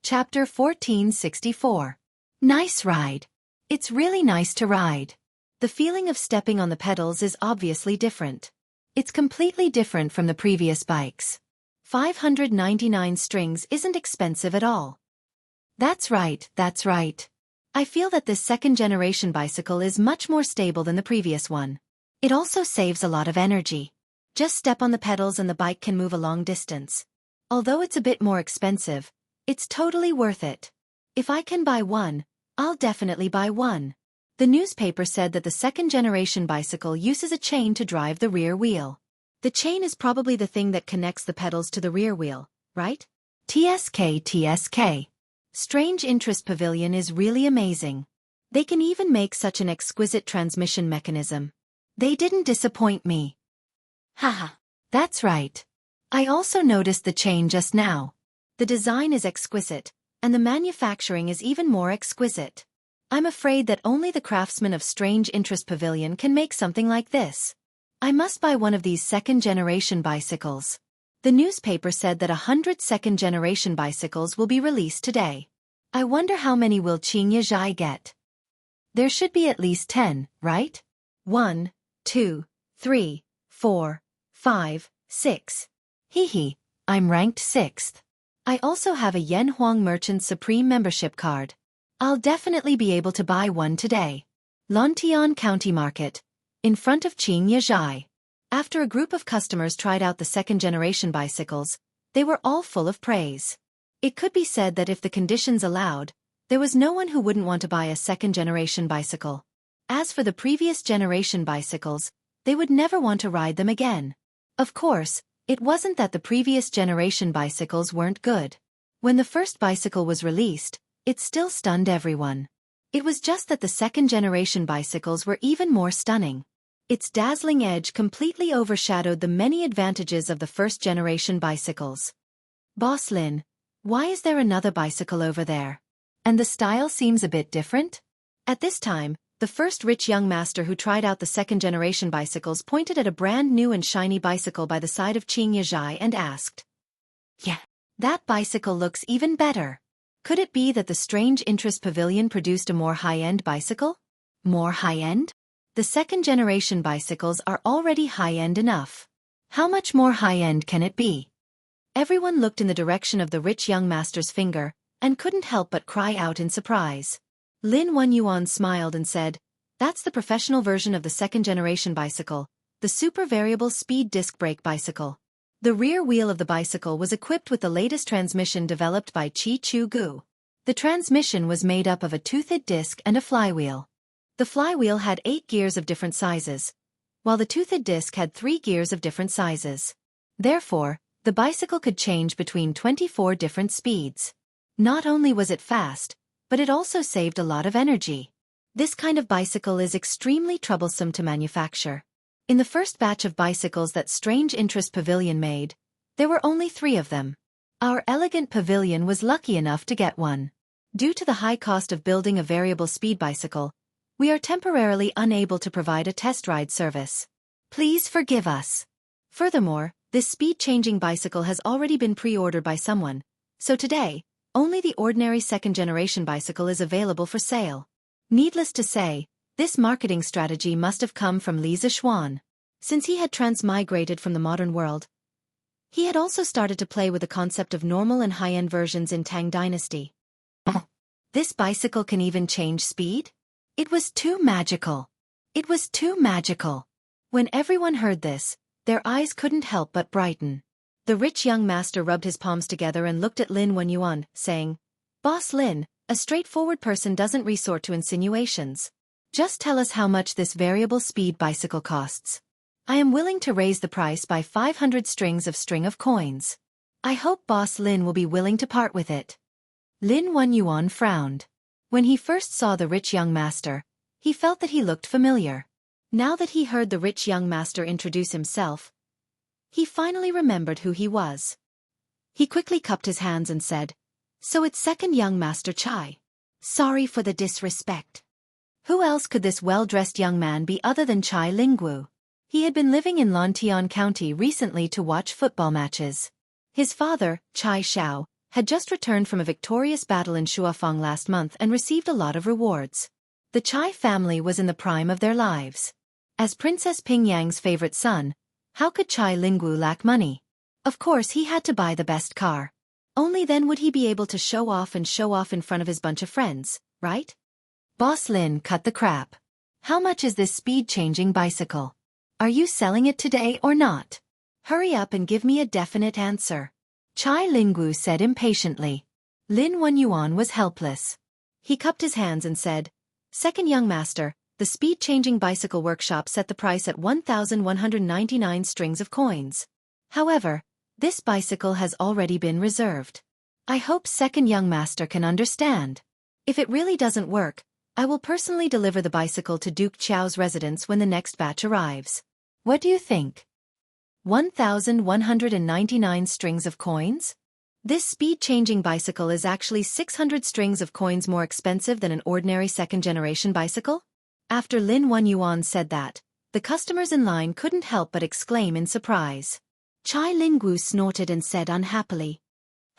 Chapter 1464. Nice ride. It's really nice to ride. The feeling of stepping on the pedals is obviously different. It's completely different from the previous bikes. 599 strings isn't expensive at all. That's right. I feel that this second-generation bicycle is much more stable than the previous one. It also saves a lot of energy. Just step on the pedals and the bike can move a long distance. Although it's a bit more expensive, it's totally worth it. If I can buy one, I'll definitely buy one. The newspaper said that the second-generation bicycle uses a chain to drive the rear wheel. The chain is probably the thing that connects the pedals to the rear wheel, right? TSK. Strange Interest Pavilion is really amazing. They can even make such an exquisite transmission mechanism. They didn't disappoint me. Haha, that's right. I also noticed the chain just now. The design is exquisite, and the manufacturing is even more exquisite. I'm afraid that only the craftsmen of Strange Interest Pavilion can make something like this. I must buy one of these second-generation bicycles. The newspaper said that 100 second-generation bicycles will be released today. I wonder how many will Xianxia get. There should be at least 10, right? 1, 2, 3, 4, 5, 6. Hehe, I'm ranked 6th. I also have a Yanhuang Merchant Supreme membership card. I'll definitely be able to buy one today. Lantian County Market, in front of Xianxia. After a group of customers tried out the second-generation bicycles, they were all full of praise. It could be said that if the conditions allowed, there was no one who wouldn't want to buy a second-generation bicycle. As for the previous generation bicycles, they would never want to ride them again. Of course, it wasn't that the previous generation bicycles weren't good. When the first bicycle was released, it still stunned everyone. It was just that the second-generation bicycles were even more stunning. Its dazzling edge completely overshadowed the many advantages of the first-generation bicycles. Boss Lin, why is there another bicycle over there? And the style seems a bit different? At this time, the first rich young master who tried out the second-generation bicycles pointed at a brand new and shiny bicycle by the side of Xianxia and asked, "Yeah, that bicycle looks even better. Could it be that the Strange Interest Pavilion produced a more high-end bicycle? More high-end? The second-generation bicycles are already high-end enough. How much more high-end can it be?" Everyone looked in the direction of the rich young master's finger, and couldn't help but cry out in surprise. Lin Wenyuan smiled and said, "That's the professional version of the second-generation bicycle, the super variable speed disc brake bicycle." The rear wheel of the bicycle was equipped with the latest transmission developed by Chi Chu Gu. The transmission was made up of a toothed disc and a flywheel. The flywheel had 8 gears of different sizes, while the toothed disc had 3 gears of different sizes. Therefore, the bicycle could change between 24 different speeds. Not only was it fast, but it also saved a lot of energy. This kind of bicycle is extremely troublesome to manufacture. In the first batch of bicycles that Strange Interest Pavilion made, there were only 3 of them. Our elegant pavilion was lucky enough to get one. Due to the high cost of building a variable speed bicycle, we are temporarily unable to provide a test ride service. Please forgive us. Furthermore, this speed-changing bicycle has already been pre-ordered by someone, so today, only the ordinary second-generation bicycle is available for sale. Needless to say, this marketing strategy must have come from Li Zishuan. Since he had transmigrated from the modern world, he had also started to play with the concept of normal and high-end versions in Tang Dynasty. This bicycle can even change speed? It was too magical. It was too magical. When everyone heard this, their eyes couldn't help but brighten. The rich young master rubbed his palms together and looked at Lin Wenyuan, saying, "Boss Lin, a straightforward person doesn't resort to insinuations. Just tell us how much this variable speed bicycle costs. I am willing to raise the price by 500 strings of string of coins. I hope Boss Lin will be willing to part with it." Lin Wenyuan frowned. When he first saw the rich young master, he felt that he looked familiar. Now that he heard the rich young master introduce himself, he finally remembered who he was. He quickly cupped his hands and said, "So it's second young Master Chai. Sorry for the disrespect." Who else could this well-dressed young man be other than Chai Linggu? He had been living in Lantian County recently to watch football matches. His father, Chai Shao, had just returned from a victorious battle in Shuafang last month and received a lot of rewards. The Chai family was in the prime of their lives. As Princess Pingyang's favorite son, how could Chai Lingwu lack money? Of course he had to buy the best car. Only then would he be able to show off in front of his bunch of friends, right? Boss Lin cut the crap. How much is this speed-changing bicycle? Are you selling it today or not? Hurry up and give me a definite answer. Chai Lingwu said impatiently. Lin Wenyuan was helpless. He cupped his hands and said, "Second young master, the speed-changing bicycle workshop set the price at 1,199 strings of coins. However, this bicycle has already been reserved. I hope second young master can understand. If it really doesn't work, I will personally deliver the bicycle to Duke Qiao's residence when the next batch arrives. What do you think? 1,199 strings of coins? This speed-changing bicycle is actually 600 strings of coins more expensive than an ordinary second-generation bicycle?" After Lin Wenyuan said that, the customers in line couldn't help but exclaim in surprise. Chai Lingwu snorted and said unhappily,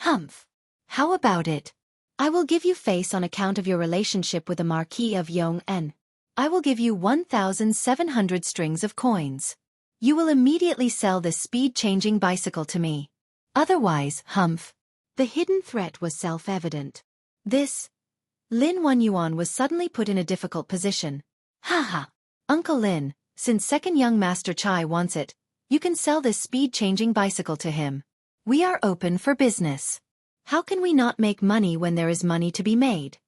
"Humph. How about it? I will give you face on account of your relationship with the Marquis of Yong'en. I will give you 1,700 strings of coins. You will immediately sell this speed-changing bicycle to me. Otherwise, humph." The hidden threat was self-evident. Lin Wenyuan was suddenly put in a difficult position. Haha. Uncle Lin, since second young master Chai wants it, you can sell this speed-changing bicycle to him. We are open for business. How can we not make money when there is money to be made?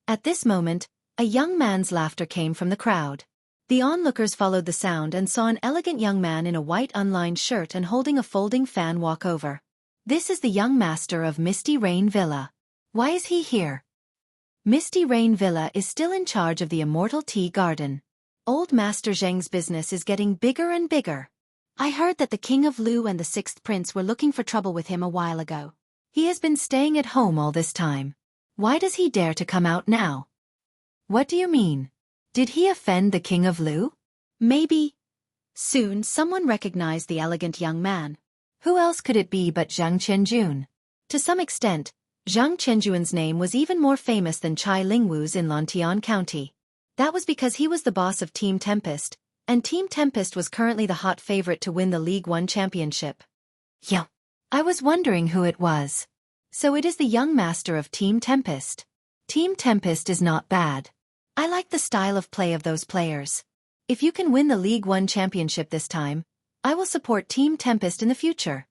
At this moment, a young man's laughter came from the crowd. The onlookers followed the sound and saw an elegant young man in a white unlined shirt and holding a folding fan walk over. This is the young master of Misty Rain Villa. Why is he here? Misty Rain Villa is still in charge of the Immortal Tea Garden. Old Master Zheng's business is getting bigger and bigger. I heard that the King of Lu and the Sixth Prince were looking for trouble with him a while ago. He has been staying at home all this time. Why does he dare to come out now? What do you mean? Did he offend the King of Lu? Maybe. Soon someone recognized the elegant young man. Who else could it be but Zhang Qianjun? To some extent, Zhang Qianjun's name was even more famous than Chai Lingwu's in Lantian County. That was because he was the boss of Team Tempest, and Team Tempest was currently the hot favorite to win the League One championship. Yeah. I was wondering who it was. So it is the young master of Team Tempest. Team Tempest is not bad. I like the style of play of those players. If you can win the League One championship this time, I will support Team Tempest in the future.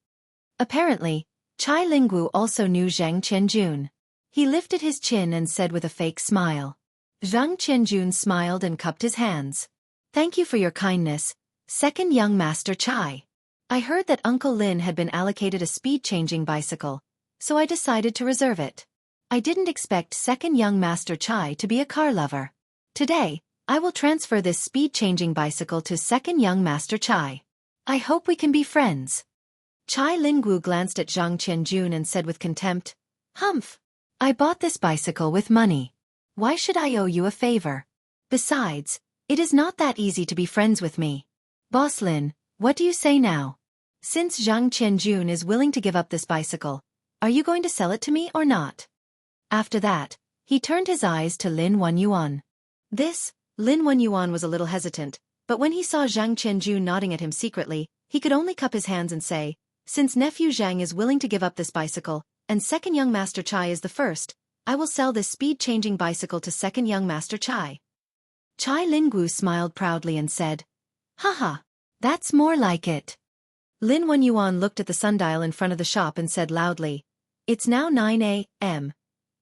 Apparently, Chai Lingwu also knew Zhang Qianjun. He lifted his chin and said with a fake smile. Zhang Qianjun smiled and cupped his hands. Thank you for your kindness, second young master Chai. I heard that Uncle Lin had been allocated a speed-changing bicycle, so I decided to reserve it. I didn't expect second young master Chai to be a car lover. Today, I will transfer this speed-changing bicycle to second young master Chai. I hope we can be friends. Chai Lingwu glanced at Zhang Qianjun and said with contempt, Humph! I bought this bicycle with money. Why should I owe you a favor? Besides, it is not that easy to be friends with me. Boss Lin, what do you say now? Since Zhang Qianjun is willing to give up this bicycle, are you going to sell it to me or not? After that, he turned his eyes to Lin Wenyuan. Lin Wenyuan was a little hesitant, but when he saw Zhang Qianjun nodding at him secretly, he could only cup his hands and say, since nephew Zhang is willing to give up this bicycle, and second young master Chai is the first, I will sell this speed-changing bicycle to second young master Chai. Chai Lingwu smiled proudly and said, Haha, that's more like it. Lin Wenyuan looked at the sundial in front of the shop and said loudly, It's now 9 a.m.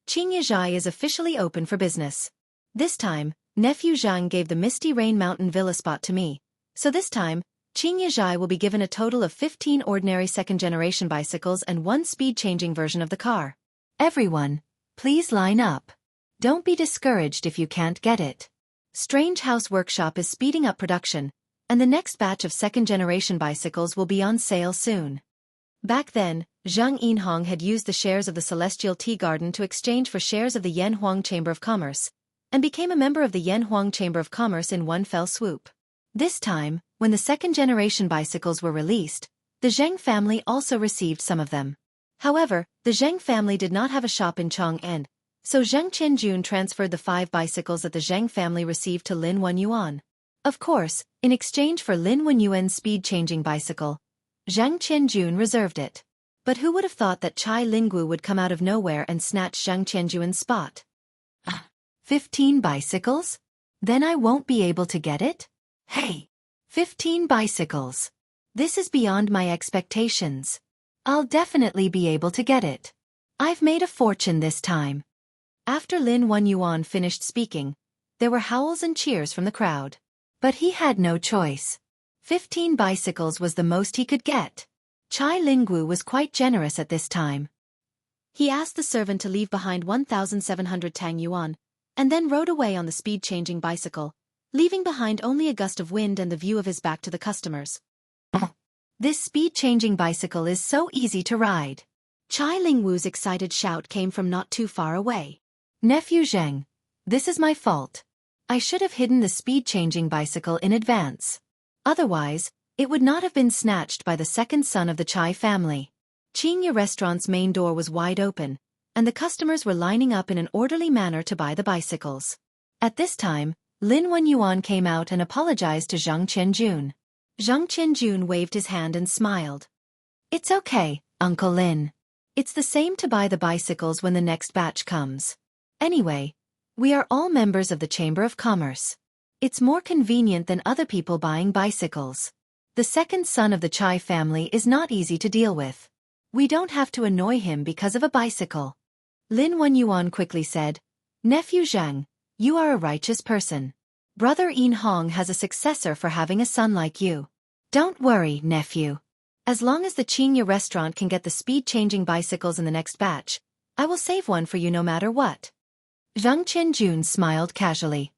Xianxia is officially open for business. This time, nephew Zhang gave the Misty Rain Mountain Villa spot to me, so this time, Xianxia will be given a total of 15 ordinary second-generation bicycles and one speed-changing version of the car. Everyone, please line up. Don't be discouraged if you can't get it. Strange House Workshop is speeding up production, and the next batch of second-generation bicycles will be on sale soon. Back then, Zhang Yinhong had used the shares of the Celestial Tea Garden to exchange for shares of the Yanhuang Chamber of Commerce, and became a member of the Yanhuang Chamber of Commerce in one fell swoop. This time, when the second-generation bicycles were released, the Zheng family also received some of them. However, the Zheng family did not have a shop in Chang'an, so Zheng Qianjun transferred the 5 bicycles that the Zheng family received to Lin Wenyuan. Of course, in exchange for Lin Wenyuan's speed-changing bicycle, Zheng Qianjun reserved it. But who would have thought that Chai Linggu would come out of nowhere and snatch Zheng Qianjun's spot? 15 bicycles? Then I won't be able to get it? Hey! 15 bicycles. This is beyond my expectations. I'll definitely be able to get it. I've made a fortune this time. After Lin Wenyuan finished speaking, there were howls and cheers from the crowd. But he had no choice. 15 bicycles was the most he could get. Chai Linggu was quite generous at this time. He asked the servant to leave behind 1,700 Tang Yuan, and then rode away on the speed-changing bicycle, leaving behind only a gust of wind and the view of his back to the customers. This speed-changing bicycle is so easy to ride. Chai Lingwu's excited shout came from not too far away. Nephew Zheng, this is my fault. I should have hidden the speed-changing bicycle in advance. Otherwise, it would not have been snatched by the second son of the Chai family. Xianxia restaurant's main door was wide open, and the customers were lining up in an orderly manner to buy the bicycles. At this time, Lin Wenyuan came out and apologized to Zheng Qianjun. Zheng Qianjun waved his hand and smiled. It's okay, Uncle Lin. It's the same to buy the bicycles when the next batch comes. Anyway, we are all members of the Chamber of Commerce. It's more convenient than other people buying bicycles. The second son of the Chai family is not easy to deal with. We don't have to annoy him because of a bicycle. Lin Wenyuan quickly said, Nephew Zheng, you are a righteous person. Brother Yin Hong has a successor for having a son like you. Don't worry, nephew. As long as the Xianxia restaurant can get the speed-changing bicycles in the next batch, I will save one for you no matter what. Zheng Qianjun smiled casually.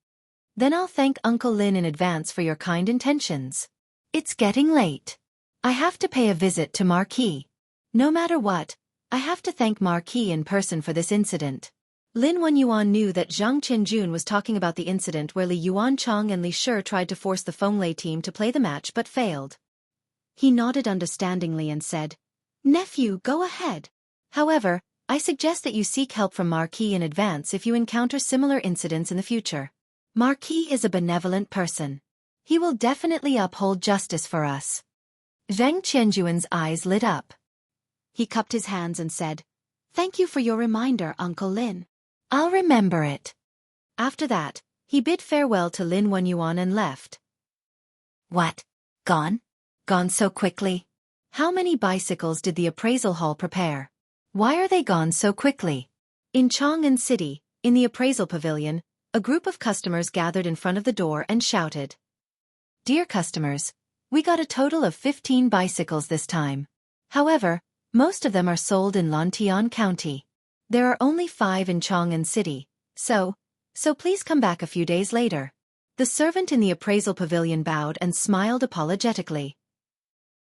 Then I'll thank Uncle Lin in advance for your kind intentions. It's getting late. I have to pay a visit to Marquis. No matter what, I have to thank Marquis in person for this incident. Lin Wenyuan knew that Zheng Qianjun was talking about the incident where Li Yuancheng and Li Shi tried to force the Fenglei team to play the match but failed. He nodded understandingly and said, Nephew, go ahead. However, I suggest that you seek help from Marquis in advance if you encounter similar incidents in the future. Marquis is a benevolent person. He will definitely uphold justice for us. Zheng Qianjuan's eyes lit up. He cupped his hands and said, Thank you for your reminder, Uncle Lin. I'll remember it. After that, he bid farewell to Lin Wenyuan and left. What? Gone? Gone so quickly? How many bicycles did the appraisal hall prepare? Why are they gone so quickly? In Chang'an City, in the appraisal pavilion, a group of customers gathered in front of the door and shouted. Dear customers, we got a total of 15 bicycles this time. However, most of them are sold in Lantian County. There are only 5 in Chang'an City, so please come back a few days later. The servant in the appraisal pavilion bowed and smiled apologetically.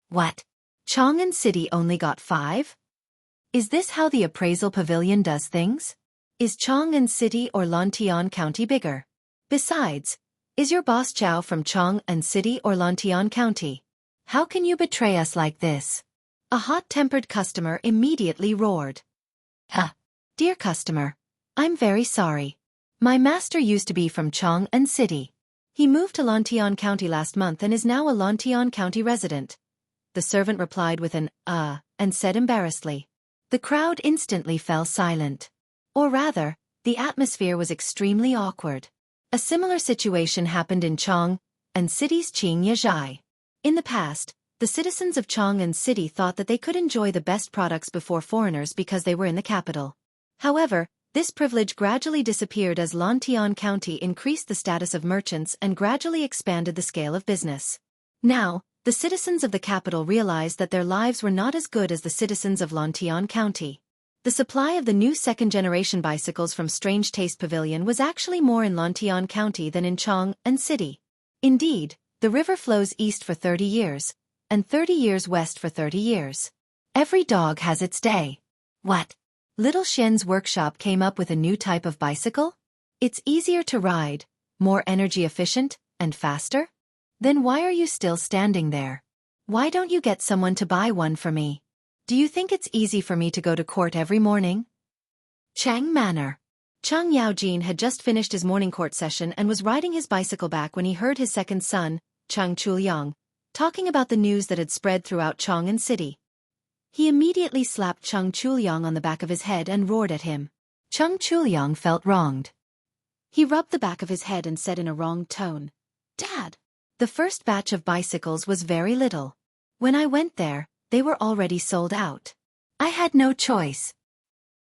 What? Chang'an City only got 5? Is this how the appraisal pavilion does things? Is Chang'an City or Lantian County bigger? Besides, is your boss Zhao from Chang'an City or Lantian County? How can you betray us like this? A hot-tempered customer immediately roared. Dear customer, I'm very sorry. My master used to be from Chang'an City. He moved to Lantian County last month and is now a Lantian County resident. The servant replied with an, and said embarrassedly. The crowd instantly fell silent. Or rather, the atmosphere was extremely awkward. A similar situation happened in Chang'an City's Xianxia. In the past, the citizens of Chang'an City thought that they could enjoy the best products before foreigners because they were in the capital. However, this privilege gradually disappeared as Lantian County increased the status of merchants and gradually expanded the scale of business. Now, the citizens of the capital realized that their lives were not as good as the citizens of Lantian County. The supply of the new second-generation bicycles from Strange Taste Pavilion was actually more in Lantian County than in Chang'an City. Indeed, the river flows east for 30 years, and 30 years west for 30 years. Every dog has its day. What? Little Shen's workshop came up with a new type of bicycle? It's easier to ride, more energy efficient, and faster? Then why are you still standing there? Why don't you get someone to buy one for me? Do you think it's easy for me to go to court every morning? Chang Manor. Chang Yaojin had just finished his morning court session and was riding his bicycle back when he heard his second son, Chang Chuliang, talking about the news that had spread throughout Chang'an City. He immediately slapped Chang Chuliang on the back of his head and roared at him. Chang Chuliang felt wronged. He rubbed the back of his head and said in a wrong tone, "Dad, the first batch of bicycles was very little. When I went there, they were already sold out. I had no choice.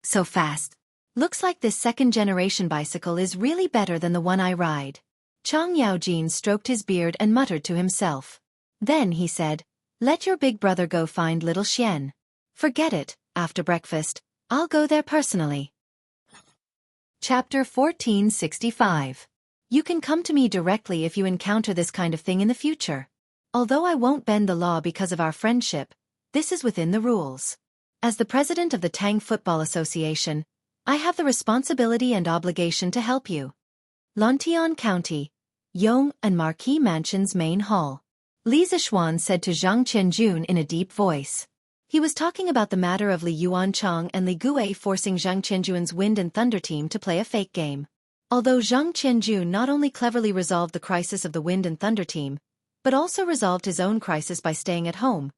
So fast. Looks like this second-generation bicycle is really better than the one I ride." Chang Yaojin stroked his beard and muttered to himself. Then he said, "Let your big brother go find little Xian. Forget it, after breakfast, I'll go there personally." Chapter 1465. You can come to me directly if you encounter this kind of thing in the future. Although I won't bend the law because of our friendship, this is within the rules. As the president of the Tang Football Association, I have the responsibility and obligation to help you. Lantian County, Yong and Marquis Mansion's main hall. Li Zishuan said to Zhang Qianjun in a deep voice. He was talking about the matter of Li Yuanchang and Li Guwei forcing Zhang Qianjun's Wind and Thunder team to play a fake game. Although Zhang Qianjun not only cleverly resolved the crisis of the Wind and Thunder team, but also resolved his own crisis by staying at home,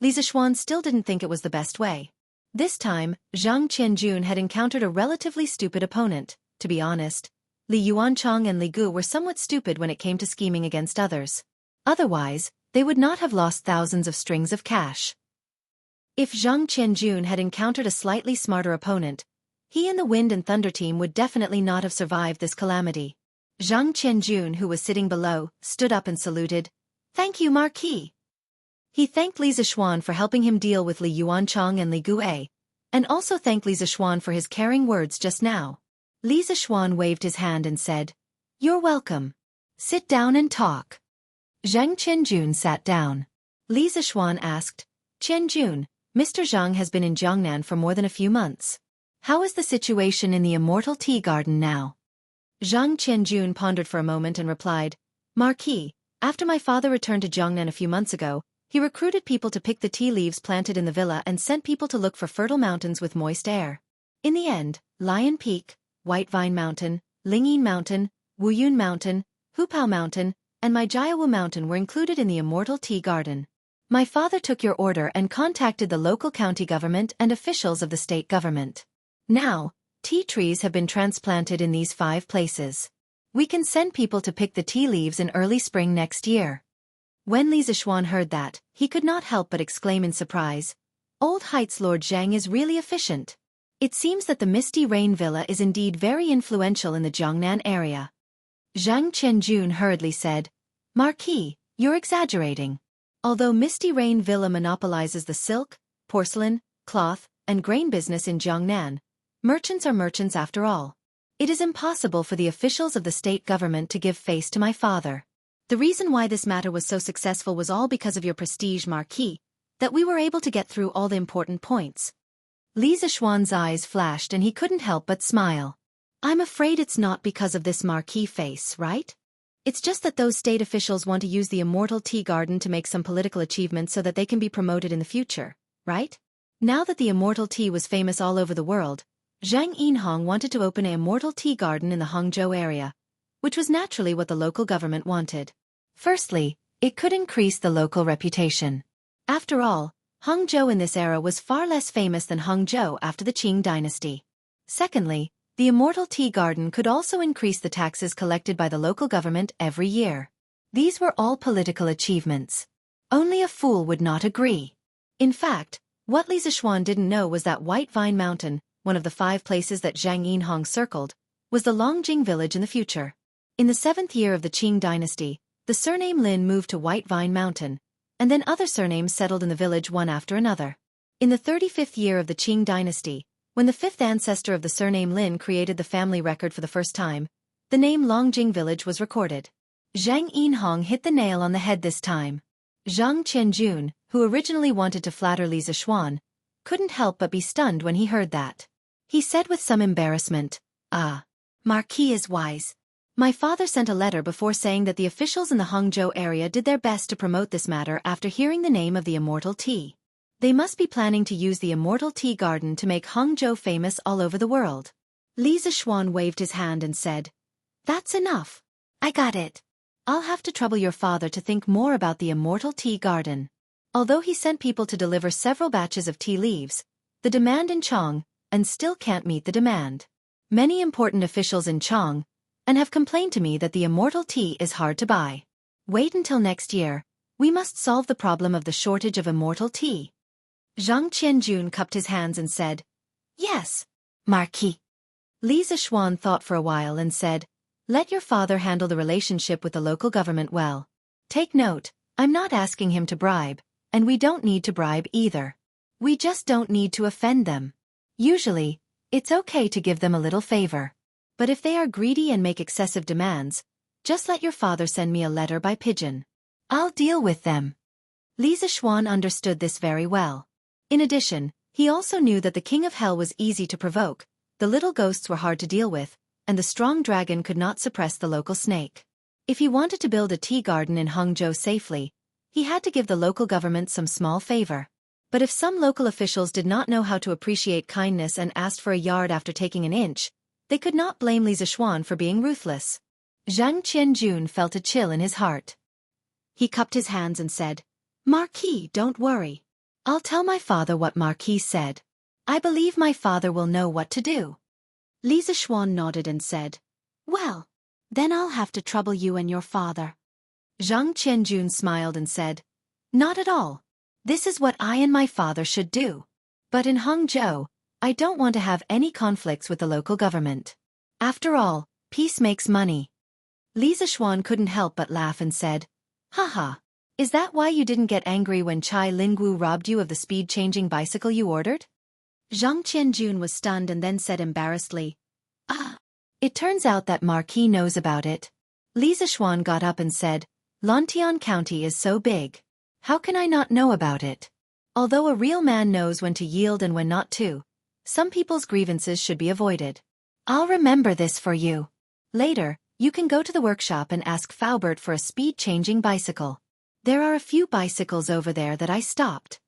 Li Zishuan still didn't think it was the best way. This time, Zhang Qianjun had encountered a relatively stupid opponent. To be honest, Li Yuanchang and Li Gu were somewhat stupid when it came to scheming against others. Otherwise, they would not have lost thousands of strings of cash. If Zhang Qianjun had encountered a slightly smarter opponent, he and the Wind and Thunder team would definitely not have survived this calamity. Zhang Qianjun, who was sitting below, stood up and saluted. "Thank you, Marquis." He thanked Li Zishuan for helping him deal with Li Yuanchang and Li Guwei, and also thanked Li Zishuan for his caring words just now. Li Zishuan waved his hand and said, "You're welcome. Sit down and talk." Zhang Qianjun sat down. Li Zishuan asked, "Qianjun, Mr. Zhang has been in Jiangnan for more than a few months. How is the situation in the Immortal Tea Garden now?" Zhang Qianjun pondered for a moment and replied, "Marquis, after my father returned to Jiangnan a few months ago, he recruited people to pick the tea leaves planted in the villa and sent people to look for fertile mountains with moist air. In the end, Lion Peak, White Vine Mountain, Lingyin Mountain, Wuyun Mountain, Hupao Mountain, and Maijiawu Mountain were included in the Immortal Tea Garden. My father took your order and contacted the local county government and officials of the state government. Now, tea trees have been transplanted in these 5 places. We can send people to pick the tea leaves in early spring next year." When Li Zishuan heard that, he could not help but exclaim in surprise, "Old Heights Lord Zhang is really efficient. It seems that the Misty Rain Villa is indeed very influential in the Jiangnan area." Zhang Qianjun hurriedly said, "Marquis, you're exaggerating. Although Misty Rain Villa monopolizes the silk, porcelain, cloth, and grain business in Jiangnan, merchants are merchants after all. It is impossible for the officials of the state government to give face to my father. The reason why this matter was so successful was all because of your prestige, Marquis, that we were able to get through all the important points." Li Zishuan's eyes flashed and he couldn't help but smile. "I'm afraid it's not because of this Marquis face, right? It's just that those state officials want to use the Immortal Tea Garden to make some political achievements so that they can be promoted in the future, right?" Now that the Immortal Tea was famous all over the world, Zhang Yinhong wanted to open an Immortal Tea Garden in the Hangzhou area, which was naturally what the local government wanted. Firstly, it could increase the local reputation. After all, Hangzhou in this era was far less famous than Hangzhou after the Qing dynasty. Secondly, the Immortal Tea Garden could also increase the taxes collected by the local government every year. These were all political achievements. Only a fool would not agree. In fact, what Li Zishuan didn't know was that White Vine Mountain, one of the 5 places that Zhang Yinhong circled, was the Longjing village in the future. In the 7th year of the Qing dynasty, the surname Lin moved to White Vine Mountain, and then other surnames settled in the village one after another. In the 35th year of the Qing dynasty, when the 5th ancestor of the surname Lin created the family record for the first time, the name Longjing village was recorded. Zhang Yinhong hit the nail on the head this time. Zhang Qianjun, who originally wanted to flatter Li Zishuan, couldn't help but be stunned when he heard that. He said with some embarrassment, "Ah, Marquis is wise. My father sent a letter before saying that the officials in the Hangzhou area did their best to promote this matter after hearing the name of the Immortal Tea. They must be planning to use the immortal tea garden to make Hangzhou famous all over the world. Li Zishuan waved his hand and said, "That's enough. I got it. I'll have to trouble your father to think more about the immortal tea garden." Although he sent people to deliver several batches of tea leaves, the demand in Chang, and still can't meet the demand. Many important officials in Chang, and have complained to me that the immortal tea is hard to buy. Wait until next year, we must solve the problem of the shortage of immortal tea. Zhang Qianjun cupped his hands and said, "Yes, Marquis." Li Zishuan thought for a while and said, "Let your father handle the relationship with the local government well. Take note, I'm not asking him to bribe, and we don't need to bribe either. We just don't need to offend them. Usually, it's okay to give them a little favor. But if they are greedy and make excessive demands, just let your father send me a letter by pigeon. I'll deal with them." Li Zishuan understood this very well. In addition, he also knew that the King of Hell was easy to provoke, the little ghosts were hard to deal with, and the strong dragon could not suppress the local snake. If he wanted to build a tea garden in Hangzhou safely, he had to give the local government some small favor. But if some local officials did not know how to appreciate kindness and asked for a yard after taking an inch, they could not blame Li Zishuan for being ruthless. Zhang Qianjun felt a chill in his heart. He cupped his hands and said, "Marquis, don't worry. I'll tell my father what Marquis said. I believe my father will know what to do." Li Zishuan nodded and said, "Well, then I'll have to trouble you and your father." Zhang Qianjun smiled and said, "Not at all. This is what I and my father should do. But in Hangzhou, I don't want to have any conflicts with the local government. After all, peace makes money." Li Zishuan couldn't help but laugh and said, "Haha, is that why you didn't get angry when Chai Lingwu robbed you of the speed-changing bicycle you ordered?" Zhang Qianjun was stunned and then said embarrassedly, "Ah, it turns out that Marquis knows about it." Li Zishuan got up and said, "Lantian County is so big. How can I not know about it? Although a real man knows when to yield and when not to, some people's grievances should be avoided. I'll remember this for you. Later, you can go to the workshop and ask Faubert for a speed-changing bicycle. There are a few bicycles over there that I stopped."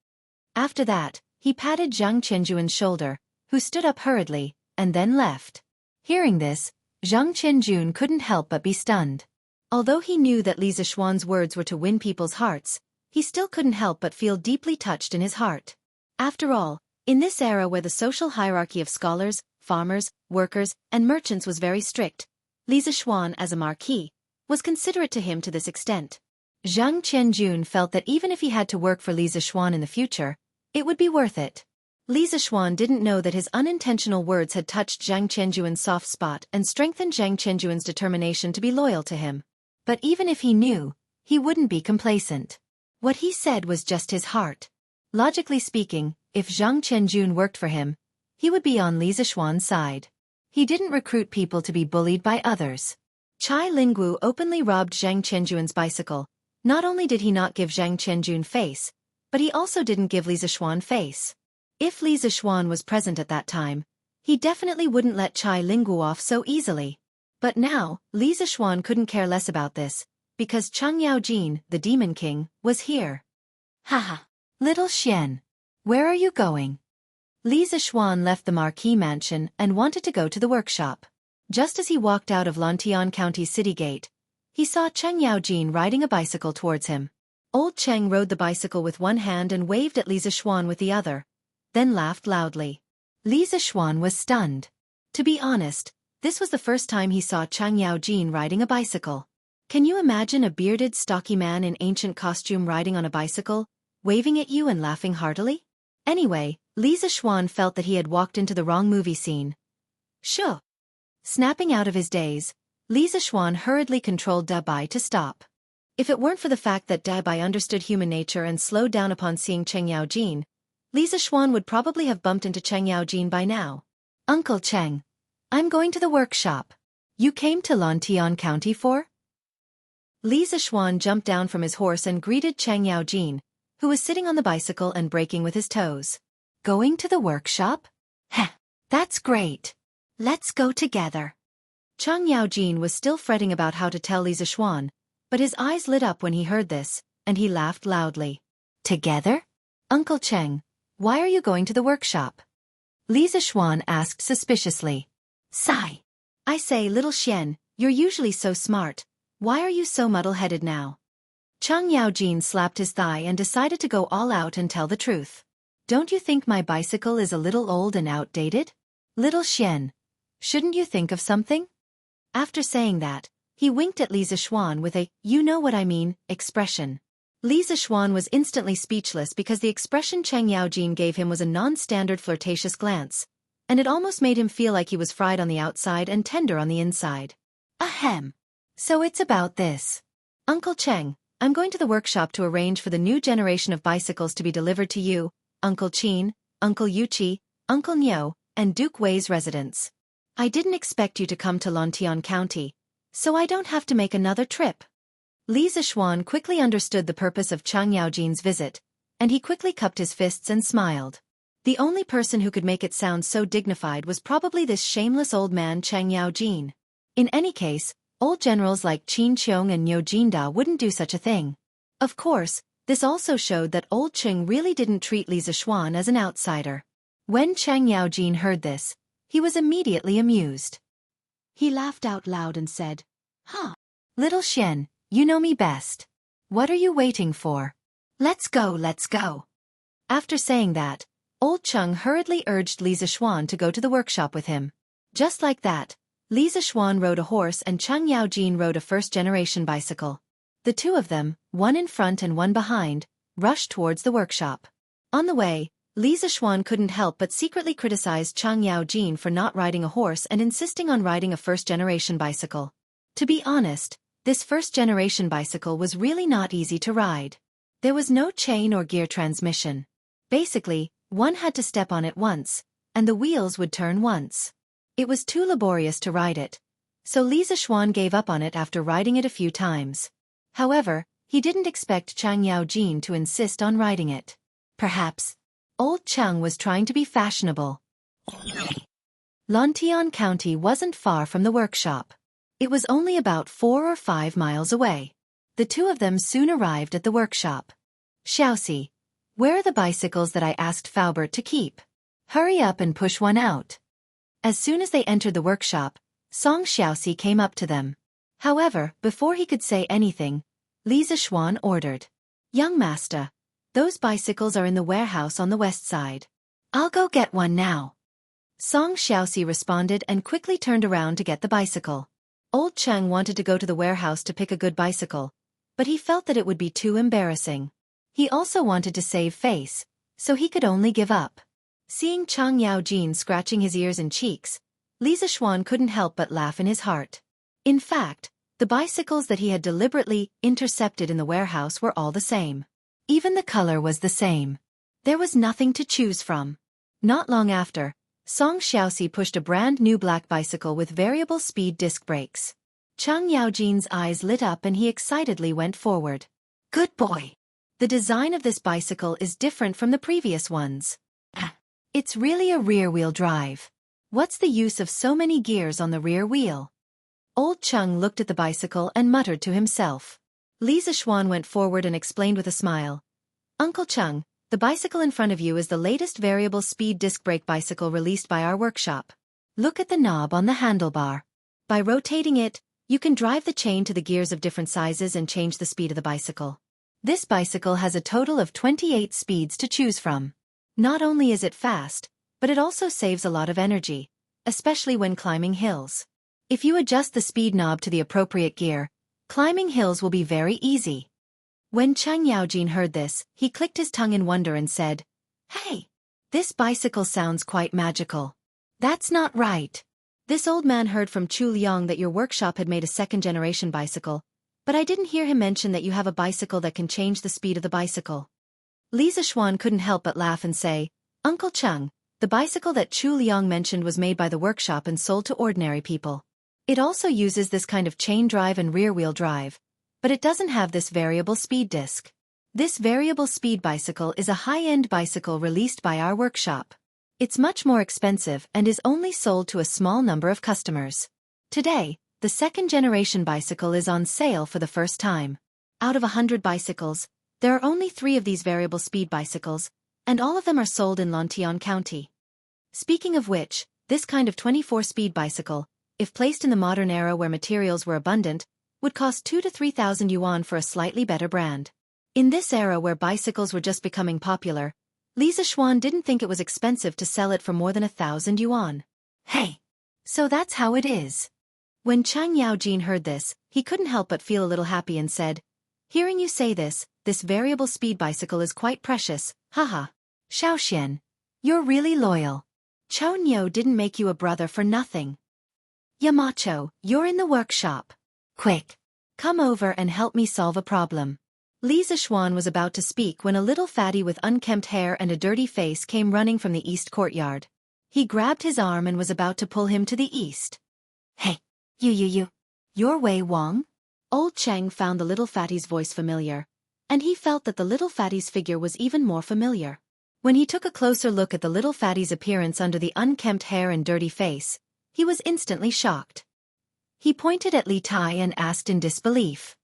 After that, he patted Zhang Qianjuan's shoulder, who stood up hurriedly, and then left. Hearing this, Zhang Qianjun couldn't help but be stunned. Although he knew that Li Zishuan's words were to win people's hearts, he still couldn't help but feel deeply touched in his heart. After all, in this era where the social hierarchy of scholars, farmers, workers, and merchants was very strict, Li Zishuan, as a marquis, was considerate to him to this extent. Zhang Qianjun felt that even if he had to work for Li Zishuan in the future, it would be worth it. Li Zishuan didn't know that his unintentional words had touched Zhang Qianjuan's soft spot and strengthened Zhang Qianjuan's determination to be loyal to him. But even if he knew, he wouldn't be complacent. What he said was just his heart. Logically speaking, if Zhang Qianjun worked for him, he would be on Li Zishuan's side. He didn't recruit people to be bullied by others. Chai Lingwu openly robbed Zhang Qianjuan's bicycle. Not only did he not give Zhang Qianjun face, but he also didn't give Li Zishuan face. If Li Zishuan was present at that time, he definitely wouldn't let Chai Lingwu off so easily. But now, Li Zishuan couldn't care less about this, because Chang Yaojin, the Demon King, was here. "Haha, little Xian. Where are you going?" Li Zishuan left the Marquis mansion and wanted to go to the workshop. Just as he walked out of Lantian County's city gate, he saw Cheng Yaojin riding a bicycle towards him. Old Cheng rode the bicycle with one hand and waved at Li Zishuan with the other, then laughed loudly. Li Zishuan was stunned. To be honest, this was the first time he saw Cheng Yaojin riding a bicycle. Can you imagine a bearded, stocky man in ancient costume riding on a bicycle, waving at you and laughing heartily? Anyway, Li Zishuan felt that he had walked into the wrong movie scene. Sure. Snapping out of his daze, Li Zishuan hurriedly controlled Dabai to stop. If it weren't for the fact that Dabai understood human nature and slowed down upon seeing Cheng Yaojin, Li Zishuan would probably have bumped into Cheng Yaojin by now. "Uncle Cheng, I'm going to the workshop. You came to Lantian County for?" Li Zishuan jumped down from his horse and greeted Cheng Yaojin, who was sitting on the bicycle and braking with his toes. "Going to the workshop? Heh, that's great. Let's go together." Cheng Yaojin was still fretting about how to tell Li Zishuan, but his eyes lit up when he heard this, and he laughed loudly. "Together? Uncle Cheng, why are you going to the workshop? Li Zixuan asked suspiciously. Sigh. I say, little Xian, you're usually so smart. Why are you so muddle-headed now? Chang Yaojin slapped his thigh and decided to go all out and tell the truth. Don't you think my bicycle is a little old and outdated? Little Xian, shouldn't you think of something? After saying that, he winked at Li Zixuan with a, you know what I mean, expression. Li Zixuan was instantly speechless because the expression Chang Yaojin gave him was a non-standard flirtatious glance, and it almost made him feel like he was fried on the outside and tender on the inside. Ahem. So it's about this. Uncle Cheng, I'm going to the workshop to arrange for the new generation of bicycles to be delivered to you, Uncle Qin, Uncle Yuqi, Uncle Niu, and Duke Wei's residence. I didn't expect you to come to Lontian County, so I don't have to make another trip. Li Zixuan quickly understood the purpose of Chang Yaojin's visit, and he quickly cupped his fists and smiled. The only person who could make it sound so dignified was probably this shameless old man Chang Yaojin. In any case, old generals like Qin Qiong and Niu Jinda wouldn't do such a thing. Of course, this also showed that old Qing really didn't treat Li Zixuan as an outsider. When Chang Yaojin heard this, he was immediately amused. He laughed out loud and said, Huh. Little Xian, you know me best. What are you waiting for? Let's go, let's go. After saying that, old Cheng hurriedly urged Li Zixuan to go to the workshop with him. Just like that, Li Zixuan rode a horse and Chang Yaojin rode a first-generation bicycle. The two of them, one in front and one behind, rushed towards the workshop. On the way, Li Zixuan couldn't help but secretly criticize Chang Yaojin for not riding a horse and insisting on riding a first-generation bicycle. To be honest, this first-generation bicycle was really not easy to ride. There was no chain or gear transmission. Basically, one had to step on it once, and the wheels would turn once. It was too laborious to ride it, so Li Zixuan gave up on it after riding it a few times. However, he didn't expect Chang Yaojin to insist on riding it. Perhaps old Chang was trying to be fashionable. Lontian County wasn't far from the workshop. It was only about 4 or 5 miles away. The two of them soon arrived at the workshop. Xiaoxi, where are the bicycles that I asked Faubert to keep? Hurry up and push one out. As soon as they entered the workshop, Song Xiaoxi came up to them. However, before he could say anything, Li Zixuan ordered, Young master, those bicycles are in the warehouse on the west side. I'll go get one now. Song Xiaoxi responded and quickly turned around to get the bicycle. Old Cheng wanted to go to the warehouse to pick a good bicycle, but he felt that it would be too embarrassing. He also wanted to save face, so he could only give up. Seeing Chang Yaojin scratching his ears and cheeks, Li Zixuan couldn't help but laugh in his heart. In fact, the bicycles that he had deliberately intercepted in the warehouse were all the same. Even the color was the same. There was nothing to choose from. Not long after, Song Xiaoxi pushed a brand new black bicycle with variable speed disc brakes. Chang Yaojin's eyes lit up and he excitedly went forward. Good boy! The design of this bicycle is different from the previous ones. It's really a rear-wheel drive. What's the use of so many gears on the rear wheel? Old Cheng looked at the bicycle and muttered to himself. Li Zixuan went forward and explained with a smile. Uncle Cheng, the bicycle in front of you is the latest variable speed disc brake bicycle released by our workshop. Look at the knob on the handlebar. By rotating it, you can drive the chain to the gears of different sizes and change the speed of the bicycle. This bicycle has a total of 28 speeds to choose from. Not only is it fast, but it also saves a lot of energy, especially when climbing hills. If you adjust the speed knob to the appropriate gear, climbing hills will be very easy. When Chang Yaojin heard this, he clicked his tongue in wonder and said, Hey! This bicycle sounds quite magical. That's not right. This old man heard from Chu Liang that your workshop had made a second-generation bicycle, but I didn't hear him mention that you have a bicycle that can change the speed of the bicycle. Li Zixuan couldn't help but laugh and say, Uncle Cheng, the bicycle that Chu Liang mentioned was made by the workshop and sold to ordinary people. It also uses this kind of chain drive and rear-wheel drive, but it doesn't have this variable speed disc. This variable speed bicycle is a high-end bicycle released by our workshop. It's much more expensive and is only sold to a small number of customers. Today, the second-generation bicycle is on sale for the first time. Out of 100 bicycles, there are only 3 of these variable speed bicycles, and all of them are sold in Lantian County. Speaking of which, this kind of 24-speed bicycle, if placed in the modern era where materials were abundant, would cost 2,000 to 3,000 yuan for a slightly better brand. In this era where bicycles were just becoming popular, Li Zixuan didn't think it was expensive to sell it for more than 1,000 yuan. Hey! So that's how it is. When Chang Yaojin heard this, he couldn't help but feel a little happy and said, "Hearing you say this variable speed bicycle is quite precious, haha. Xiaoxian, you're really loyal. Chou Niu didn't make you a brother for nothing. Yamacho, you're in the workshop. Quick! Come over and help me solve a problem." Li Zixuan was about to speak when a little fatty with unkempt hair and a dirty face came running from the east courtyard. He grabbed his arm and was about to pull him to the east. "Hey, you. You're Wei Wang?" Old Cheng found the little fatty's voice familiar, and he felt that the little fatty's figure was even more familiar. When he took a closer look at the little fatty's appearance under the unkempt hair and dirty face, he was instantly shocked. He pointed at Li Tai and asked in disbelief.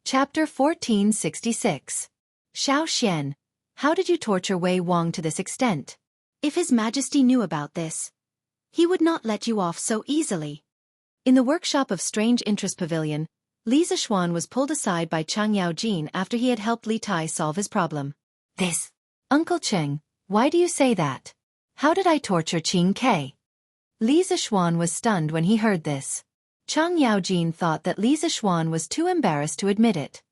Chapter 1466. Xiao Xian, how did you torture Wei Wang to this extent? If His Majesty knew about this, he would not let you off so easily. In the workshop of Strange Interest Pavilion, Li Zixuan was pulled aside by Chang Yaojin after he had helped Li Tai solve his problem. "This. Uncle Cheng, why do you say that? How did I torture Qing Ke?" Li Zixuan was stunned when he heard this. Chang Yaojin thought that Li Zixuan was too embarrassed to admit it.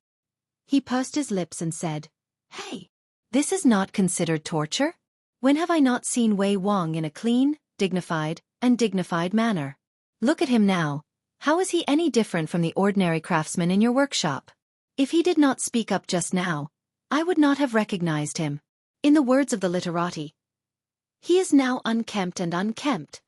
He pursed his lips and said, "Hey, this is not considered torture? When have I not seen Wei Wang in a clean, dignified manner? Look at him now. How is he any different from the ordinary craftsman in your workshop? If he did not speak up just now, I would not have recognized him. In the words of the literati, he is now unkempt and unkempt."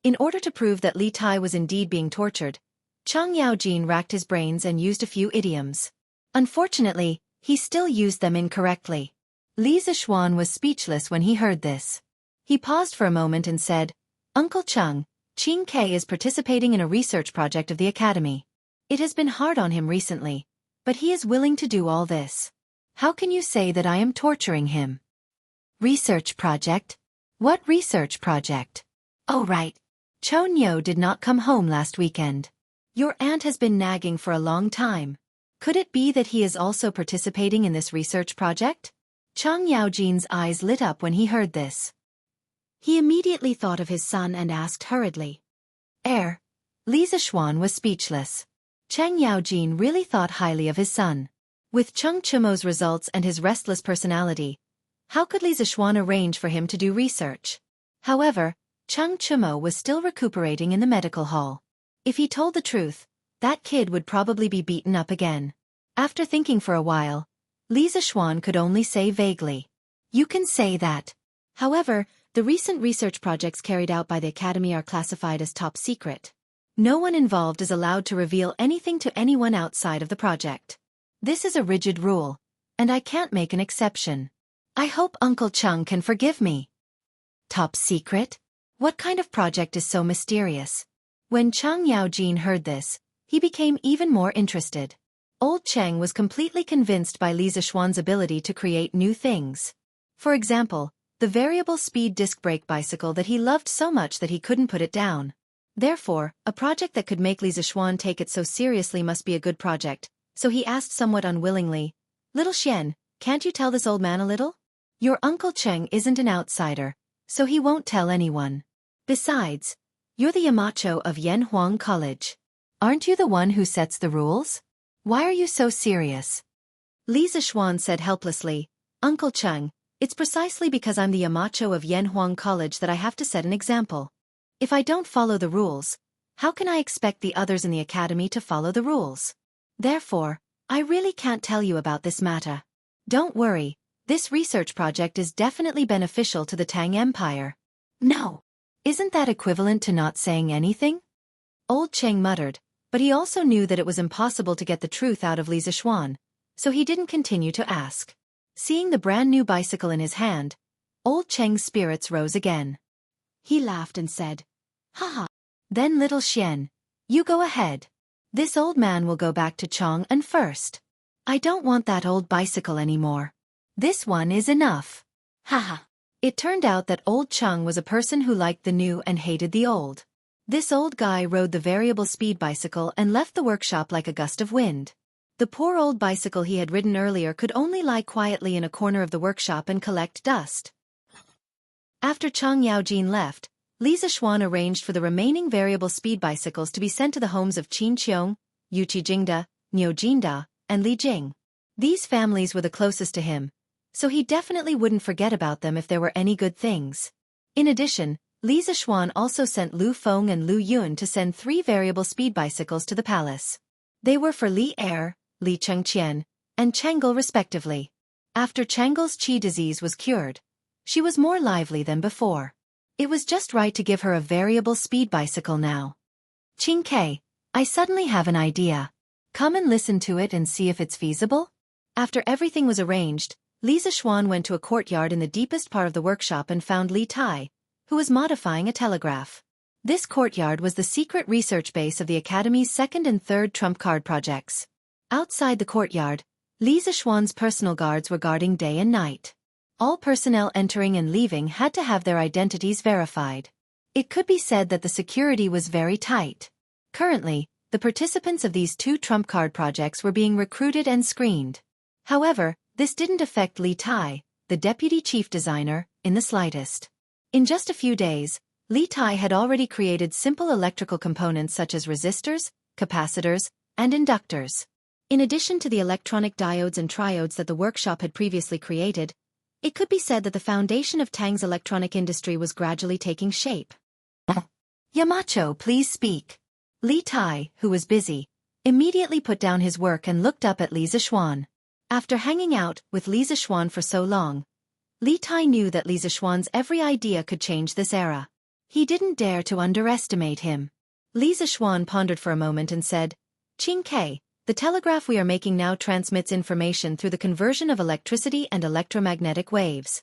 In order to prove that Li Tai was indeed being tortured, Chang Yaojin racked his brains and used a few idioms. Unfortunately, he still used them incorrectly. Li Zixuan was speechless when he heard this. He paused for a moment and said, "Uncle Cheng, Qing Ke is participating in a research project of the Academy. It has been hard on him recently, but he is willing to do all this. How can you say that I am torturing him?" "Research project? What research project? Oh right. Chou Niu did not come home last weekend. Your aunt has been nagging for a long time. Could it be that he is also participating in this research project?" Chang Yaojin's eyes lit up when he heard this. He immediately thought of his son and asked hurriedly. Li Zixuan was speechless. Chang Yaojin really thought highly of his son. With Cheng Chimo's results and his restless personality, how could Li Zixuan arrange for him to do research? However, Cheng Chimo was still recuperating in the medical hall. If he told the truth, that kid would probably be beaten up again. After thinking for a while, Li Zixuan could only say vaguely, "You can say that. However, the recent research projects carried out by the Academy are classified as top secret. No one involved is allowed to reveal anything to anyone outside of the project. This is a rigid rule, and I can't make an exception. I hope Uncle Cheng can forgive me." Top secret? What kind of project is so mysterious? When Chang Yaojin heard this, he became even more interested. Old Cheng was completely convinced by Li Zixuan's ability to create new things. For example, the variable speed disc brake bicycle that he loved so much that he couldn't put it down. Therefore, a project that could make Li Zixuan take it so seriously must be a good project, so he asked somewhat unwillingly, "Little Xian, can't you tell this old man a little? Your Uncle Cheng isn't an outsider, so he won't tell anyone. Besides, you're the Yamacho of Yanhuang College. Aren't you the one who sets the rules? Why are you so serious?" Li Zixuan said helplessly, "Uncle Cheng, it's precisely because I'm the Yamacho of Yanhuang College that I have to set an example. If I don't follow the rules, how can I expect the others in the academy to follow the rules? Therefore, I really can't tell you about this matter. Don't worry, this research project is definitely beneficial to the Tang Empire." "No. Isn't that equivalent to not saying anything?" Old Cheng muttered, but he also knew that it was impossible to get the truth out of Li Zixuan, so he didn't continue to ask. Seeing the brand new bicycle in his hand, Old Cheng's spirits rose again. He laughed and said, "Haha. Then little Xian, you go ahead. This old man will go back to Chang'an first. I don't want that old bicycle anymore. This one is enough." Haha. It turned out that old Chung was a person who liked the new and hated the old. This old guy rode the variable speed bicycle and left the workshop like a gust of wind. The poor old bicycle he had ridden earlier could only lie quietly in a corner of the workshop and collect dust. After Chang Yaojin left, Li Zixuan arranged for the remaining variable speed bicycles to be sent to the homes of Qin Qiong, Yu Qijingda, Niu Jinda, and Li Jing. These families were the closest to him, so he definitely wouldn't forget about them if there were any good things. In addition, Li Zixuan also sent Lu Feng and Lu Yun to send 3 variable speed bicycles to the palace. They were for Li Er, Li Chengqian, and Chang'el respectively. After Chang'el's qi disease was cured, she was more lively than before. It was just right to give her a variable speed bicycle now. Qing Ke, I suddenly have an idea. Come and listen to it and see if it's feasible? After everything was arranged, Li Zixuan went to a courtyard in the deepest part of the workshop and found Li Tai, who was modifying a telegraph. This courtyard was the secret research base of the Academy's 2nd and 3rd trump card projects. Outside the courtyard, Li Zixuan's personal guards were guarding day and night. All personnel entering and leaving had to have their identities verified. It could be said that the security was very tight. Currently, the participants of these 2 trump card projects were being recruited and screened. However, this didn't affect Li Tai, the deputy chief designer, in the slightest. In just a few days, Li Tai had already created simple electrical components such as resistors, capacitors, and inductors. In addition to the electronic diodes and triodes that the workshop had previously created, it could be said that the foundation of Tang's electronic industry was gradually taking shape. Yamacho, please speak. Li Tai, who was busy, immediately put down his work and looked up at Li Zixuan. After hanging out with Li Zixuan for so long, Li Tai knew that Li Zixuan's every idea could change this era. He didn't dare to underestimate him. Li Zixuan pondered for a moment and said, Qing Ke, the telegraph we are making now transmits information through the conversion of electricity and electromagnetic waves.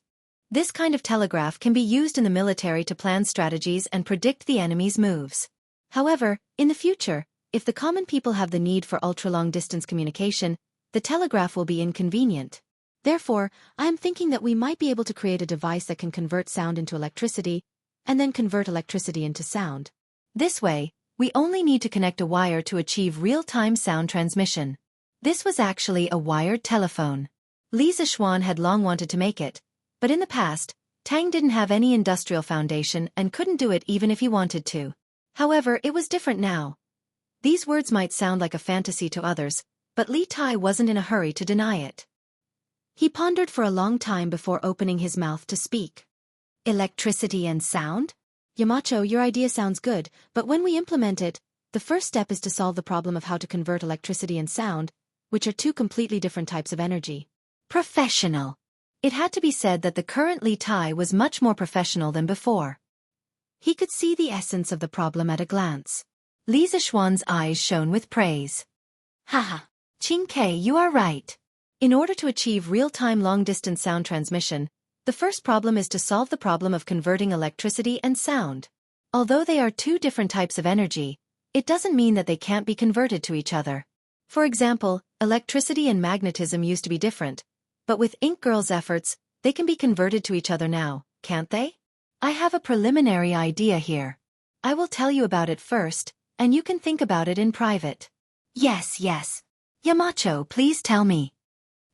This kind of telegraph can be used in the military to plan strategies and predict the enemy's moves. However, in the future, if the common people have the need for ultra-long-distance communication, the telegraph will be inconvenient. Therefore, I am thinking that we might be able to create a device that can convert sound into electricity, and then convert electricity into sound. This way, we only need to connect a wire to achieve real-time sound transmission. This was actually a wired telephone. Li Zixuan had long wanted to make it, but in the past, Tang didn't have any industrial foundation and couldn't do it even if he wanted to. However, it was different now. These words might sound like a fantasy to others, but Li Tai wasn't in a hurry to deny it. He pondered for a long time before opening his mouth to speak. Electricity and sound? Yamacho, your idea sounds good, but when we implement it, the first step is to solve the problem of how to convert electricity and sound, which are 2 completely different types of energy. Professional. It had to be said that the current Li Tai was much more professional than before. He could see the essence of the problem at a glance. Li Zixuan's eyes shone with praise. Haha, Qing Ke, you are right. In order to achieve real-time long-distance sound transmission, the first problem is to solve the problem of converting electricity and sound. Although they are 2 different types of energy, it doesn't mean that they can't be converted to each other. For example, electricity and magnetism used to be different, but with Ink Girl's efforts, they can be converted to each other now, can't they? I have a preliminary idea here. I will tell you about it first, and you can think about it in private. Yes. Yamacho, please tell me.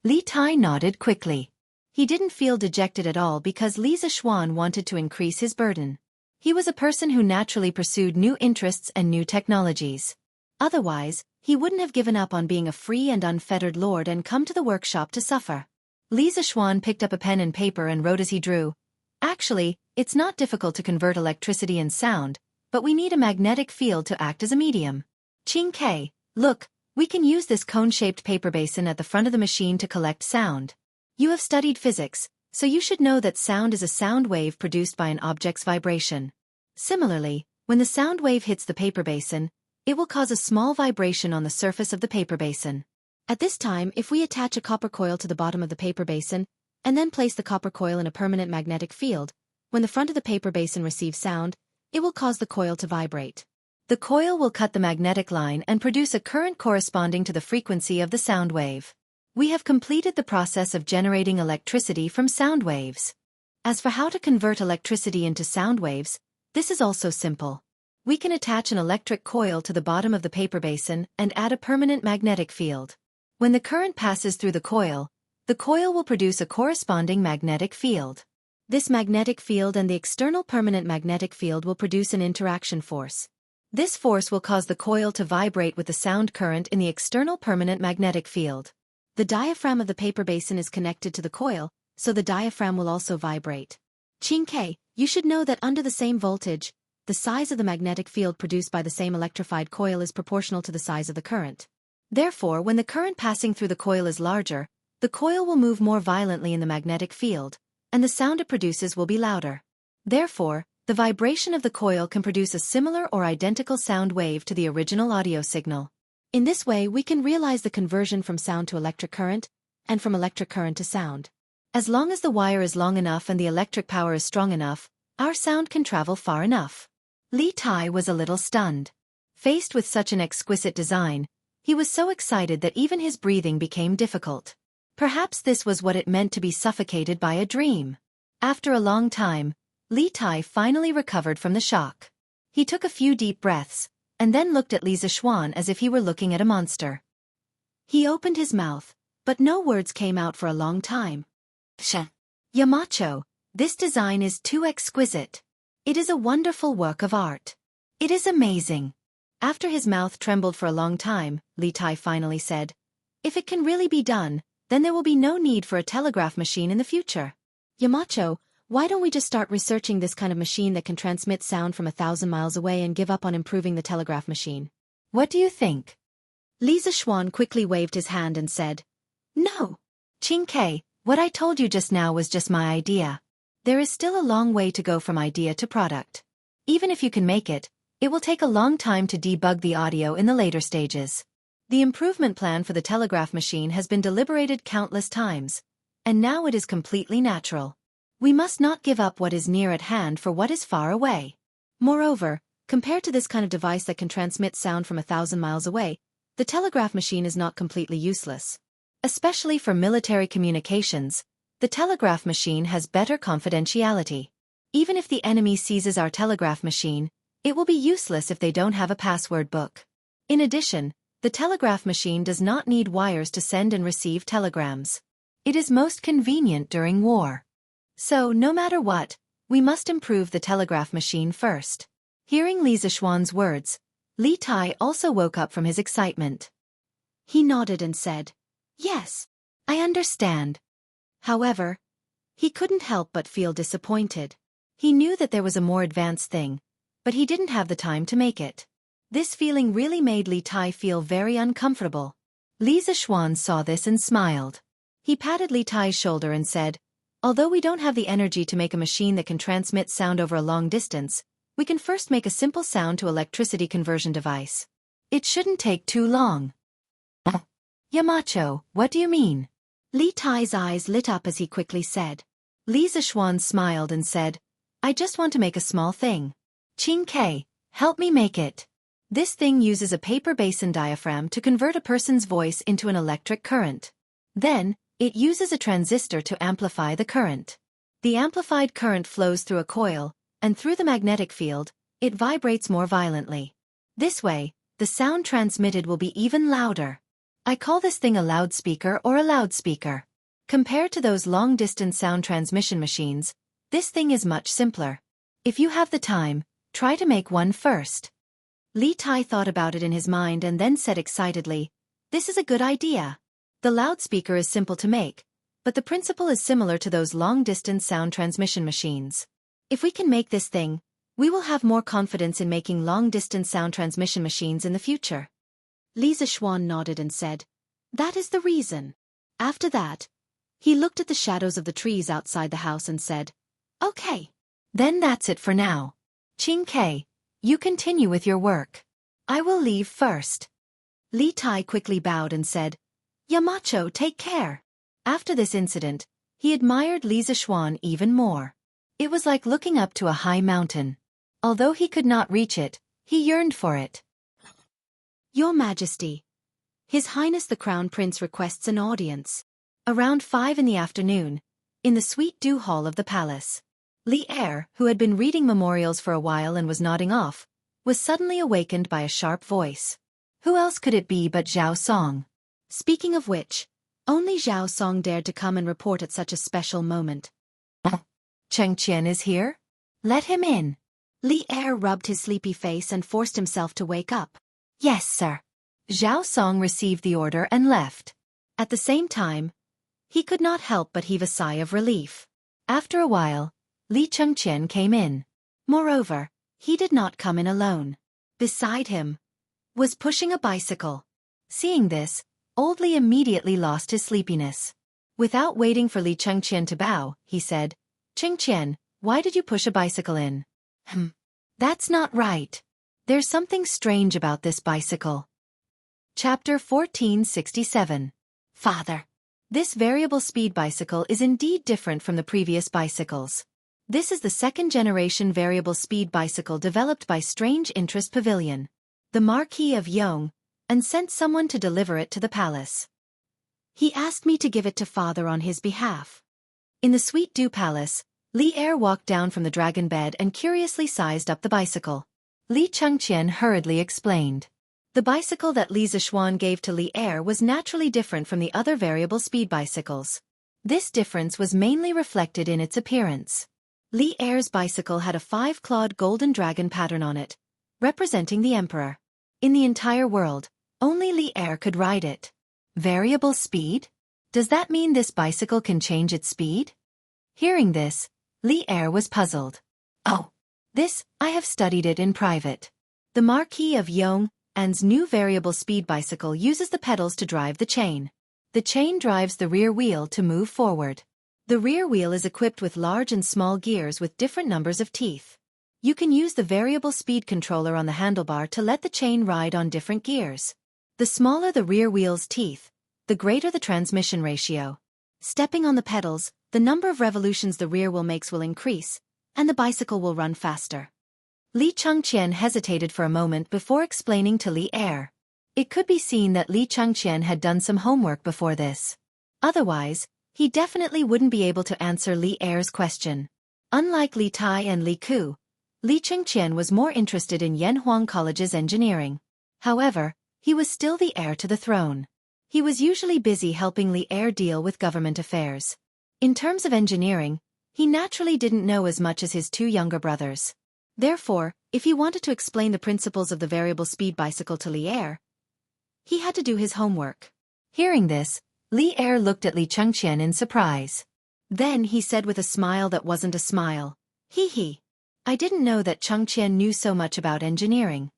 Li Tai nodded quickly. He didn't feel dejected at all because Li Zixuan wanted to increase his burden. He was a person who naturally pursued new interests and new technologies. Otherwise, he wouldn't have given up on being a free and unfettered lord and come to the workshop to suffer. Li Zixuan picked up a pen and paper and wrote as he drew. Actually, it's not difficult to convert electricity and sound, but we need a magnetic field to act as a medium. Qing Ke, look, we can use this cone-shaped paper basin at the front of the machine to collect sound. You have studied physics, so you should know that sound is a sound wave produced by an object's vibration. Similarly, when the sound wave hits the paper basin, it will cause a small vibration on the surface of the paper basin. At this time, if we attach a copper coil to the bottom of the paper basin, and then place the copper coil in a permanent magnetic field, when the front of the paper basin receives sound, it will cause the coil to vibrate. The coil will cut the magnetic line and produce a current corresponding to the frequency of the sound wave. We have completed the process of generating electricity from sound waves. As for how to convert electricity into sound waves, this is also simple. We can attach an electric coil to the bottom of the paper basin and add a permanent magnetic field. When the current passes through the coil will produce a corresponding magnetic field. This magnetic field and the external permanent magnetic field will produce an interaction force. This force will cause the coil to vibrate with the sound current in the external permanent magnetic field. The diaphragm of the paper basin is connected to the coil, so the diaphragm will also vibrate. Xianxia, you should know that under the same voltage, the size of the magnetic field produced by the same electrified coil is proportional to the size of the current. Therefore, when the current passing through the coil is larger, the coil will move more violently in the magnetic field, and the sound it produces will be louder. Therefore, the vibration of the coil can produce a similar or identical sound wave to the original audio signal. In this way, we can realize the conversion from sound to electric current, and from electric current to sound. As long as the wire is long enough and the electric power is strong enough, our sound can travel far enough. Li Tai was a little stunned. Faced with such an exquisite design, he was so excited that even his breathing became difficult. Perhaps this was what it meant to be suffocated by a dream. After a long time, Li Tai finally recovered from the shock. He took a few deep breaths, and then looked at Li Zishuan as if he were looking at a monster. He opened his mouth, but no words came out for a long time. Yamacho, this design is too exquisite. It is a wonderful work of art. It is amazing. After his mouth trembled for a long time, Li Tai finally said, "If it can really be done, then there will be no need for a telegraph machine in the future. Yamacho, why don't we just start researching this kind of machine that can transmit sound from 1,000 miles away and give up on improving the telegraph machine? What do you think?" Li Zishuan quickly waved his hand and said, "No. Xianxia, what I told you just now was just my idea. There is still a long way to go from idea to product. Even if you can make it, it will take a long time to debug the audio in the later stages. The improvement plan for the telegraph machine has been deliberated countless times, and now it is completely natural. We must not give up what is near at hand for what is far away. Moreover, compared to this kind of device that can transmit sound from 1,000 miles away, the telegraph machine is not completely useless. Especially for military communications, the telegraph machine has better confidentiality. Even if the enemy seizes our telegraph machine, it will be useless if they don't have a password book. In addition, the telegraph machine does not need wires to send and receive telegrams. It is most convenient during war. So, no matter what, we must improve the telegraph machine first." Hearing Li Zishuan's words, Li Tai also woke up from his excitement. He nodded and said, "Yes, I understand." However, he couldn't help but feel disappointed. He knew that there was a more advanced thing, but he didn't have the time to make it. This feeling really made Li Tai feel very uncomfortable. Li Zishuan saw this and smiled. He patted Li Tai's shoulder and said, "Although we don't have the energy to make a machine that can transmit sound over a long distance, we can first make a simple sound to electricity conversion device. It shouldn't take too long." "Yamacho, what do you mean?" Li Tai's eyes lit up as he quickly said. Li Zishuan smiled and said, "I just want to make a small thing. Xianxia, help me make it." This thing uses a paper basin diaphragm to convert a person's voice into an electric current. Then, it uses a transistor to amplify the current. The amplified current flows through a coil, and through the magnetic field, it vibrates more violently. This way, the sound transmitted will be even louder. I call this thing a loudspeaker or a loudspeaker. Compared to those long-distance sound transmission machines, this thing is much simpler. If you have the time, try to make one first. Li Tai thought about it in his mind and then said excitedly, "This is a good idea. The loudspeaker is simple to make, but the principle is similar to those long-distance sound transmission machines. If we can make this thing, we will have more confidence in making long-distance sound transmission machines in the future." Li Zishuan nodded and said, "That is the reason." After that, he looked at the shadows of the trees outside the house and said, "Okay. Then that's it for now. Xianxia, you continue with your work. I will leave first." Li Tai quickly bowed and said, "Yamacho, take care." After this incident, he admired Li Zishuan even more. It was like looking up to a high mountain. Although he could not reach it, he yearned for it. "Your Majesty, His Highness the Crown Prince requests an audience." Around 5 in the afternoon, In the sweet dew hall of the palace, Li Er, who had been reading memorials for a while and was nodding off, was suddenly awakened by a sharp voice. Who else could it be but Zhao Song? Speaking of which, only Zhao Song dared to come and report at such a special moment. Cheng Qian is here? Let him in. Li Er rubbed his sleepy face and forced himself to wake up. Yes, sir. Zhao Song received the order and left. At the same time, he could not help but heave a sigh of relief. After a while, Li Chengqian came in. Moreover, he did not come in alone. Beside him was pushing a bicycle. Seeing this, old Li immediately lost his sleepiness. Without waiting for Li Chengqian to bow, he said, Chengqian, why did you push a bicycle in? That's not right. There's something strange about this bicycle. Chapter 1467. Father. This variable speed bicycle is indeed different from the previous bicycles. This is the second-generation variable speed bicycle developed by Strange Interest Pavilion, the Marquis of Yong, and sent someone to deliver it to the palace. He asked me to give it to father on his behalf. In the Sweet Dew Palace, Li Er walked down from the dragon bed and curiously sized up the bicycle. Li Chengqian hurriedly explained. The bicycle that Li Zishuan gave to Li Er was naturally different from the other variable speed bicycles. This difference was mainly reflected in its appearance. Li Er's bicycle had a 5-clawed golden dragon pattern on it, representing the emperor. In the entire world, only Li Er could ride it. Variable speed? Does that mean this bicycle can change its speed? Hearing this, Li Er was puzzled. Oh, this, I have studied it in private. The Marquis of Yong's new variable speed bicycle uses the pedals to drive the chain. The chain drives the rear wheel to move forward. The rear wheel is equipped with large and small gears with different numbers of teeth. You can use the variable speed controller on the handlebar to let the chain ride on different gears. The smaller the rear wheel's teeth, the greater the transmission ratio. Stepping on the pedals, the number of revolutions the rear wheel makes will increase, and the bicycle will run faster. Li Chengqian hesitated for a moment before explaining to Li Er. It could be seen that Li Chengqian had done some homework before this. Otherwise, he definitely wouldn't be able to answer Li Er's question. Unlike Li Tai and Li Ku, Li Chengqian was more interested in Yanhuang College's engineering. However, he was still the heir to the throne. He was usually busy helping Li Er deal with government affairs. In terms of engineering, he naturally didn't know as much as his two younger brothers. Therefore, if he wanted to explain the principles of the variable speed bicycle to Li Er, he had to do his homework. Hearing this, Li Er looked at Li Chengqian in surprise. Then he said with a smile that wasn't a smile, Hee. I didn't know that Chengqian knew so much about engineering.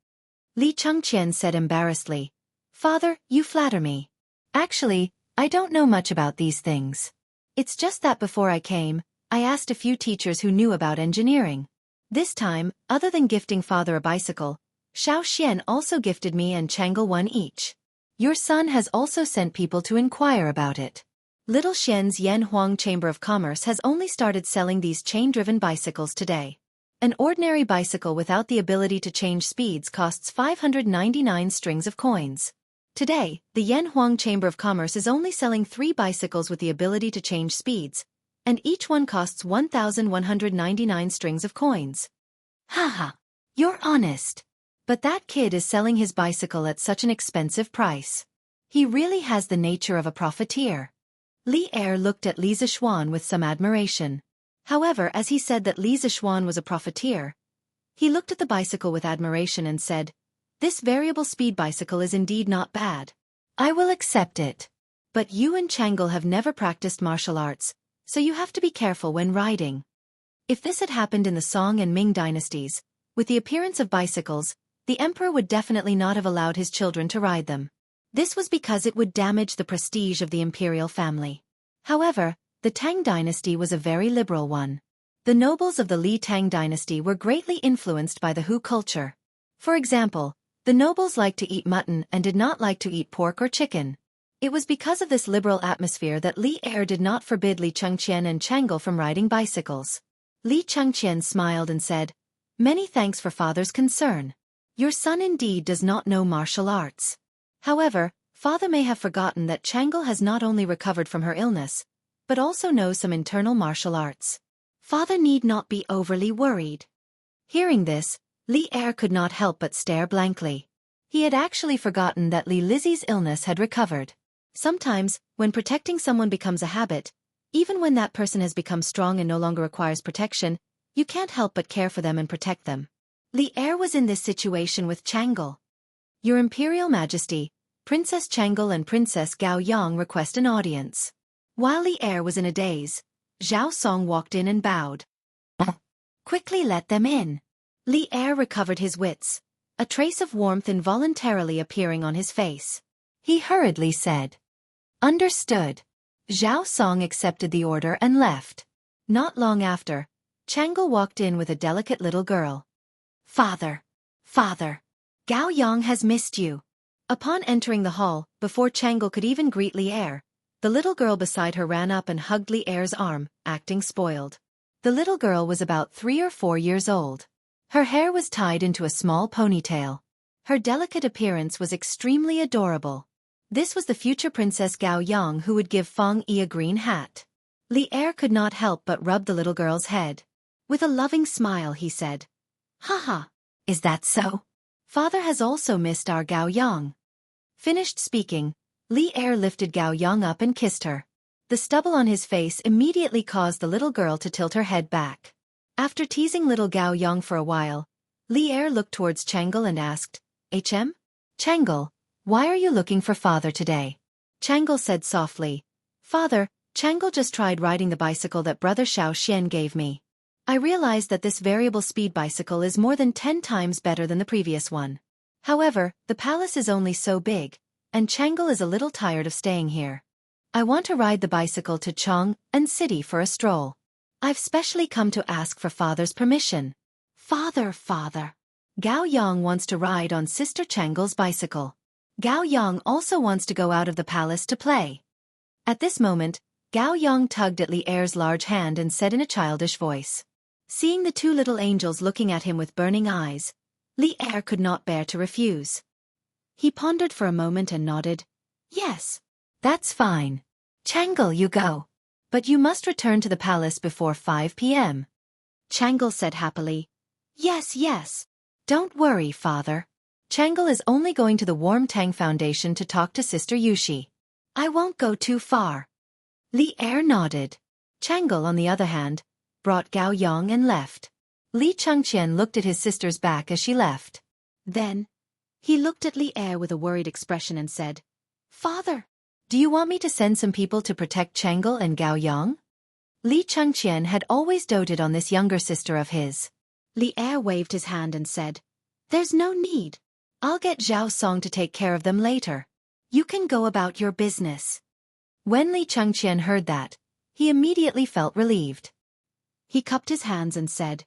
Li Chengqian said embarrassedly, Father, you flatter me. Actually, I don't know much about these things. It's just that before I came, I asked a few teachers who knew about engineering. This time, other than gifting father a bicycle, Xiao Xian also gifted me and Chang'e one each. Your son has also sent people to inquire about it. Little Xian's Yanhuang Chamber of Commerce has only started selling these chain-driven bicycles today. An ordinary bicycle without the ability to change speeds costs 599 strings of coins. Today, the Yanhuang Chamber of Commerce is only selling 3 bicycles with the ability to change speeds, and each one costs 1,199 strings of coins. Haha, you're honest. But that kid is selling his bicycle at such an expensive price. He really has the nature of a profiteer. Li Er looked at Li Zishuan with some admiration. However, as he said that Li Zishuan was a profiteer, he looked at the bicycle with admiration and said, This variable speed bicycle is indeed not bad. I will accept it. But you and Chang'e have never practiced martial arts, so you have to be careful when riding. If this had happened in the Song and Ming dynasties, with the appearance of bicycles, the emperor would definitely not have allowed his children to ride them. This was because it would damage the prestige of the imperial family. However, the Tang dynasty was a very liberal one. The nobles of the Li Tang dynasty were greatly influenced by the Hu culture. For example, the nobles liked to eat mutton and did not like to eat pork or chicken. It was because of this liberal atmosphere that Li Er did not forbid Li Chengqian and Chang'e from riding bicycles. Li Chengqian smiled and said, Many thanks for father's concern. Your son indeed does not know martial arts. However, father may have forgotten that Chang'e has not only recovered from her illness, but also knows some internal martial arts. Father need not be overly worried. Hearing this, Li Er could not help but stare blankly. He had actually forgotten that Li Lizzie's illness had recovered. Sometimes, when protecting someone becomes a habit, even when that person has become strong and no longer requires protection, you can't help but care for them and protect them. Li Er was in this situation with Changle. Your Imperial Majesty, Princess Changle and Princess Gao Yang request an audience. While Li Er was in a daze, Zhao Song walked in and bowed. Quickly let them in. Li Er recovered his wits, a trace of warmth involuntarily appearing on his face. He hurriedly said, "Understood." Zhao Song accepted the order and left. Not long after, Changle walked in with a delicate little girl. "Father! Father! Gao Yang has missed you." Upon entering the hall, before Changle could even greet Li Er, the little girl beside her ran up and hugged Li Er's arm, acting spoiled. The little girl was about 3 or 4 years old. Her hair was tied into a small ponytail. Her delicate appearance was extremely adorable. This was the future Princess Gao Yang who would give Feng Yi a green hat. Li Er could not help but rub the little girl's head. With a loving smile he said, "Haha, is that so? Father has also missed our Gao Yang." Finished speaking, Li Er lifted Gao Yang up and kissed her. The stubble on his face immediately caused the little girl to tilt her head back. After teasing little Gao Yang for a while, Li Er looked towards Changle and asked, "Hm? Changle, why are you looking for father today?" Changle said softly, "Father, Changle just tried riding the bicycle that brother Xianxia gave me. I realized that this variable speed bicycle is more than 10 times better than the previous one. However, the palace is only so big, and Changle is a little tired of staying here. I want to ride the bicycle to Chang'an City for a stroll. I've specially come to ask for father's permission." Father. Gao Yang wants to ride on Sister Changle's bicycle. Gao Yang also wants to go out of the palace to play. At this moment, Gao Yang tugged at Li Er's large hand and said in a childish voice. Seeing the 2 little angels looking at him with burning eyes, Li Er could not bear to refuse. He pondered for a moment and nodded. "Yes, that's fine. Changle, you go. But you must return to the palace before 5 p.m. Changle said happily, Yes. Don't worry, father. Changle is only going to the Warm Tang Foundation to talk to Sister Yushi. I won't go too far." Li Er nodded. Changle, on the other hand, brought Gao Yang and left. Li Chengqian looked at his sister's back as she left. Then, he looked at Li Er with a worried expression and said, "Father, do you want me to send some people to protect Changle and Gao Yang?" Li Chengqian had always doted on this younger sister of his. Li Er waved his hand and said, "There's no need. I'll get Zhao Song to take care of them later. You can go about your business." When Li Chengqian heard that, he immediately felt relieved. He cupped his hands and said,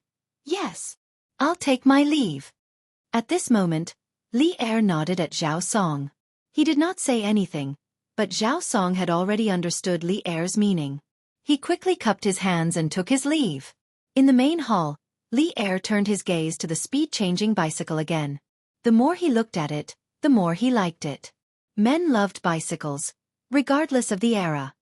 "Yes, I'll take my leave." At this moment, Li Er nodded at Zhao Song. He did not say anything, but Zhao Song had already understood Li Er's meaning. He quickly cupped his hands and took his leave. In the main hall, Li Er turned his gaze to the speed-changing bicycle again. The more he looked at it, the more he liked it. Men loved bicycles, regardless of the era.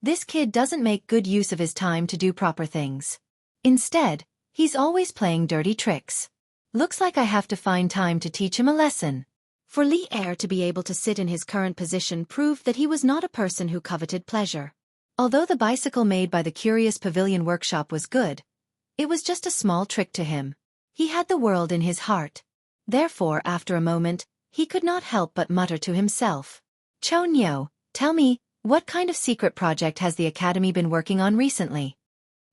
This kid doesn't make good use of his time to do proper things. Instead, he's always playing dirty tricks. Looks like I have to find time to teach him a lesson. For Li Er to be able to sit in his current position proved that he was not a person who coveted pleasure. Although the bicycle made by the Curious Pavilion Workshop was good, it was just a small trick to him. He had the world in his heart. Therefore, after a moment, he could not help but mutter to himself, "Chonyo, tell me, what kind of secret project has the Academy been working on recently?"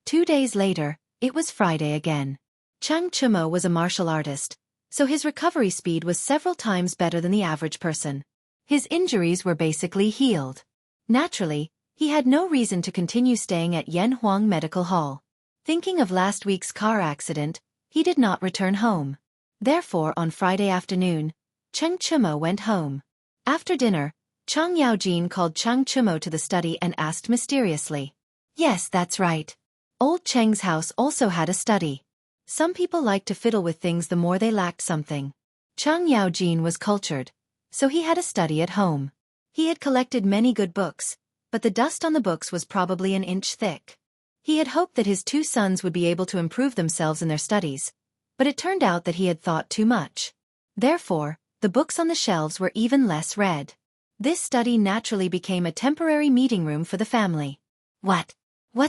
2 days later, it was Friday again. Chang Chumo was a martial artist, so his recovery speed was several times better than the average person. His injuries were basically healed. Naturally, he had no reason to continue staying at Yanhuang Medical Hall. Thinking of last week's car accident, he did not return home. Therefore, on Friday afternoon, Cheng Chumo went home. After dinner, Chang Yaojin called Chang Chumo to the study and asked mysteriously, "Yes, that's right. Old Cheng's house also had a study. Some people like to fiddle with things the more they lacked something. Chang Yaojin was cultured, so he had a study at home. He had collected many good books, but the dust on the books was probably an inch thick. He had hoped that his two sons would be able to improve themselves in their studies, but it turned out that he had thought too much. Therefore, the books on the shelves were even less read. This study naturally became a temporary meeting room for the family. What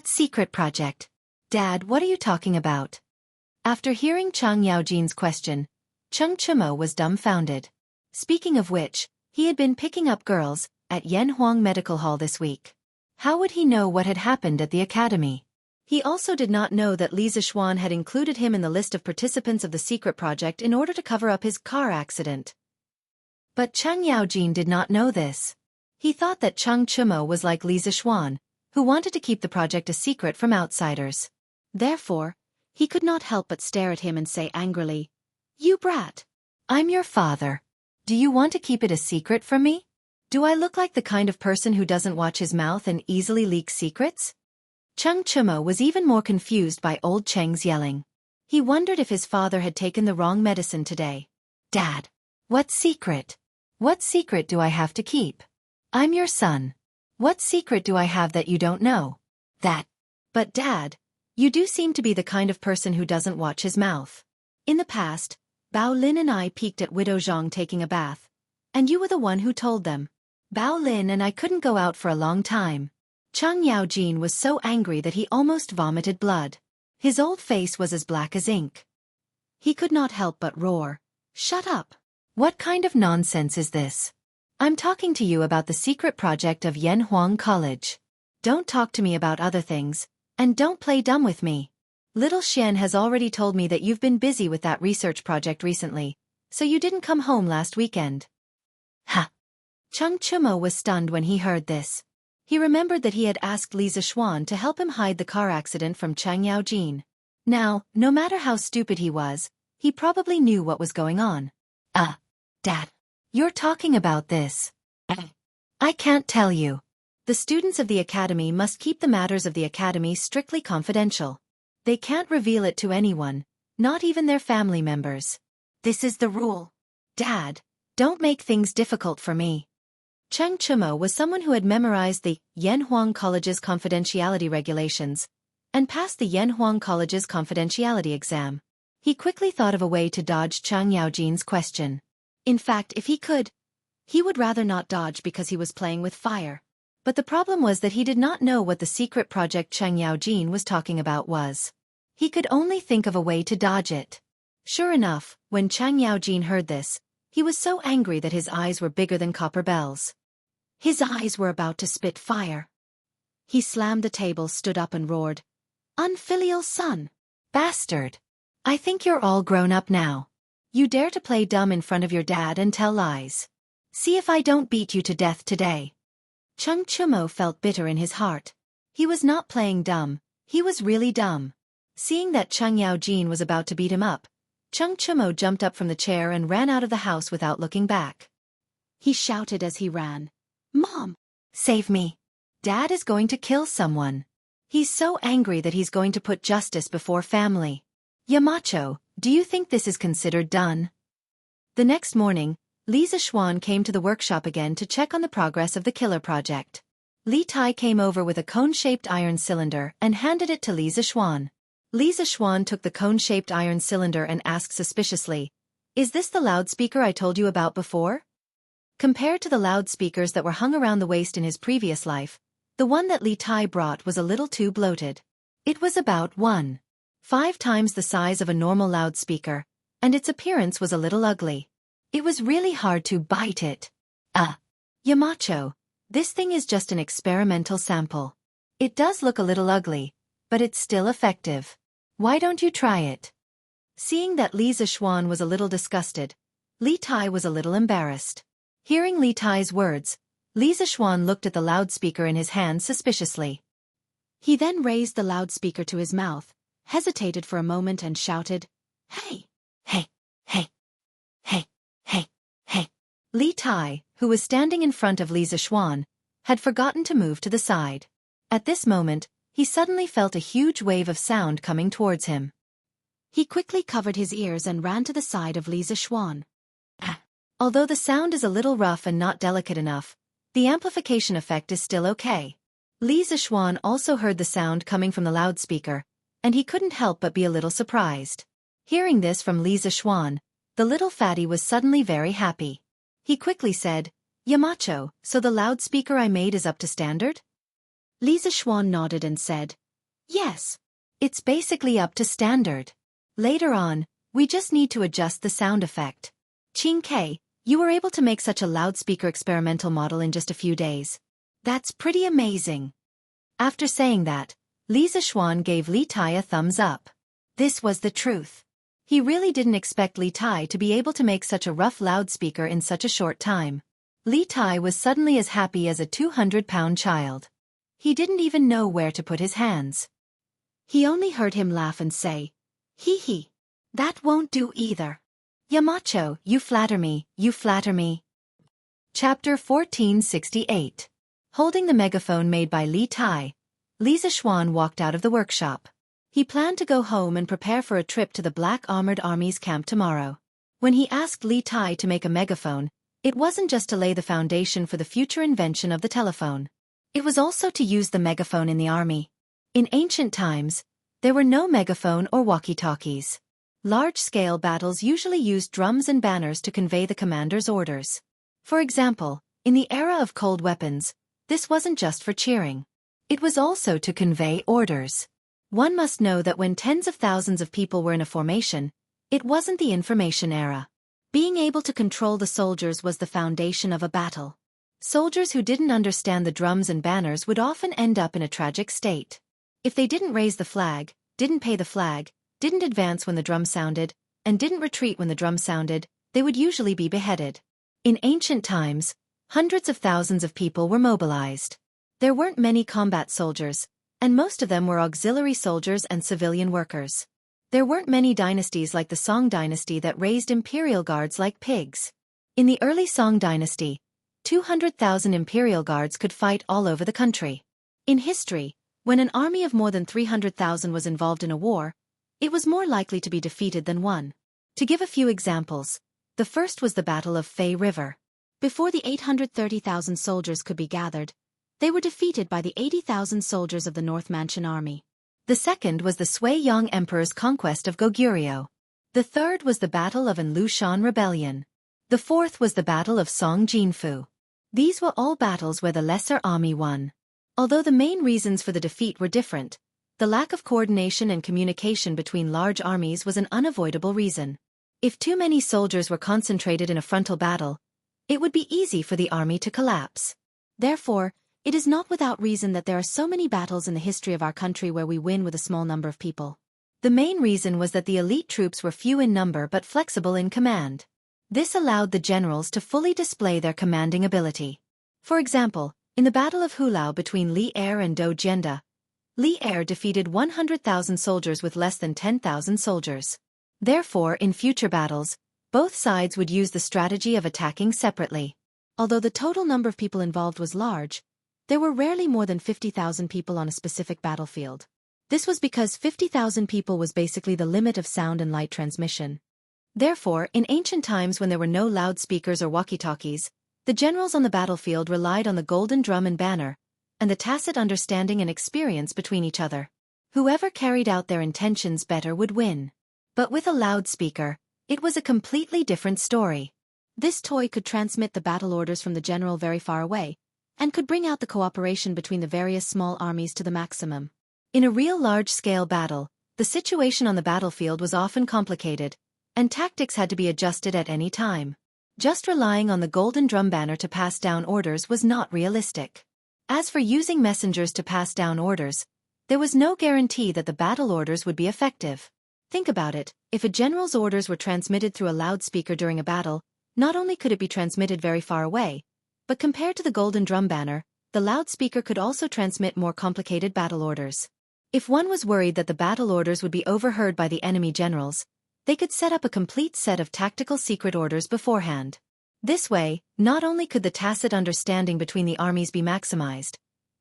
secret project? Dad, what are you talking about? After hearing Chang Yaojin's question, Cheng Chumo was dumbfounded. Speaking of which, he had been picking up girls at Yanhuang Medical Hall this week. How would he know what had happened at the academy? He also did not know that Li Zixuan had included him in the list of participants of the secret project in order to cover up his car accident. But Cheng Yaojin did not know this. He thought that Cheng Chumo was like Li Zixuan, who wanted to keep the project a secret from outsiders. Therefore, he could not help but stare at him and say angrily, "You brat! I'm your father. Do you want to keep it a secret from me? Do I look like the kind of person who doesn't watch his mouth and easily leaks secrets?" Cheng Chumo was even more confused by old Cheng's yelling. He wondered if his father had taken the wrong medicine today. "Dad, what secret? What secret do I have to keep? I'm your son. What secret do I have that you don't know?" But Dad, you do seem to be the kind of person who doesn't watch his mouth. In the past, Bao Lin and I peeked at Widow Zhang taking a bath, and you were the one who told them. Bao Lin and I couldn't go out for a long time. Cheng Yaojin was so angry that he almost vomited blood. His old face was as black as ink. He could not help but roar, "Shut up! What kind of nonsense is this? I'm talking to you about the secret project of Yanhuang College. Don't talk to me about other things, and don't play dumb with me. Little Xian has already told me that you've been busy with that research project recently, so you didn't come home last weekend." Ha! Cheng Chumo was stunned when he heard this. He remembered that he had asked Li Zixuan to help him hide the car accident from Cheng Yaojin. Now, no matter how stupid he was, he probably knew what was going on. Dad, you're talking about this. I can't tell you. The students of the academy must keep the matters of the academy strictly confidential. They can't reveal it to anyone, not even their family members. This is the rule. Dad, don't make things difficult for me. Cheng Chumo was someone who had memorized the Yanhuang College's confidentiality regulations and passed the Yanhuang College's confidentiality exam. He quickly thought of a way to dodge Cheng Yaojin's question. In fact, if he could, he would rather not dodge because he was playing with fire. But the problem was that he did not know what the secret project Cheng Yaojin was talking about was. He could only think of a way to dodge it. Sure enough, when Cheng Yaojin heard this, he was so angry that his eyes were bigger than copper bells. His eyes were about to spit fire. He slammed the table, stood up and roared, "Unfilial son! Bastard! I think you're all grown up now. You dare to play dumb in front of your dad and tell lies. See if I don't beat you to death today." Cheng Chumo felt bitter in his heart. He was not playing dumb, he was really dumb. Seeing that Cheng Yaojin was about to beat him up, Cheng Chumo jumped up from the chair and ran out of the house without looking back. He shouted as he ran, "Mom! Save me! Dad is going to kill someone. He's so angry that he's going to put justice before family. Yamacho, do you think this is considered done?" The next morning, Li Zixuan came to the workshop again to check on the progress of the killer project. Li Tai came over with a cone-shaped iron cylinder and handed it to Li Zixuan. Li Zixuan took the cone-shaped iron cylinder and asked suspiciously, "Is this the loudspeaker I told you about before?" Compared to the loudspeakers that were hung around the waist in his previous life, the one that Li Tai brought was a little too bloated. It was about 1.5 times the size of a normal loudspeaker, and its appearance was a little ugly. It was really hard to bite it. Yamacho, this thing is just an experimental sample. It does look a little ugly, but it's still effective. Why don't you try it?" Seeing that Li Zixuan was a little disgusted, Li Tai was a little embarrassed. Hearing Li Tai's words, Li Zixuan looked at the loudspeaker in his hand suspiciously. He then raised the loudspeaker to his mouth, hesitated for a moment and shouted, "Hey! Hey! Hey! Hey! Hey! Hey!" Li Tai, who was standing in front of Li Zixuan, had forgotten to move to the side. At this moment, he suddenly felt a huge wave of sound coming towards him. He quickly covered his ears and ran to the side of Li Zixuan. Although the sound is a little rough and not delicate enough, The amplification effect is still okay. Li Zixuan also heard the sound coming from the loudspeaker, and he couldn't help but be a little surprised. Hearing this from Li Zixuan, the little fatty was suddenly very happy. He quickly said, "Yamacho, so the loudspeaker I made is up to standard?" Li Zixuan nodded and said, "Yes. It's basically up to standard. Later on, we just need to adjust the sound effect." Qing Ke, you were able to make such a loudspeaker experimental model in just a few days. That's pretty amazing. After saying that, Li Zixuan gave Li Tai a thumbs up. This was the truth. He really didn't expect Li Tai to be able to make such a rough loudspeaker in such a short time. Li Tai was suddenly as happy as a 200-pound child. He didn't even know where to put his hands. He only heard him laugh and say, "Hee hee. That won't do either. Yamacho, you flatter me, you flatter me." Chapter 1468. Holding the megaphone made by Li Tai, Li Zixuan walked out of the workshop. He planned to go home and prepare for a trip to the Black Armored Army's camp tomorrow. When he asked Li Tai to make a megaphone, it wasn't just to lay the foundation for the future invention of the telephone. It was also to use the megaphone in the army. In ancient times, there were no megaphone or walkie-talkies. Large-scale battles usually used drums and banners to convey the commander's orders. For example, in the era of cold weapons, this wasn't just for cheering. It was also to convey orders. One must know that when tens of thousands of people were in a formation, it wasn't the information era. Being able to control the soldiers was the foundation of a battle. Soldiers who didn't understand the drums and banners would often end up in a tragic state. If they didn't raise the flag, didn't pay the flag, didn't advance when the drum sounded, and didn't retreat when the drum sounded, they would usually be beheaded. In ancient times, hundreds of thousands of people were mobilized. There weren't many combat soldiers, and most of them were auxiliary soldiers and civilian workers. There weren't many dynasties like the Song dynasty that raised imperial guards like pigs. In the early Song dynasty, 200,000 imperial guards could fight all over the country. In history, when an army of more than 300,000 was involved in a war, it was more likely to be defeated than won. To give a few examples, the first was the Battle of Fei River. Before the 830,000 soldiers could be gathered, they were defeated by the 80,000 soldiers of the North Manchun army. The second was the Sui-Yong Emperor's conquest of Goguryeo. The third was the Battle of An Lushan Rebellion. The fourth was the Battle of Song Jinfu. These were all battles where the lesser army won. Although the main reasons for the defeat were different, the lack of coordination and communication between large armies was an unavoidable reason. If too many soldiers were concentrated in a frontal battle, it would be easy for the army to collapse. Therefore, it is not without reason that there are so many battles in the history of our country where we win with a small number of people. The main reason was that the elite troops were few in number but flexible in command. This allowed the generals to fully display their commanding ability. For example, in the Battle of Hulao between Li Er and Dou Jianda, Li Er defeated 100,000 soldiers with less than 10,000 soldiers. Therefore, in future battles, both sides would use the strategy of attacking separately. Although the total number of people involved was large, there were rarely more than 50,000 people on a specific battlefield. This was because 50,000 people was basically the limit of sound and light transmission. Therefore, in ancient times when there were no loudspeakers or walkie-talkies, the generals on the battlefield relied on the golden drum and banner, and the tacit understanding and experience between each other. Whoever carried out their intentions better would win. But with a loudspeaker, it was a completely different story. This toy could transmit the battle orders from the general very far away, and could bring out the cooperation between the various small armies to the maximum. In a real large-scale battle, the situation on the battlefield was often complicated, and tactics had to be adjusted at any time. Just relying on the golden drum banner to pass down orders was not realistic. As for using messengers to pass down orders, there was no guarantee that the battle orders would be effective. Think about it, if a general's orders were transmitted through a loudspeaker during a battle, not only could it be transmitted very far away, but compared to the golden drum banner, the loudspeaker could also transmit more complicated battle orders. If one was worried that the battle orders would be overheard by the enemy generals, they could set up a complete set of tactical secret orders beforehand. This way, not only could the tacit understanding between the armies be maximized,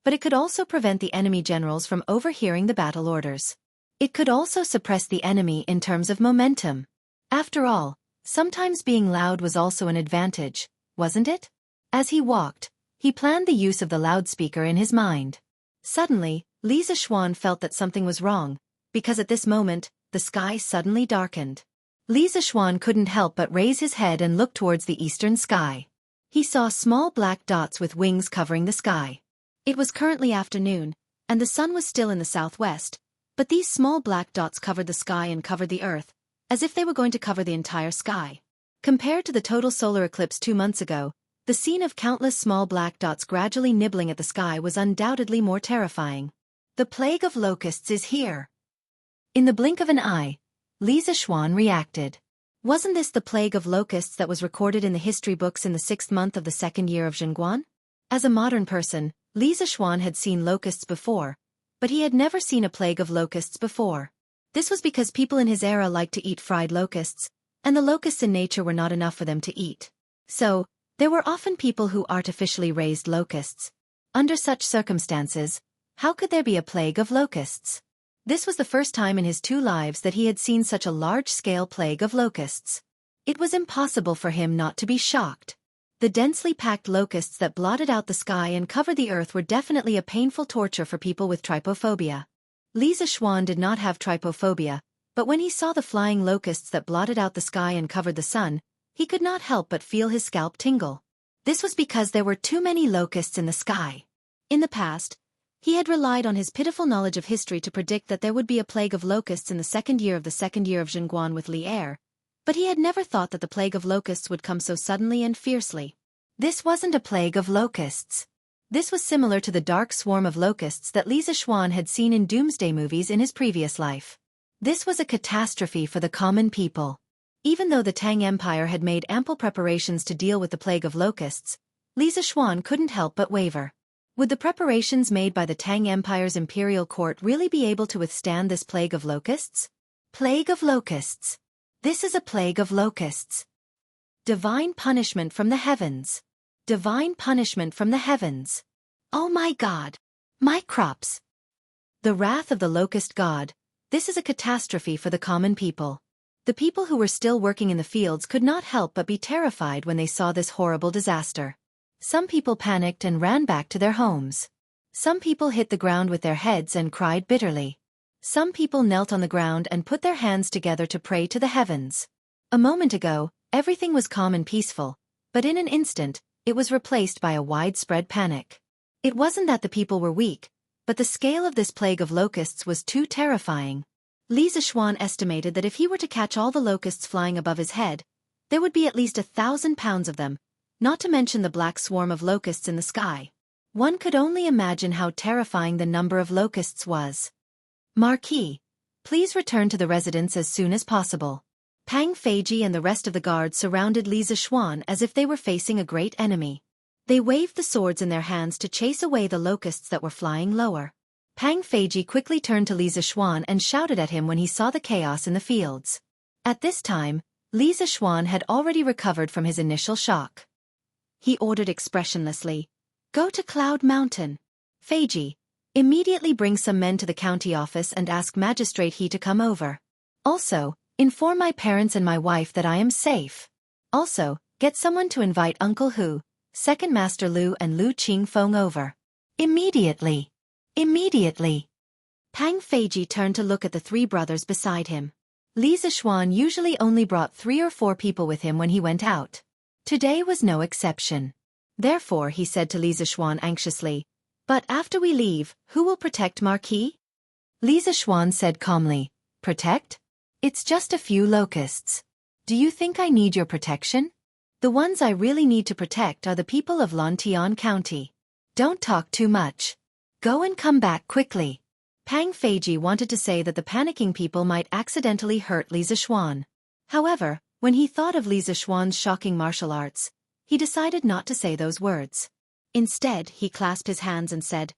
but it could also prevent the enemy generals from overhearing the battle orders. It could also suppress the enemy in terms of momentum. After all, sometimes being loud was also an advantage, wasn't it? As he walked, He planned the use of the loudspeaker in his mind. Suddenly, Li Zixuan felt that something was wrong, because at this moment, the sky suddenly darkened. Li Zixuan couldn't help but raise his head and look towards the eastern sky. He saw small black dots with wings covering the sky. It was currently afternoon, and the sun was still in the southwest, but these small black dots covered the sky and covered the earth, as if they were going to cover the entire sky. Compared to the total solar eclipse 2 months ago, the scene of countless small black dots gradually nibbling at the sky was undoubtedly more terrifying. The plague of locusts is here. In the blink of an eye, Li Zixuan reacted. Wasn't this the plague of locusts that was recorded in the history books in the 6th month of the 2nd year of Zhenguan? As a modern person, Li Zixuan had seen locusts before, but he had never seen a plague of locusts before. This was because people in his era liked to eat fried locusts, and the locusts in nature were not enough for them to eat. So, there were often people who artificially raised locusts. Under such circumstances, how could there be a plague of locusts? This was the first time in his 2 lives that he had seen such a large-scale plague of locusts. It was impossible for him not to be shocked. The densely packed locusts that blotted out the sky and covered the earth were definitely a painful torture for people with trypophobia. Li Zixuan did not have trypophobia, but when he saw the flying locusts that blotted out the sky and covered the sun, he could not help but feel his scalp tingle. This was because there were too many locusts in the sky. In the past, he had relied on his pitiful knowledge of history to predict that there would be a plague of locusts in the 2nd year of the 2nd year of Zhenguan with Li Er, but he had never thought that the plague of locusts would come so suddenly and fiercely. This wasn't a plague of locusts. This was similar to the dark swarm of locusts that Li Zixuan had seen in doomsday movies in his previous life. This was a catastrophe for the common people. Even though the Tang Empire had made ample preparations to deal with the plague of locusts, Li Zixuan couldn't help but waver. Would the preparations made by the Tang Empire's imperial court really be able to withstand this plague of locusts? Plague of locusts. This is a plague of locusts. Divine punishment from the heavens. Divine punishment from the heavens. Oh my God! My crops! The wrath of the locust god. This is a catastrophe for the common people. The people who were still working in the fields could not help but be terrified when they saw this horrible disaster. Some people panicked and ran back to their homes. Some people hit the ground with their heads and cried bitterly. Some people knelt on the ground and put their hands together to pray to the heavens. A moment ago, everything was calm and peaceful, but in an instant, it was replaced by a widespread panic. It wasn't that the people were weak, but the scale of this plague of locusts was too terrifying. Li Zixuan estimated that if he were to catch all the locusts flying above his head, there would be at least 1,000 pounds of them, not to mention the black swarm of locusts in the sky. One could only imagine how terrifying the number of locusts was. Marquis, please return to the residence as soon as possible. Pang Feiji and the rest of the guards surrounded Li Zixuan as if they were facing a great enemy. They waved the swords in their hands to chase away the locusts that were flying lower. Pang Feiji quickly turned to Li Zixuan and shouted at him when he saw the chaos in the fields. At this time, Li Zixuan had already recovered from his initial shock. He ordered expressionlessly, "Go to Cloud Mountain. Feiji, immediately bring some men to the county office and ask Magistrate He to come over. Also, inform my parents and my wife that I am safe. Also, get someone to invite Uncle Hu, Second Master Lu and Lu Qingfeng over. Immediately. Immediately." Pang Feiji turned to look at the 3 brothers beside him. Li Zixuan usually only brought 3 or 4 people with him when he went out. Today was no exception. Therefore he said to Li Zixuan anxiously, "But after we leave, who will protect Marquis?" Li Zixuan said calmly, "Protect? It's just a few locusts. Do you think I need your protection? The ones I really need to protect are the people of Lantian County. Don't talk too much. Go and come back quickly." Pang Feiji wanted to say that the panicking people might accidentally hurt Li Zixuan. However, when he thought of Li Zixuan's shocking martial arts, he decided not to say those words. Instead, he clasped his hands and said,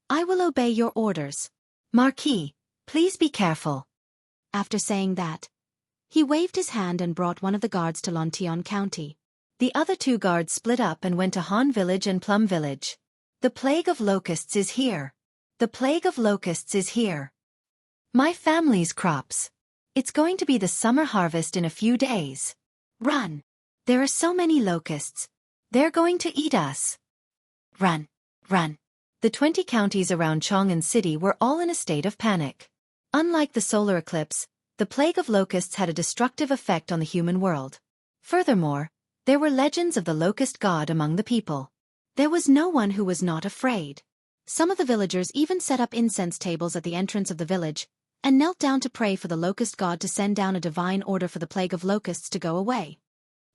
"I will obey your orders. Marquis, please be careful." After saying that, he waved his hand and brought one of the guards to Lantian County. The other 2 guards split up and went to Han Village and Plum Village. The plague of locusts is here. The plague of locusts is here. My family's crops. It's going to be the summer harvest in a few days. Run! There are so many locusts. They're going to eat us. Run! Run! The 20 counties around Chang'an City were all in a state of panic. Unlike the solar eclipse, the plague of locusts had a destructive effect on the human world. Furthermore, there were legends of the locust god among the people. There was no one who was not afraid. Some of the villagers even set up incense tables at the entrance of the village and knelt down to pray for the locust god to send down a divine order for the plague of locusts to go away.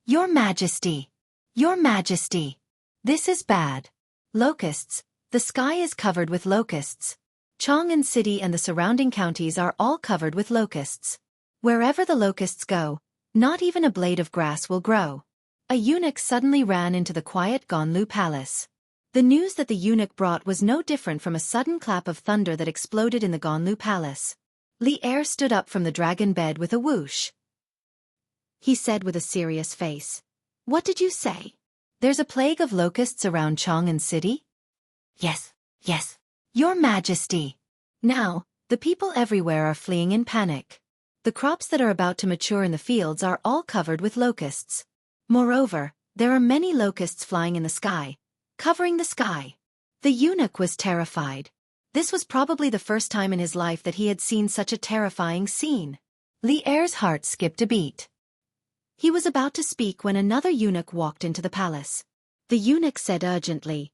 Your Majesty! Your Majesty! This is bad. Locusts. The sky is covered with locusts. Chang'an City and the surrounding counties are all covered with locusts. Wherever the locusts go, not even a blade of grass will grow. A eunuch suddenly ran into the quiet Ganlu palace. The news that the eunuch brought was no different from a sudden clap of thunder that exploded in the Ganlu palace. Li Er stood up from the dragon bed with a whoosh. He said with a serious face, "What did you say? There's a plague of locusts around Chang'an City?" "Yes, yes, Your Majesty." Now, the people everywhere are fleeing in panic. The crops that are about to mature in the fields are all covered with locusts. Moreover, there are many locusts flying in the sky, covering the sky. The eunuch was terrified. This was probably the first time in his life that he had seen such a terrifying scene. Li Er's heart skipped a beat. He was about to speak when another eunuch walked into the palace. The eunuch said urgently,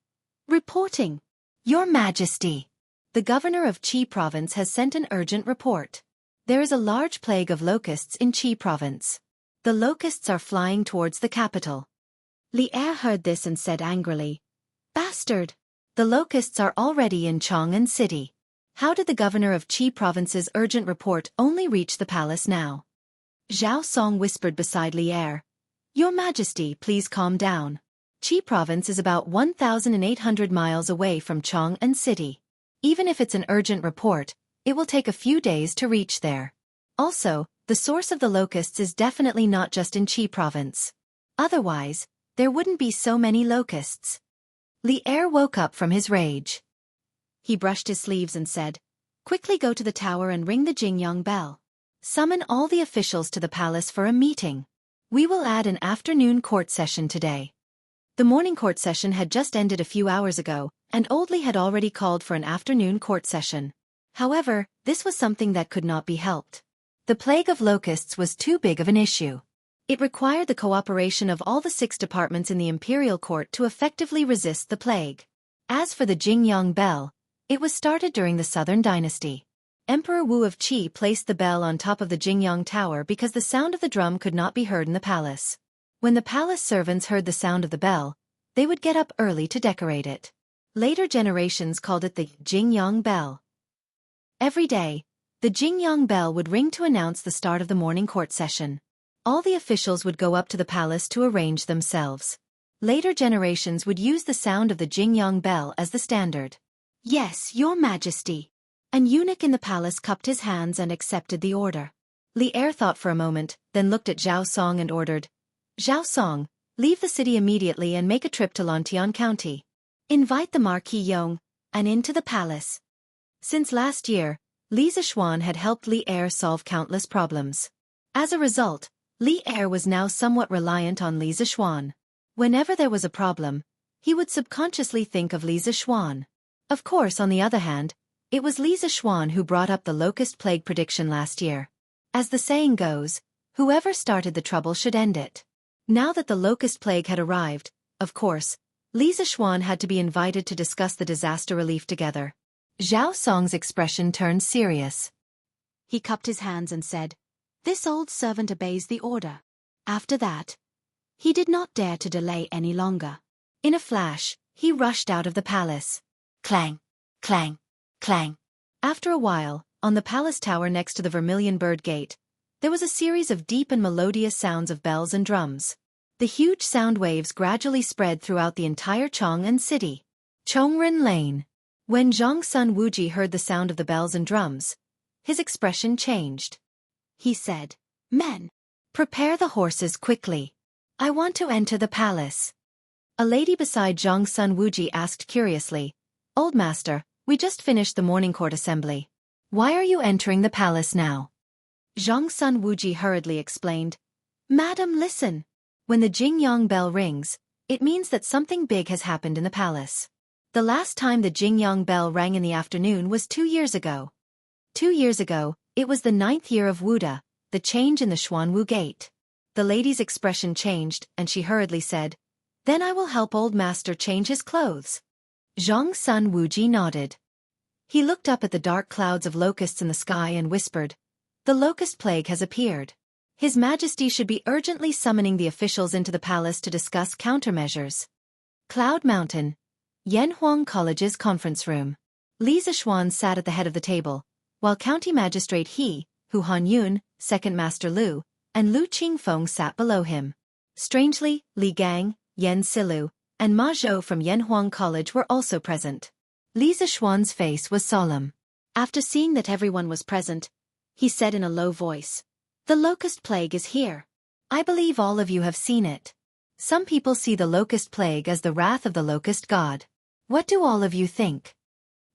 "Reporting. Your Majesty. The governor of Qi province has sent an urgent report. There is a large plague of locusts in Qi province. The locusts are flying towards the capital." Li Er heard this and said angrily, "Bastard! The locusts are already in Chang'an City. How did the governor of Qi province's urgent report only reach the palace now?" Zhao Song whispered beside Li Er, "Your Majesty, please calm down. Qi province is about 1,800 miles away from Chang'an City. Even if it's an urgent report, it will take a few days to reach there. Also, the source of the locusts is definitely not just in Qi province. Otherwise, there wouldn't be so many locusts." Li Er woke up from his rage. He brushed his sleeves and said, "Quickly go to the tower and ring the Jingyang bell. Summon all the officials to the palace for a meeting. We will add an afternoon court session today." The morning court session had just ended a few hours ago, and Old Li had already called for an afternoon court session. However, this was something that could not be helped. The plague of locusts was too big of an issue. It required the cooperation of all the 6 departments in the imperial court to effectively resist the plague. As for the Jingyang bell, it was started during the Southern Dynasty. Emperor Wu of Qi placed the bell on top of the Jingyang Tower because the sound of the drum could not be heard in the palace. When the palace servants heard the sound of the bell, they would get up early to decorate it. Later generations called it the Jingyang bell. Every day, the Jingyang bell would ring to announce the start of the morning court session. All the officials would go up to the palace to arrange themselves. Later generations would use the sound of the Jingyang bell as the standard. "Yes, Your Majesty." An eunuch in the palace cupped his hands and accepted the order. Li Er thought for a moment, then looked at Zhao Song and ordered, "Zhao Song, leave the city immediately and make a trip to Lantian County. Invite the Marquis Yong, and into the palace." Since last year, Li Zishuan had helped Li Er solve countless problems. As a result, Li Er was now somewhat reliant on Li Zishuan. Whenever there was a problem, he would subconsciously think of Li Zishuan. Of course, on the other hand, it was Li Zishuan who brought up the locust plague prediction last year. As the saying goes, whoever started the trouble should end it. Now that the locust plague had arrived, of course, Li Zishuan had to be invited to discuss the disaster relief together. Zhao Song's expression turned serious. He cupped his hands and said, "This old servant obeys the order." After that, he did not dare to delay any longer. In a flash, he rushed out of the palace. Clang, clang, clang. After a while, on the palace tower next to the Vermilion Bird Gate, there was a series of deep and melodious sounds of bells and drums. The huge sound waves gradually spread throughout the entire Chang'an City. Chongren Lane. When Zhang Sun Wuji heard the sound of the bells and drums, his expression changed. He said, "Men, prepare the horses quickly. I want to enter the palace." A lady beside Zhang Sun Wuji asked curiously, "Old master, we just finished the morning court assembly. Why are you entering the palace now?" Zhang Sun Wuji hurriedly explained, "Madam, listen. When the Jingyang bell rings, it means that something big has happened in the palace. The last time the Jingyang bell rang in the afternoon was 2 years ago. 2 years ago, it was the 9th year of Wuda, the change in the Xuanwu Gate. The lady's expression changed, and she hurriedly said, "Then I will help old master change his clothes." Zhang Sun Wuji nodded. He looked up at the dark clouds of locusts in the sky and whispered, "The locust plague has appeared. His Majesty should be urgently summoning the officials into the palace to discuss countermeasures." Cloud Mountain, Yanhuang College's conference room. Li Zixuan sat at the head of the table, while County Magistrate He, Hu Hanyun, Second Master Lu, and Lu Qingfeng sat below him. Strangely, Li Gang, Yan Silu, and Ma Zhou from Yanhuang College were also present. Li Zixuan's face was solemn. After seeing that everyone was present, he said in a low voice, "The locust plague is here. I believe all of you have seen it. Some people see the locust plague as the wrath of the locust god. What do all of you think?"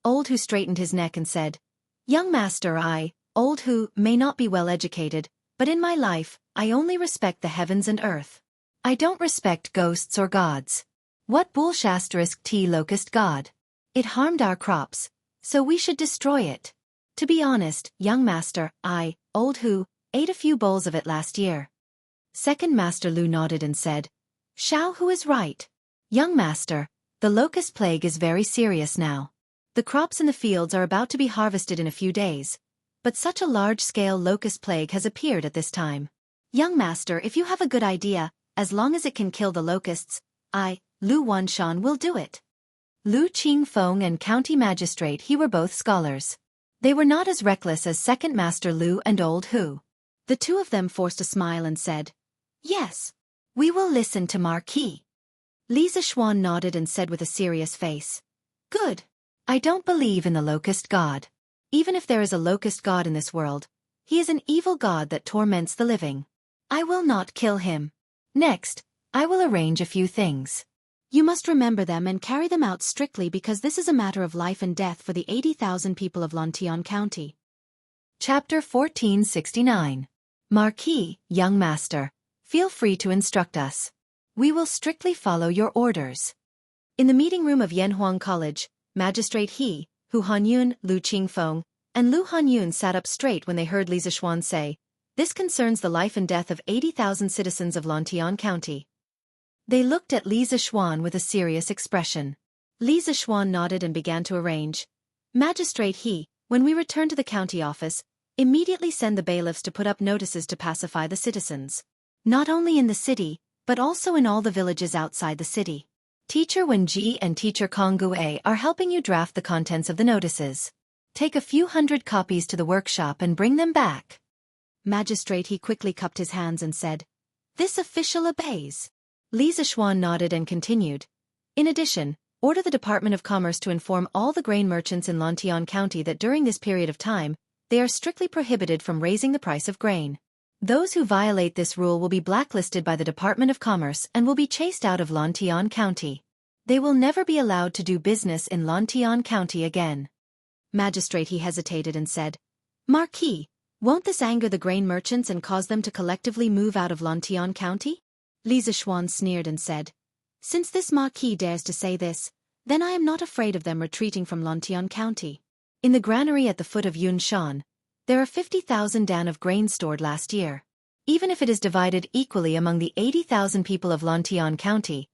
Old Hu straightened his neck and said, "Young master, I, Old Hu, may not be well educated, but in my life, I only respect the heavens and earth. I don't respect ghosts or gods. What *T locust god? It harmed our crops, so we should destroy it. To be honest, young master, I, Old Hu, ate a few bowls of it last year." Second Master Lu nodded and said, "Xiao Hu is right. Young master, the locust plague is very serious now. The crops in the fields are about to be harvested in a few days, but such a large-scale locust plague has appeared at this time. Young master, if you have a good idea, as long as it can kill the locusts, I, Lu Wanshan, will do it." Lu Qingfeng and County Magistrate He were both scholars. They were not as reckless as Second Master Lu and Old Hu. The two of them forced a smile and said, "Yes. We will listen to Marquis." Li Zixuan nodded and said with a serious face, "Good. I don't believe in the locust god. Even if there is a locust god in this world, he is an evil god that torments the living. I will not kill him. Next, I will arrange a few things. You must remember them and carry them out strictly because this is a matter of life and death for the 80,000 people of Lantian County." Chapter 1469. Marquis, young master, feel free to instruct us. We will strictly follow your orders. In the meeting room of Yanhuang College, Magistrate He, Hu Hanyun, Lu Qingfeng, and Lu Hanyun sat up straight when they heard Li Zixuan say, "This concerns the life and death of 80,000 citizens of Lantian County." They looked at Li Zixuan with a serious expression. Li Zixuan nodded and began to arrange. "Magistrate He, when we return to the county office, immediately send the bailiffs to put up notices to pacify the citizens. Not only in the city, but also in all the villages outside the city. Teacher Wenji and Teacher Konggue are helping you draft the contents of the notices. Take a few hundred copies to the workshop and bring them back." Magistrate He quickly cupped his hands and said, "This official obeys." Li Zixuan nodded and continued, "In addition, order the Department of Commerce to inform all the grain merchants in Lantian County that during this period of time, they are strictly prohibited from raising the price of grain. Those who violate this rule will be blacklisted by the Department of Commerce and will be chased out of Lantian County. They will never be allowed to do business in Lantian County again." Magistrate He hesitated and said, "Marquis, won't this anger the grain merchants and cause them to collectively move out of Lantian County?" Li Zixuan sneered and said, "Since this Marquis dares to say this, then I am not afraid of them retreating from Lantian County. In the granary at the foot of Yunshan, there are 50,000 dan of grain stored last year. Even if it is divided equally among the 80,000 people of Lantian County,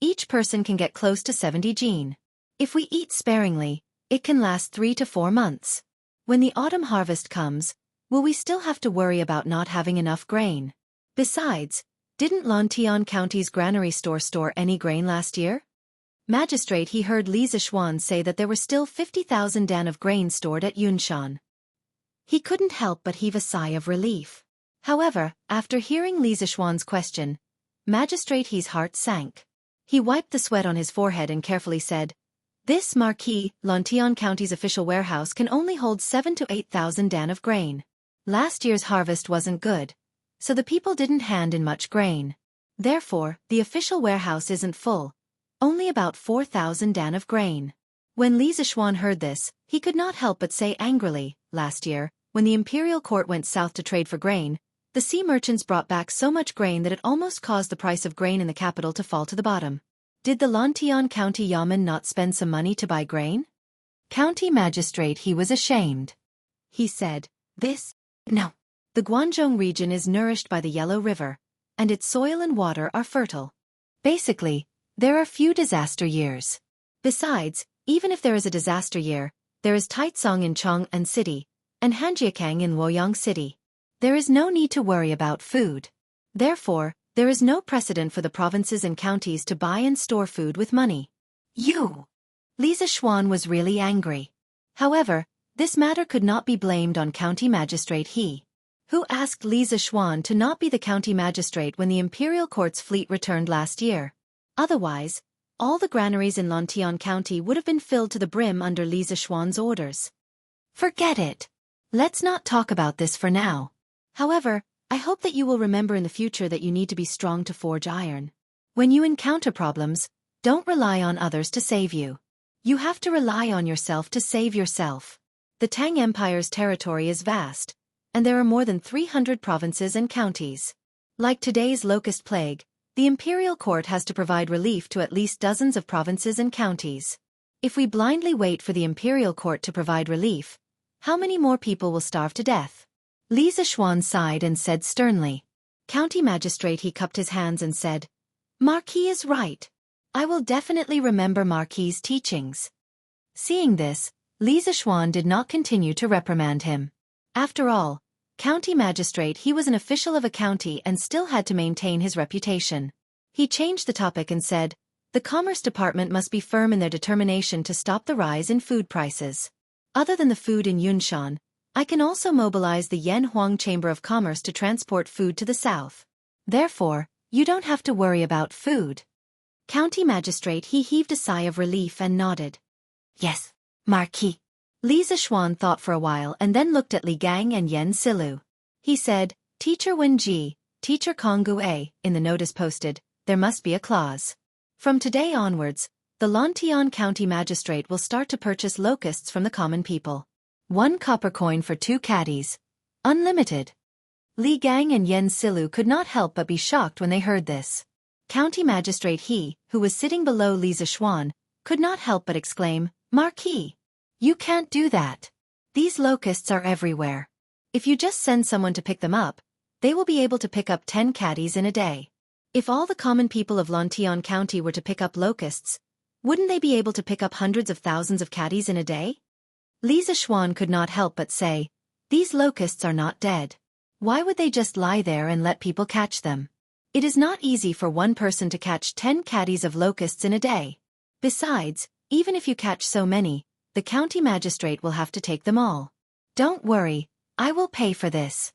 each person can get close to 70 jin. If we eat sparingly, it can last 3 to 4 months. When the autumn harvest comes, will we still have to worry about not having enough grain? Besides, didn't Lantian County's granary store any grain last year?" Magistrate He heard Li Zixuan say that there were still 50,000 dan of grain stored at Yunshan. He couldn't help but heave a sigh of relief. However, after hearing Li Zixuan's question, Magistrate He's heart sank. He wiped the sweat on his forehead and carefully said, "This Marquis, Lantian County's official warehouse can only hold 7 to 8,000 dan of grain. Last year's harvest wasn't good, so the people didn't hand in much grain. Therefore, the official warehouse isn't full, only about 4,000 dan of grain." When Li Zixuan heard this, he could not help but say angrily, "Last year, when the imperial court went south to trade for grain, the sea merchants brought back so much grain that it almost caused the price of grain in the capital to fall to the bottom. Did the Lantian County Yamen not spend some money to buy grain? County magistrate, he was ashamed. He said, No. The Guangzhou region is nourished by the Yellow River, and its soil and water are fertile. Basically, there are few disaster years. Besides, even if there is a disaster year, there is Taicang in Chang'an City, and Hanjiakang in Luoyang City. There is no need to worry about food. Therefore, there is no precedent for the provinces and counties to buy and store food with money. Li Zishuan was really angry. However, this matter could not be blamed on County Magistrate He, who asked Li Zishuan to not be the county magistrate when the imperial court's fleet returned last year. Otherwise, all the granaries in Lantian County would have been filled to the brim under Li Zishuan's orders. Forget it. Let's not talk about this for now. However, I hope that you will remember in the future that you need to be strong to forge iron. When you encounter problems, don't rely on others to save you. You have to rely on yourself to save yourself. The Tang Empire's territory is vast, and there are more than 300 provinces and counties. Like today's locust plague, the imperial court has to provide relief to at least dozens of provinces and counties. If we blindly wait for the imperial court to provide relief, how many more people will starve to death? Li Zishuan sighed and said sternly. County magistrate, he cupped his hands and said, Marquis is right. I will definitely remember Marquis's teachings. Seeing this, Li Zishuan did not continue to reprimand him. After all, county magistrate, he was an official of a county and still had to maintain his reputation. He changed the topic and said, the Commerce Department must be firm in their determination to stop the rise in food prices. Other than the food in Yunshan, I can also mobilize the Yanhuang Chamber of Commerce to transport food to the south. Therefore, you don't have to worry about food. County magistrate, he heaved a sigh of relief and nodded. Yes, Marquis. Li Zishuan thought for a while and then looked at Li Gang and Yen Silu. He said, Teacher Wen Ji, Teacher Kong Gue, in the notice posted, there must be a clause. From today onwards, the Lantian County Magistrate will start to purchase locusts from the common people. 1 copper coin for 2 caddies. Unlimited. Li Gang and Yen Silu could not help but be shocked when they heard this. County Magistrate He, who was sitting below Li Zishuan, could not help but exclaim, Marquis! You can't do that. These locusts are everywhere. If you just send someone to pick them up, they will be able to pick up 10 caddies in a day. If all the common people of Lantian County were to pick up locusts, wouldn't they be able to pick up hundreds of thousands of caddies in a day? Li Zishuan could not help but say, these locusts are not dead. Why would they just lie there and let people catch them? It is not easy for one person to catch 10 caddies of locusts in a day. Besides, even if you catch so many, the county magistrate will have to take them all. Don't worry, I will pay for this.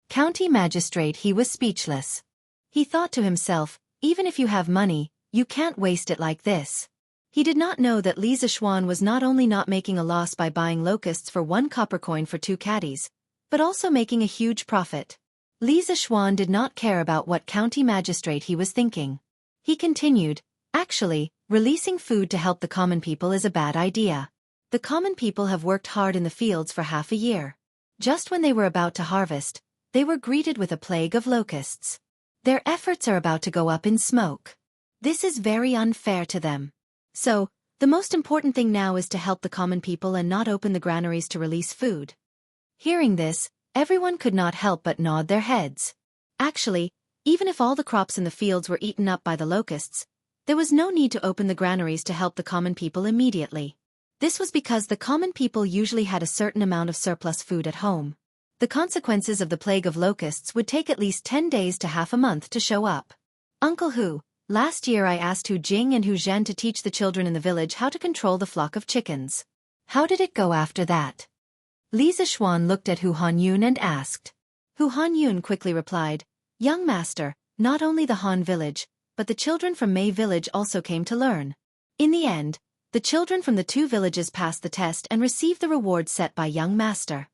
County magistrate, he was speechless. He thought to himself, even if you have money, you can't waste it like this. He did not know that Li Zishuan was not only not making a loss by buying locusts for 1 copper coin for 2 caddies, but also making a huge profit. Li Zishuan did not care about what county magistrate he was thinking. He continued, actually, releasing food to help the common people is a bad idea. The common people have worked hard in the fields for half a year. Just when they were about to harvest, they were greeted with a plague of locusts. Their efforts are about to go up in smoke. This is very unfair to them. So, the most important thing now is to help the common people and not open the granaries to release food. Hearing this, everyone could not help but nod their heads. Actually, even if all the crops in the fields were eaten up by the locusts, there was no need to open the granaries to help the common people immediately. This was because the common people usually had a certain amount of surplus food at home. The consequences of the plague of locusts would take at least 10 days to half a month to show up. Uncle Hu, last year I asked Hu Jing and Hu Zhen to teach the children in the village how to control the flock of chickens. How did it go after that? Li Zishuan looked at Hu Hanyun and asked. Hu Hanyun quickly replied, Young master, not only the Han village, but the children from Mei village also came to learn. In the end, the children from the 2 villages passed the test and received the reward set by young master.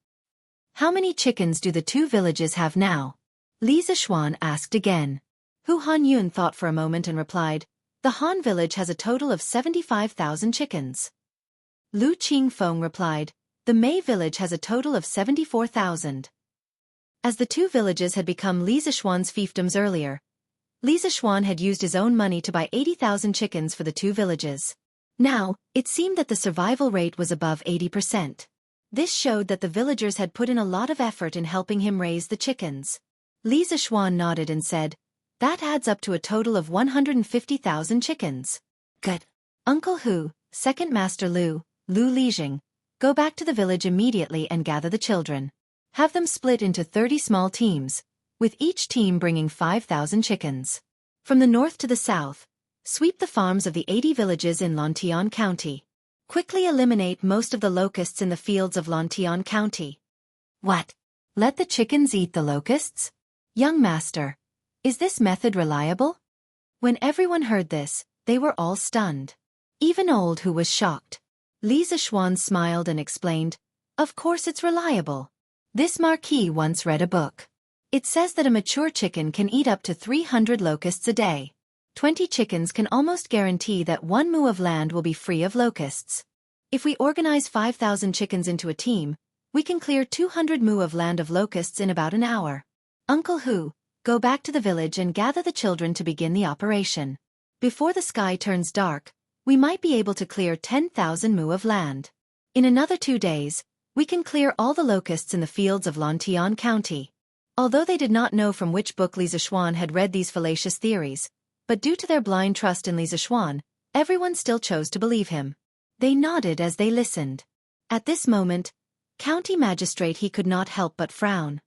How many chickens do the 2 villages have now? Li Zishuan asked again. Hu Hanyun thought for a moment and replied, the Han village has a total of 75,000 chickens. Lu Qingfeng replied, the Mei village has a total of 74,000. As the 2 villages had become Li Zishuan's fiefdoms earlier, Li Zishuan had used his own money to buy 80,000 chickens for the 2 villages. Now, it seemed that the survival rate was above 80%. This showed that the villagers had put in a lot of effort in helping him raise the chickens. Li Zishuan nodded and said, "That adds up to a total of 150,000 chickens. Good. Uncle Hu, Second Master Lu Lijing, go back to the village immediately and gather the children. Have them split into 30 small teams, with each team bringing 5,000 chickens. From the north to the south, sweep the farms of the 80 villages in Lantian County. Quickly eliminate most of the locusts in the fields of Lantian County." What? Let the chickens eat the locusts? Young master, is this method reliable? When everyone heard this, they were all stunned. Even Old Hu was shocked. Li Zishuan smiled and explained, "Of course it's reliable. This marquis once read a book. It says that a mature chicken can eat up to 300 locusts a day. 20 chickens can almost guarantee that 1 mu of land will be free of locusts. If we organize 5,000 chickens into a team, we can clear 200 mu of land of locusts in about an hour. Uncle Hu, go back to the village and gather the children to begin the operation. Before the sky turns dark, we might be able to clear 10,000 mu of land. In another 2 days, we can clear all the locusts in the fields of Lantian County." Although they did not know from which book Li Zishuan had read these fallacious theories, but due to their blind trust in Li Zishuan, everyone still chose to believe him. They nodded as they listened. At this moment, County Magistrate He could not help but frown.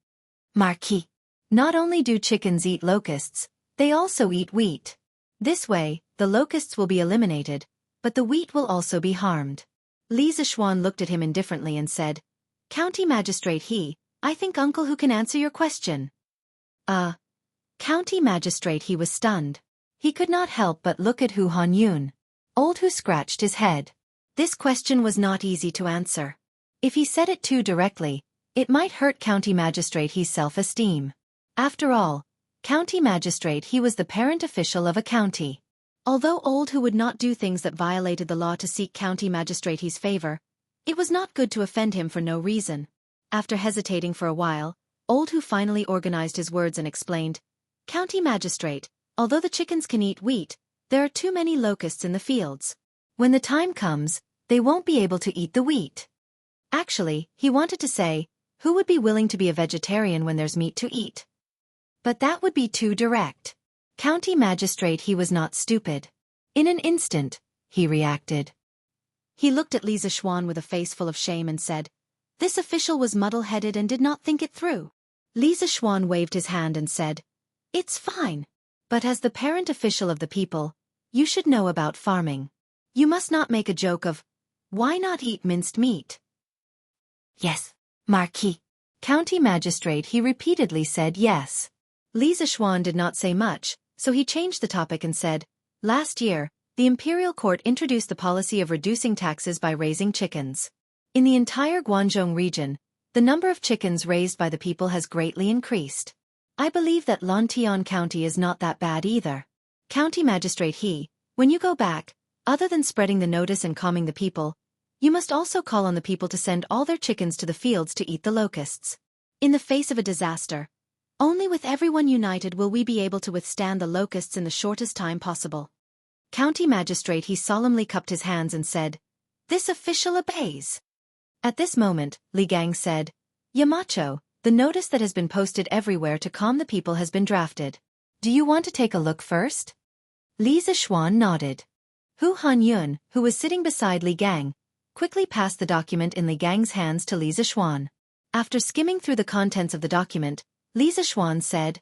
"Marquis, not only do chickens eat locusts, they also eat wheat. This way, the locusts will be eliminated, but the wheat will also be harmed." Li Zishuan looked at him indifferently and said, "County Magistrate He, I think Uncle Hu can answer your question." County Magistrate He was stunned. He could not help but look at Hu Hanyun. Old Hu scratched his head. This question was not easy to answer. If he said it too directly, it might hurt County Magistrate He's self-esteem. After all, County Magistrate He was the parent official of a county. Although Old Hu would not do things that violated the law to seek County Magistrate He's favor, it was not good to offend him for no reason. After hesitating for a while, Old Hu finally organized his words and explained, "County Magistrate, although the chickens can eat wheat, there are too many locusts in the fields. When the time comes, they won't be able to eat the wheat." Actually, he wanted to say, who would be willing to be a vegetarian when there's meat to eat? But that would be too direct. County Magistrate He was not stupid. In an instant, he reacted. He looked at Li Zishuan with a face full of shame and said, "This official was muddle-headed and did not think it through." Li Zishuan waved his hand and said, "It's fine. But as the parent official of the people, you should know about farming. You must not make a joke of, why not eat minced meat?" "Yes, Marquis." County Magistrate He repeatedly said yes. Li Zishuan did not say much, so he changed the topic and said, "Last year, the Imperial Court introduced the policy of reducing taxes by raising chickens. In the entire Guangzhou region, the number of chickens raised by the people has greatly increased. I believe that Lantian County is not that bad either. County Magistrate He, when you go back, other than spreading the notice and calming the people, you must also call on the people to send all their chickens to the fields to eat the locusts. In the face of a disaster, only with everyone united will we be able to withstand the locusts in the shortest time possible." County Magistrate He solemnly cupped his hands and said, "This official obeys." At this moment, Li Gang said, "Yamacho, the notice that has been posted everywhere to calm the people has been drafted. Do you want to take a look first?" Li Zishuan nodded. Hu Hanyun, who was sitting beside Li Gang, quickly passed the document in Li Gang's hands to Li Zishuan. After skimming through the contents of the document, Li Zishuan said,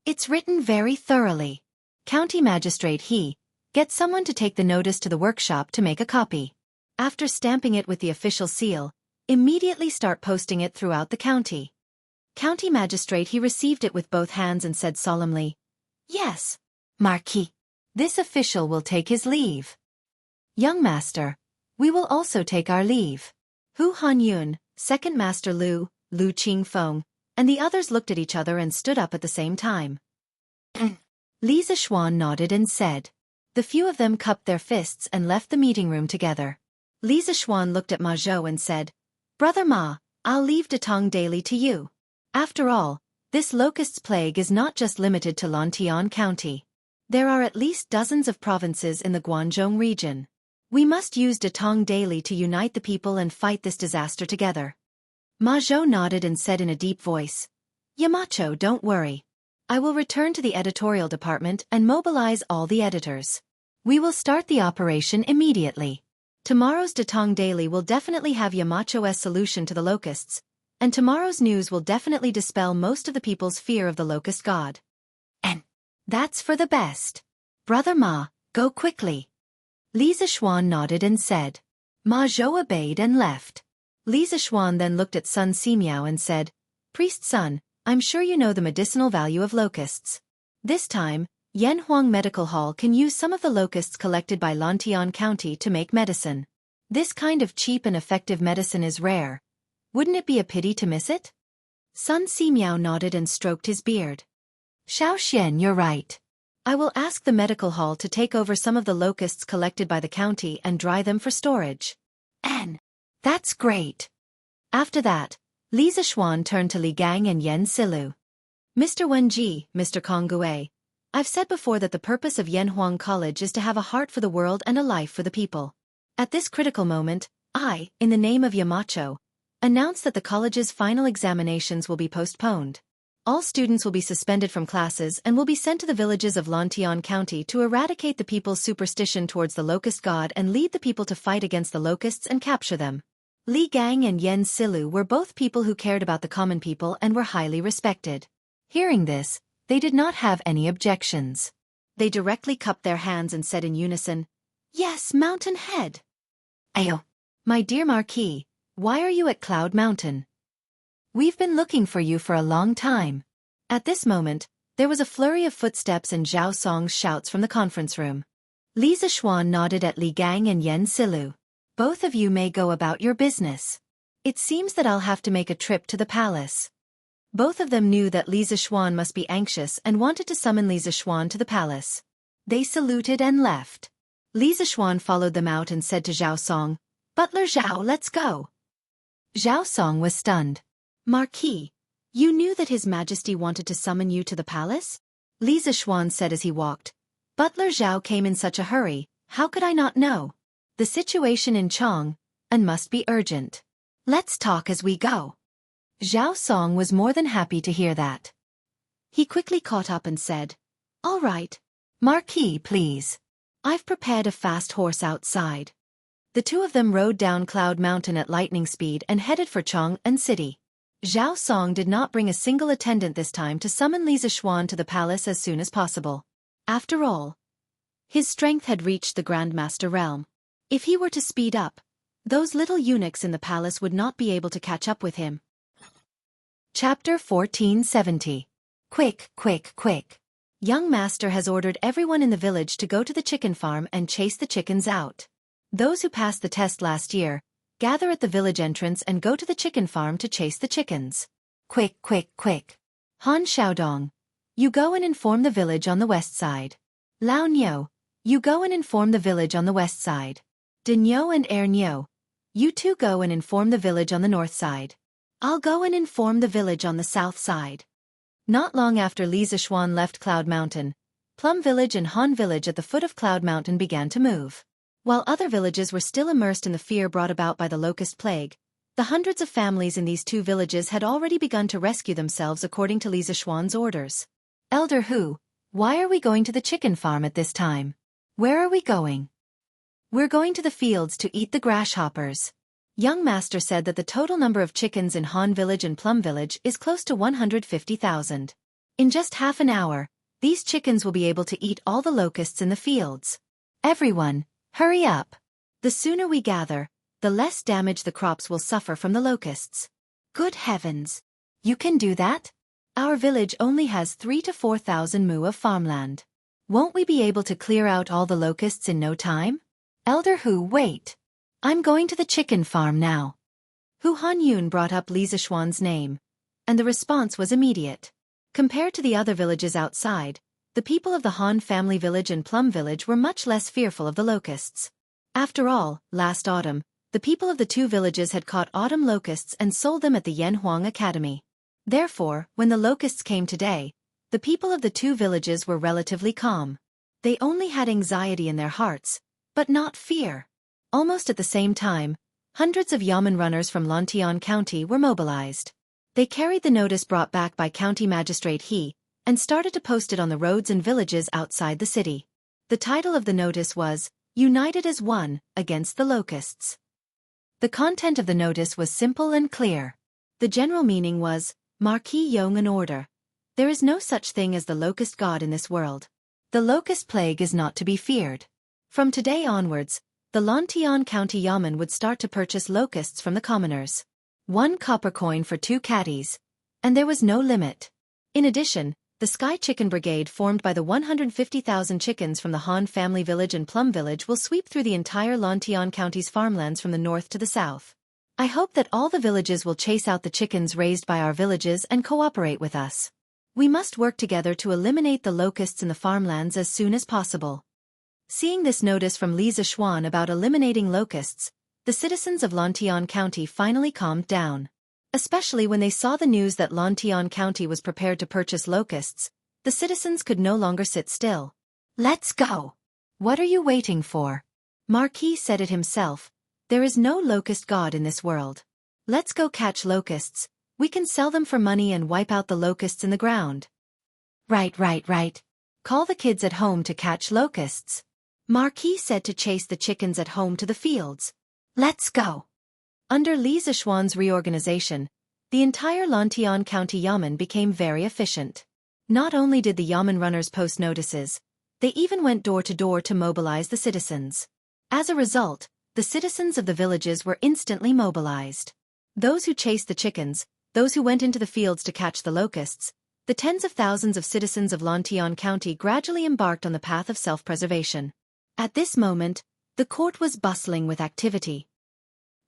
It's written very thoroughly. County Magistrate He, get someone to take the notice to the workshop to make a copy. After stamping it with the official seal, immediately start posting it throughout the county." County Magistrate He received it with both hands and said solemnly, "Yes, Marquis. This official will take his leave." "Young master, we will also take our leave." Hu Hanyun, Second Master Lu Qingfeng, and the others looked at each other and stood up at the same time. Li Zishuan nodded and said. The few of them cupped their fists and left the meeting room together. Li Zishuan looked at Ma Zhou and said, "Brother Ma, I'll leave Datong daily to you. After all, This locust's plague is not just limited to Lantian County. There are at least dozens of provinces in the Guangdong region. We must use Datong daily to unite the people and fight this disaster together. Ma Zhou nodded and said in a deep voice, Yamacho, don't worry. I will return to the editorial department and mobilize all the editors. We will start the operation immediately. Tomorrow's Datong Daily will definitely have Yamacho's solution to the locusts, and tomorrow's news will definitely dispel most of the people's fear of the locust god. And that's for the best. Brother Ma, go quickly. Li Zishuan nodded and said. Ma Zhou obeyed and left. Li Zishuan then looked at Sun Simiao and said, Priest Sun, I'm sure you know the medicinal value of locusts. This time, Yanhuang Medical Hall can use some of the locusts collected by Lantian County to make medicine. This kind of cheap and effective medicine is rare. Wouldn't it be a pity to miss it? Sun Simiao nodded and stroked his beard. Xiaoxian, you're right. I will ask the medical hall to take over some of the locusts collected by the county and dry them for storage. And that's great. After that, Li Zishuan turned to Li Gang and Yen Silu. Mr. Wenji, Mr. Konggue, I've said before that the purpose of Yanhuang College is to have a heart for the world and a life for the people. At this critical moment, I, in the name of Yamacho, announce that the college's final examinations will be postponed. All students will be suspended from classes and will be sent to the villages of Lantian County to eradicate the people's superstition towards the locust god and lead the people to fight against the locusts and capture them. Li Gang and Yen Silu were both people who cared about the common people and were highly respected. Hearing this, they did not have any objections. They directly cupped their hands and said in unison, Yes, Mountain Head. Ayo. My dear Marquis, why are you at Cloud Mountain? We've been looking for you for a long time. At this moment, there was a flurry of footsteps and Zhao Song's shouts from the conference room. Li Zishuan nodded at Li Gang and Yen Silu. Both of you may go about your business. It seems that I'll have to make a trip to the palace. Both of them knew that Li Zishuan must be anxious and wanted to summon Li Zishuan to the palace. They saluted and left. Li Zishuan followed them out and said to Zhao Song, Butler Zhao, let's go. Zhao Song was stunned. Marquis, you knew that His Majesty wanted to summon you to the palace? Li Zishuan said as he walked. Butler Zhao came in such a hurry, how could I not know? The situation in Chong, and must be urgent. Let's talk as we go. Zhao Song was more than happy to hear that. He quickly caught up and said, All right. Marquis, please. I've prepared a fast horse outside. The two of them rode down Cloud Mountain at lightning speed and headed for Chong and City. Zhao Song did not bring a single attendant this time to summon Li Zishuan to the palace as soon as possible. After all, his strength had reached the Grandmaster realm. If he were to speed up, those little eunuchs in the palace would not be able to catch up with him. Chapter 1470. Quick, quick, quick. Young Master has ordered everyone in the village to go to the chicken farm and chase the chickens out. Those who passed the test last year, gather at the village entrance and go to the chicken farm to chase the chickens. Quick, quick, quick. Han Xiaodong, you go and inform the village on the west side. Lao Niu, you go and inform the village on the west side. Dinyo and Er Niu, you two go and inform the village on the north side. I'll go and inform the village on the south side. Not long after Li Zishuan left Cloud Mountain, Plum Village and Han Village at the foot of Cloud Mountain began to move. While other villages were still immersed in the fear brought about by the locust plague, the hundreds of families in these two villages had already begun to rescue themselves according to Li Zishuan's orders. Elder Hu, why are we going to the chicken farm at this time? Where are we going? We're going to the fields to eat the grasshoppers. Young Master said that the total number of chickens in Han Village and Plum Village is close to 150,000. In just half an hour, these chickens will be able to eat all the locusts in the fields. Everyone, hurry up. The sooner we gather, the less damage the crops will suffer from the locusts. Good heavens! You can do that? Our village only has 3 to 4,000 mu of farmland. Won't we be able to clear out all the locusts in no time? Elder Hu, wait. I'm going to the chicken farm now. Hu Hanyun brought up Li Zishuan's name, and the response was immediate. Compared to the other villages outside, the people of the Han family village and Plum Village were much less fearful of the locusts. After all, last autumn, the people of the two villages had caught autumn locusts and sold them at the Yanhuang Academy. Therefore, when the locusts came today, the people of the two villages were relatively calm. They only had anxiety in their hearts, but not fear. Almost at the same time, hundreds of Yamen runners from Lantian County were mobilized. They carried the notice brought back by County Magistrate He, and started to post it on the roads and villages outside the city. The title of the notice was, United as One, Against the Locusts. The content of the notice was simple and clear. The general meaning was, Marquis Yong an order. There is no such thing as the locust god in this world. The locust plague is not to be feared. From today onwards, the Lantian County Yamen would start to purchase locusts from the commoners. 1 copper coin for 2 caddies. And there was no limit. In addition, the Sky Chicken Brigade formed by the 150,000 chickens from the Han family village and Plum Village will sweep through the entire Lantian County's farmlands from the north to the south. I hope that all the villages will chase out the chickens raised by our villages and cooperate with us. We must work together to eliminate the locusts in the farmlands as soon as possible. Seeing this notice from Li Zishuan about eliminating locusts, the citizens of Lantian County finally calmed down. Especially when they saw the news that Lantian County was prepared to purchase locusts, the citizens could no longer sit still. Let's go! What are you waiting for? Marquis said it himself. There is no locust god in this world. Let's go catch locusts. We can sell them for money and wipe out the locusts in the ground. Right. Call the kids at home to catch locusts. Marquis said to chase the chickens at home to the fields. Let's go! Under Li Zishuan's reorganization, the entire Lantian County Yamen became very efficient. Not only did the Yamen runners post notices, they even went door to door to mobilize the citizens. As a result, the citizens of the villages were instantly mobilized. Those who chased the chickens, those who went into the fields to catch the locusts, the tens of thousands of citizens of Lantian County gradually embarked on the path of self-preservation. At this moment, the court was bustling with activity.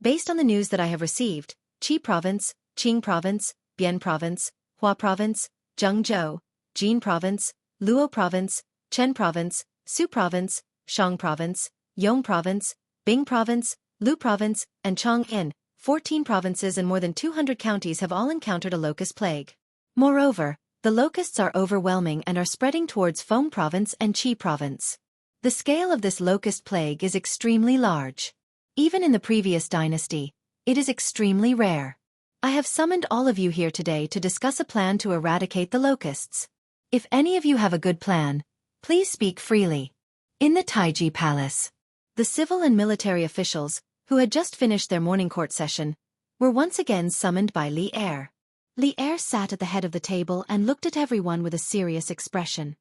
Based on the news that I have received, Qi Province, Qing Province, Bian Province, Hua Province, Jianghu, Jin Province, Luo Province, Chen Province, Su Province, Shang Province, Yong Province, Bing Province, Lu Province, and Chong'an, 14 provinces and more than 200 counties have all encountered a locust plague. Moreover, the locusts are overwhelming and are spreading towards Feng Province and Qi Province. The scale of this locust plague is extremely large. Even in the previous dynasty, it is extremely rare. I have summoned all of you here today to discuss a plan to eradicate the locusts. If any of you have a good plan, please speak freely. In the Taiji Palace, the civil and military officials, who had just finished their morning court session, were once again summoned by Li Er. Li Er sat at the head of the table and looked at everyone with a serious expression.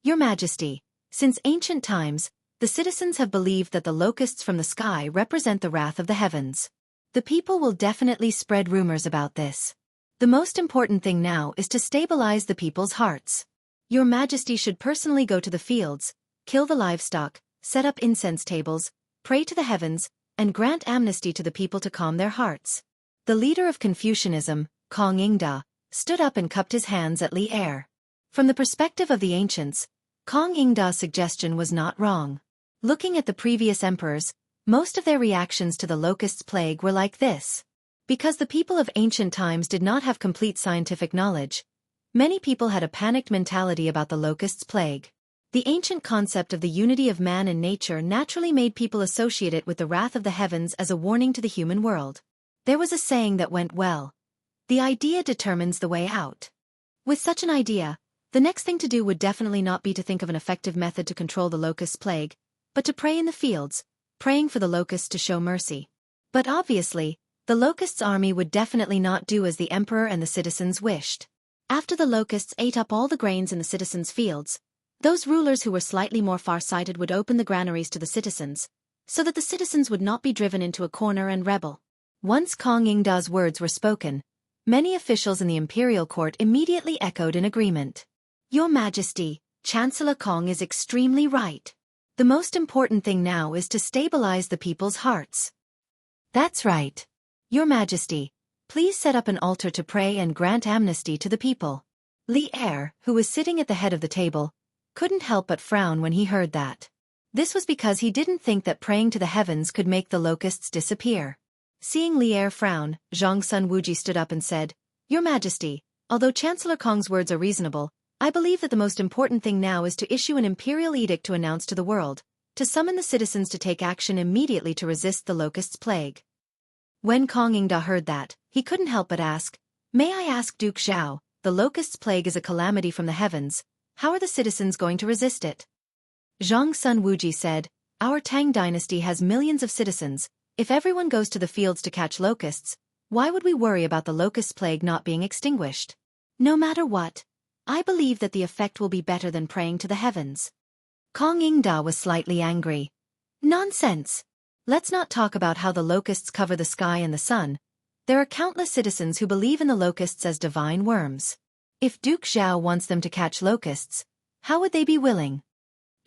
Your Majesty, since ancient times, the citizens have believed that the locusts from the sky represent the wrath of the heavens. The people will definitely spread rumors about this. The most important thing now is to stabilize the people's hearts. Your Majesty should personally go to the fields, kill the livestock, set up incense tables, pray to the heavens, and grant amnesty to the people to calm their hearts. The leader of Confucianism, Kong Ingda, stood up and cupped his hands at Li Er. From the perspective of the ancients, Kong Ingda's suggestion was not wrong. Looking at the previous emperors, most of their reactions to the locust's plague were like this. Because the people of ancient times did not have complete scientific knowledge, many people had a panicked mentality about the locust's plague. The ancient concept of the unity of man and nature naturally made people associate it with the wrath of the heavens as a warning to the human world. There was a saying that went well. The idea determines the way out. With such an idea, the next thing to do would definitely not be to think of an effective method to control the locust's plague, but to pray in the fields, praying for the locusts to show mercy. But obviously, the locust's army would definitely not do as the emperor and the citizens wished. After the locusts ate up all the grains in the citizens' fields, those rulers who were slightly more far-sighted would open the granaries to the citizens, so that the citizens would not be driven into a corner and rebel. Once Kong Ingda's words were spoken, many officials in the imperial court immediately echoed in agreement. Your Majesty, Chancellor Kong is extremely right. The most important thing now is to stabilize the people's hearts. That's right. Your Majesty, please set up an altar to pray and grant amnesty to the people. Li Er, who was sitting at the head of the table, couldn't help but frown when he heard that. This was because he didn't think that praying to the heavens could make the locusts disappear. Seeing Li Er frown, Zhang Sun Wuji stood up and said, Your Majesty, Although Chancellor Kong's words are reasonable, I believe that the most important thing now is to issue an imperial edict to announce to the world, to summon the citizens to take action immediately to resist the locust's plague. When Kong Ingda heard that, he couldn't help but ask, "May I ask Duke Zhao, the locust's plague is a calamity from the heavens, how are the citizens going to resist it?" Zhang Sun Wuji said, "Our Tang dynasty has millions of citizens. If everyone goes to the fields to catch locusts, why would we worry about the locust plague not being extinguished? No matter what, I believe that the effect will be better than praying to the heavens." Kong Ingda was slightly angry. "Nonsense! Let's not talk about how the locusts cover the sky and the sun. There are countless citizens who believe in the locusts as divine worms. If Duke Zhao wants them to catch locusts, how would they be willing?"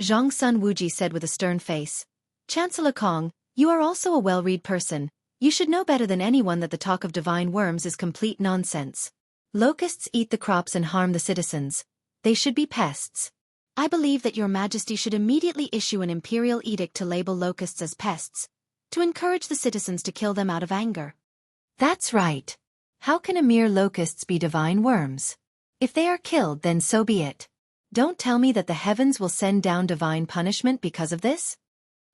Zhang Sun Wuji said with a stern face. "Chancellor Kong, you are also a well-read person. You should know better than anyone that the talk of divine worms is complete nonsense. Locusts eat the crops and harm the citizens. They should be pests. I believe that your majesty should immediately issue an imperial edict to label locusts as pests, to encourage the citizens to kill them out of anger." "That's right. How can a mere locusts be divine worms? If they are killed, then so be it. Don't tell me that the heavens will send down divine punishment because of this?"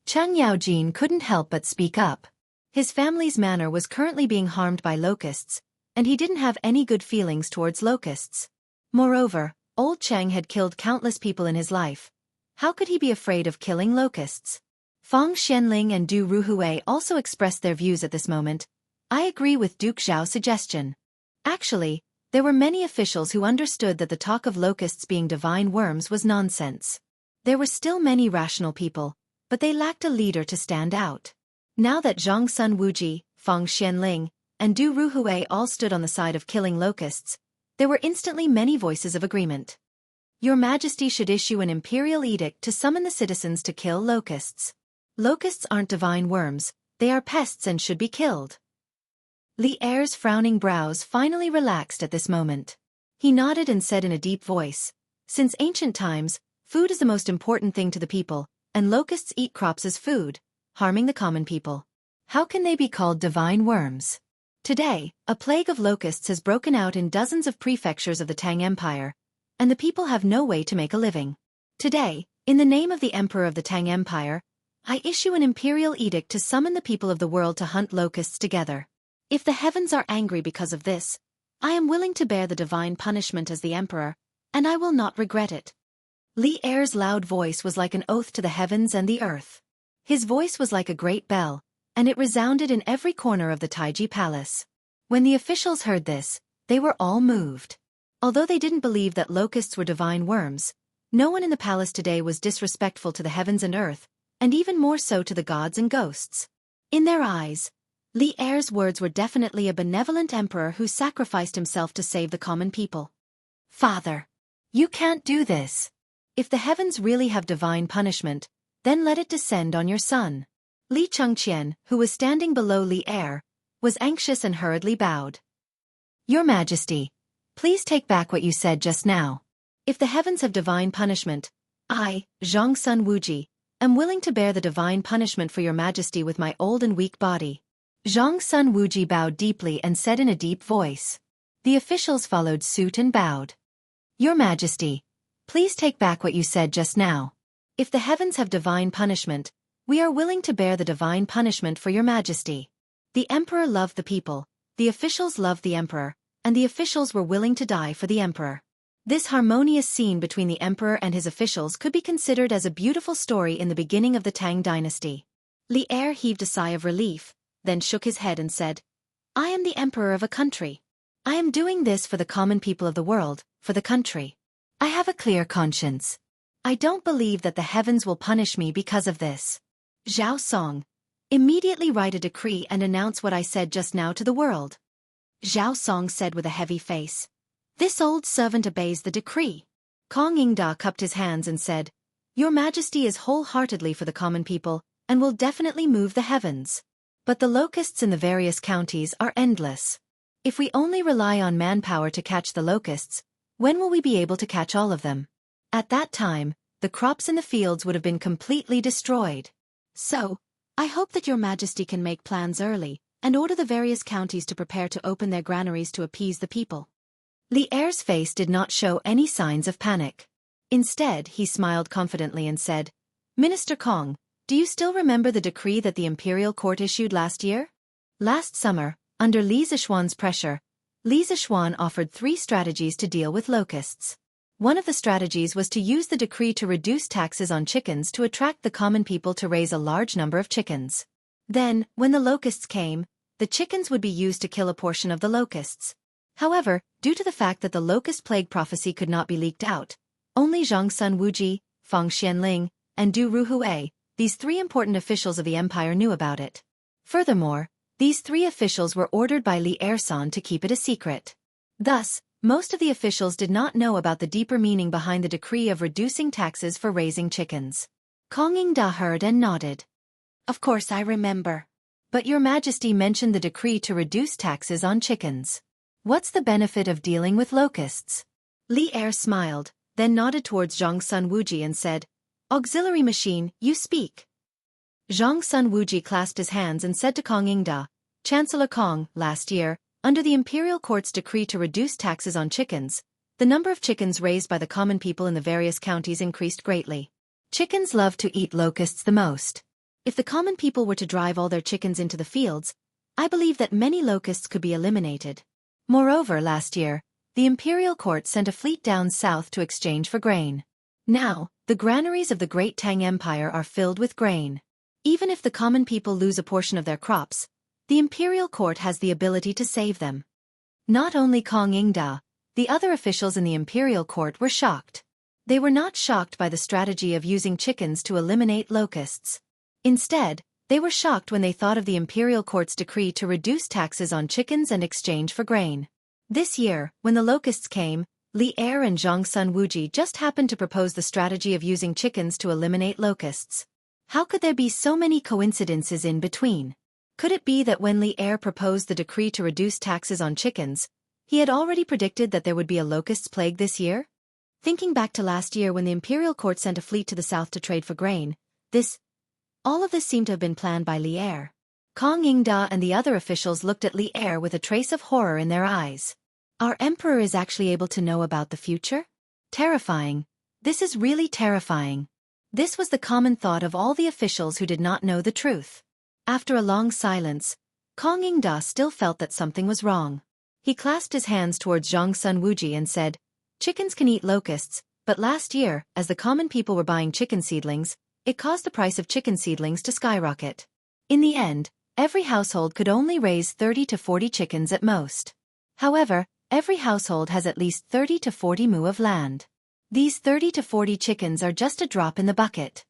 Chen Yaojin couldn't help but speak up. His family's manor was currently being harmed by locusts, and he didn't have any good feelings towards locusts. Moreover, Old Cheng had killed countless people in his life. How could he be afraid of killing locusts? Fang Xianling and Du Ruhui also expressed their views at this moment. "I agree with Duke Zhao's suggestion." Actually, there were many officials who understood that the talk of locusts being divine worms was nonsense. There were still many rational people, but they lacked a leader to stand out. Now that Zhang Sun Wuji, Fang Xianling, and Du Ruhui all stood on the side of killing locusts, there were instantly many voices of agreement. "Your Majesty should issue an imperial edict to summon the citizens to kill locusts. Locusts aren't divine worms, they are pests and should be killed." Li Er's frowning brows finally relaxed at this moment. He nodded and said in a deep voice, "Since ancient times, food is the most important thing to the people, and locusts eat crops as food, harming the common people. How can they be called divine worms? Today, a plague of locusts has broken out in dozens of prefectures of the Tang Empire, and the people have no way to make a living. Today, in the name of the Emperor of the Tang Empire, I issue an imperial edict to summon the people of the world to hunt locusts together. If the heavens are angry because of this, I am willing to bear the divine punishment as the Emperor, and I will not regret it." Li Er's loud voice was like an oath to the heavens and the earth. His voice was like a great bell, and it resounded in every corner of the Taiji Palace. When the officials heard this, they were all moved. Although they didn't believe that locusts were divine worms, no one in the palace today was disrespectful to the heavens and earth, and even more so to the gods and ghosts. In their eyes, Li Er's words were definitely a benevolent emperor who sacrificed himself to save the common people. "Father, you can't do this. If the heavens really have divine punishment, then let it descend on your son." Li Chengqian, who was standing below Li Er, was anxious and hurriedly bowed. "Your Majesty, please take back what you said just now. If the heavens have divine punishment, I, Zhang Sun Wuji, am willing to bear the divine punishment for your Majesty with my old and weak body." Zhang Sun Wuji bowed deeply and said in a deep voice. The officials followed suit and bowed. "Your Majesty, please take back what you said just now. If the heavens have divine punishment, we are willing to bear the divine punishment for your Majesty." The Emperor loved the people, the officials loved the Emperor, and the officials were willing to die for the Emperor. This harmonious scene between the Emperor and his officials could be considered as a beautiful story in the beginning of the Tang dynasty. Li Er heaved a sigh of relief, then shook his head and said, "I am the Emperor of a country. I am doing this for the common people of the world, for the country. I have a clear conscience. I don't believe that the heavens will punish me because of this. Zhao Song, immediately write a decree and announce what I said just now to the world." Zhao Song said with a heavy face, "This old servant obeys the decree." Kong Ingda cupped his hands and said, "Your Majesty is wholeheartedly for the common people, and will definitely move the heavens. But the locusts in the various counties are endless. If we only rely on manpower to catch the locusts, when will we be able to catch all of them? At that time, the crops in the fields would have been completely destroyed. So, I hope that your Majesty can make plans early, and order the various counties to prepare to open their granaries to appease the people." Li Er's face did not show any signs of panic. Instead, he smiled confidently and said, Minister Kong, do you still remember the decree that the imperial court issued last year? Last summer, under Li Zixuan's pressure, Li Zixuan offered 3 strategies to deal with locusts. One of the strategies was to use the decree to reduce taxes on chickens to attract the common people to raise a large number of chickens. Then, when the locusts came, the chickens would be used to kill a portion of the locusts. However, due to the fact that the locust plague prophecy could not be leaked out, only Zhang Sun Wuji, Fang Xianling, and Du Ruhui, these 3 important officials of the empire knew about it. Furthermore, these 3 officials were ordered by Li Ersan to keep it a secret. Thus, most of the officials did not know about the deeper meaning behind the decree of reducing taxes for raising chickens. Kong Yingda heard and nodded. Of course I remember. But Your Majesty mentioned the decree to reduce taxes on chickens. What's the benefit of dealing with locusts? Li Er smiled, then nodded towards Zhang Sun Wuji and said, Auxiliary machine, you speak. Zhang Sun Wuji clasped his hands and said to Kong Yingda, Chancellor Kong, last year, under the imperial court's decree to reduce taxes on chickens, the number of chickens raised by the common people in the various counties increased greatly. Chickens love to eat locusts the most. If the common people were to drive all their chickens into the fields, I believe that many locusts could be eliminated. Moreover, last year, the imperial court sent a fleet down south to exchange for grain. Now, the granaries of the Great Tang Empire are filled with grain. Even if the common people lose a portion of their crops, the imperial court has the ability to save them. Not only Kong Yingda, the other officials in the imperial court were shocked. They were not shocked by the strategy of using chickens to eliminate locusts. Instead, they were shocked when they thought of the imperial court's decree to reduce taxes on chickens and exchange for grain. This year, when the locusts came, Li Er and Zhang Sun Wuji just happened to propose the strategy of using chickens to eliminate locusts. How could there be so many coincidences in between? Could it be that when Li Er proposed the decree to reduce taxes on chickens, he had already predicted that there would be a locust plague this year? Thinking back to last year when the imperial court sent a fleet to the south to trade for grain, all of this seemed to have been planned by Li Er. Kong Yingda and the other officials looked at Li Er with a trace of horror in their eyes. Our emperor is actually able to know about the future? Terrifying. This is really terrifying. This was the common thought of all the officials who did not know the truth. After a long silence, Kong Yingda still felt that something was wrong. He clasped his hands towards Zhang Sun Wuji and said, Chickens can eat locusts, but last year, as the common people were buying chicken seedlings, it caused the price of chicken seedlings to skyrocket. In the end, every household could only raise 30 to 40 chickens at most. However, every household has at least 30 to 40 mu of land. These 30 to 40 chickens are just a drop in the bucket.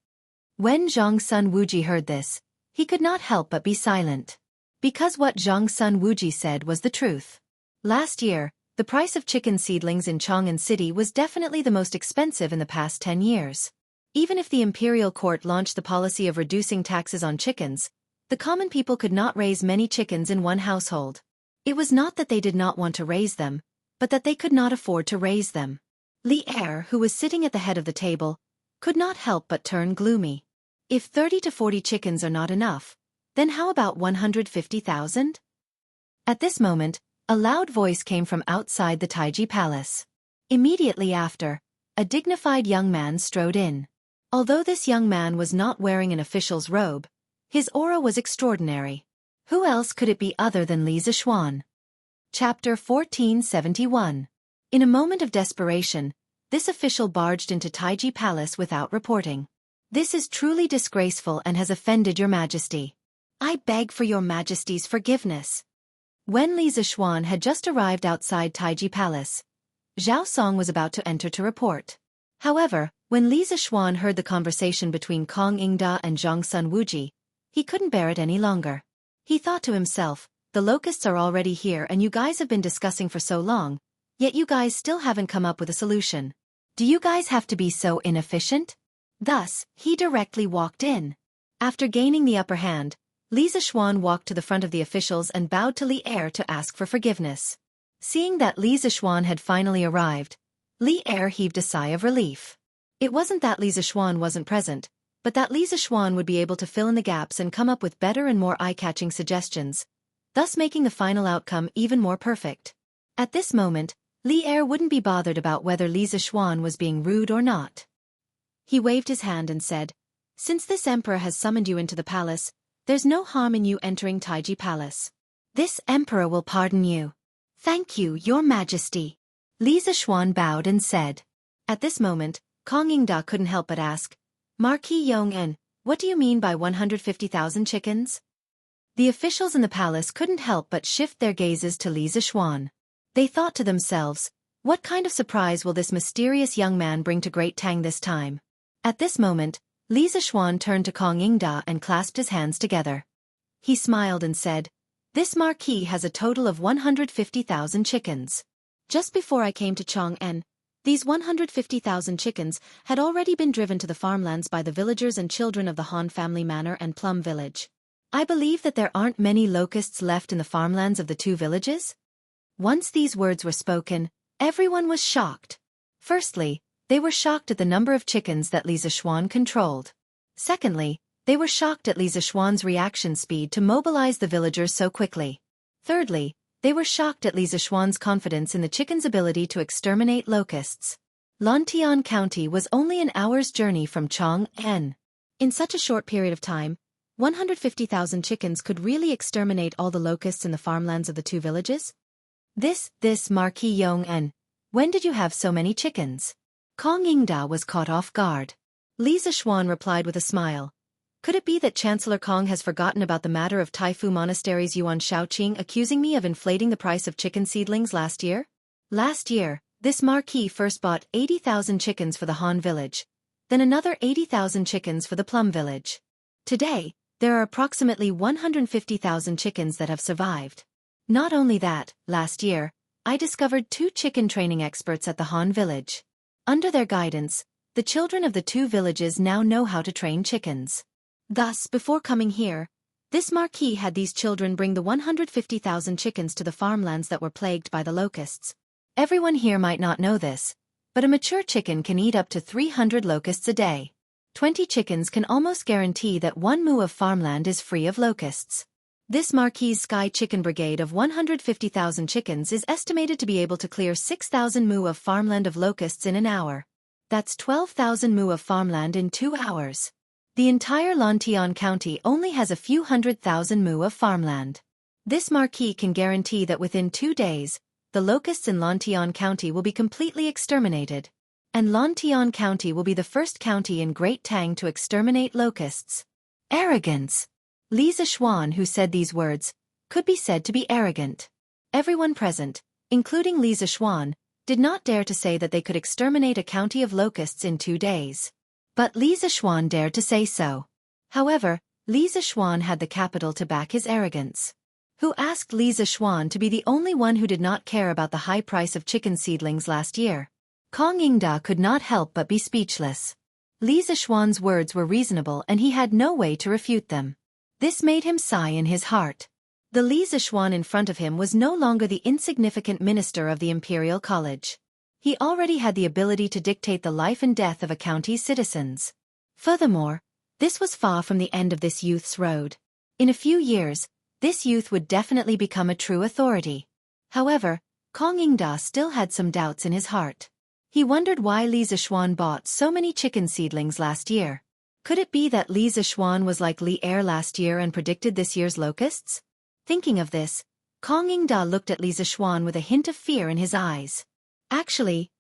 When Zhang Sun Wuji heard this, he could not help but be silent. Because what Zhang Sun Wuji said was the truth. Last year, the price of chicken seedlings in Chang'an City was definitely the most expensive in the past 10 years. Even if the imperial court launched the policy of reducing taxes on chickens, the common people could not raise many chickens in one household. It was not that they did not want to raise them, but that they could not afford to raise them. Li Er, who was sitting at the head of the table, could not help but turn gloomy. If 30 to 40 chickens are not enough, then how about 150,000? At this moment, a loud voice came from outside the Taiji Palace. Immediately after, a dignified young man strode in. Although this young man was not wearing an official's robe, his aura was extraordinary. Who else could it be other than Li Zixuan? Chapter 1471. In a moment of desperation, this official barged into Taiji Palace without reporting. This is truly disgraceful and has offended your majesty. I beg for your majesty's forgiveness. When Li Zixuan had just arrived outside Taiji Palace, Zhao Song was about to enter to report. However, when Li Zixuan heard the conversation between Kong Yingda and Zhang Sun Wuji, he couldn't bear it any longer. He thought to himself, the locusts are already here and you guys have been discussing for so long, yet you guys still haven't come up with a solution. Do you guys have to be so inefficient? Thus, he directly walked in. After gaining the upper hand, Li Zixuan walked to the front of the officials and bowed to Li Er to ask for forgiveness. Seeing that Li Zixuan had finally arrived, Li Er heaved a sigh of relief. It wasn't that Li Zixuan wasn't present, but that Li Zixuan would be able to fill in the gaps and come up with better and more eye-catching suggestions, thus making the final outcome even more perfect. At this moment, Li Er wouldn't be bothered about whether Li Zishuan was being rude or not. He waved his hand and said, "Since this emperor has summoned you into the palace, there's no harm in you entering Taiji Palace. This emperor will pardon you." "Thank you, your majesty." Li Zishuan bowed and said. At this moment, Kong Yingda couldn't help but ask, "Marquis Yong'en, what do you mean by 150,000 chickens?" The officials in the palace couldn't help but shift their gazes to Li Zishuan. They thought to themselves, what kind of surprise will this mysterious young man bring to Great Tang this time? At this moment, Li Zishuan turned to Kong Yingda and clasped his hands together. He smiled and said, "This marquis has a total of 150,000 chickens. Just before I came to Chong'an, these 150,000 chickens had already been driven to the farmlands by the villagers and children of the Han family manor and Plum village. I believe that there aren't many locusts left in the farmlands of the two villages." Once these words were spoken, everyone was shocked. Firstly, they were shocked at the number of chickens that Li Zishuan controlled. Secondly, they were shocked at Li Zishuan's reaction speed to mobilize the villagers so quickly. Thirdly, they were shocked at Li Zishuan's confidence in the chickens' ability to exterminate locusts. Lantian County was only an hour's journey from Chong'an. In such a short period of time, 150,000 chickens could really exterminate all the locusts in the farmlands of the two villages? This Marquis Yong'en, when did you have so many chickens? Kong Yingda was caught off guard. Li Zishuan replied with a smile. Could it be that Chancellor Kong has forgotten about the matter of Taifu Monastery's Yuan Shaoqing accusing me of inflating the price of chicken seedlings last year? Last year, this marquis first bought 80,000 chickens for the Han village, then another 80,000 chickens for the Plum village. Today, there are approximately 150,000 chickens that have survived. Not only that, last year, I discovered 2 chicken training experts at the Han village. Under their guidance, the children of the 2 villages now know how to train chickens. Thus, before coming here, this marquis had these children bring the 150,000 chickens to the farmlands that were plagued by the locusts. Everyone here might not know this, but a mature chicken can eat up to 300 locusts a day. 20 chickens can almost guarantee that 1 mu of farmland is free of locusts. This Marquis Sky Chicken Brigade of 150,000 chickens is estimated to be able to clear 6,000 mu of farmland of locusts in an hour. That's 12,000 mu of farmland in 2 hours. The entire Lantian County only has a few 100,000 mu of farmland. This Marquis can guarantee that within 2 days, the locusts in Lantian County will be completely exterminated. And Lantian County will be the first county in Great Tang to exterminate locusts. Arrogance! Li Zishuan, who said these words, could be said to be arrogant. Everyone present, including Li Zishuan, did not dare to say that they could exterminate a county of locusts in 2 days. But Li Zishuan dared to say so. However, Li Zishuan had the capital to back his arrogance. Who asked Li Zishuan to be the only one who did not care about the high price of chicken seedlings last year? Kong Yingda could not help but be speechless. Li Zishuan's words were reasonable and he had no way to refute them. This made him sigh in his heart. The Li Zishuan in front of him was no longer the insignificant minister of the Imperial College. He already had the ability to dictate the life and death of a county's citizens. Furthermore, this was far from the end of this youth's road. In a few years, this youth would definitely become a true authority. However, Kong Yingda still had some doubts in his heart. He wondered why Li Zishuan bought so many chicken seedlings last year. Could it be that Li Zishuan was like Li Er last year and predicted this year's locusts? Thinking of this, Kong Yingda looked at Li Zishuan with a hint of fear in his eyes. Actually,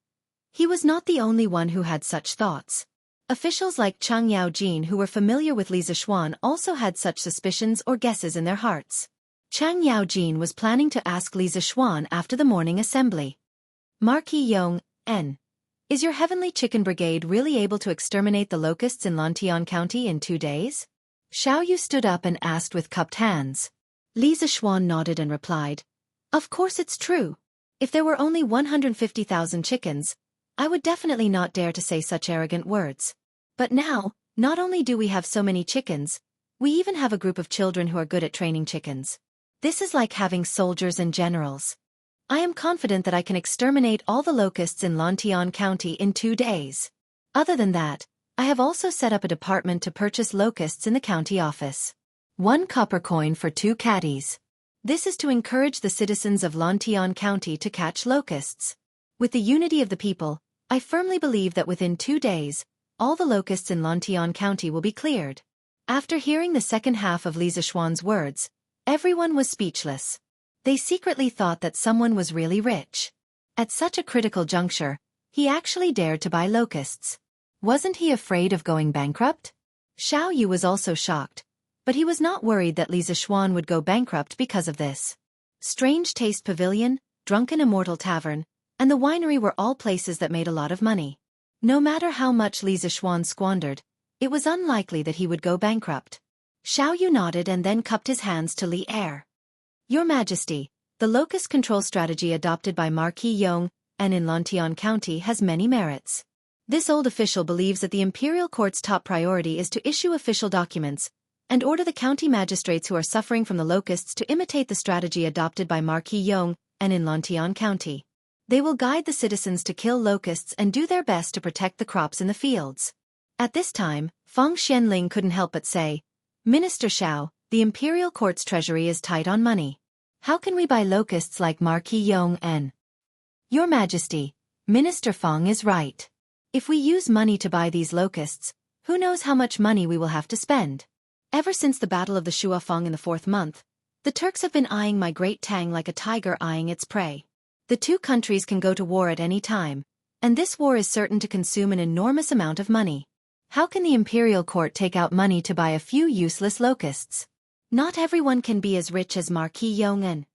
he was not the only one who had such thoughts. Officials like Chang Yaojin who were familiar with Li Zishuan also had such suspicions or guesses in their hearts. Chang Yaojin was planning to ask Li Zishuan after the morning assembly. Marquis Yong'en, is your heavenly chicken brigade really able to exterminate the locusts in Lantian County in 2 days? Xiao Yu stood up and asked with cupped hands. Li Zishuan nodded and replied, "Of course it's true. If there were only 150,000 chickens, I would definitely not dare to say such arrogant words. But now, not only do we have so many chickens, we even have a group of children who are good at training chickens. This is like having soldiers and generals. I am confident that I can exterminate all the locusts in Lantian County in 2 days. Other than that, I have also set up a department to purchase locusts in the county office. 1 copper coin for 2 caddies. This is to encourage the citizens of Lantian County to catch locusts. With the unity of the people, I firmly believe that within 2 days, all the locusts in Lantian County will be cleared. After hearing the second half of Li Zishuan's words, everyone was speechless. They secretly thought that someone was really rich. At such a critical juncture, he actually dared to buy locusts. Wasn't he afraid of going bankrupt? Xiao Yu was also shocked, but he was not worried that Li Zishuan would go bankrupt because of this. Strange Taste Pavilion, Drunken Immortal Tavern, and the winery were all places that made a lot of money. No matter how much Li Zishuan squandered, it was unlikely that he would go bankrupt. Xiao Yu nodded and then cupped his hands to Li Er. Your Majesty, the locust control strategy adopted by Marquis Yong and in Lantian County has many merits. This old official believes that the imperial court's top priority is to issue official documents and order the county magistrates who are suffering from the locusts to imitate the strategy adopted by Marquis Yong and in Lantian County. They will guide the citizens to kill locusts and do their best to protect the crops in the fields. At this time, Feng Xianling couldn't help but say, Minister Xiao, the imperial court's treasury is tight on money. How can we buy locusts like Marquis Yong and? Your Majesty, Minister Feng is right. If we use money to buy these locusts, who knows how much money we will have to spend? Ever since the Battle of the Shuafeng in the 4th month, the Turks have been eyeing my Great Tang like a tiger eyeing its prey. The two countries can go to war at any time, and this war is certain to consume an enormous amount of money. How can the imperial court take out money to buy a few useless locusts? Not everyone can be as rich as Marquis Yong'an.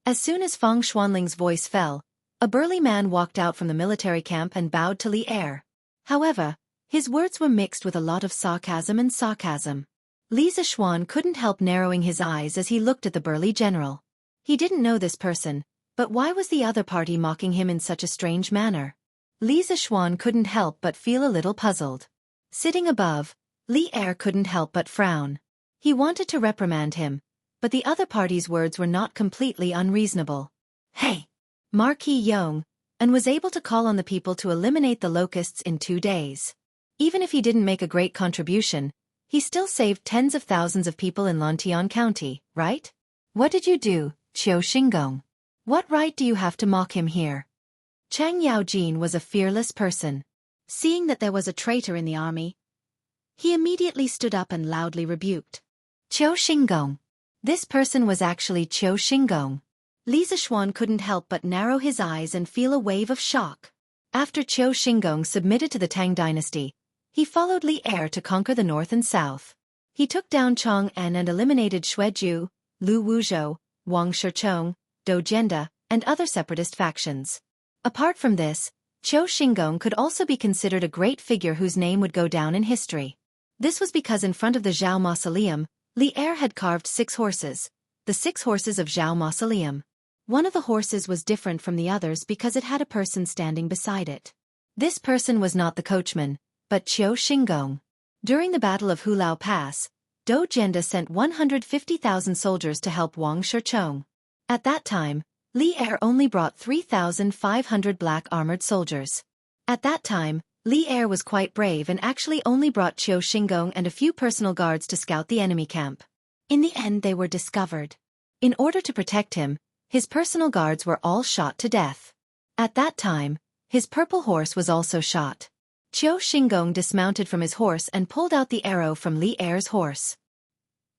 As soon as Feng Xuanling's voice fell, a burly man walked out from the military camp and bowed to Li Er. However, his words were mixed with a lot of sarcasm and sarcasm. Li Zishuan couldn't help narrowing his eyes as he looked at the burly general. He didn't know this person, but why was the other party mocking him in such a strange manner? Li Zishuan couldn't help but feel a little puzzled. Sitting above, Li Er couldn't help but frown. He wanted to reprimand him, but the other party's words were not completely unreasonable. Hey! Marquis Yong, and was able to call on the people to eliminate the locusts in 2 days. Even if he didn't make a great contribution, he still saved tens of thousands of people in Lantian County, right? What did you do, Qiu Xinggong? What right do you have to mock him here? Chang Yaojin was a fearless person. Seeing that there was a traitor in the army, he immediately stood up and loudly rebuked. Qiu Xinggong. This person was actually Qiu Xinggong. Li Zishuan couldn't help but narrow his eyes and feel a wave of shock. After Qiu Xinggong submitted to the Tang dynasty, he followed Li Er to conquer the north and south. He took down Chong'an and eliminated Xueju, Lu Wuzhou, Wang Shichong, Dou Zhenda, and other separatist factions. Apart from this, Qiu Xinggong could also be considered a great figure whose name would go down in history. This was because in front of the Zhao Mausoleum, Li Er had carved 6 horses, the 6 horses of Zhao Mausoleum. One of the horses was different from the others because it had a person standing beside it. This person was not the coachman, but Qiu Xinggong. During the Battle of Hulao Pass, Dou Zhenda sent 150,000 soldiers to help Wang Shichong. At that time, Li Er only brought 3,500 black armored soldiers. At that time, Li Er was quite brave and actually only brought Qiu Xinggong and a few personal guards to scout the enemy camp. In the end they were discovered. In order to protect him, his personal guards were all shot to death. At that time, his purple horse was also shot. Qiu Xinggong dismounted from his horse and pulled out the arrow from Li Er's horse.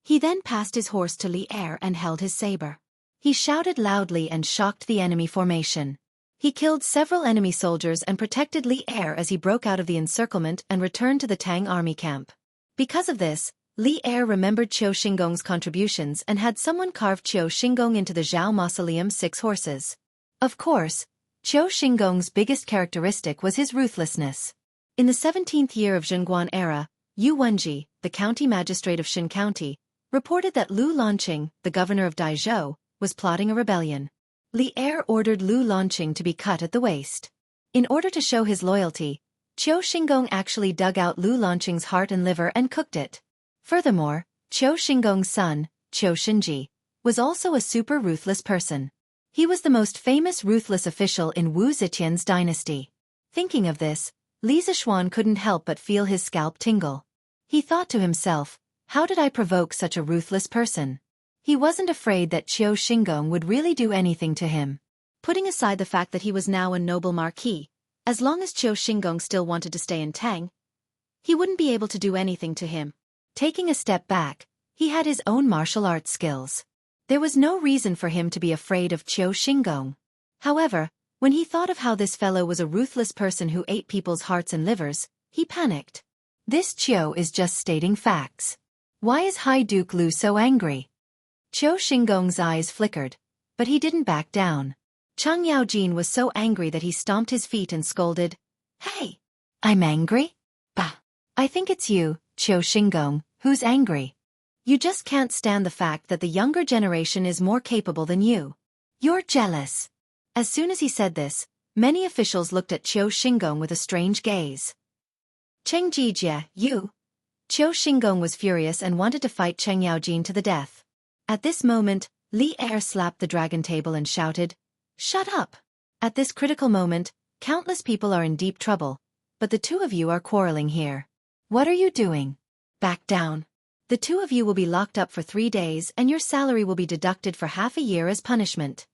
He then passed his horse to Li Er and held his saber. He shouted loudly and shocked the enemy formation. He killed several enemy soldiers and protected Li Er as he broke out of the encirclement and returned to the Tang army camp. Because of this, Li Er remembered Qiu Xinggong's contributions and had someone carve Qiu Xinggong into the Zhao Mausoleum's 6 horses. Of course, Qiu Xinggong's biggest characteristic was his ruthlessness. In the 17th year of Zhenguan era, Yu Wenji, the county magistrate of Xin County, reported that Lu Lanqing, the governor of Daizhou, was plotting a rebellion. Li Er ordered Lu Lanqing to be cut at the waist. In order to show his loyalty, Qiu Xinggong actually dug out Lu Lanqing's heart and liver and cooked it. Furthermore, Qiu Xinggong's son, Qiu Shinji, was also a super ruthless person. He was the most famous ruthless official in Wu Ziqian's dynasty. Thinking of this, Li Zishuan couldn't help but feel his scalp tingle. He thought to himself, how did I provoke such a ruthless person? He wasn't afraid that Qiu Xinggong would really do anything to him. Putting aside the fact that he was now a noble marquis, as long as Qiu Xingong still wanted to stay in Tang, he wouldn't be able to do anything to him. Taking a step back, he had his own martial arts skills. There was no reason for him to be afraid of Qiu Xingong. However, when he thought of how this fellow was a ruthless person who ate people's hearts and livers, he panicked. This Qiu is just stating facts. Why is High Duke Lu so angry? Qiu Xingong's eyes flickered, but he didn't back down. Chang Yaojin was so angry that he stomped his feet and scolded, "Hey! I'm angry? Bah! I think it's you, Qiu Xingong, who's angry. You just can't stand the fact that the younger generation is more capable than you. You're jealous." As soon as he said this, many officials looked at Qiu Xingong with a strange gaze. "Cheng Jijie, you!" Qiu Xingong was furious and wanted to fight Cheng Yaojin to the death. At this moment, Li Er slapped the dragon table and shouted, "Shut up!" At this critical moment, countless people are in deep trouble, but the two of you are quarreling here. What are you doing? Back down. The two of you will be locked up for 3 days and your salary will be deducted for half a year as punishment.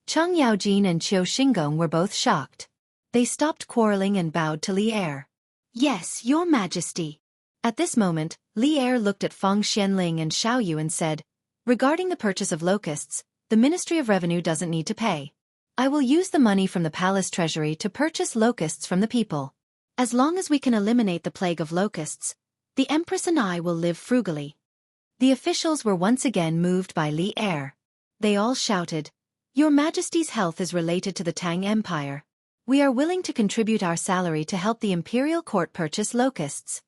Cheng Yaojin and Qiu Xingong were both shocked. They stopped quarreling and bowed to Li Er. "Yes, your majesty." At this moment, Li Er looked at Feng Xianling and Xiao Yu and said, "Regarding the purchase of locusts, the Ministry of Revenue doesn't need to pay. I will use the money from the palace treasury to purchase locusts from the people. As long as we can eliminate the plague of locusts, the Empress and I will live frugally." The officials were once again moved by Li Er. They all shouted, "Your Majesty's health is related to the Tang Empire. We are willing to contribute our salary to help the imperial court purchase locusts."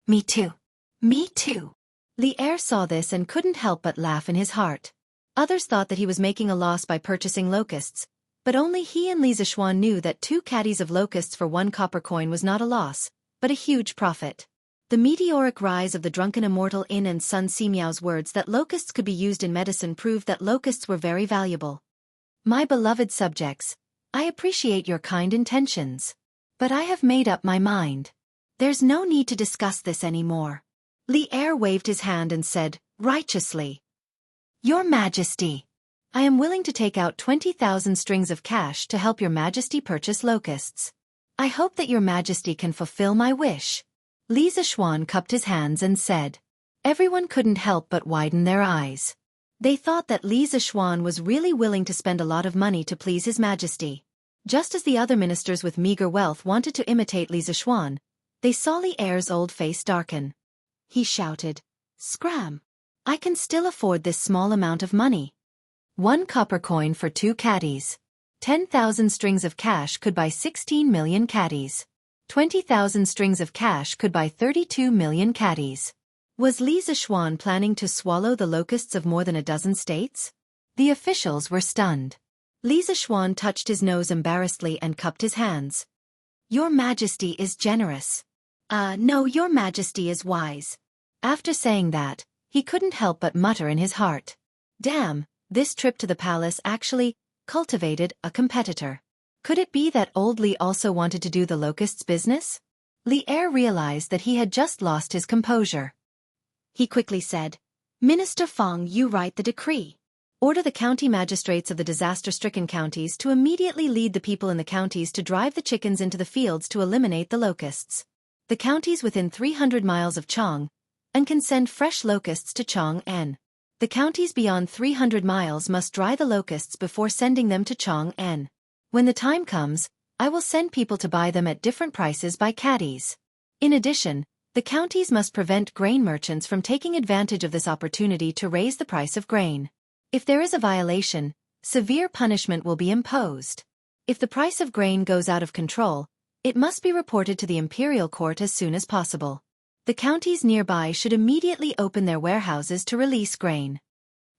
"Me too. Me too." Li Er saw this and couldn't help but laugh in his heart. Others thought that he was making a loss by purchasing locusts, but only he and Li Zishuan knew that 2 caddies of locusts for 1 copper coin was not a loss, but a huge profit. The meteoric rise of the drunken immortal Yin and Sun Simiao's words that locusts could be used in medicine proved that locusts were very valuable. "My beloved subjects, I appreciate your kind intentions. But I have made up my mind. There's no need to discuss this anymore." Li Er waved his hand and said, righteously, "Your Majesty, I am willing to take out 20,000 strings of cash to help your Majesty purchase locusts. I hope that your Majesty can fulfill my wish." Li Zishuan cupped his hands and said. Everyone couldn't help but widen their eyes. They thought that Li Zishuan was really willing to spend a lot of money to please His Majesty. Just as the other ministers with meager wealth wanted to imitate Li Zishuan, they saw Li Er's old face darken. He shouted, "Scram! I can still afford this small amount of money. 1 copper coin for 2 caddies. 10,000 strings of cash could buy 16 million caddies. 20,000 strings of cash could buy 32 million caddies." Was Li Zishuan planning to swallow the locusts of more than a dozen states? The officials were stunned. Li Zishuan touched his nose embarrassedly and cupped his hands. "Your Majesty is generous." No, your Majesty is wise." After saying that, he couldn't help but mutter in his heart. Damn, this trip to the palace actually cultivated a competitor. Could it be that old Li also wanted to do the locusts business? Li Er realized that he had just lost his composure. He quickly said, "Minister Feng, you write the decree. Order the county magistrates of the disaster-stricken counties to immediately lead the people in the counties to drive the chickens into the fields to eliminate the locusts. The counties within 300 miles of Chang'an can send fresh locusts to Chang'an. The counties beyond 300 miles must dry the locusts before sending them to Chang'an. When the time comes, I will send people to buy them at different prices by caddies. In addition, the counties must prevent grain merchants from taking advantage of this opportunity to raise the price of grain. If there is a violation, severe punishment will be imposed. If the price of grain goes out of control, it must be reported to the imperial court as soon as possible. The counties nearby should immediately open their warehouses to release grain."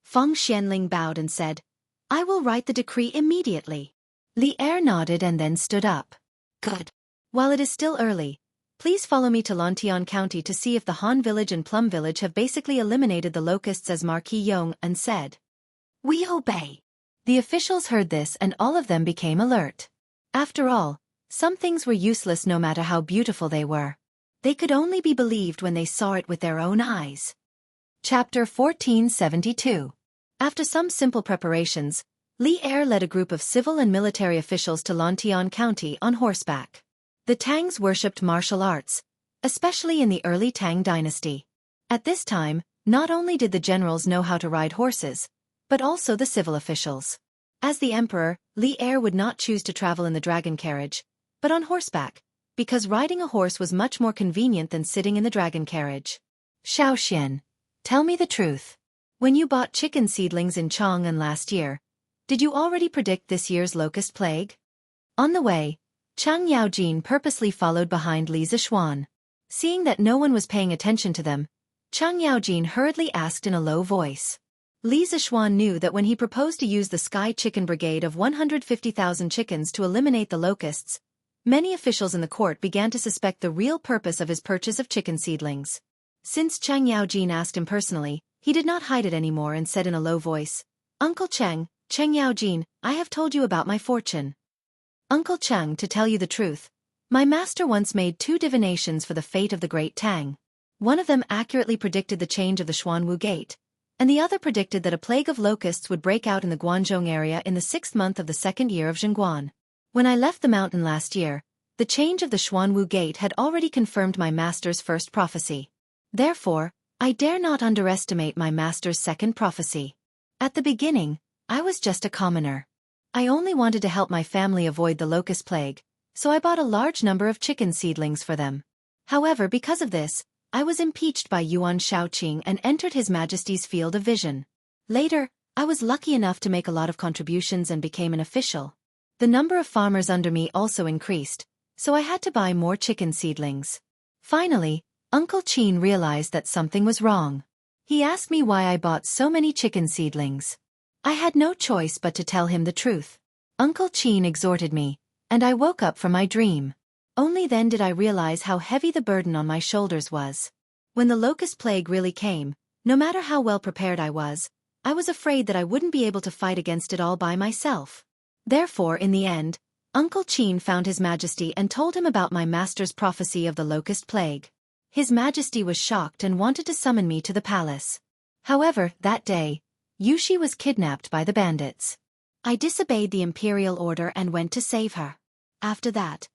Feng Xianling bowed and said, "I will write the decree immediately." Li Er nodded and then stood up. "Good. While it is still early, please follow me to Lantian County to see if the Han Village and Plum Village have basically eliminated the locusts, as Marquis Yong and said." "We obey." The officials heard this and all of them became alert. After all, some things were useless no matter how beautiful they were. They could only be believed when they saw it with their own eyes. Chapter 1472. After some simple preparations, Li Er led a group of civil and military officials to Lantian County on horseback. The Tangs worshipped martial arts, especially in the early Tang dynasty. At this time, not only did the generals know how to ride horses, but also the civil officials. As the emperor, Li Er would not choose to travel in the dragon carriage, but on horseback, because riding a horse was much more convenient than sitting in the dragon carriage. Xiaoxian, tell me the truth. When you bought chicken seedlings in Chang'an last year, did you already predict this year's locust plague? On the way, Chang Yaojin purposely followed behind Li Zishuan. Seeing that no one was paying attention to them, Chang Yaojin hurriedly asked in a low voice. Li Zishuan knew that when he proposed to use the Sky Chicken Brigade of 150,000 chickens to eliminate the locusts, many officials in the court began to suspect the real purpose of his purchase of chicken seedlings. Since Chang Yaojin asked him personally, he did not hide it anymore and said in a low voice, Uncle Cheng Yaojin, I have told you about my fortune. Uncle Cheng, to tell you the truth, my master once made 2 divinations for the fate of the Great Tang. One of them accurately predicted the change of the Xuanwu Gate, and the other predicted that a plague of locusts would break out in the Guanzhong area in the 6th month of the 2nd year of Zhengguan. When I left the mountain last year, the change of the Xuanwu Gate had already confirmed my master's first prophecy. Therefore, I dare not underestimate my master's second prophecy. At the beginning, I was just a commoner. I only wanted to help my family avoid the locust plague, so I bought a large number of chicken seedlings for them. However, because of this, I was impeached by Yuan Shaoqing and entered His Majesty's field of vision. Later, I was lucky enough to make a lot of contributions and became an official. The number of farmers under me also increased, so I had to buy more chicken seedlings. Finally, Uncle Qin realized that something was wrong. He asked me why I bought so many chicken seedlings. I had no choice but to tell him the truth. Uncle Qin exhorted me, and I woke up from my dream. Only then did I realize how heavy the burden on my shoulders was. When the locust plague really came, no matter how well prepared I was afraid that I wouldn't be able to fight against it all by myself. Therefore, in the end, Uncle Qin found His Majesty and told him about my master's prophecy of the locust plague. His Majesty was shocked and wanted to summon me to the palace. However, that day, Yuxi was kidnapped by the bandits. I disobeyed the imperial order and went to save her. After that,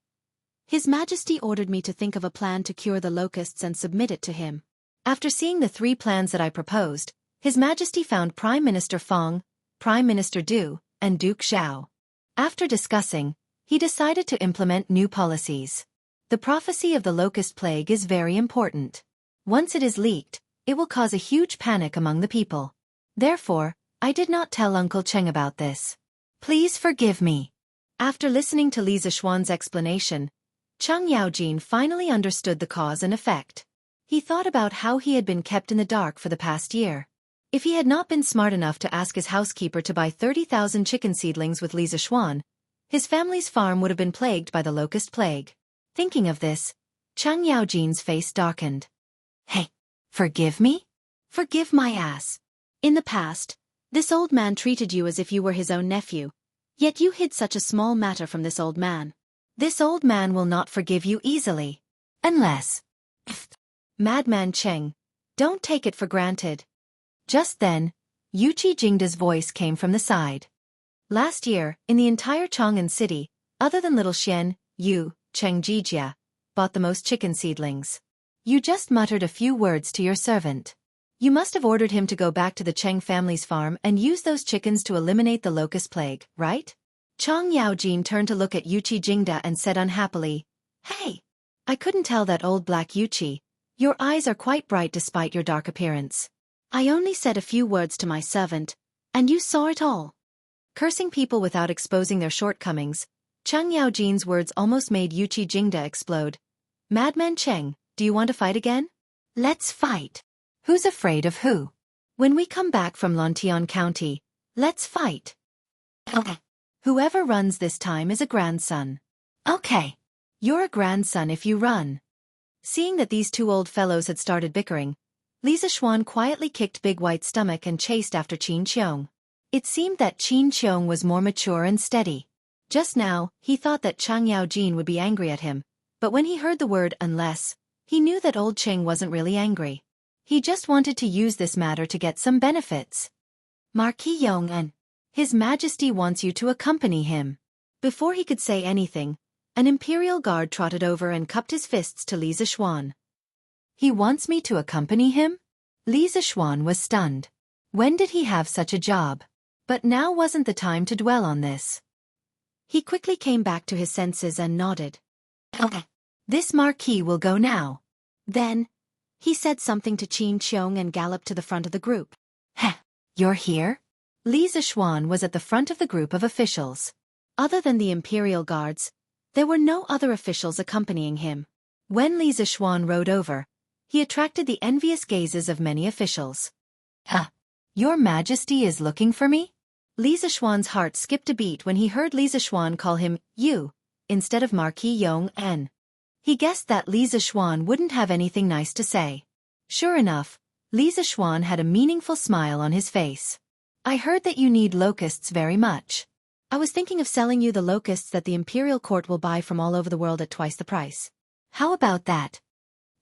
His Majesty ordered me to think of a plan to cure the locusts and submit it to him. After seeing the 3 plans that I proposed, His Majesty found Prime Minister Feng, Prime Minister Du, and Duke Zhao. After discussing, he decided to implement new policies. The prophecy of the locust plague is very important. Once it is leaked, it will cause a huge panic among the people. Therefore, I did not tell Uncle Cheng about this. Please forgive me. After listening to Li Zishuan's explanation, Chang Yaojin finally understood the cause and effect. He thought about how he had been kept in the dark for the past year. If he had not been smart enough to ask his housekeeper to buy 30,000 chicken seedlings with Li Zishuan, his family's farm would have been plagued by the locust plague. Thinking of this, Chang Yaojin's face darkened. Hey, forgive me? Forgive my ass. In the past, this old man treated you as if you were his own nephew, yet you hid such a small matter from this old man. This old man will not forgive you easily. Unless... Madman Cheng, don't take it for granted. Just then, Yuqi Jingda's voice came from the side. Last year, in the entire Chang'an city, other than little Xian, Yu, Cheng Jijia, bought the most chicken seedlings. You just muttered a few words to your servant. You must have ordered him to go back to the Cheng family's farm and use those chickens to eliminate the locust plague, right? Chang Yaojin turned to look at Yuqi Jingda and said unhappily, Hey! I couldn't tell that old black Yuqi. Your eyes are quite bright despite your dark appearance. I only said a few words to my servant, and you saw it all. Cursing people without exposing their shortcomings, Chang Yaojin's words almost made Yuqi Jingda explode. Madman Cheng, do you want to fight again? Let's fight. Who's afraid of who? When we come back from Lantian County, let's fight. Okay. Whoever runs this time is a grandson. Okay. You're a grandson if you run. Seeing that these 2 old fellows had started bickering, Li Zishuan quietly kicked Big White's stomach and chased after Qin Qiong. It seemed that Qin Qiong was more mature and steady. Just now, he thought that Chang Yaojin would be angry at him, but when he heard the word unless, he knew that old Cheng wasn't really angry. He just wanted to use this matter to get some benefits. Marquis Yong'an. His Majesty wants you to accompany him. Before he could say anything, an imperial guard trotted over and cupped his fists to Li Zishuan. He wants me to accompany him? Li Zishuan was stunned. When did he have such a job? But now wasn't the time to dwell on this. He quickly came back to his senses and nodded. Okay. This marquis will go now. Then, he said something to Qin Qiong and galloped to the front of the group. Heh, you're here? Li Zishuan was at the front of the group of officials. Other than the imperial guards, there were no other officials accompanying him. When Li Zishuan rode over, he attracted the envious gazes of many officials. Huh, your Majesty is looking for me? Li Zishuan's heart skipped a beat when he heard Li Zishuan call him you, instead of Marquis Yong En. He guessed that Li Zishuan wouldn't have anything nice to say. Sure enough, Li Zishuan had a meaningful smile on his face. I heard that you need locusts very much. I was thinking of selling you the locusts that the imperial court will buy from all over the world at twice the price. How about that?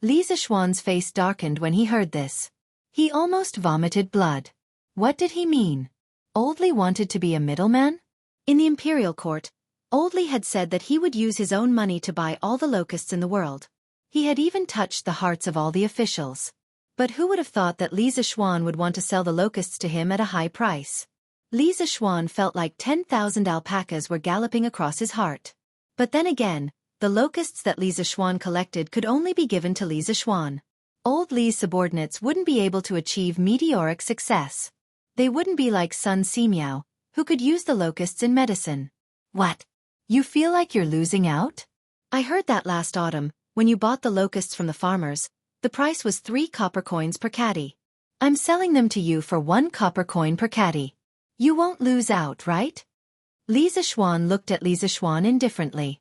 Li Zishuan's face darkened when he heard this. He almost vomited blood. What did he mean? Old Li wanted to be a middleman? In the imperial court, Old Li had said that he would use his own money to buy all the locusts in the world. He had even touched the hearts of all the officials. But who would have thought that Li Zishuan would want to sell the locusts to him at a high price? Li Zishuan felt like 10,000 alpacas were galloping across his heart. But then again, the locusts that Li Zishuan collected could only be given to Li Zishuan. Old Li's subordinates wouldn't be able to achieve meteoric success. They wouldn't be like Sun Simiao, who could use the locusts in medicine. What? You feel like you're losing out? I heard that last autumn, when you bought the locusts from the farmers, the price was 3 copper coins per caddy. I'm selling them to you for 1 copper coin per caddy. You won't lose out, right? Li Zishuan looked at Li Zishuan indifferently.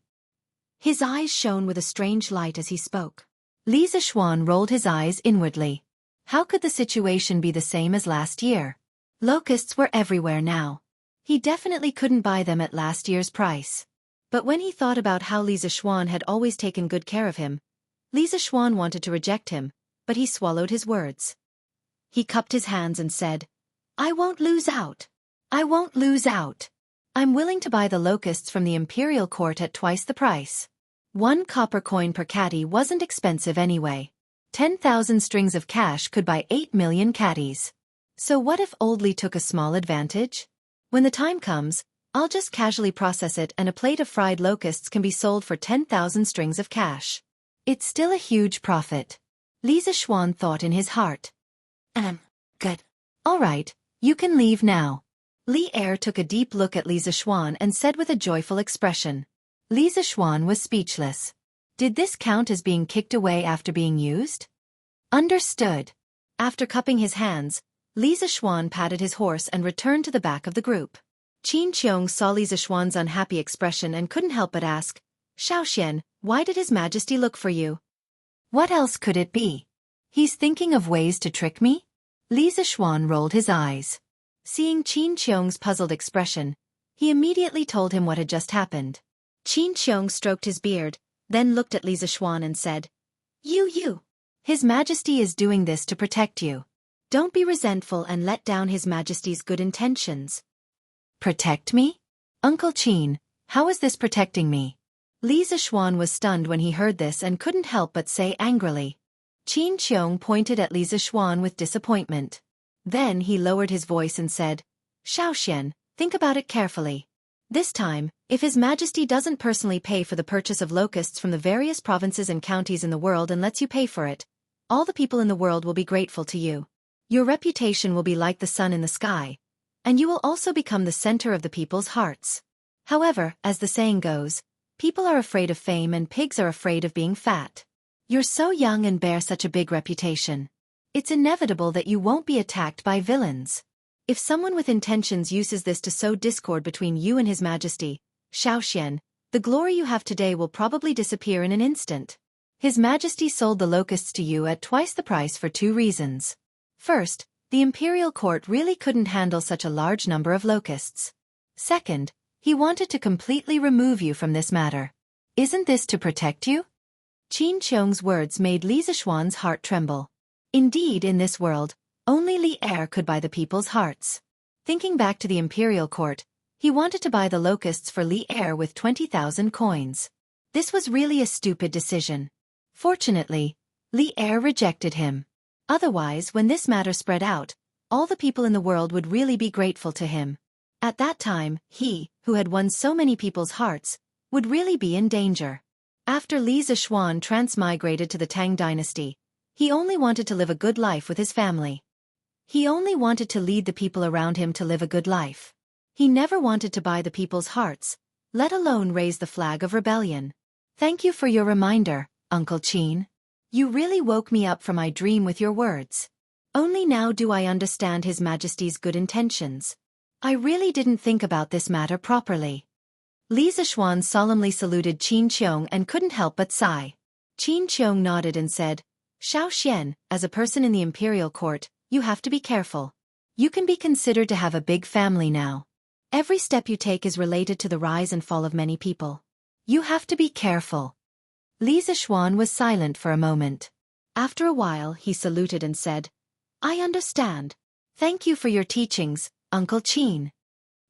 His eyes shone with a strange light as he spoke. Li Zishuan rolled his eyes inwardly. How could the situation be the same as last year? Locusts were everywhere now. He definitely couldn't buy them at last year's price. But when he thought about how Li Zishuan had always taken good care of him, Li Zishuan wanted to reject him, but he swallowed his words. He cupped his hands and said, I won't lose out. I won't lose out. I'm willing to buy the locusts from the imperial court at twice the price. 1 copper coin per caddy wasn't expensive anyway. 10,000 strings of cash could buy 8 million caddies. So what if Old Li took a small advantage? When the time comes, I'll just casually process it and a plate of fried locusts can be sold for 10,000 strings of cash. It's still a huge profit. Li Zishuan thought in his heart. Good. All right, you can leave now. Li Er took a deep look at Li Zishuan and said with a joyful expression. Li Zishuan was speechless. Did this count as being kicked away after being used? Understood. After cupping his hands, Li Zishuan patted his horse and returned to the back of the group. Qin Qiong saw Li Zishuan's unhappy expression and couldn't help but ask, Xiaoxian, why did His Majesty look for you? What else could it be? He's thinking of ways to trick me? Li Zishuan rolled his eyes. Seeing Qin Qiong's puzzled expression, he immediately told him what had just happened. Qin Qiong stroked his beard, then looked at Li Zishuan and said, You. His Majesty is doing this to protect you. Don't be resentful and let down His Majesty's good intentions. Protect me? Uncle Qin, how is this protecting me? Li Zishuan was stunned when he heard this and couldn't help but say angrily. Qin Qiong pointed at Li Zishuan with disappointment. Then he lowered his voice and said, Xiaoxian, think about it carefully. This time, if His Majesty doesn't personally pay for the purchase of locusts from the various provinces and counties in the world and lets you pay for it, all the people in the world will be grateful to you. Your reputation will be like the sun in the sky, and you will also become the center of the people's hearts. However, as the saying goes, people are afraid of fame and pigs are afraid of being fat. You're so young and bear such a big reputation. It's inevitable that you won't be attacked by villains. If someone with intentions uses this to sow discord between you and His Majesty, Xiaoxian, the glory you have today will probably disappear in an instant. His Majesty sold the locusts to you at twice the price for 2 reasons. First, the imperial court really couldn't handle such a large number of locusts. Second, he wanted to completely remove you from this matter. Isn't this to protect you? Qin Qiong's words made Li Zishuan's heart tremble. Indeed, in this world, only Li Er could buy the people's hearts. Thinking back to the imperial court, he wanted to buy the locusts for Li Er with 20,000 coins. This was really a stupid decision. Fortunately, Li Er rejected him. Otherwise, when this matter spread out, all the people in the world would really be grateful to him. At that time, he, who had won so many people's hearts, would really be in danger. After Li Zishuan transmigrated to the Tang dynasty, he only wanted to live a good life with his family. He only wanted to lead the people around him to live a good life. He never wanted to buy the people's hearts, let alone raise the flag of rebellion. Thank you for your reminder, Uncle Qin. You really woke me up from my dream with your words. Only now do I understand His Majesty's good intentions. I really didn't think about this matter properly. Li Zishuan solemnly saluted Qin Qiong and couldn't help but sigh. Qin Qiong nodded and said, Xiao Xian, as a person in the imperial court, you have to be careful. You can be considered to have a big family now. Every step you take is related to the rise and fall of many people. You have to be careful. Li Zishuan was silent for a moment. After a while he saluted and said, I understand. Thank you for your teachings, Uncle Qin.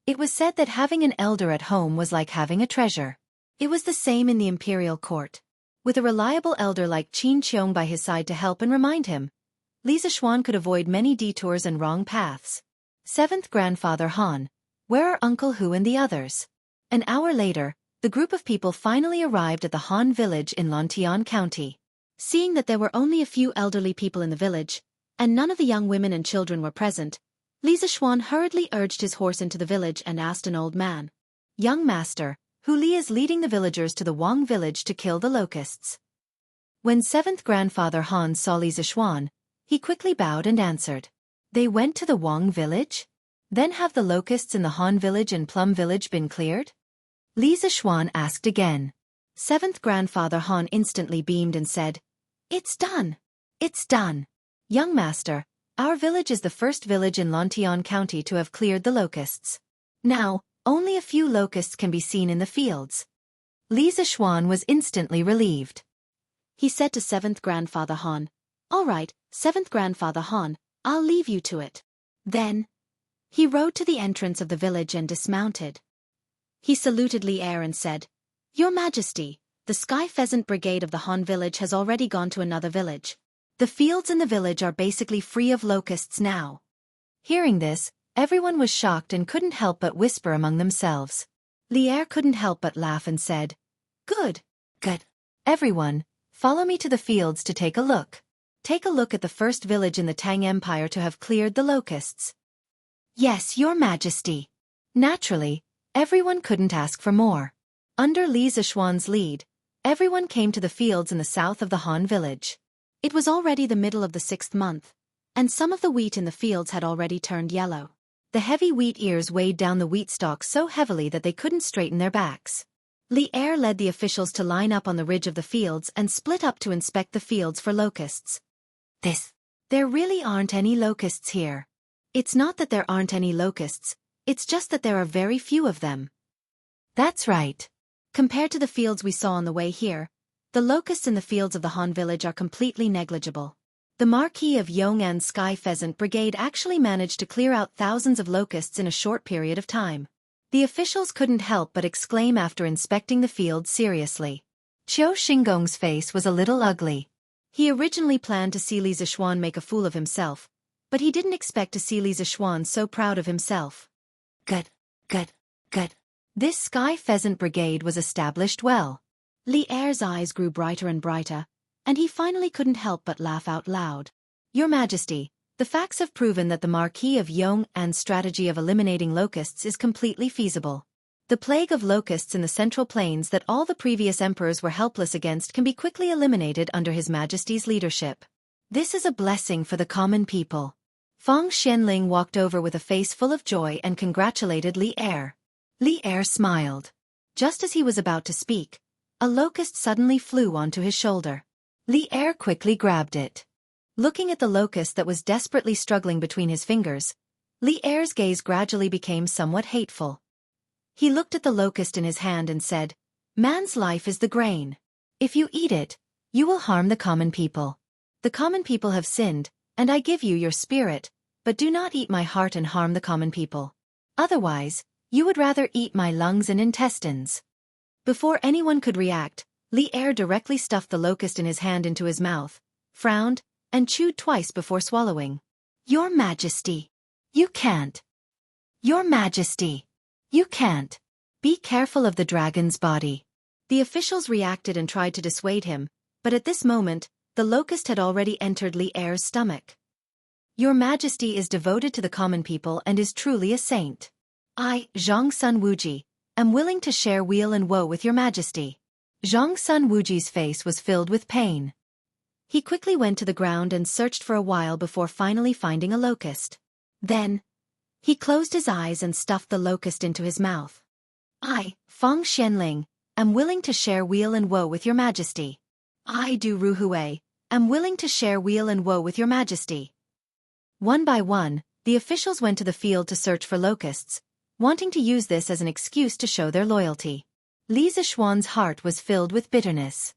It was said that having an elder at home was like having a treasure. It was the same in the imperial court. With a reliable elder like Qin Qiong by his side to help and remind him, Li Zishuan could avoid many detours and wrong paths. 7th Grandfather Han, where are Uncle Hu and the others? An hour later, the group of people finally arrived at the Han village in Lontian County. Seeing that there were only a few elderly people in the village, and none of the young women and children were present, Li Zishuan hurriedly urged his horse into the village and asked an old man, Young master, Hu Li is leading the villagers to the Wang village to kill the locusts. When 7th Grandfather Han saw Li Zishuan, he quickly bowed and answered, They went to the Wang village? Then have the locusts in the Han village and Plum village been cleared? Li Zishuan asked again. 7th Grandfather Han instantly beamed and said, It's done. It's done. Young master, our village is the first village in Lontian County to have cleared the locusts. Now, only a few locusts can be seen in the fields. Li Zishuan was instantly relieved. He said to 7th Grandfather Han, All right, 7th Grandfather Han, I'll leave you to it. Then, he rode to the entrance of the village and dismounted. He saluted Li Er and said, Your Majesty, the Sky Pheasant Brigade of the Han village has already gone to another village. The fields in the village are basically free of locusts now. Hearing this, everyone was shocked and couldn't help but whisper among themselves. Li Er couldn't help but laugh and said, Good. Good. Everyone, follow me to the fields to take a look. Take a look at the first village in the Tang Empire to have cleared the locusts. Yes, Your Majesty. Naturally, everyone couldn't ask for more. Under Li Zishuan's lead, everyone came to the fields in the south of the Han village. It was already the middle of the 6th month, and some of the wheat in the fields had already turned yellow. The heavy wheat ears weighed down the wheat stalks so heavily that they couldn't straighten their backs. Li Er led the officials to line up on the ridge of the fields and split up to inspect the fields for locusts. There really aren't any locusts here. It's not that there aren't any locusts, it's just that there are very few of them. That's right. Compared to the fields we saw on the way here, the locusts in the fields of the Han village are completely negligible. The Marquis of Yong'an's Sky Pheasant Brigade actually managed to clear out thousands of locusts in a short period of time. The officials couldn't help but exclaim after inspecting the field seriously. Qiu Xingong's face was a little ugly. He originally planned to see Li Zishuan make a fool of himself, but he didn't expect to see Li Zishuan so proud of himself. Good. This Sky Pheasant Brigade was established well. Li Er's eyes grew brighter and brighter, and he finally couldn't help but laugh out loud. Your Majesty, the facts have proven that the Marquis of Yong'an's strategy of eliminating locusts is completely feasible. The plague of locusts in the Central Plains that all the previous emperors were helpless against can be quickly eliminated under His Majesty's leadership. This is a blessing for the common people. Feng Xianling walked over with a face full of joy and congratulated Li Er. Li Er smiled. Just as he was about to speak, a locust suddenly flew onto his shoulder. Li Er quickly grabbed it. Looking at the locust that was desperately struggling between his fingers, Li Er's gaze gradually became somewhat hateful. He looked at the locust in his hand and said, Man's life is the grain. If you eat it, you will harm the common people. The common people have sinned, and I give you your spirit, but do not eat my heart and harm the common people. Otherwise, you would rather eat my lungs and intestines. Before anyone could react, Li Er directly stuffed the locust in his hand into his mouth, frowned, and chewed twice before swallowing. Your Majesty. You can't. Your Majesty. You can't. Be careful of the dragon's body. The officials reacted and tried to dissuade him, but at this moment, the locust had already entered Li Er's stomach. Your Majesty is devoted to the common people and is truly a saint. I, Zhang Sun Wuji, am willing to share weal and woe with your Majesty. Zhang Sun Wuji's face was filled with pain. He quickly went to the ground and searched for a while before finally finding a locust. Then, he closed his eyes and stuffed the locust into his mouth. I, Feng Xianling, am willing to share weal and woe with your Majesty. I, Du Ruhui, am willing to share weal and woe with your Majesty. One by one, the officials went to the field to search for locusts, wanting to use this as an excuse to show their loyalty. Li Zishuan's heart was filled with bitterness.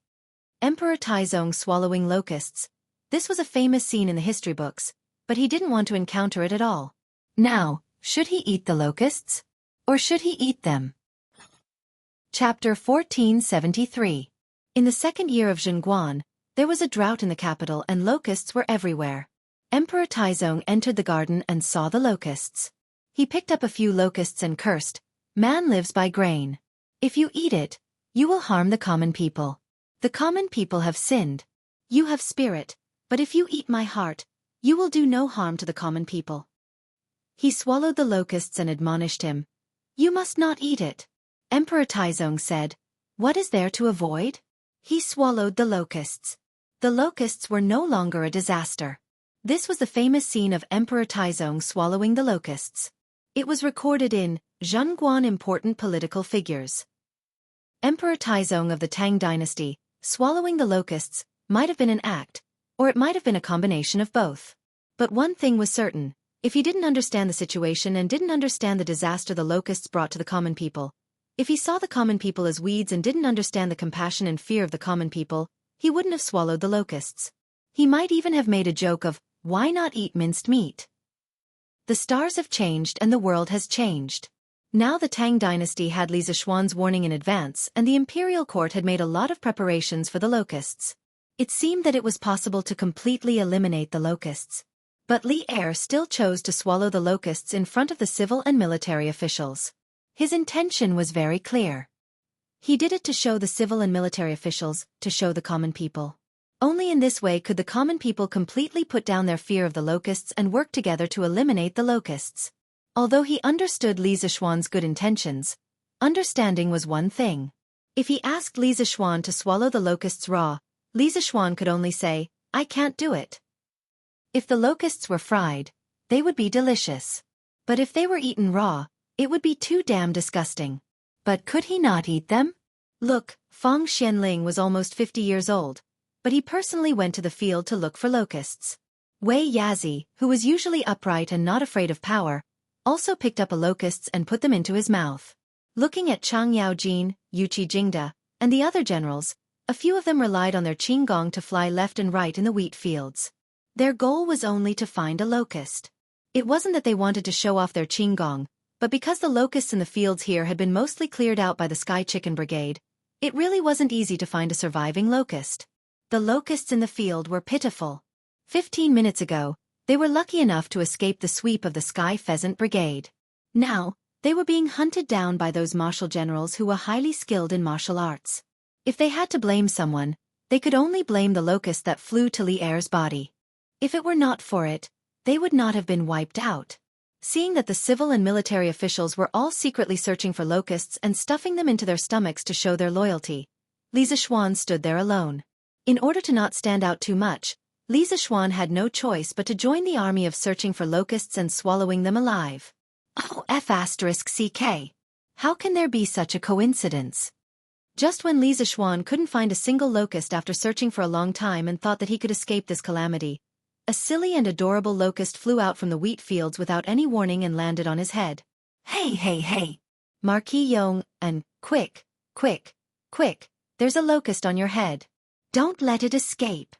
Emperor Taizong swallowing locusts. This was a famous scene in the history books, but he didn't want to encounter it at all. Now, should he eat the locusts? Or should he eat them? Chapter 1473. In the second year of Zhenguan, there was a drought in the capital and locusts were everywhere. Emperor Taizong entered the garden and saw the locusts. He picked up a few locusts and cursed, "Man lives by grain. If you eat it, you will harm the common people. The common people have sinned. You have spirit, but if you eat my heart, you will do no harm to the common people." He swallowed the locusts and admonished him. "You must not eat it." Emperor Taizong said, "What is there to avoid?" He swallowed the locusts. The locusts were no longer a disaster. This was the famous scene of Emperor Taizong swallowing the locusts. It was recorded in Zhenguan Important Political Figures. Emperor Taizong of the Tang dynasty, swallowing the locusts, might have been an act, or it might have been a combination of both. But one thing was certain, if he didn't understand the situation and didn't understand the disaster the locusts brought to the common people, if he saw the common people as weeds and didn't understand the compassion and fear of the common people, he wouldn't have swallowed the locusts. He might even have made a joke of, "Why not eat minced meat?" The stars have changed and the world has changed. Now the Tang dynasty had Li Zishuan's warning in advance and the imperial court had made a lot of preparations for the locusts. It seemed that it was possible to completely eliminate the locusts. But Li Er still chose to swallow the locusts in front of the civil and military officials. His intention was very clear. He did it to show the civil and military officials, to show the common people. Only in this way could the common people completely put down their fear of the locusts and work together to eliminate the locusts. Although he understood Li Zishuan's good intentions, understanding was one thing. If he asked Li Zishuan to swallow the locusts raw, Li Zishuan could only say, "I can't do it." If the locusts were fried, they would be delicious. But if they were eaten raw, it would be too damn disgusting. But could he not eat them? Look, Feng Xianling was almost 50 years old, but he personally went to the field to look for locusts. Wei Yazi, who was usually upright and not afraid of power, also picked up a locusts and put them into his mouth. Looking at Chang Yaojin, Yuqi Jingda, and the other generals, a few of them relied on their qinggong to fly left and right in the wheat fields. Their goal was only to find a locust. It wasn't that they wanted to show off their qinggong, but because the locusts in the fields here had been mostly cleared out by the Sky Chicken Brigade, it really wasn't easy to find a surviving locust. The locusts in the field were pitiful. 15 minutes ago, they were lucky enough to escape the sweep of the Sky Pheasant Brigade. Now, they were being hunted down by those martial generals who were highly skilled in martial arts. If they had to blame someone, they could only blame the locust that flew to Li Er's body. If it were not for it, they would not have been wiped out. Seeing that the civil and military officials were all secretly searching for locusts and stuffing them into their stomachs to show their loyalty, Li Zishuan stood there alone. In order to not stand out too much, Li Zishuan had no choice but to join the army of searching for locusts and swallowing them alive. Oh, F***CK. How can there be such a coincidence? Just when Li Zishuan couldn't find a single locust after searching for a long time and thought that he could escape this calamity, a silly and adorable locust flew out from the wheat fields without any warning and landed on his head. Hey, hey, hey! Marquis Yong, and, quick, quick, quick, there's a locust on your head. Don't let it escape.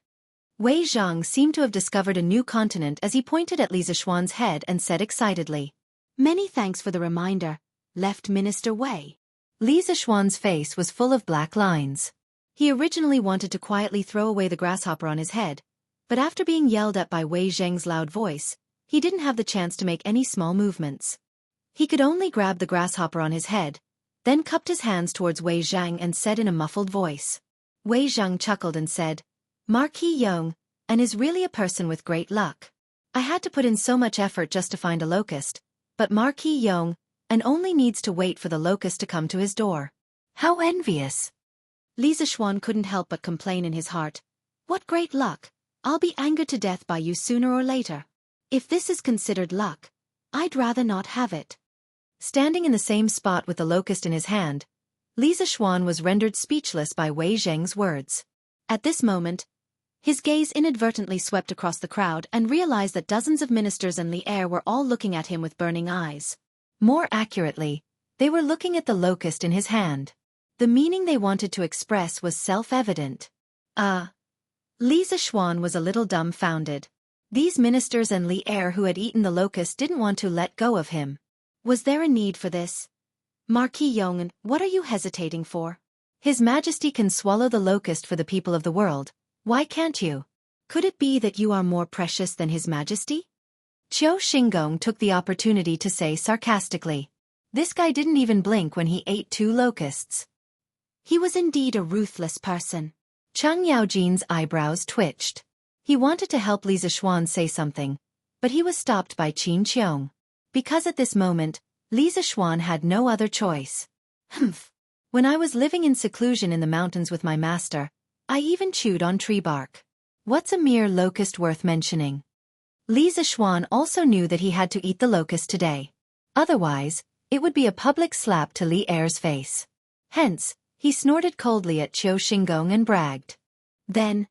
Wei Zhang seemed to have discovered a new continent as he pointed at Li Zishuan's head and said excitedly. Many thanks for the reminder, left Minister Wei. Li Zishuan's face was full of black lines. He originally wanted to quietly throw away the grasshopper on his head, but after being yelled at by Wei Zheng's loud voice, he didn't have the chance to make any small movements. He could only grab the grasshopper on his head, then cupped his hands towards Wei Zhang and said in a muffled voice. Wei Zhang chuckled and said, Marquis Yong, and is really a person with great luck. I had to put in so much effort just to find a locust, but Marquis Yong, and only needs to wait for the locust to come to his door. How envious! Li Zishuan couldn't help but complain in his heart. What great luck! I'll be angered to death by you sooner or later. If this is considered luck, I'd rather not have it. Standing in the same spot with the locust in his hand, Li Zishuan was rendered speechless by Wei Zheng's words. At this moment, his gaze inadvertently swept across the crowd and realized that dozens of ministers and Li Er were all looking at him with burning eyes. More accurately, they were looking at the locust in his hand. The meaning they wanted to express was self-evident. Li Zishuan was a little dumbfounded. These ministers and Li Er who had eaten the locust didn't want to let go of him. Was there a need for this? Marquis Yong'an, what are you hesitating for? His Majesty can swallow the locust for the people of the world. Why can't you? Could it be that you are more precious than His Majesty? Qiu Xinggong took the opportunity to say sarcastically. This guy didn't even blink when he ate 2 locusts. He was indeed a ruthless person. Cheng Yaojin's eyebrows twitched. He wanted to help Li Zishuan say something, but he was stopped by Qin Qiong. Because at this moment, Li Zishuan had no other choice. Humph. When I was living in seclusion in the mountains with my master, I even chewed on tree bark. What's a mere locust worth mentioning? Li Zishuan also knew that he had to eat the locust today. Otherwise, it would be a public slap to Li Er's face. Hence, he snorted coldly at Qiu Xinggong and bragged. Then,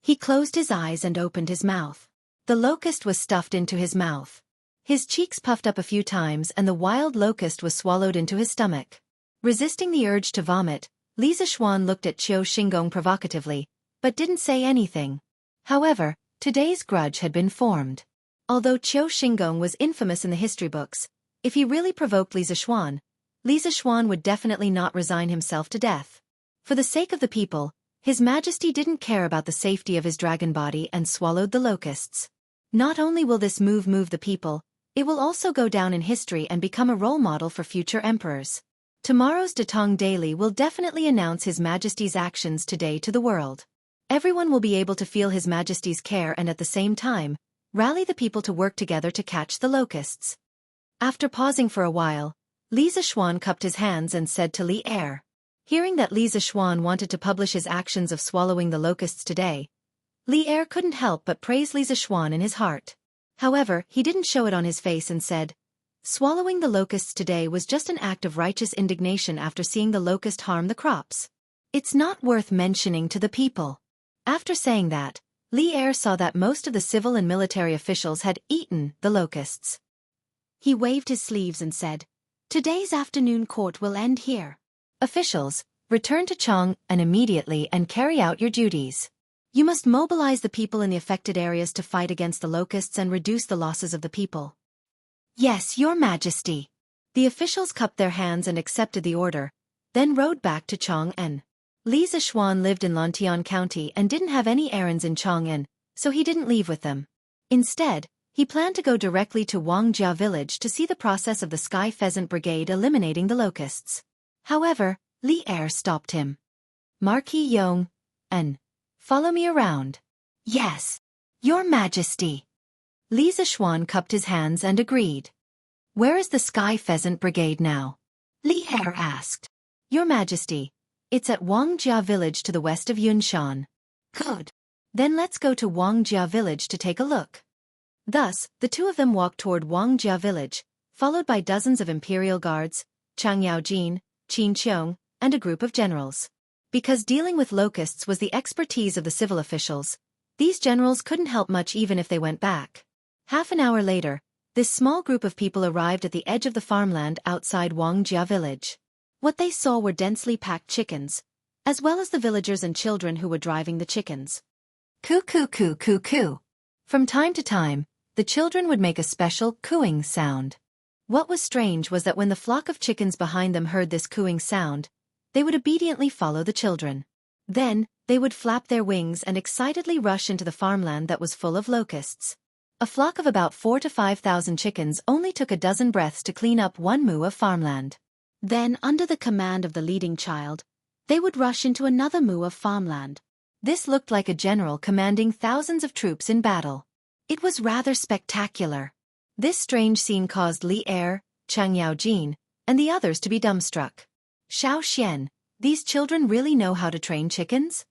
he closed his eyes and opened his mouth. The locust was stuffed into his mouth. His cheeks puffed up a few times and the wild locust was swallowed into his stomach. Resisting the urge to vomit, Li Zishuan looked at Qiu Xinggong provocatively, but didn't say anything. However, today's grudge had been formed. Although Qiu Xinggong was infamous in the history books, if he really provoked Li Zishuan would definitely not resign himself to death. For the sake of the people, His Majesty didn't care about the safety of his dragon body and swallowed the locusts. Not only will this move the people, it will also go down in history and become a role model for future emperors. Tomorrow's Datong Daily will definitely announce His Majesty's actions today to the world. Everyone will be able to feel His Majesty's care and at the same time, rally the people to work together to catch the locusts. After pausing for a while, Li Zishuan cupped his hands and said to Li Er. Hearing that Li Zishuan wanted to publish his actions of swallowing the locusts today, Li Er couldn't help but praise Li Zishuan in his heart. However, he didn't show it on his face and said, swallowing the locusts today was just an act of righteous indignation after seeing the locust harm the crops. It's not worth mentioning to the people. After saying that, Li Er saw that most of the civil and military officials had eaten the locusts. He waved his sleeves and said, today's afternoon court will end here. Officials, return to Chang'an immediately and carry out your duties. You must mobilize the people in the affected areas to fight against the locusts and reduce the losses of the people. Yes, Your Majesty. The officials cupped their hands and accepted the order, then rode back to Chang'an. Li Zishuan lived in Lantian County and didn't have any errands in Chang'an, so he didn't leave with them. Instead, he planned to go directly to Wuxia village to see the process of the Sky Pheasant Brigade eliminating the locusts. However, Li Er stopped him. Marquis Yong, follow me around. Yes, Your Majesty. Li Zishuan cupped his hands and agreed. Where is the Sky Pheasant Brigade now? Li Er asked. Your Majesty, it's at Wuxia village to the west of Yunshan. Good. Then let's go to Wuxia village to take a look. Thus, the two of them walked toward Wuxia village, followed by dozens of imperial guards, Cheng Yaojin, Qin Qiong, and a group of generals. Because dealing with locusts was the expertise of the civil officials, these generals couldn't help much even if they went back. Half an hour later, this small group of people arrived at the edge of the farmland outside Wuxia village. What they saw were densely packed chickens, as well as the villagers and children who were driving the chickens. Coo coo coo coo coo. From time to time, the children would make a special cooing sound. What was strange was that when the flock of chickens behind them heard this cooing sound, they would obediently follow the children. Then, they would flap their wings and excitedly rush into the farmland that was full of locusts. A flock of about 4,000 to 5,000 chickens only took a dozen breaths to clean up one moo of farmland. Then, under the command of the leading child, they would rush into another moo of farmland. This looked like a general commanding thousands of troops in battle. It was rather spectacular. This strange scene caused Li Er, Chang Yaojin, and the others to be dumbstruck. Xiao Xian, these children really know how to train chickens?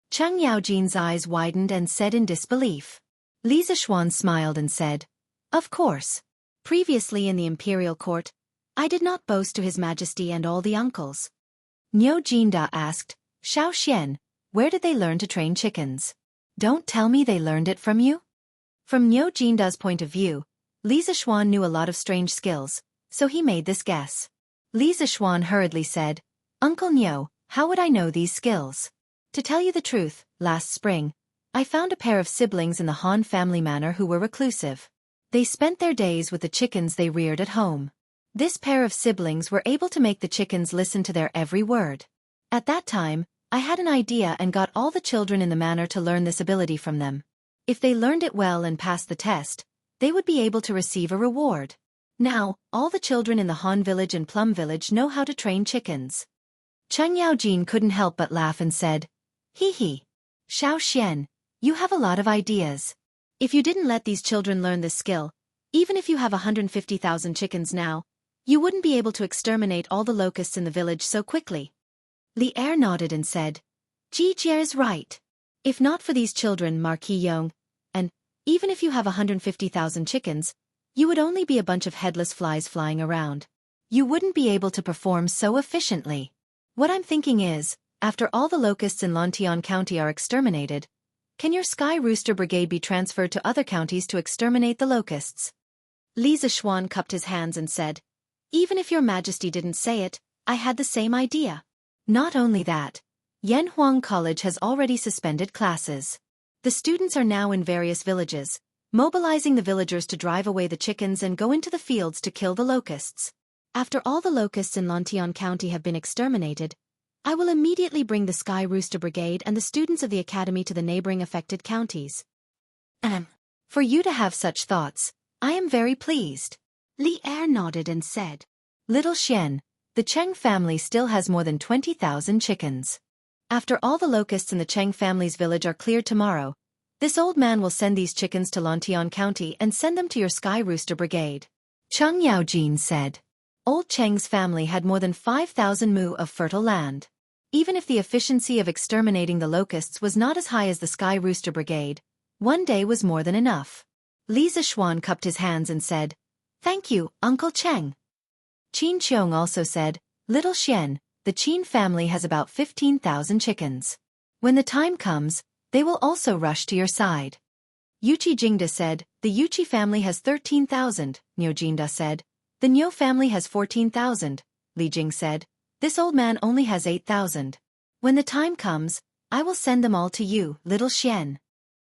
Chang Yaojin's eyes widened and said in disbelief. Li Zishuan smiled and said, "Of course. Previously in the imperial court, I did not boast to His Majesty and all the uncles." Niu Jinda asked, "Xiao Xian, where did they learn to train chickens? Don't tell me they learned it from you?" From Niu Jinda's point of view, Li Zishuan knew a lot of strange skills, so he made this guess. Li Zishuan hurriedly said, "Uncle Niu, how would I know these skills? To tell you the truth, last spring, I found a pair of siblings in the Han family manor who were reclusive. They spent their days with the chickens they reared at home. This pair of siblings were able to make the chickens listen to their every word. At that time, I had an idea and got all the children in the manor to learn this ability from them. If they learned it well and passed the test, they would be able to receive a reward. Now, all the children in the Han village and Plum village know how to train chickens." Chang Yaojin couldn't help but laugh and said, "Hee hee. Xiao Xian, you have a lot of ideas. If you didn't let these children learn this skill, even if you have 150,000 chickens now, you wouldn't be able to exterminate all the locusts in the village so quickly." Li Er nodded and said, "Ji Jie is right. If not for these children, Marquis Yong, and even if you have 150,000 chickens, you would only be a bunch of headless flies flying around. You wouldn't be able to perform so efficiently. What I'm thinking is, after all the locusts in Lantian County are exterminated, can your Sky Rooster Brigade be transferred to other counties to exterminate the locusts?" Li Zishuan cupped his hands and said, "Even if your Majesty didn't say it, I had the same idea. Not only that, Yanhuang College has already suspended classes. The students are now in various villages, mobilizing the villagers to drive away the chickens and go into the fields to kill the locusts. After all the locusts in Lantian County have been exterminated, I will immediately bring the Sky Rooster Brigade and the students of the academy to the neighboring affected counties." For you to have such thoughts, I am very pleased." Li Er nodded and said, "Little Xian, the Cheng family still has more than 20,000 chickens. After all the locusts in the Cheng family's village are cleared tomorrow, this old man will send these chickens to Lantian County and send them to your Sky Rooster Brigade." Chang Yaojin said, "Old Cheng's family had more than 5,000 mu of fertile land. Even if the efficiency of exterminating the locusts was not as high as the Sky Rooster Brigade, one day was more than enough." Li Zishuan cupped his hands and said, "Thank you, Uncle Cheng." Qin Qiong also said, "Little Xian, the Qin family has about 15,000 chickens. When the time comes, they will also rush to your side." Yuchi Jingda said, "The Yuchi family has 13,000, Niu Jinda said. "The Niu family has 14,000, Li Jing said. "This old man only has 8,000. When the time comes, I will send them all to you, Little Xian."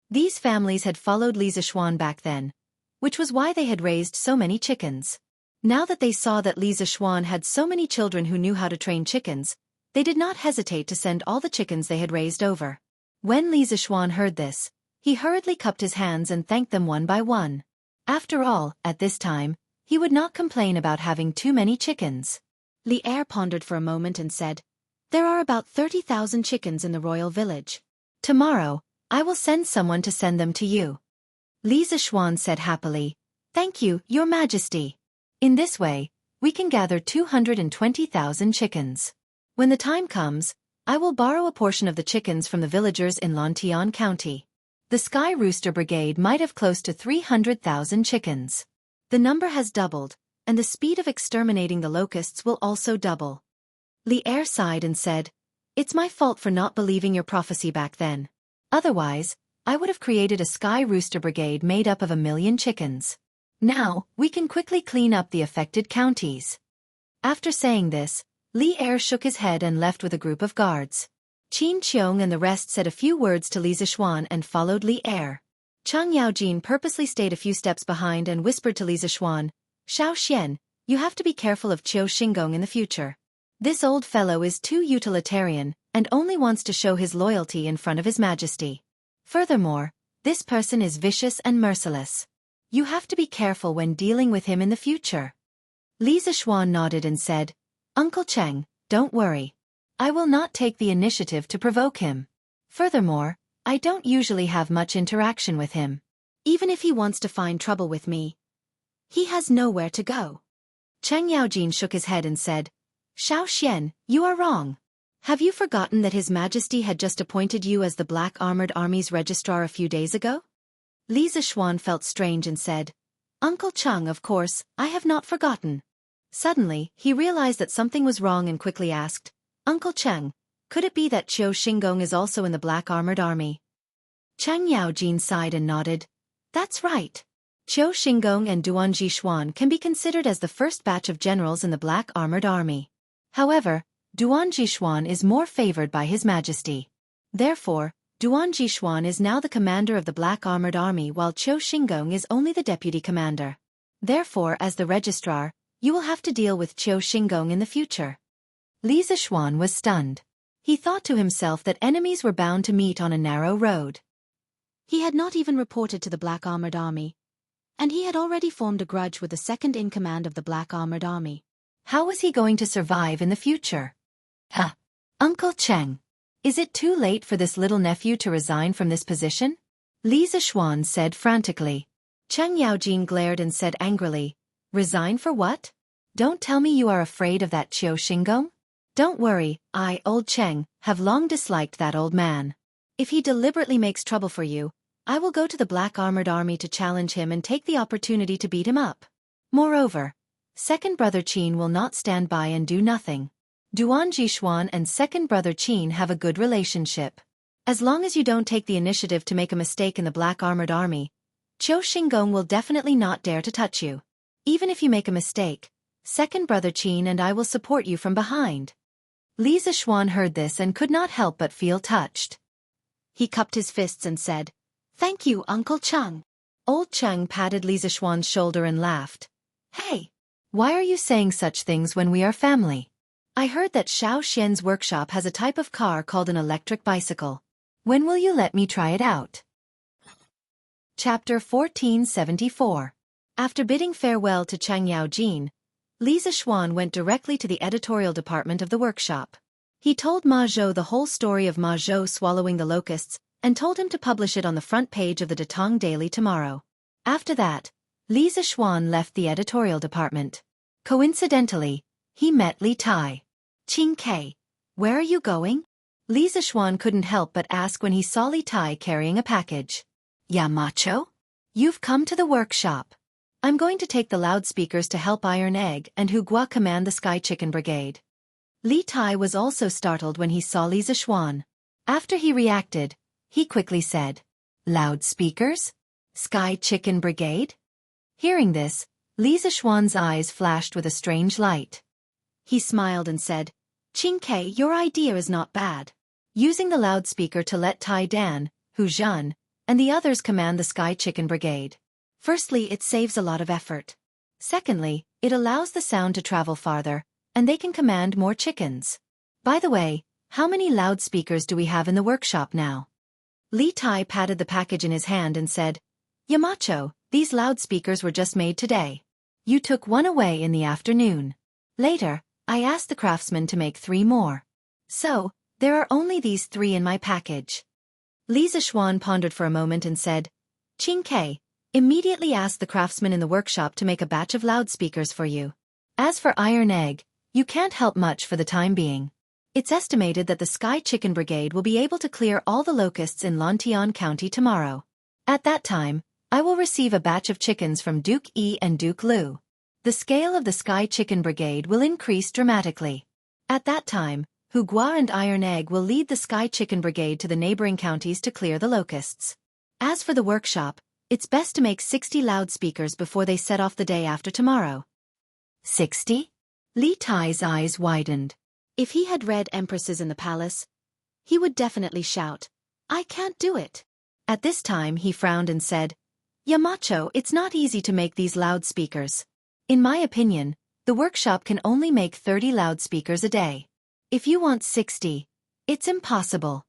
These families had followed Li Zishuan back then, which was why they had raised so many chickens. Now that they saw that Li Zishuan had so many children who knew how to train chickens, they did not hesitate to send all the chickens they had raised over. When Li Zishuan heard this, he hurriedly cupped his hands and thanked them one by one. After all, at this time, he would not complain about having too many chickens. Li Er pondered for a moment and said, "There are about 30,000 chickens in the royal village. Tomorrow, I will send someone to send them to you." Li Zishuan said happily, "Thank you, Your Majesty. In this way, we can gather 220,000 chickens. When the time comes, I will borrow a portion of the chickens from the villagers in Lantian County. The Sky Rooster Brigade might have close to 300,000 chickens. The number has doubled, and the speed of exterminating the locusts will also double." Li Er sighed and said, "It's my fault for not believing your prophecy back then. Otherwise, I would have created a Sky Rooster Brigade made up of 1,000,000 chickens. Now, we can quickly clean up the affected counties." After saying this, Li Er shook his head and left with a group of guards. Qin Qiong and the rest said a few words to Li Zishuan and followed Li Er. Chang Yaojin purposely stayed a few steps behind and whispered to Li Zishuan, Xiao, you have to be careful of Qiu Xingong in the future. This old fellow is too utilitarian and only wants to show his loyalty in front of His Majesty. Furthermore, this person is vicious and merciless. You have to be careful when dealing with him in the future. Li Zishuan nodded and said, Uncle Cheng, don't worry. I will not take the initiative to provoke him. Furthermore, I don't usually have much interaction with him. Even if he wants to find trouble with me, he has nowhere to go. Cheng Yaojin shook his head and said, Xiao, you are wrong. Have you forgotten that His Majesty had just appointed you as the Black Armored Army's registrar a few days ago? Li Zishuan felt strange and said, Uncle Cheng, of course, I have not forgotten. Suddenly, he realized that something was wrong and quickly asked, Uncle Cheng, could it be that Qiu Xingong is also in the Black Armored Army? Cheng Yaojin sighed and nodded. That's right. Qiu Xingong and Duan Jishuan can be considered as the first batch of generals in the Black Armored Army. However, Duan Jishuan is more favored by His Majesty. Therefore, Duan Jishuan is now the commander of the Black Armored Army while Qiu Xingong is only the deputy commander. Therefore, as the registrar, you will have to deal with Qiu Xingong in the future. Li Zishuan was stunned. He thought to himself that enemies were bound to meet on a narrow road. He had not even reported to the Black Armored Army, and he had already formed a grudge with the second-in-command of the Black Armored Army. How was he going to survive in the future? Uncle Cheng, is it too late for this little nephew to resign from this position? Li Zishuan said frantically. Cheng Yaojin glared and said angrily, Resign for what? Don't tell me you are afraid of that Qiu Xingong? Don't worry, I, old Cheng, have long disliked that old man. If he deliberately makes trouble for you, I will go to the Black Armored Army to challenge him and take the opportunity to beat him up. Moreover, second brother Qin will not stand by and do nothing. Duan Jishuan and second brother Qin have a good relationship. As long as you don't take the initiative to make a mistake in the Black Armored Army, Qiu Xingong will definitely not dare to touch you. Even if you make a mistake, second brother Qin and I will support you from behind. Li Zishuan heard this and could not help but feel touched. He cupped his fists and said, Thank you, Uncle Cheng. Old Cheng patted Li Zishuan's shoulder and laughed. Hey, why are you saying such things when we are family? I heard that Xiao Xian's workshop has a type of car called an electric bicycle. When will you let me try it out? Chapter 1474. After bidding farewell to Cheng Yaojin, Li Zishuan went directly to the editorial department of the workshop. He told Ma Zhou the whole story of Ma Zhou swallowing the locusts, and told him to publish it on the front page of the Datong Daily tomorrow. After that, Li Zishuan left the editorial department. Coincidentally, he met Li Tai. Qing Ke, where are you going? Li Zishuan couldn't help but ask when he saw Li Tai carrying a package. Ya macho? You've come to the workshop. I'm going to take the loudspeakers to help Iron Egg and Hu Gua command the Sky Chicken Brigade. Li Tai was also startled when he saw Li Zishuan. After he reacted, he quickly said, Loudspeakers? Sky Chicken Brigade? Hearing this, Li Zishuan's eyes flashed with a strange light. He smiled and said, Qing Ke, your idea is not bad. Using the loudspeaker to let Tai Dan, Hu Zhan, and the others command the Sky Chicken Brigade. Firstly, it saves a lot of effort. Secondly, it allows the sound to travel farther, and they can command more chickens. By the way, how many loudspeakers do we have in the workshop now? Li Tai patted the package in his hand and said, Yamacho, these loudspeakers were just made today. You took one away in the afternoon. Later, I asked the craftsman to make 3 more. So, there are only these 3 in my package. Li Zishuan pondered for a moment and said, Qing Ke, immediately ask the craftsman in the workshop to make a batch of loudspeakers for you. As for Iron Egg, you can't help much for the time being. It's estimated that the Sky Chicken Brigade will be able to clear all the locusts in Lantian County tomorrow. At that time, I will receive a batch of chickens from Duke E and Duke Lu. The scale of the Sky Chicken Brigade will increase dramatically. At that time, Hu Gua and Iron Egg will lead the Sky Chicken Brigade to the neighboring counties to clear the locusts. As for the workshop, it's best to make 60 loudspeakers before they set off the day after tomorrow. 60? Li Tai's eyes widened. If he had read Empresses in the Palace, he would definitely shout, I can't do it. At this time he frowned and said, Yamacho, it's not easy to make these loudspeakers. In my opinion, the workshop can only make 30 loudspeakers a day. If you want 60, it's impossible.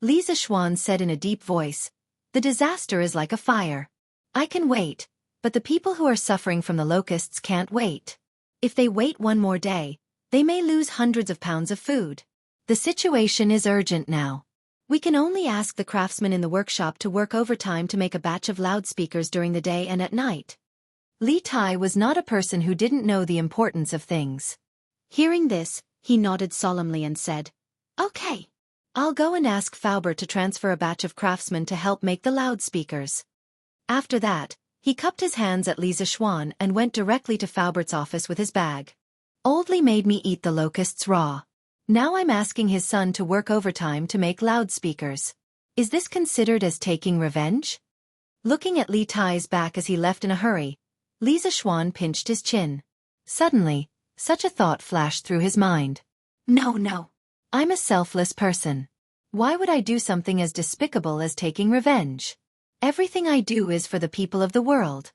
Li Zishuan said in a deep voice, the disaster is like a fire. I can wait, but the people who are suffering from the locusts can't wait. If they wait one more day, they may lose hundreds of pounds of food. The situation is urgent now. We can only ask the craftsmen in the workshop to work overtime to make a batch of loudspeakers during the day and at night. Li Tai was not a person who didn't know the importance of things. Hearing this, he nodded solemnly and said, Okay. I'll go and ask Fauber to transfer a batch of craftsmen to help make the loudspeakers. After that, he cupped his hands at Li Zishuan and went directly to Faubert's office with his bag. Old Li made me eat the locusts raw. Now I'm asking his son to work overtime to make loudspeakers. Is this considered as taking revenge? Looking at Li Tai's back as he left in a hurry, Li Zishuan pinched his chin. Suddenly, such a thought flashed through his mind. No. I'm a selfless person. Why would I do something as despicable as taking revenge? Everything I do is for the people of the world.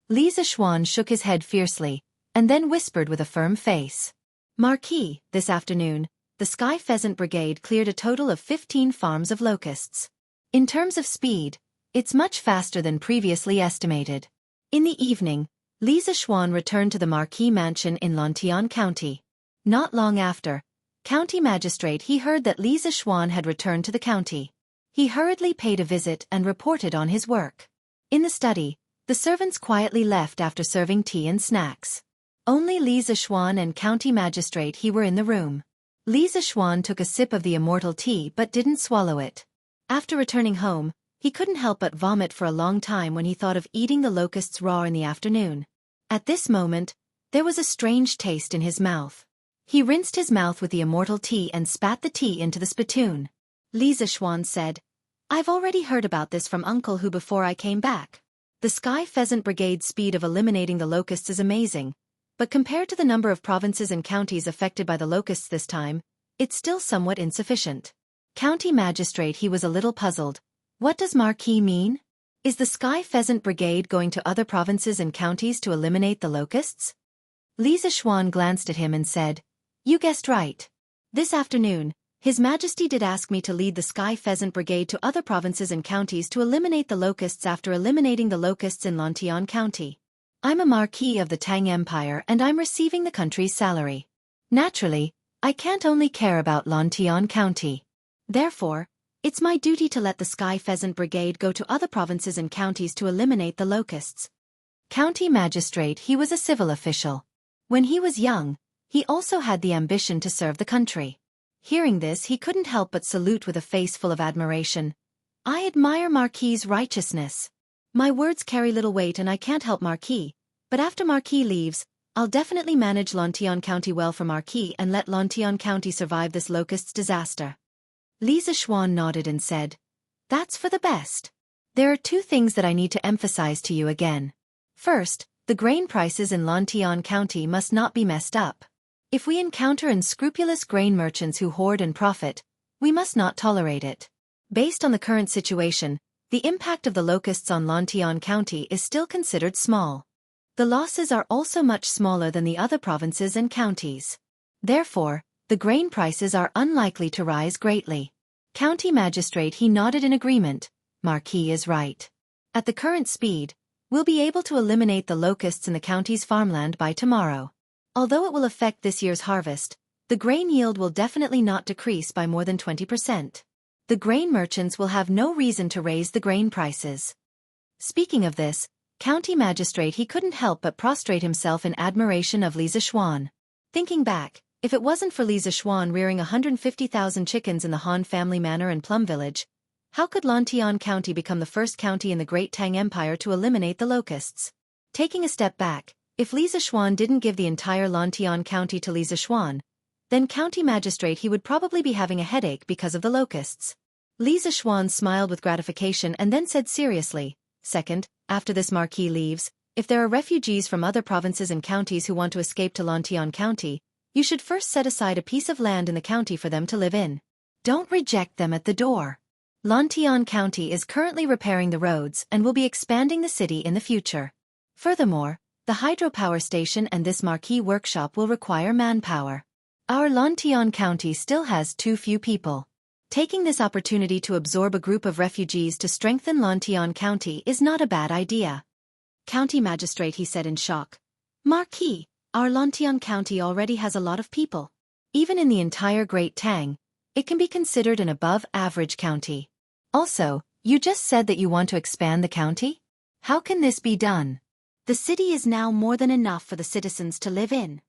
Li Zishuan shook his head fiercely, and then whispered with a firm face. Marquis, this afternoon, the Sky Pheasant Brigade cleared a total of 15 farms of locusts. In terms of speed, it's much faster than previously estimated. In the evening, Li Zishuan returned to the Marquis mansion in Lantian County. Not long after, County Magistrate he heard that Li Zishuan had returned to the county. He hurriedly paid a visit and reported on his work. In the study, the servants quietly left after serving tea and snacks. Only Li Zishuan and County Magistrate he were in the room. Li Zishuan took a sip of the immortal tea but didn't swallow it. After returning home, he couldn't help but vomit for a long time when he thought of eating the locusts raw in the afternoon. At this moment, there was a strange taste in his mouth. He rinsed his mouth with the immortal tea and spat the tea into the spittoon. Li Zishuan said, I've already heard about this from Uncle Hu before I came back. The Sky Pheasant Brigade's speed of eliminating the locusts is amazing, but compared to the number of provinces and counties affected by the locusts this time, it's still somewhat insufficient. County Magistrate he was a little puzzled. What does Marquis mean? Is the Sky Pheasant Brigade going to other provinces and counties to eliminate the locusts? Li Zishuan glanced at him and said, You guessed right. This afternoon, His Majesty did ask me to lead the Sky Pheasant Brigade to other provinces and counties to eliminate the locusts after eliminating the locusts in Lantian County. I'm a Marquis of the Tang Empire and I'm receiving the country's salary. Naturally, I can't only care about Lantian County. Therefore, it's my duty to let the Sky Pheasant Brigade go to other provinces and counties to eliminate the locusts. County Magistrate he was a civil official. When he was young, he also had the ambition to serve the country. Hearing this he couldn't help but salute with a face full of admiration. I admire Marquis's righteousness. My words carry little weight and I can't help Marquis, but after Marquis leaves, I'll definitely manage Lantian County well for Marquis and let Lantian County survive this locusts disaster. Li Zishuan nodded and said, That's for the best. There are two things that I need to emphasize to you again. First, the grain prices in Lantian County must not be messed up. If we encounter unscrupulous grain merchants who hoard and profit, we must not tolerate it. Based on the current situation, the impact of the locusts on Lantian County is still considered small. The losses are also much smaller than the other provinces and counties. Therefore, the grain prices are unlikely to rise greatly. County Magistrate he nodded in agreement. Marquis is right. At the current speed, we'll be able to eliminate the locusts in the county's farmland by tomorrow. Although it will affect this year's harvest, the grain yield will definitely not decrease by more than 20%. The grain merchants will have no reason to raise the grain prices. Speaking of this, County Magistrate he couldn't help but prostrate himself in admiration of Li Zishuan. Thinking back, if it wasn't for Li Zishuan rearing 150,000 chickens in the Han family manor in Plum Village, how could Lantian County become the first county in the Great Tang Empire to eliminate the locusts? Taking a step back, if Li Zishuan didn't give the entire Lantian County to Li Zishuan, then County Magistrate he would probably be having a headache because of the locusts. Li Zishuan smiled with gratification and then said seriously, Second, after this Marquis leaves, if there are refugees from other provinces and counties who want to escape to Lantian County, you should first set aside a piece of land in the county for them to live in. Don't reject them at the door. Lantian County is currently repairing the roads and will be expanding the city in the future. Furthermore, The hydropower station and this marquee workshop will require manpower. Our Lantian County still has too few people. Taking this opportunity to absorb a group of refugees to strengthen Lantian County is not a bad idea. County Magistrate, he said in shock. Marquis, our Lantian County already has a lot of people. Even in the entire Great Tang, it can be considered an above-average county. Also, you just said that you want to expand the county? How can this be done? The city is now more than enough for the citizens to live in.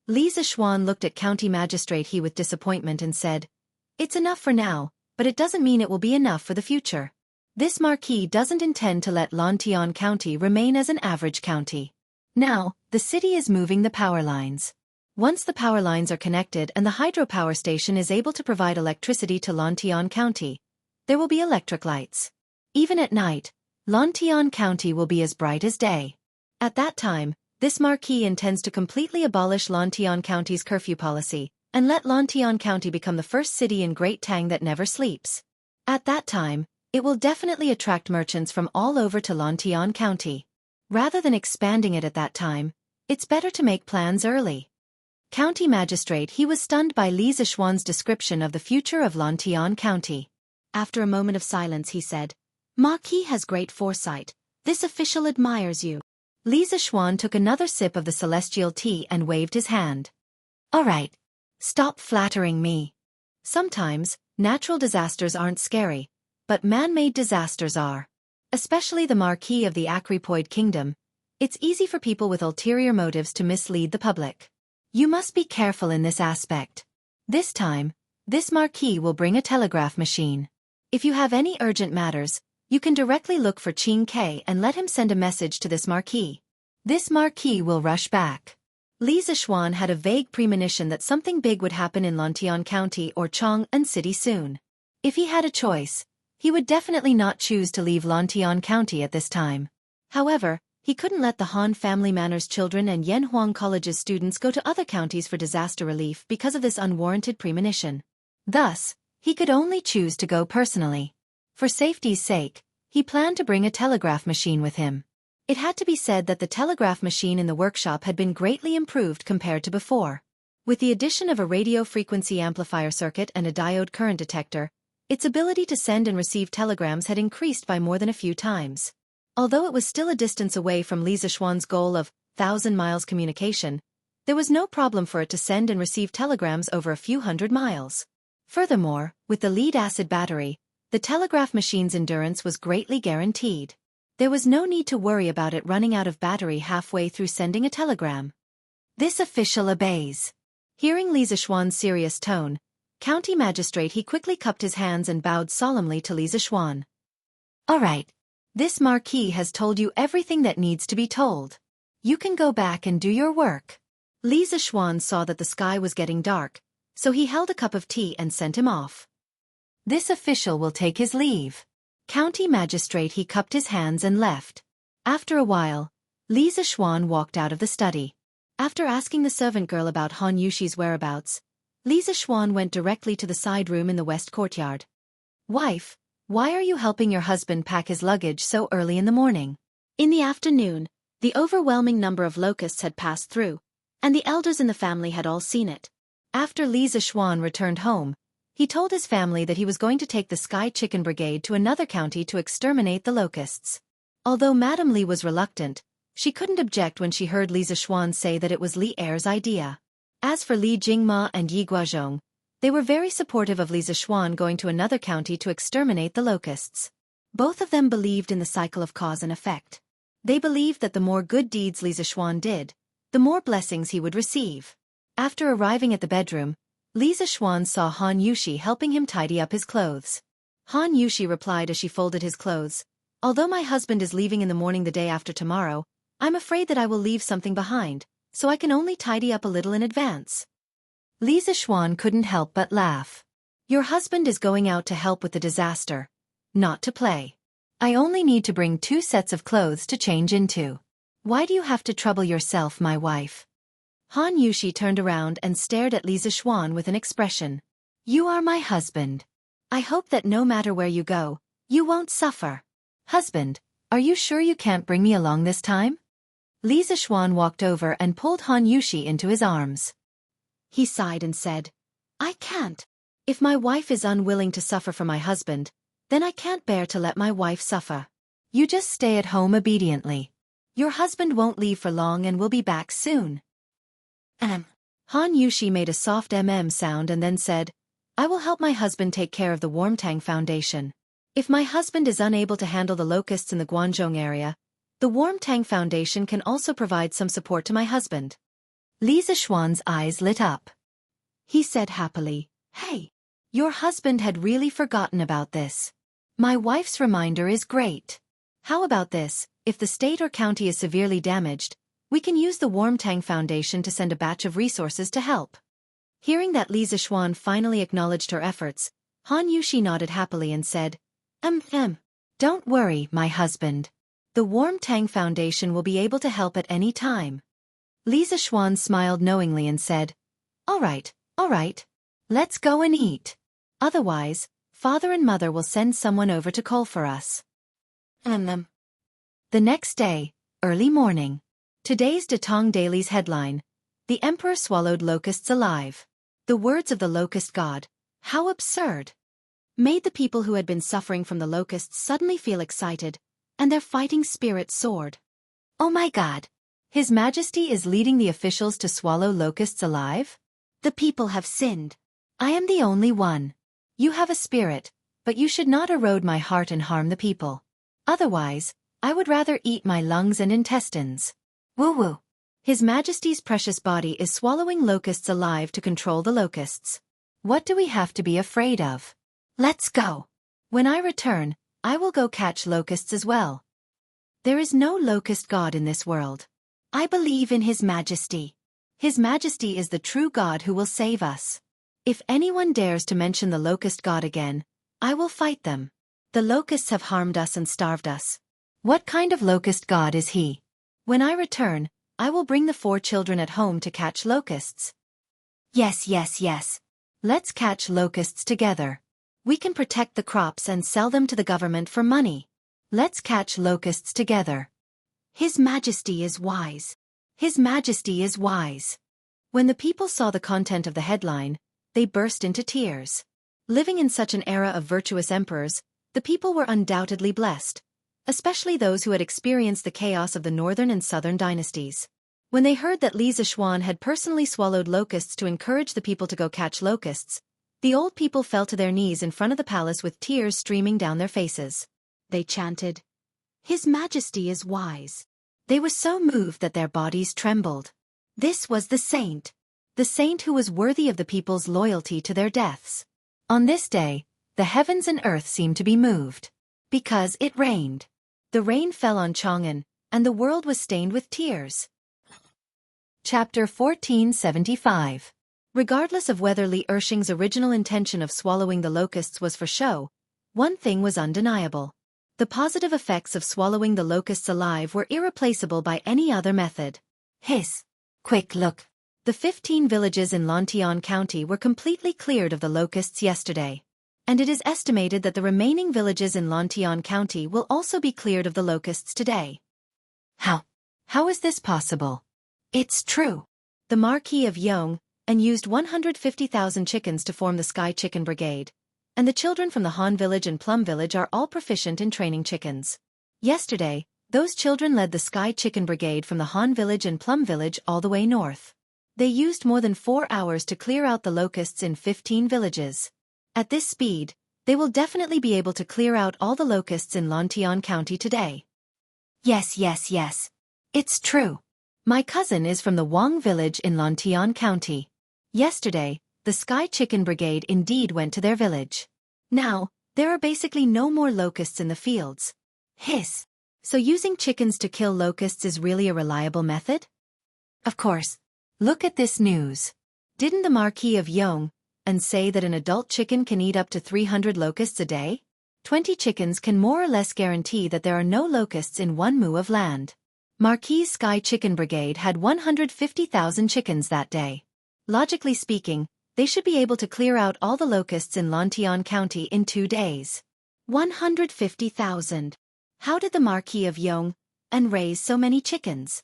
Li Zishuan looked at County Magistrate He with disappointment and said, It's enough for now, but it doesn't mean it will be enough for the future. This marquis doesn't intend to let Lantian County remain as an average county. Now, the city is moving the power lines. Once the power lines are connected and the hydropower station is able to provide electricity to Lantian County, there will be electric lights. Even at night, Lantian County will be as bright as day. At that time, this marquis intends to completely abolish Lantian County's curfew policy and let Lantian County become the first city in Great Tang that never sleeps. At that time, it will definitely attract merchants from all over to Lantian County. Rather than expanding it at that time, it's better to make plans early. County Magistrate He was stunned by Li Zishuan's description of the future of Lantian County. After a moment of silence he said, Marquis has great foresight. This official admires you. Li Zishuan took another sip of the celestial tea and waved his hand. All right. Stop flattering me. Sometimes, natural disasters aren't scary, but man-made disasters are. Especially the Marquis of the Acripoid Kingdom. It's easy for people with ulterior motives to mislead the public. You must be careful in this aspect. This time, this marquis will bring a telegraph machine. If you have any urgent matters, you can directly look for Qing Ke and let him send a message to this marquis. This marquis will rush back. Li Zishuan had a vague premonition that something big would happen in Lantian County or Chang'an City soon. If he had a choice, he would definitely not choose to leave Lantian County at this time. However, he couldn't let the Han Family Manor's children and Yanhuang College's students go to other counties for disaster relief because of this unwarranted premonition. Thus, he could only choose to go personally. For safety's sake, he planned to bring a telegraph machine with him. It had to be said that the telegraph machine in the workshop had been greatly improved compared to before. With the addition of a radio frequency amplifier circuit and a diode current detector, its ability to send and receive telegrams had increased by more than a few times. Although it was still a distance away from Li Zishuan's goal of 1,000 miles communication, there was no problem for it to send and receive telegrams over a few hundred miles. Furthermore, with the lead-acid battery, the telegraph machine's endurance was greatly guaranteed. There was no need to worry about it running out of battery halfway through sending a telegram. This official obeys. Hearing Li Zishuan's serious tone, County Magistrate He quickly cupped his hands and bowed solemnly to Li Zishuan. All right. This marquis has told you everything that needs to be told. You can go back and do your work. Li Zishuan saw that the sky was getting dark, so he held a cup of tea and sent him off. This official will take his leave. County Magistrate He cupped his hands and left. After a while, Li Zishuan walked out of the study. After asking the servant girl about Han Yushi's whereabouts, Li Zishuan went directly to the side room in the west courtyard. Wife, why are you helping your husband pack his luggage so early in the morning? In the afternoon, the overwhelming number of locusts had passed through, and the elders in the family had all seen it. After Li Zishuan returned home, he told his family that he was going to take the Sky Chicken Brigade to another county to exterminate the locusts. Although Madame Li was reluctant, she couldn't object when she heard Li Zishuan say that it was Li Er's idea. As for Li Jingma and Yi Guozhong, they were very supportive of Li Zishuan going to another county to exterminate the locusts. Both of them believed in the cycle of cause and effect. They believed that the more good deeds Li Zishuan did, the more blessings he would receive. After arriving at the bedroom, Li Zishuan saw Han Yushi helping him tidy up his clothes. Han Yushi replied as she folded his clothes, "Although my husband is leaving in the morning the day after tomorrow, I'm afraid that I will leave something behind, so I can only tidy up a little in advance." Li Zishuan couldn't help but laugh. "Your husband is going out to help with the disaster, not to play. I only need to bring 2 sets of clothes to change into. Why do you have to trouble yourself, my wife?" Han Yushi turned around and stared at Li Zishuan with an expression. "You are my husband. I hope that no matter where you go, you won't suffer." "Husband, are you sure you can't bring me along this time?" Li Zixuan walked over and pulled Han Yushi into his arms. He sighed and said, I can't. If my wife is unwilling to suffer for my husband, then I can't bear to let my wife suffer. You just stay at home obediently. Your husband won't leave for long and will be back soon. Han Yushi made a soft sound and then said, I will help my husband take care of the Warmtang Foundation. If my husband is unable to handle the locusts in the Guangzhong area, the Warmtang Foundation can also provide some support to my husband. Li Zixuan's eyes lit up. He said happily, Hey, your husband had really forgotten about this. My wife's reminder is great. How about this, if the state or county is severely damaged, we can use the Warmtang Foundation to send a batch of resources to help. Hearing that Li Zixuan finally acknowledged her efforts, Han Yushi nodded happily and said, Don't worry, my husband. The Warmtang Foundation will be able to help at any time. Li Zixuan smiled knowingly and said, All right. Let's go and eat. Otherwise, father and mother will send someone over to call for us. The next day, early morning. Today's Datong Daily's headline, The Emperor Swallowed Locusts Alive. The words of the locust god, how absurd, made the people who had been suffering from the locusts suddenly feel excited, and their fighting spirit soared. Oh my god! His Majesty is leading the officials to swallow locusts alive? The people have sinned. I am the only one. You have a spirit, but you should not erode my heart and harm the people. Otherwise, I would rather eat my lungs and intestines. Woo-woo. His Majesty's precious body is swallowing locusts alive to control the locusts. What do we have to be afraid of? Let's go. When I return, I will go catch locusts as well. There is no locust god in this world. I believe in His Majesty. His Majesty is the true God who will save us. If anyone dares to mention the locust god again, I will fight them. The locusts have harmed us and starved us. What kind of locust god is he? When I return, I will bring the 4 children at home to catch locusts. Yes. Let's catch locusts together. We can protect the crops and sell them to the government for money. Let's catch locusts together. His Majesty is wise. His Majesty is wise. When the people saw the content of the headline, they burst into tears. Living in such an era of virtuous emperors, the people were undoubtedly blessed, especially those who had experienced the chaos of the northern and southern dynasties. When they heard that Li Zixuan had personally swallowed locusts to encourage the people to go catch locusts, the old people fell to their knees in front of the palace with tears streaming down their faces. They chanted, His Majesty is wise. They were so moved that their bodies trembled. This was the saint who was worthy of the people's loyalty to their deaths. On this day, the heavens and earth seemed to be moved. Because it rained. The rain fell on Chang'an, and the world was stained with tears. Chapter 1475. Regardless of whether Li Ershing's original intention of swallowing the locusts was for show, one thing was undeniable. The positive effects of swallowing the locusts alive were irreplaceable by any other method. Quick look. The 15 villages in Lantian County were completely cleared of the locusts yesterday. And it is estimated that the remaining villages in Lantian County will also be cleared of the locusts today. How is this possible? It's true. The Marquis of Yong used 150,000 chickens to form the Sky Chicken Brigade, and the children from the Han Village and Plum Village are all proficient in training chickens. Yesterday, those children led the Sky Chicken Brigade from the Han Village and Plum Village all the way north. They used more than 4 hours to clear out the locusts in 15 villages. At this speed, they will definitely be able to clear out all the locusts in Lantian County today. Yes. It's true. My cousin is from the Wang Village in Lantian County. Yesterday, the Sky Chicken Brigade indeed went to their village. Now, there are basically no more locusts in the fields. So using chickens to kill locusts is really a reliable method? Of course. Look at this news. Didn't the Marquis of Yong say that an adult chicken can eat up to 300 locusts a day? 20 chickens can more or less guarantee that there are no locusts in 1 mu of land. Marquis' Sky Chicken Brigade had 150,000 chickens that day. Logically speaking, they should be able to clear out all the locusts in Lantian County in 2 days. 150,000. How did the Marquis of Yong raise so many chickens?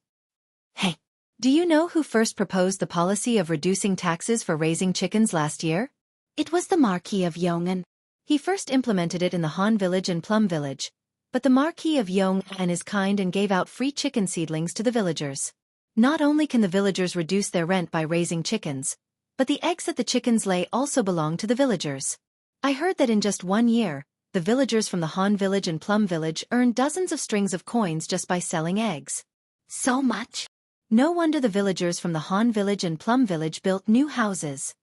Hey, do you know who first proposed the policy of reducing taxes for raising chickens last year? It was the Marquis of Yong'an. He first implemented it in the Han village and Plum village, but the Marquis of Yong'an is kind and gave out free chicken seedlings to the villagers. Not only can the villagers reduce their rent by raising chickens, but the eggs that the chickens lay also belong to the villagers. I heard that in just 1 year, the villagers from the Han village and Plum village earned dozens of strings of coins just by selling eggs. So much? No wonder the villagers from the Han village and Plum village built new houses.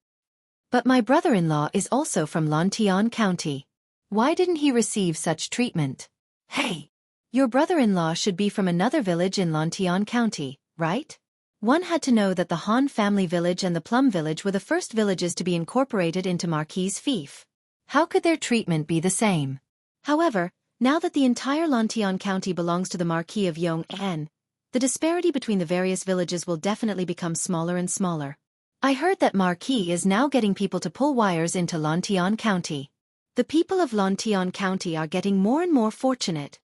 But my brother-in-law is also from Lantian County. Why didn't he receive such treatment? Hey! Your brother-in-law should be from another village in Lantian County, right? One had to know that the Han family village and the Plum village were the first villages to be incorporated into Marquis' fief. How could their treatment be the same? However, now that the entire Lantian County belongs to the Marquis of Yong'an, the disparity between the various villages will definitely become smaller and smaller. I heard that Marquis is now getting people to pull wires into Lantian County. The people of Lantian County are getting more and more fortunate.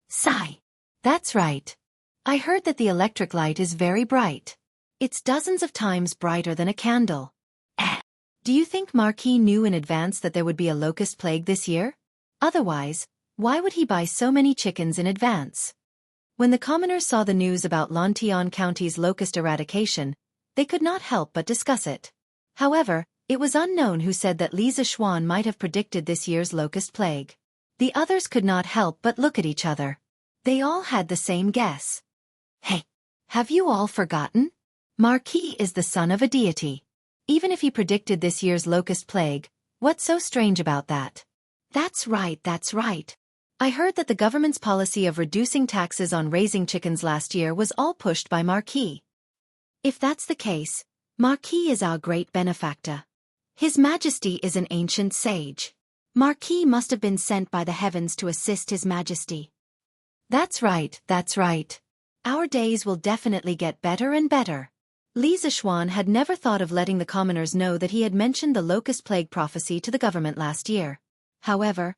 Sigh. That's right. I heard that the electric light is very bright. It's dozens of times brighter than a candle. Do you think Marquis knew in advance that there would be a locust plague this year? Otherwise, why would he buy so many chickens in advance? When the commoners saw the news about Lantian County's locust eradication, they could not help but discuss it. However, it was unknown who said that Li Zishuan might have predicted this year's locust plague. The others could not help but look at each other. They all had the same guess. Hey, have you all forgotten? Marquis is the son of a deity. Even if he predicted this year's locust plague, what's so strange about that? That's right, that's right. I heard that the government's policy of reducing taxes on raising chickens last year was all pushed by Marquis. If that's the case, Marquis is our great benefactor. His Majesty is an ancient sage. Marquis must have been sent by the heavens to assist His Majesty. That's right, that's right. Our days will definitely get better and better. Li Zishuan had never thought of letting the commoners know that he had mentioned the locust plague prophecy to the government last year. However,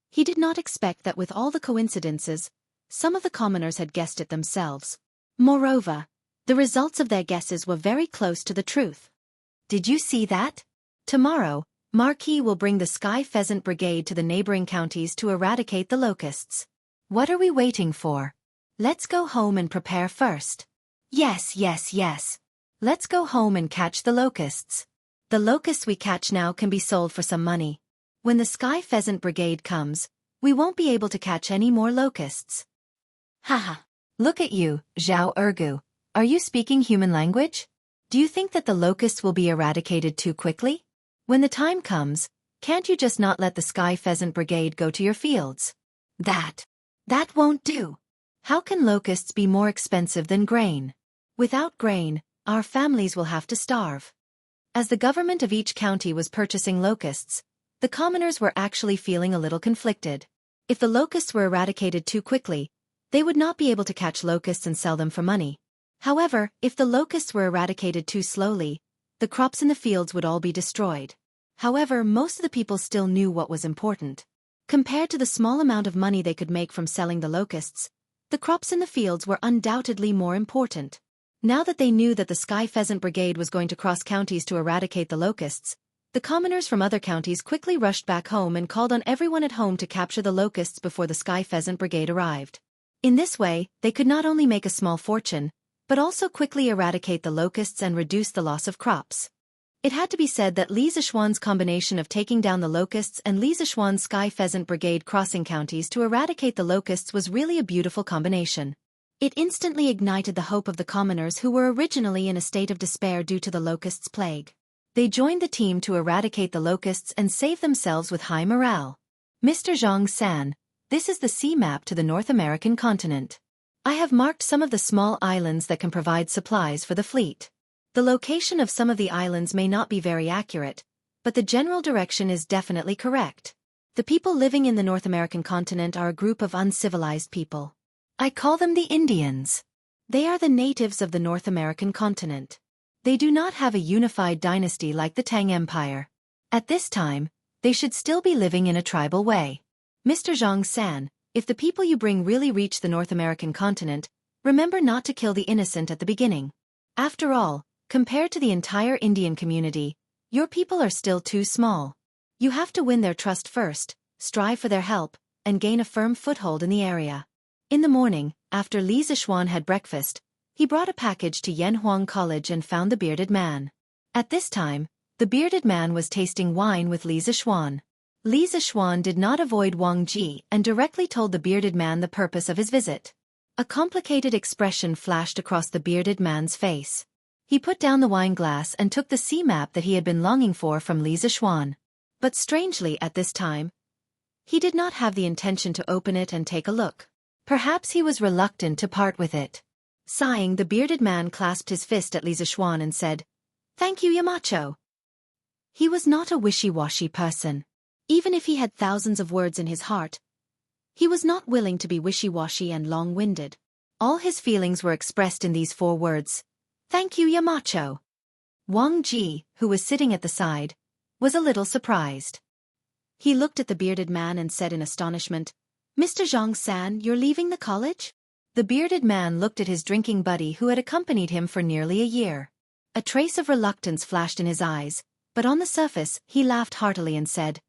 he did not expect that with all the coincidences, some of the commoners had guessed it themselves. Moreover, the results of their guesses were very close to the truth. Did you see that? Tomorrow, Marquis will bring the Sky Pheasant Brigade to the neighboring counties to eradicate the locusts. What are we waiting for? Let's go home and prepare first. Yes, yes, yes. Let's go home and catch the locusts. The locusts we catch now can be sold for some money. When the Sky Pheasant Brigade comes, we won't be able to catch any more locusts. Haha. Look at you, Zhao Ergu. Are you speaking human language? Do you think that the locusts will be eradicated too quickly? When the time comes, can't you just not let the Sky Pheasant Brigade go to your fields? That won't do. How can locusts be more expensive than grain? Without grain, our families will have to starve. As the government of each county was purchasing locusts, the commoners were actually feeling a little conflicted. If the locusts were eradicated too quickly, they would not be able to catch locusts and sell them for money. However, if the locusts were eradicated too slowly, the crops in the fields would all be destroyed. However, most of the people still knew what was important. Compared to the small amount of money they could make from selling the locusts, the crops in the fields were undoubtedly more important. Now that they knew that the Sky Pheasant Brigade was going to cross counties to eradicate the locusts, the commoners from other counties quickly rushed back home and called on everyone at home to capture the locusts before the Sky Pheasant Brigade arrived. In this way, they could not only make a small fortune, but also quickly eradicate the locusts and reduce the loss of crops. It had to be said that Li Zishuan's combination of taking down the locusts and Li Zishuan's Sky Pheasant Brigade crossing counties to eradicate the locusts was really a beautiful combination. It instantly ignited the hope of the commoners who were originally in a state of despair due to the locusts' plague. They joined the team to eradicate the locusts and save themselves with high morale. Mr. Zhang San, this is the sea map to the North American continent. I have marked some of the small islands that can provide supplies for the fleet. The location of some of the islands may not be very accurate, but the general direction is definitely correct. The people living in the North American continent are a group of uncivilized people. I call them the Indians. They are the natives of the North American continent. They do not have a unified dynasty like the Tang Empire. At this time, they should still be living in a tribal way. Mr. Zhang San, if the people you bring really reach the North American continent, Remember not to kill the innocent at the beginning. After all, compared to the entire Indian community, your people are still too small. You have to win their trust first, strive for their help, and gain a firm foothold in the area. In the morning, after Li Zixuan had breakfast, he brought a package to Yanhuang College and found the bearded man. At this time, the bearded man was tasting wine with Li Zixuan. Li Zixuan did not avoid Wang Ji and directly told the bearded man the purpose of his visit. A complicated expression flashed across the bearded man's face. He put down the wine glass and took the sea map that he had been longing for from Li Zixuan. But strangely at this time, he did not have the intention to open it and take a look. Perhaps he was reluctant to part with it. Sighing, the bearded man clasped his fist at Li Zixuan and said, "Thank you, Yamacho." He was not a wishy-washy person. Even if he had thousands of words in his heart, he was not willing to be wishy-washy and long-winded. All his feelings were expressed in these 4 words. "Thank you, Yamacho." Wang Ji, who was sitting at the side, was a little surprised. He looked at the bearded man and said in astonishment, "Mr. Zhang-san, you're leaving the college?" The bearded man looked at his drinking buddy who had accompanied him for nearly a year. A trace of reluctance flashed in his eyes, but on the surface he laughed heartily and said,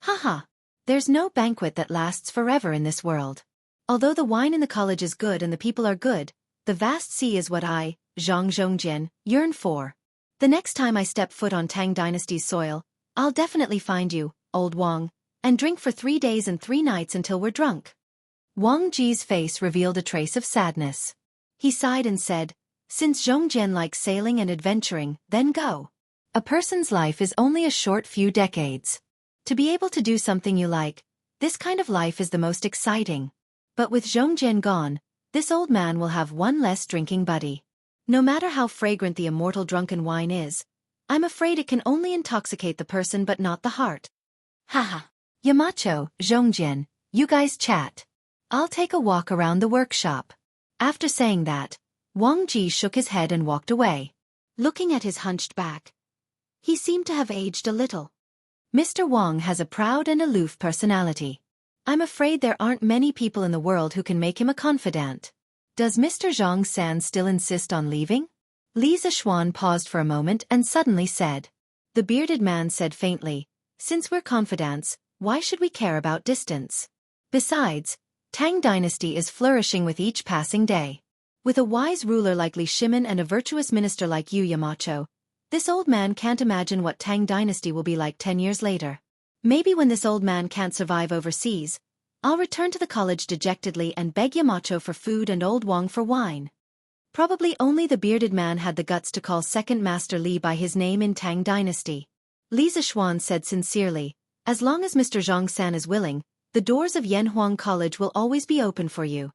"Haha, there's no banquet that lasts forever in this world. Although the wine in the college is good and the people are good, the vast sea is what I, Zhang Zhongjian, yearn for. The next time I step foot on Tang Dynasty's soil, I'll definitely find you, old Wang, and drink for 3 days and 3 nights until we're drunk." Wang Ji's face revealed a trace of sadness. He sighed and said, "Since Zhongjian likes sailing and adventuring, then go. A person's life is only a short few decades. To be able to do something you like, this kind of life is the most exciting. But with Zhongjian gone, this old man will have one less drinking buddy. No matter how fragrant the immortal drunken wine is, I'm afraid it can only intoxicate the person but not the heart. Haha. Yamacho, Zhongjian, you guys chat. I'll take a walk around the workshop." After saying that, Wang Ji shook his head and walked away. Looking at his hunched back, he seemed to have aged a little. Mr. Wang has a proud and aloof personality. I'm afraid there aren't many people in the world who can make him a confidant. Does Mr. Zhang-san still insist on leaving? Li Zixuan paused for a moment and suddenly said. The bearded man said faintly, "Since we're confidants, why should we care about distance? Besides, Tang Dynasty is flourishing with each passing day. With a wise ruler like Li Shimin and a virtuous minister like you, Yamacho, this old man can't imagine what Tang Dynasty will be like 10 years later. Maybe when this old man can't survive overseas, I'll return to the college dejectedly and beg Yamacho for food and old Wang for wine." Probably only the bearded man had the guts to call Second Master Li by his name in Tang Dynasty. Li Zixuan said sincerely, "As long as Mr. Zhang-san is willing, the doors of Yanhuang College will always be open for you."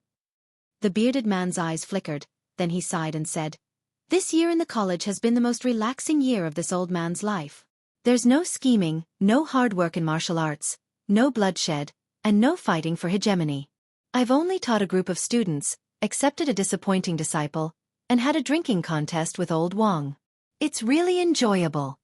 The bearded man's eyes flickered, then he sighed and said, "This year in the college has been the most relaxing year of this old man's life. There's no scheming, no hard work in martial arts, no bloodshed, and no fighting for hegemony. I've only taught a group of students, accepted a disappointing disciple, and had a drinking contest with old Wang. It's really enjoyable."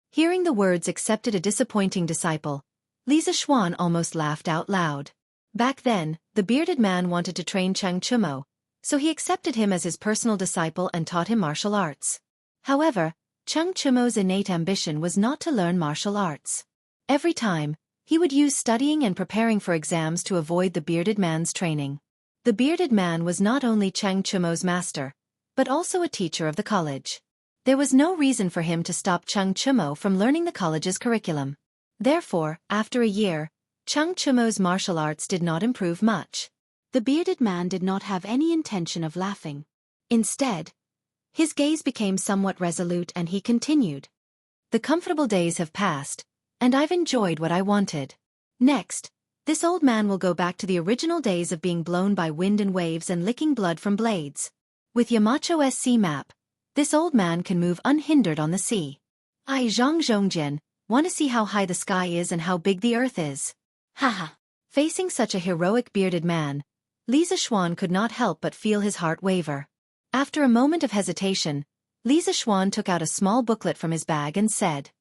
Hearing the words "accepted a disappointing disciple," Li Zixuan almost laughed out loud. Back then, the bearded man wanted to train Chang Chumo, so he accepted him as his personal disciple and taught him martial arts. However, Chang Chumo's innate ambition was not to learn martial arts. Every time, he would use studying and preparing for exams to avoid the bearded man's training. The bearded man was not only Chang Chumo's master, but also a teacher of the college. There was no reason for him to stop Chang Chumo from learning the college's curriculum. Therefore, after a year, Chang Chumo's martial arts did not improve much. The bearded man did not have any intention of laughing. Instead, his gaze became somewhat resolute and he continued. "The comfortable days have passed, and I've enjoyed what I wanted. Next, this old man will go back to the original days of being blown by wind and waves and licking blood from blades. With Yamacho's sea map, this old man can move unhindered on the sea. I, Zhang Zhongjian, want to see how high the sky is and how big the earth is." Haha. Facing such a heroic bearded man, Li Zixuan could not help but feel his heart waver. After a moment of hesitation, Li Zixuan took out a small booklet from his bag and said,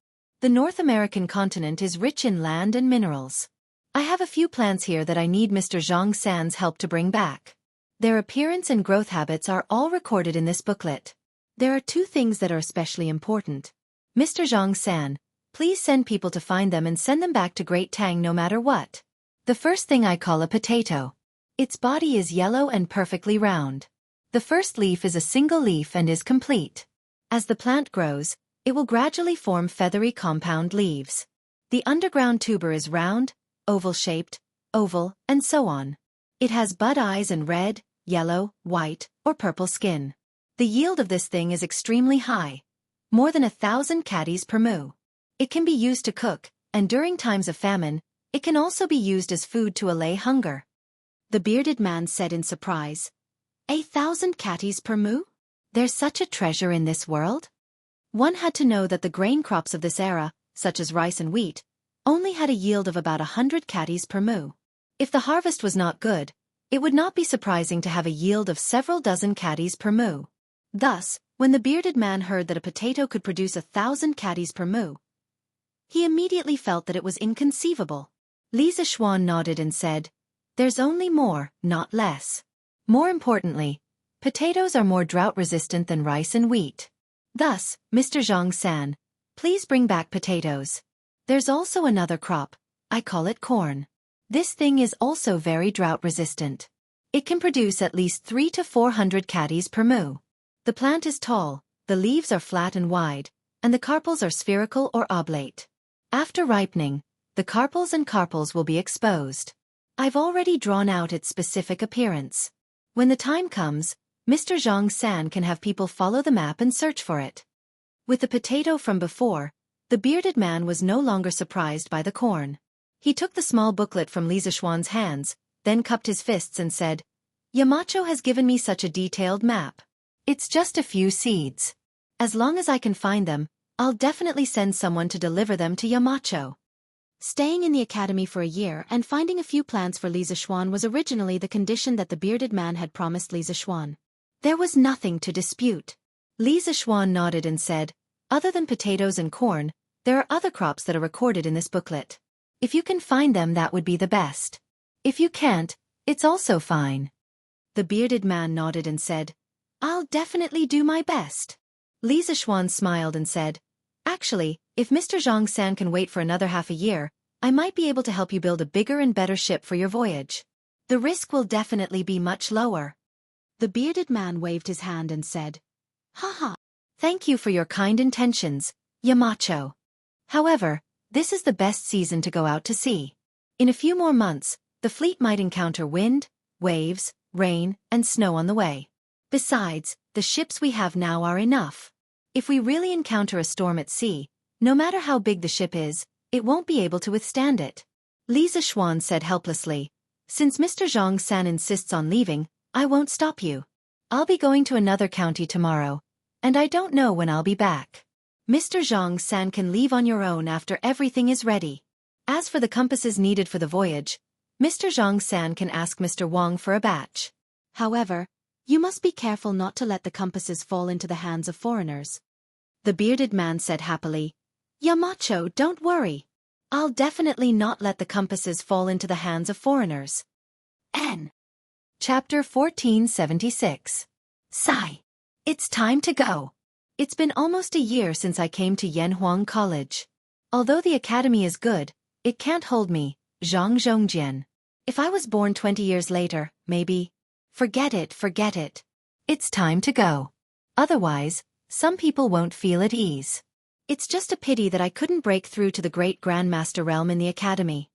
"The North American continent is rich in land and minerals. I have a few plants here that I need Mr. Zhang San's help to bring back. Their appearance and growth habits are all recorded in this booklet. There are two things that are especially important. Mr. Zhang San, please send people to find them and send them back to Great Tang no matter what. The first thing I call a potato. Its body is yellow and perfectly round. The first leaf is a single leaf and is complete. As the plant grows, it will gradually form feathery compound leaves. The underground tuber is round, oval-shaped, oval, and so on. It has bud eyes and red, yellow, white, or purple skin. The yield of this thing is extremely high. More than 1,000 caddies per mu. It can be used to cook, and during times of famine, it can also be used as food to allay hunger. The bearded man said in surprise. 1,000 caddies per mu? There's such a treasure in this world? One had to know that the grain crops of this era, such as rice and wheat, only had a yield of about 100 caddies per mu. If the harvest was not good, it would not be surprising to have a yield of several dozen caddies per mu. Thus, when the bearded man heard that a potato could produce 1,000 caddies per mu, he immediately felt that it was inconceivable. Li Zishuan nodded and said, "There's only more, not less. More importantly, potatoes are more drought-resistant than rice and wheat. Thus, Mr. Zhang San, please bring back potatoes. There's also another crop, I call it corn. This thing is also very drought-resistant. It can produce at least 300 to 400 caddies per mu. The plant is tall, the leaves are flat and wide, and the carpels are spherical or oblate. After ripening, the carpels will be exposed. I've already drawn out its specific appearance. When the time comes, Mr. Zhang San can have people follow the map and search for it." With the potato from before, the bearded man was no longer surprised by the corn. He took the small booklet from Li Zishuan's hands, then cupped his fists and said, "Yamacho has given me such a detailed map. It's just a few seeds. As long as I can find them, I'll definitely send someone to deliver them to Yamacho." Staying in the academy for a year and finding a few plants for Li Zishuan was originally the condition that the bearded man had promised Li Zishuan. There was nothing to dispute. Li Zishuan nodded and said, "Other than potatoes and corn, there are other crops that are recorded in this booklet. If you can find them, that would be the best. If you can't, it's also fine." The bearded man nodded and said, "I'll definitely do my best." Li Zishuan smiled and said, "Actually, if Mr. Zhang San can wait for another half a year, I might be able to help you build a bigger and better ship for your voyage. The risk will definitely be much lower." The bearded man waved his hand and said, "Haha. Thank you for your kind intentions, Yamacho. However, this is the best season to go out to sea. In a few more months, the fleet might encounter wind, waves, rain, and snow on the way. Besides, the ships we have now are enough. If we really encounter a storm at sea, no matter how big the ship is, it won't be able to withstand it." Li Zishuan said helplessly, "Since Mr. Zhang San insists on leaving, I won't stop you. I'll be going to another county tomorrow, and I don't know when I'll be back. Mr. Zhang San can leave on your own after everything is ready. As for the compasses needed for the voyage, Mr. Zhang San can ask Mr. Wang for a batch. However, you must be careful not to let the compasses fall into the hands of foreigners." The bearded man said happily, "Yamacho, don't worry. I'll definitely not let the compasses fall into the hands of foreigners." N. Chapter 1476. Sigh. It's time to go. It's been almost a year since I came to Yanhuang College. Although the academy is good, it can't hold me, Zhang Zhongjian. If I was born 20 years later, maybe. Forget it. It's time to go. Otherwise, some people won't feel at ease. It's just a pity that I couldn't break through to the great Grandmaster realm in the academy.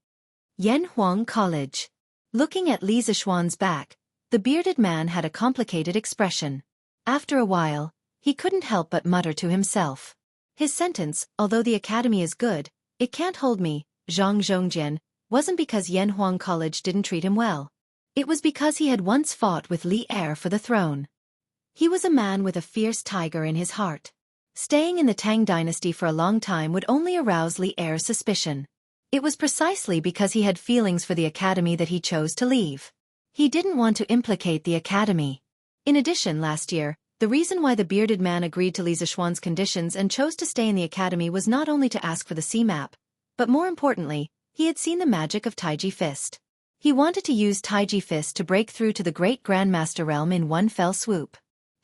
Yanhuang College. Looking at Li Zishuan's back, the bearded man had a complicated expression. After a while, he couldn't help but mutter to himself. His sentence, "Although the academy is good, it can't hold me, Zhang Zhongjian," wasn't because Yanhuang College didn't treat him well. It was because he had once fought with Li Er for the throne. He was a man with a fierce tiger in his heart. Staying in the Tang dynasty for a long time would only arouse Li Er's suspicion. It was precisely because he had feelings for the academy that he chose to leave. He didn't want to implicate the academy. In addition, last year, the reason why the bearded man agreed to Li Zishuan's conditions and chose to stay in the academy was not only to ask for the sea map, but more importantly, he had seen the magic of Taiji Fist. He wanted to use Taiji Fist to break through to the great Grandmaster realm in one fell swoop.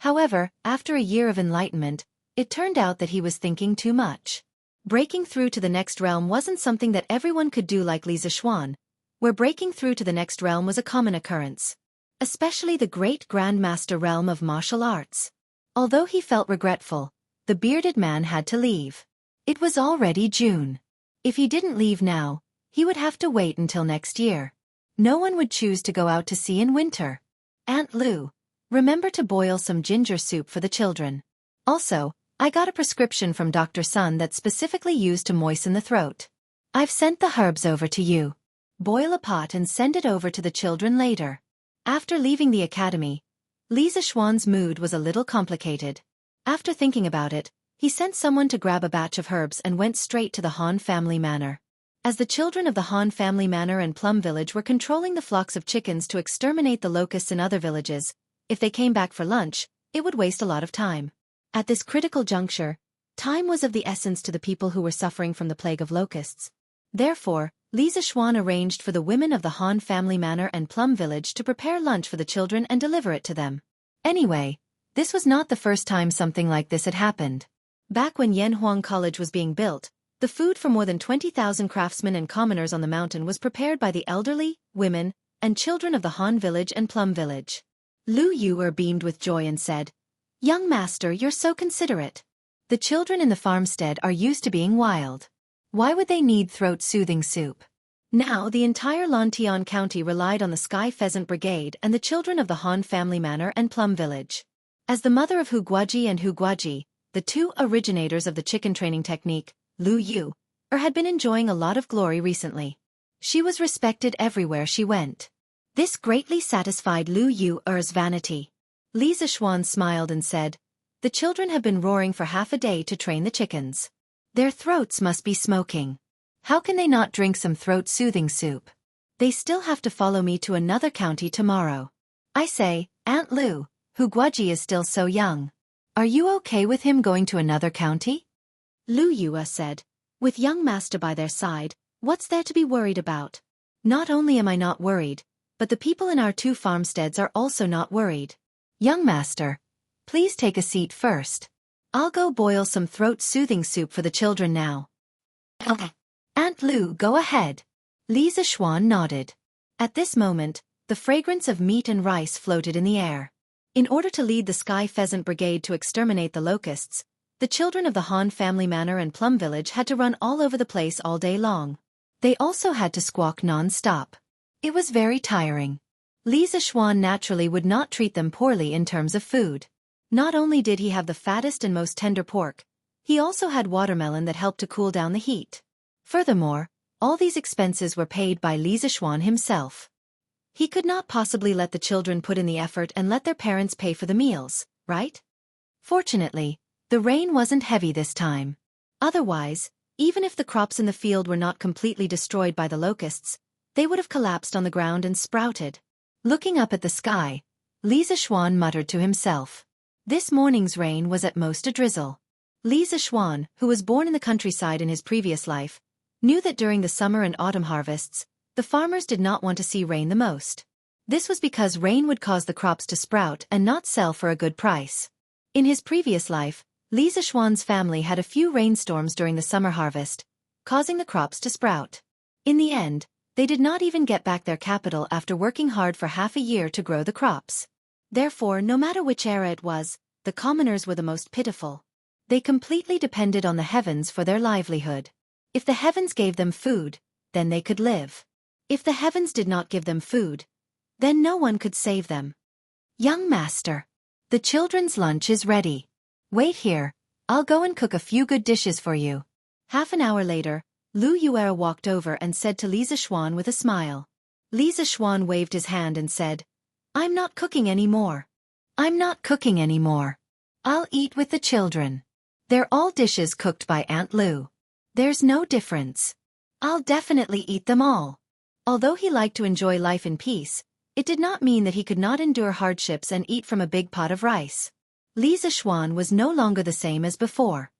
However, after a year of enlightenment, it turned out that he was thinking too much. Breaking through to the next realm wasn't something that everyone could do like Li Zixuan, where breaking through to the next realm was a common occurrence. Especially the great Grandmaster realm of martial arts. Although he felt regretful, the bearded man had to leave. It was already June. If he didn't leave now, he would have to wait until next year. No one would choose to go out to sea in winter. Aunt Lu, remember to boil some ginger soup for the children. Also, I got a prescription from Dr. Sun that's specifically used to moisten the throat. I've sent the herbs over to you. Boil a pot and send it over to the children later. After leaving the academy, Li Zixuan's mood was a little complicated. After thinking about it, he sent someone to grab a batch of herbs and went straight to the Han family manor. As the children of the Han family manor and Plum Village were controlling the flocks of chickens to exterminate the locusts in other villages, if they came back for lunch, it would waste a lot of time. At this critical juncture, time was of the essence to the people who were suffering from the plague of locusts. Therefore, Li Zixuan arranged for the women of the Han family manor and Plum Village to prepare lunch for the children and deliver it to them. Anyway, this was not the first time something like this had happened. Back when Yanhuang College was being built, the food for more than 20,000 craftsmen and commoners on the mountain was prepared by the elderly, women, and children of the Han village and Plum Village. Lu Yuer beamed with joy and said, "Young master, you're so considerate. The children in the farmstead are used to being wild. Why would they need throat-soothing soup?" Now the entire Lantian County relied on the Sky Pheasant Brigade and the children of the Han family manor and Plum Village. As the mother of Hu Guaji and Hu Guaji, the two originators of the chicken training technique, Lu Yuer had been enjoying a lot of glory recently. She was respected everywhere she went. This greatly satisfied Lu Yuer's vanity. Li Zixuan smiled and said, "The children have been roaring for half a day to train the chickens. Their throats must be smoking. How can they not drink some throat-soothing soup? They still have to follow me to another county tomorrow. I say, Aunt Lu, Hu Guaji is still so young. Are you okay with him going to another county?" Lu Yuer said, "With young master by their side, what's there to be worried about? Not only am I not worried, but the people in our two farmsteads are also not worried. Young master, please take a seat first. I'll go boil some throat-soothing soup for the children now." "Aunt Lu, go ahead." Li Zixuan nodded. At this moment, the fragrance of meat and rice floated in the air. In order to lead the Sky Pheasant Brigade to exterminate the locusts, the children of the Han family manor and Plum Village had to run all over the place all day long. They also had to squawk non-stop. It was very tiring. Li Zixuan naturally would not treat them poorly in terms of food. Not only did he have the fattest and most tender pork, he also had watermelon that helped to cool down the heat. Furthermore, all these expenses were paid by Li Zixuan himself. He could not possibly let the children put in the effort and let their parents pay for the meals, right? Fortunately, the rain wasn't heavy this time. Otherwise, even if the crops in the field were not completely destroyed by the locusts, they would have collapsed on the ground and sprouted. Looking up at the sky, Li Zixuan muttered to himself. This morning's rain was at most a drizzle. Li Zixuan, who was born in the countryside in his previous life, knew that during the summer and autumn harvests, the farmers did not want to see rain the most. This was because rain would cause the crops to sprout and not sell for a good price. In his previous life, Li Zixuan's family had a few rainstorms during the summer harvest, causing the crops to sprout. In the end, they did not even get back their capital after working hard for half a year to grow the crops. Therefore, no matter which era it was, the commoners were the most pitiful. They completely depended on the heavens for their livelihood. If the heavens gave them food, then they could live. If the heavens did not give them food, then no one could save them. "Young master, the children's lunch is ready. Wait here, I'll go and cook a few good dishes for you." Half an hour later, Lu Yuer walked over and said to Li Zixuan with a smile. Li Zixuan waved his hand and said, "I'm not cooking anymore. I'm not cooking anymore. I'll eat with the children. They're all dishes cooked by Aunt Lu. There's no difference. I'll definitely eat them all." Although he liked to enjoy life in peace, it did not mean that he could not endure hardships and eat from a big pot of rice. Li Zixuan was no longer the same as before.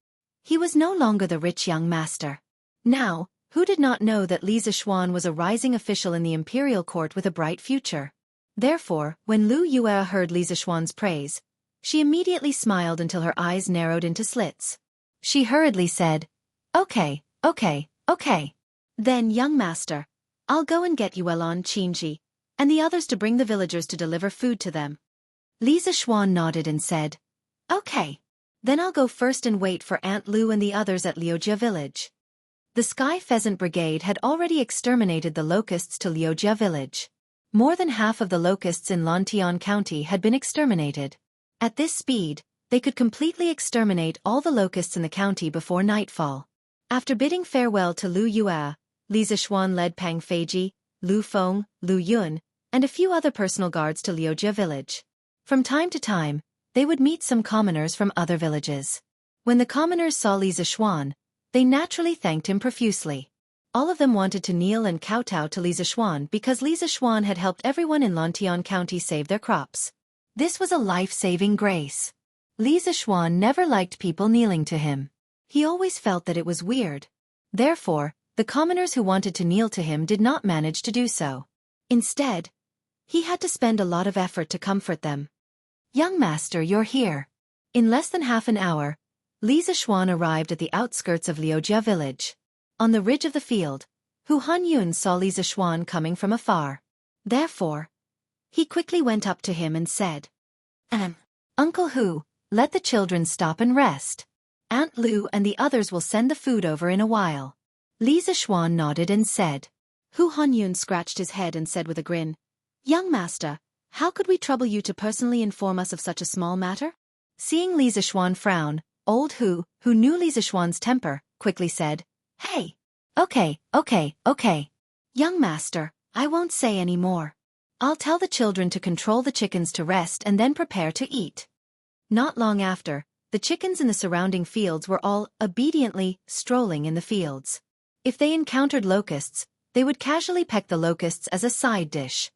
He was no longer the rich young master. Now, Who did not know that Li Zixuan was a rising official in the imperial court with a bright future? Therefore, when Lu Yue heard Li Zixuan's praise, she immediately smiled until her eyes narrowed into slits. She hurriedly said, "Okay, okay, okay. Then, young master, I'll go and get Yuelon Qinji and the others to bring the villagers to deliver food to them." Li Zixuan nodded and said, "Okay. Then I'll go first and wait for Aunt Lu and the others at Liujia village." The Sky Pheasant Brigade had already exterminated the locusts to Liujia village. More than half of the locusts in Lantian County had been exterminated. At this speed, they could completely exterminate all the locusts in the county before nightfall. After bidding farewell to Lu Yue, Li Zixuan led Pang Feiji, Lu Feng, Lu Yun, and a few other personal guards to Liujia village. From time to time, they would meet some commoners from other villages. When the commoners saw Li Zixuan, they naturally thanked him profusely. All of them wanted to kneel and kowtow to Li Zixuan because Li Zixuan had helped everyone in Lantian County save their crops. This was a life-saving grace. Li Zixuan never liked people kneeling to him. He always felt that it was weird. Therefore, the commoners who wanted to kneel to him did not manage to do so. Instead, he had to spend a lot of effort to comfort them. "Young master, you're here." In less than half an hour, Li Zixuan arrived at the outskirts of Liujia village. On the ridge of the field, Hu Hanyun saw Li Zixuan coming from afar. Therefore, he quickly went up to him and said, "Uncle Hu, let the children stop and rest. Aunt Lu and the others will send the food over in a while." Li Zixuan nodded and said. Hu Hanyun scratched his head and said with a grin, "Young master, how could we trouble you to personally inform us of such a small matter?" Seeing Li Zixuan frown, old Hu, who knew Li Zixuan's temper, quickly said, "Hey. Okay. Young master, I won't say any more. I'll tell the children to control the chickens to rest and then prepare to eat." Not long after, the chickens in the surrounding fields were all obediently strolling in the fields. If they encountered locusts, they would casually peck the locusts as a side dish.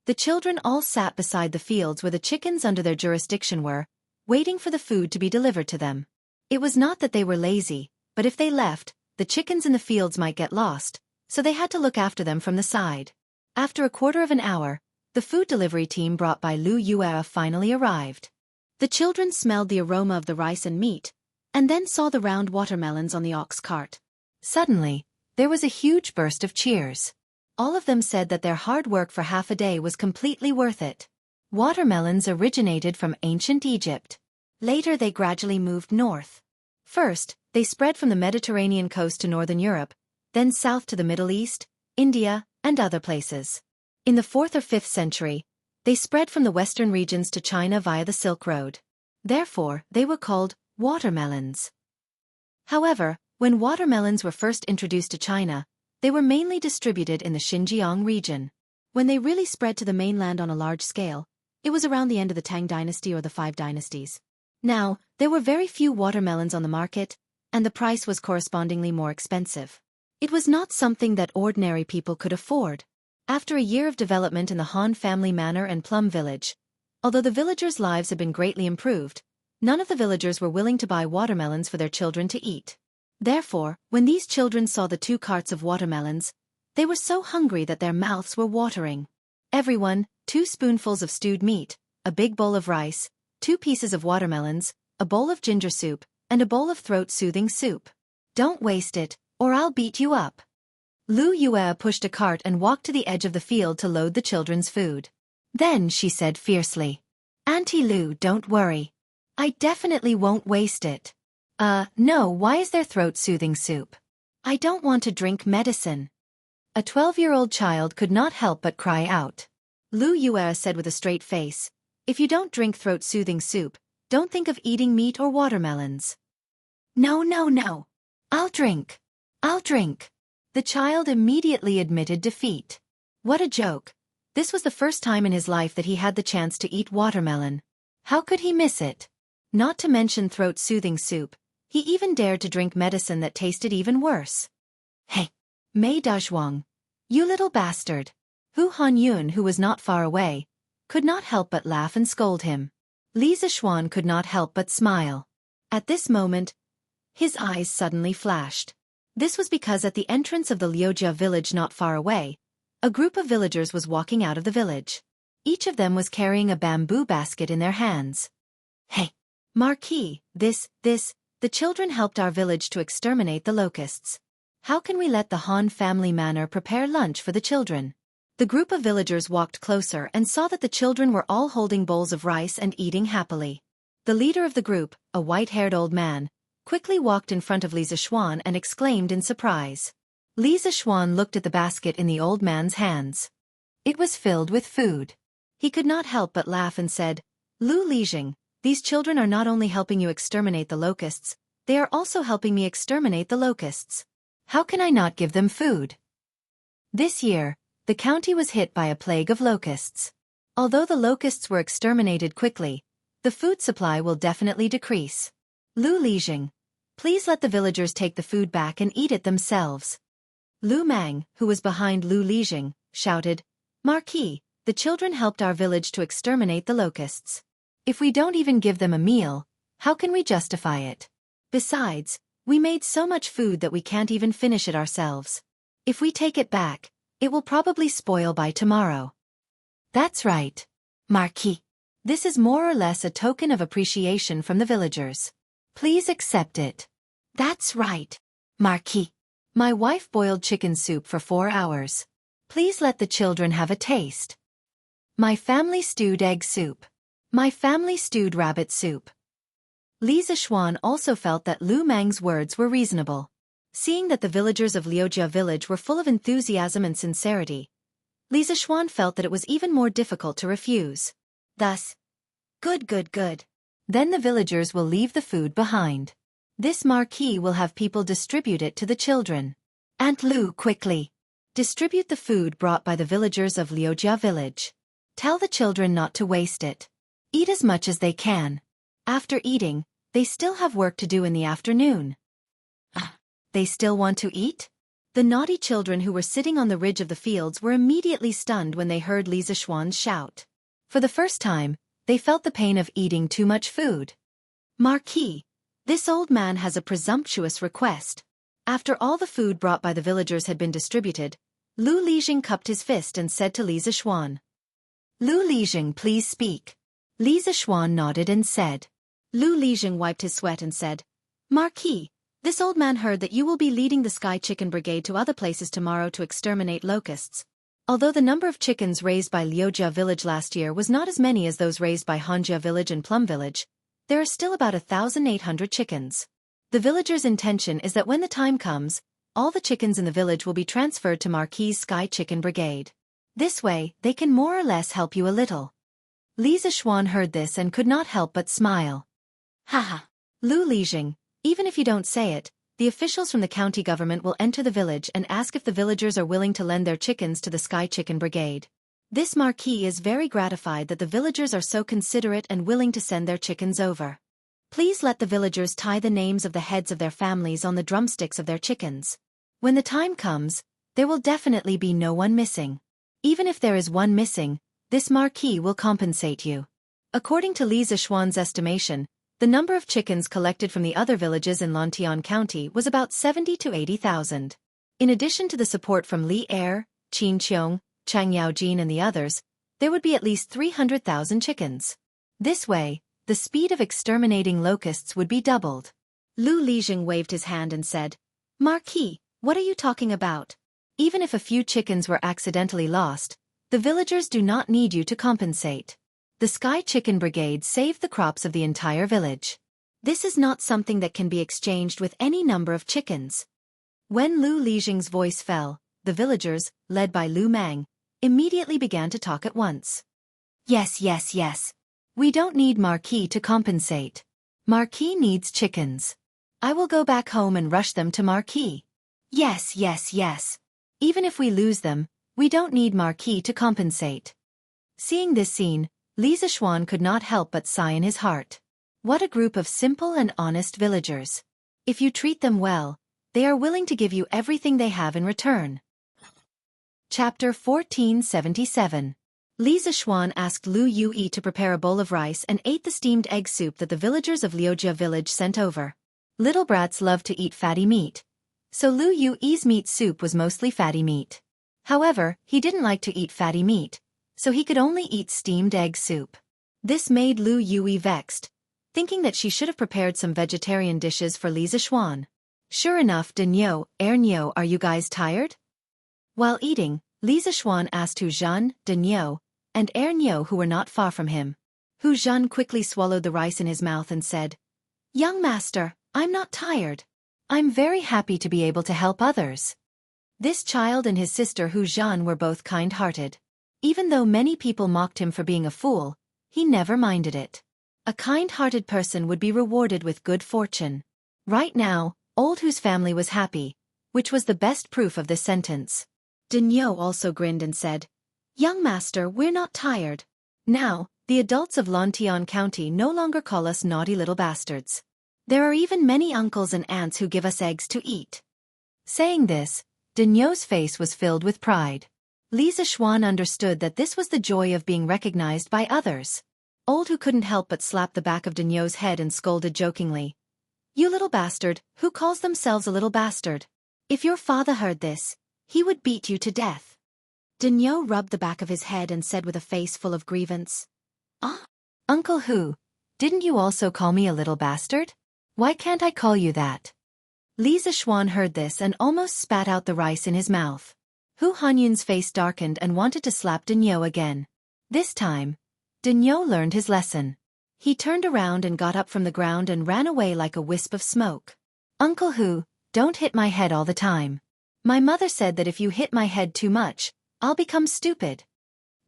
The children all sat beside the fields where the chickens under their jurisdiction were, waiting for the food to be delivered to them. It was not that they were lazy, but if they left, the chickens in the fields might get lost, so they had to look after them from the side. After a quarter of an hour, the food delivery team brought by Lu Yue finally arrived. The children smelled the aroma of the rice and meat, and then saw the round watermelons on the ox cart. Suddenly, there was a huge burst of cheers. All of them said that their hard work for half a day was completely worth it. Watermelons originated from ancient Egypt. Later they gradually moved north. First, they spread from the Mediterranean coast to northern Europe, then south to the Middle East, India, and other places. In the 4th or 5th century, they spread from the western regions to China via the Silk Road. Therefore, they were called watermelons. However, when watermelons were first introduced to China, they were mainly distributed in the Xinjiang region. When they really spread to the mainland on a large scale, it was around the end of the Tang dynasty or the Five Dynasties. Now, there were very few watermelons on the market, and the price was correspondingly more expensive. It was not something that ordinary people could afford. After a year of development in the Han family manor and plum village, although the villagers' lives had been greatly improved, none of the villagers were willing to buy watermelons for their children to eat. Therefore, when these children saw the 2 carts of watermelons, they were so hungry that their mouths were watering. Everyone, 2 spoonfuls of stewed meat, a big bowl of rice, 2 pieces of watermelons, a bowl of ginger soup, and a bowl of throat-soothing soup. "Don't waste it, or I'll beat you up." Lu Yue pushed a cart and walked to the edge of the field to load the children's food. Then she said fiercely, "Auntie Lu, don't worry. I definitely won't waste it." No, why is there throat-soothing soup? I don't want to drink medicine." A 12-year-old child could not help but cry out. Lu Yue said with a straight face, "If you don't drink throat-soothing soup, don't think of eating meat or watermelons." No. I'll drink. The child immediately admitted defeat. What a joke. This was the first time in his life that he had the chance to eat watermelon. How could he miss it? Not to mention throat-soothing soup, he even dared to drink medicine that tasted even worse. "Hey, Mei Dazhuang, you little bastard." Hu Hanyun, who was not far away, could not help but laugh and scold him. Li Zixuan could not help but smile. At this moment, his eyes suddenly flashed. This was because at the entrance of the Liujia village not far away, a group of villagers was walking out of the village. Each of them was carrying a bamboo basket in their hands. Hey, Marquis, the children helped our village to exterminate the locusts. How can we let the Han family manor prepare lunch for the children? The group of villagers walked closer and saw that the children were all holding bowls of rice and eating happily. The leader of the group, a white-haired old man, quickly walked in front of Li Zishuan and exclaimed in surprise. Li Zishuan looked at the basket in the old man's hands. It was filled with food. He could not help but laugh and said, "Lu Lijing, these children are not only helping you exterminate the locusts, they are also helping me exterminate the locusts. How can I not give them food?" This year, the county was hit by a plague of locusts. Although the locusts were exterminated quickly, the food supply will definitely decrease. Lu Lijing, please let the villagers take the food back and eat it themselves. Lu Mang, who was behind Lu Lijing, shouted, "Marquis, the children helped our village to exterminate the locusts. If we don't even give them a meal, how can we justify it? Besides, we made so much food that we can't even finish it ourselves. If we take it back, it will probably spoil by tomorrow." That's right, Marquis. This is more or less a token of appreciation from the villagers. Please accept it. That's right, Marquis. My wife boiled chicken soup for 4 hours. Please let the children have a taste. My family stewed egg soup. My family stewed rabbit soup. Li Zishuan also felt that Lu Mang's words were reasonable. Seeing that the villagers of Liujia village were full of enthusiasm and sincerity, Li Zishuan felt that it was even more difficult to refuse. Thus, good. Then the villagers will leave the food behind. This Marquis will have people distribute it to the children. Aunt Lu, quickly. Distribute the food brought by the villagers of Liujia village. Tell the children not to waste it. Eat as much as they can. After eating, they still have work to do in the afternoon. They still want to eat? The naughty children who were sitting on the ridge of the fields were immediately stunned when they heard Li Zishuan's shout. For the first time, they felt the pain of eating too much food. Marquis, this old man has a presumptuous request. After all the food brought by the villagers had been distributed, Lu Lijing cupped his fist and said to Li Zishuan, "Lu Lijing, please speak." Li Zishuan nodded and said. Lu Lijing wiped his sweat and said, "Marquis, this old man heard that you will be leading the Sky Chicken Brigade to other places tomorrow to exterminate locusts. Although the number of chickens raised by Liujia village last year was not as many as those raised by Hanjia village and Plum village, there are still about 1,800 chickens. The villagers' intention is that when the time comes, all the chickens in the village will be transferred to Marquis' Sky Chicken Brigade. This way, they can more or less help you a little." Li Zishuan heard this and could not help but smile. Haha. Lu Lijing, even if you don't say it, the officials from the county government will enter the village and ask if the villagers are willing to lend their chickens to the Sky Chicken Brigade. This Marquis is very gratified that the villagers are so considerate and willing to send their chickens over. Please let the villagers tie the names of the heads of their families on the drumsticks of their chickens. When the time comes, there will definitely be no one missing. Even if there is one missing, this Marquis will compensate you. According to Li Zishuan's estimation, the number of chickens collected from the other villages in Lantian County was about 70 to 80,000. In addition to the support from Li Er, Qin Qiong, Chang Yaojin and the others, there would be at least 300,000 chickens. This way, the speed of exterminating locusts would be doubled. Lu Lijing waved his hand and said, "Marquis, what are you talking about? Even if a few chickens were accidentally lost, the villagers do not need you to compensate. The Sky Chicken Brigade saved the crops of the entire village. This is not something that can be exchanged with any number of chickens." When Lu Lijing's voice fell, the villagers, led by Lu Mang, immediately began to talk at once. Yes. We don't need Marquis to compensate. Marquis needs chickens. I will go back home and rush them to Marquis. Yes. Even if we lose them, we don't need Marquis to compensate. Seeing this scene, Li Zishuan could not help but sigh in his heart. What a group of simple and honest villagers. If you treat them well, they are willing to give you everything they have in return. Chapter 1477. Li Zishuan asked Lu Yue to prepare a bowl of rice and ate the steamed egg soup that the villagers of Liujia village sent over. Little brats love to eat fatty meat. So Lu Yu's meat soup was mostly fatty meat. However, he didn't like to eat fatty meat, so he could only eat steamed egg soup. This made Lu Yui vexed, thinking that she should have prepared some vegetarian dishes for Li Zixuan. Sure enough, Dinyo, Ernyo, are you guys tired? While eating, Li Zixuan asked Hu Zhan, Dinyo, and Ernyo, who were not far from him. Hu Zhan quickly swallowed the rice in his mouth and said, "Young master, I'm not tired. I'm very happy to be able to help others." This child and his sister Hu Zhan were both kind-hearted. Even though many people mocked him for being a fool, he never minded it. A kind-hearted person would be rewarded with good fortune. Right now, Old Hu's family was happy, which was the best proof of this sentence. Dinyo also grinned and said, "Young master, we're not tired. Now, the adults of Lantian County no longer call us naughty little bastards. There are even many uncles and aunts who give us eggs to eat." Saying this, Dinyo's face was filled with pride. Li Zixuan understood that this was the joy of being recognized by others. Old Hu couldn't help but slap the back of Dinyo's head and scolded jokingly, "You little bastard, who calls themselves a little bastard? If your father heard this, he would beat you to death." Dinyo rubbed the back of his head and said with a face full of grievance, "Ah, Uncle Hu, didn't you also call me a little bastard? Why can't I call you that?" Li Zixuan heard this and almost spat out the rice in his mouth. Hu Hanyun's face darkened and wanted to slap Dinyo again. This time, Dinyo learned his lesson. He turned around and got up from the ground and ran away like a wisp of smoke. "Uncle Hu, don't hit my head all the time. My mother said that if you hit my head too much, I'll become stupid."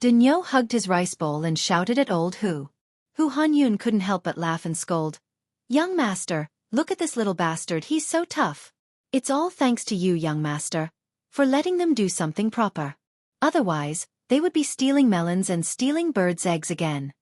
Dinyo hugged his rice bowl and shouted at Old Hu. Hu Hanyun couldn't help but laugh and scold, "Young master, look at this little bastard, he's so tough. It's all thanks to you, young master, for letting them do something proper. Otherwise, they would be stealing melons and stealing birds' eggs again."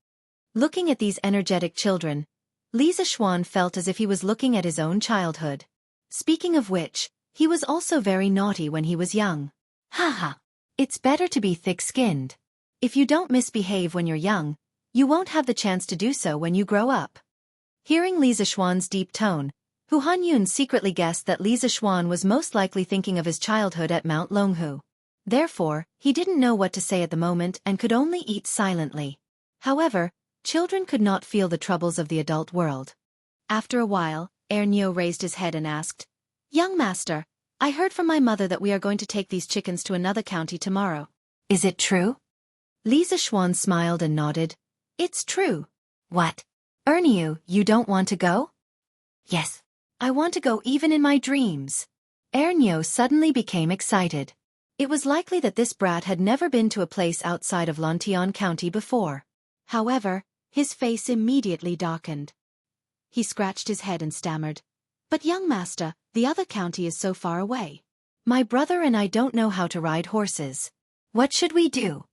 Looking at these energetic children, Li Zixuan felt as if he was looking at his own childhood. Speaking of which, he was also very naughty when he was young. Haha. It's better to be thick-skinned. If you don't misbehave when you're young, you won't have the chance to do so when you grow up. Hearing Li Zixuan's deep tone, Hu Hanyun secretly guessed that Li Zixuan was most likely thinking of his childhood at Mount Longhu. Therefore, he didn't know what to say at the moment and could only eat silently. However, children could not feel the troubles of the adult world. After a while, Ernyo raised his head and asked, "Young master, I heard from my mother that we are going to take these chickens to another county tomorrow. Is it true?" Li Zixuan smiled and nodded. "It's true." "What? Ernyo, you don't want to go?" "Yes. I want to go even in my dreams." Ernyo suddenly became excited. It was likely that this brat had never been to a place outside of Lantian County before. However, his face immediately darkened. He scratched his head and stammered, "But young master, the other county is so far away. My brother and I don't know how to ride horses. What should we do?"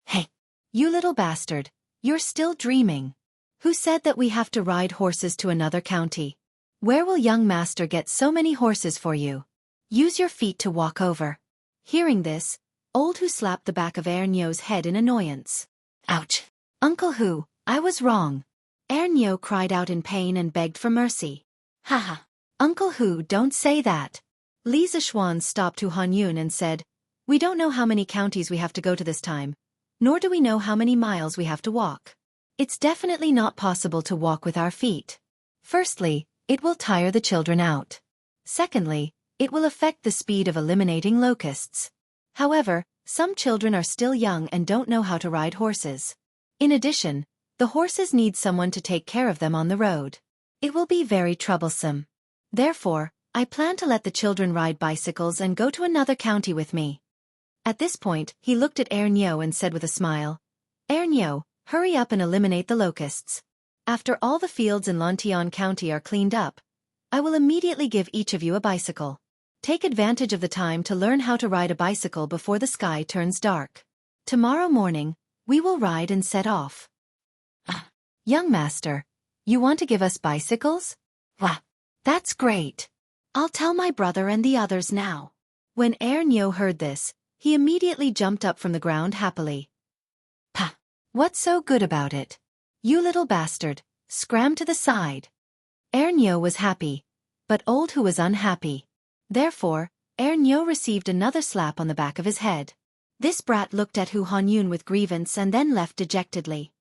"Hey, you little bastard, you're still dreaming. Who said that we have to ride horses to another county? Where will young master get so many horses for you? Use your feet to walk over." Hearing this, Old Hu slapped the back of Ernyo's head in annoyance. "Ouch! Uncle Hu, I was wrong." Ernyo cried out in pain and begged for mercy. "Haha! Uncle Hu, don't say that." Li Zixuan stopped Hu Hanyun and said, "We don't know how many counties we have to go to this time, nor do we know how many miles we have to walk. It's definitely not possible to walk with our feet. Firstly, it will tire the children out. Secondly, it will affect the speed of eliminating locusts. However, some children are still young and don't know how to ride horses. In addition, the horses need someone to take care of them on the road. It will be very troublesome. Therefore, I plan to let the children ride bicycles and go to another county with me." At this point, he looked at Ernyo and said with a smile, "Ernyo, hurry up and eliminate the locusts. After all the fields in Lantian County are cleaned up, I will immediately give each of you a bicycle. Take advantage of the time to learn how to ride a bicycle before the sky turns dark. Tomorrow morning, we will ride and set off." "Young master, you want to give us bicycles? Wah, that's great. I'll tell my brother and the others now." When Ernyo heard this, he immediately jumped up from the ground happily. "Pah! What's so good about it? You little bastard, scram to the side." Ernyo was happy, but Old Hu was unhappy. Therefore, Nyo received another slap on the back of his head. This brat looked at Hu Hanyun with grievance and then left dejectedly.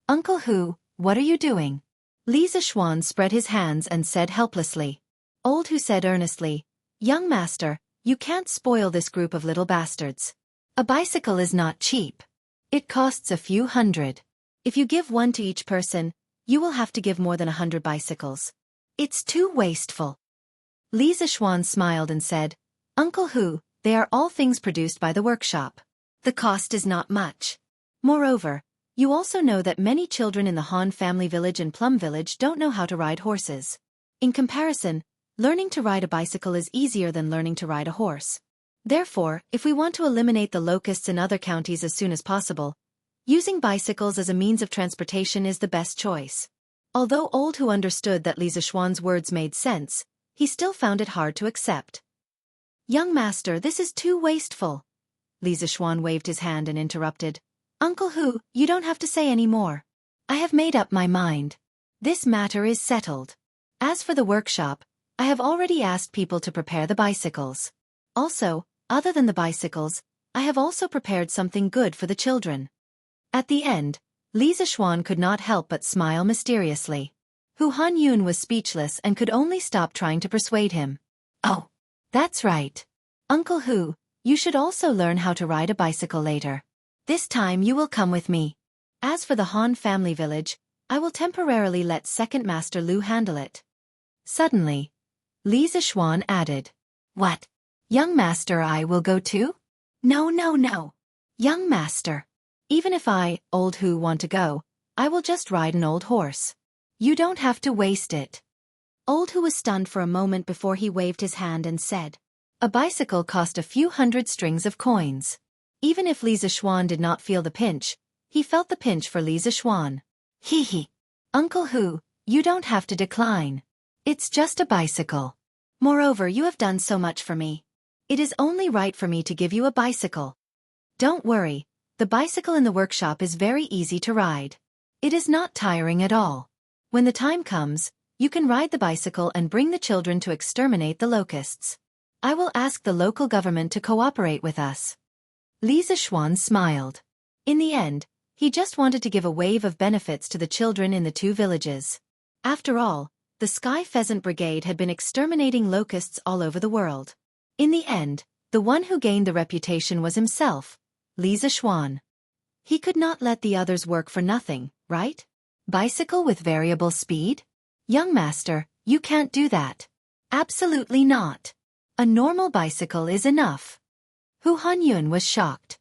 Uncle Hu, what are you doing? Li Zishuan spread his hands and said helplessly. Old Hu said earnestly, Young master, you can't spoil this group of little bastards. A bicycle is not cheap. It costs a few hundred. If you give one to each person, you will have to give more than 100 bicycles. It's too wasteful. Li Zishuan smiled and said, Uncle Hu, they are all things produced by the workshop. The cost is not much. Moreover, you also know that many children in the Han family village and Plum village don't know how to ride horses. In comparison, learning to ride a bicycle is easier than learning to ride a horse. Therefore, if we want to eliminate the locusts in other counties as soon as possible, using bicycles as a means of transportation is the best choice. Although Old Hu understood that Li Zishuan's words made sense, he still found it hard to accept. Young master, this is too wasteful. Li Zishuan waved his hand and interrupted. Uncle Hu, you don't have to say any more. I have made up my mind. This matter is settled. As for the workshop, I have already asked people to prepare the bicycles. Also, other than the bicycles, I have also prepared something good for the children. At the end, Li Zishuan could not help but smile mysteriously. Hu Hanyun was speechless and could only stop trying to persuade him. Oh, that's right. Uncle Hu, you should also learn how to ride a bicycle later. This time you will come with me. As for the Han family village, I will temporarily let Second Master Lu handle it. Suddenly, Li Zishuan added. What? Young master, I will go too? No. Young master. Even if I, Old Hu, want to go, I will just ride an old horse. You don't have to waste it. Old Hu was stunned for a moment before he waved his hand and said. A bicycle cost a few hundred strings of coins. Even if Li Zishuan did not feel the pinch, he felt the pinch for Li Zishuan. Hee. Uncle Hu, you don't have to decline. It's just a bicycle. Moreover, you have done so much for me. It is only right for me to give you a bicycle. Don't worry, the bicycle in the workshop is very easy to ride. It is not tiring at all. When the time comes, you can ride the bicycle and bring the children to exterminate the locusts. I will ask the local government to cooperate with us. Li Zishuan smiled. In the end, he just wanted to give a wave of benefits to the children in the two villages. After all, the Sky Pheasant Brigade had been exterminating locusts all over the world. In the end, the one who gained the reputation was himself, Li Zishuan. He could not let the others work for nothing, right? Bicycle with variable speed? Young master, you can't do that. Absolutely not. A normal bicycle is enough. Hu Hanyun was shocked.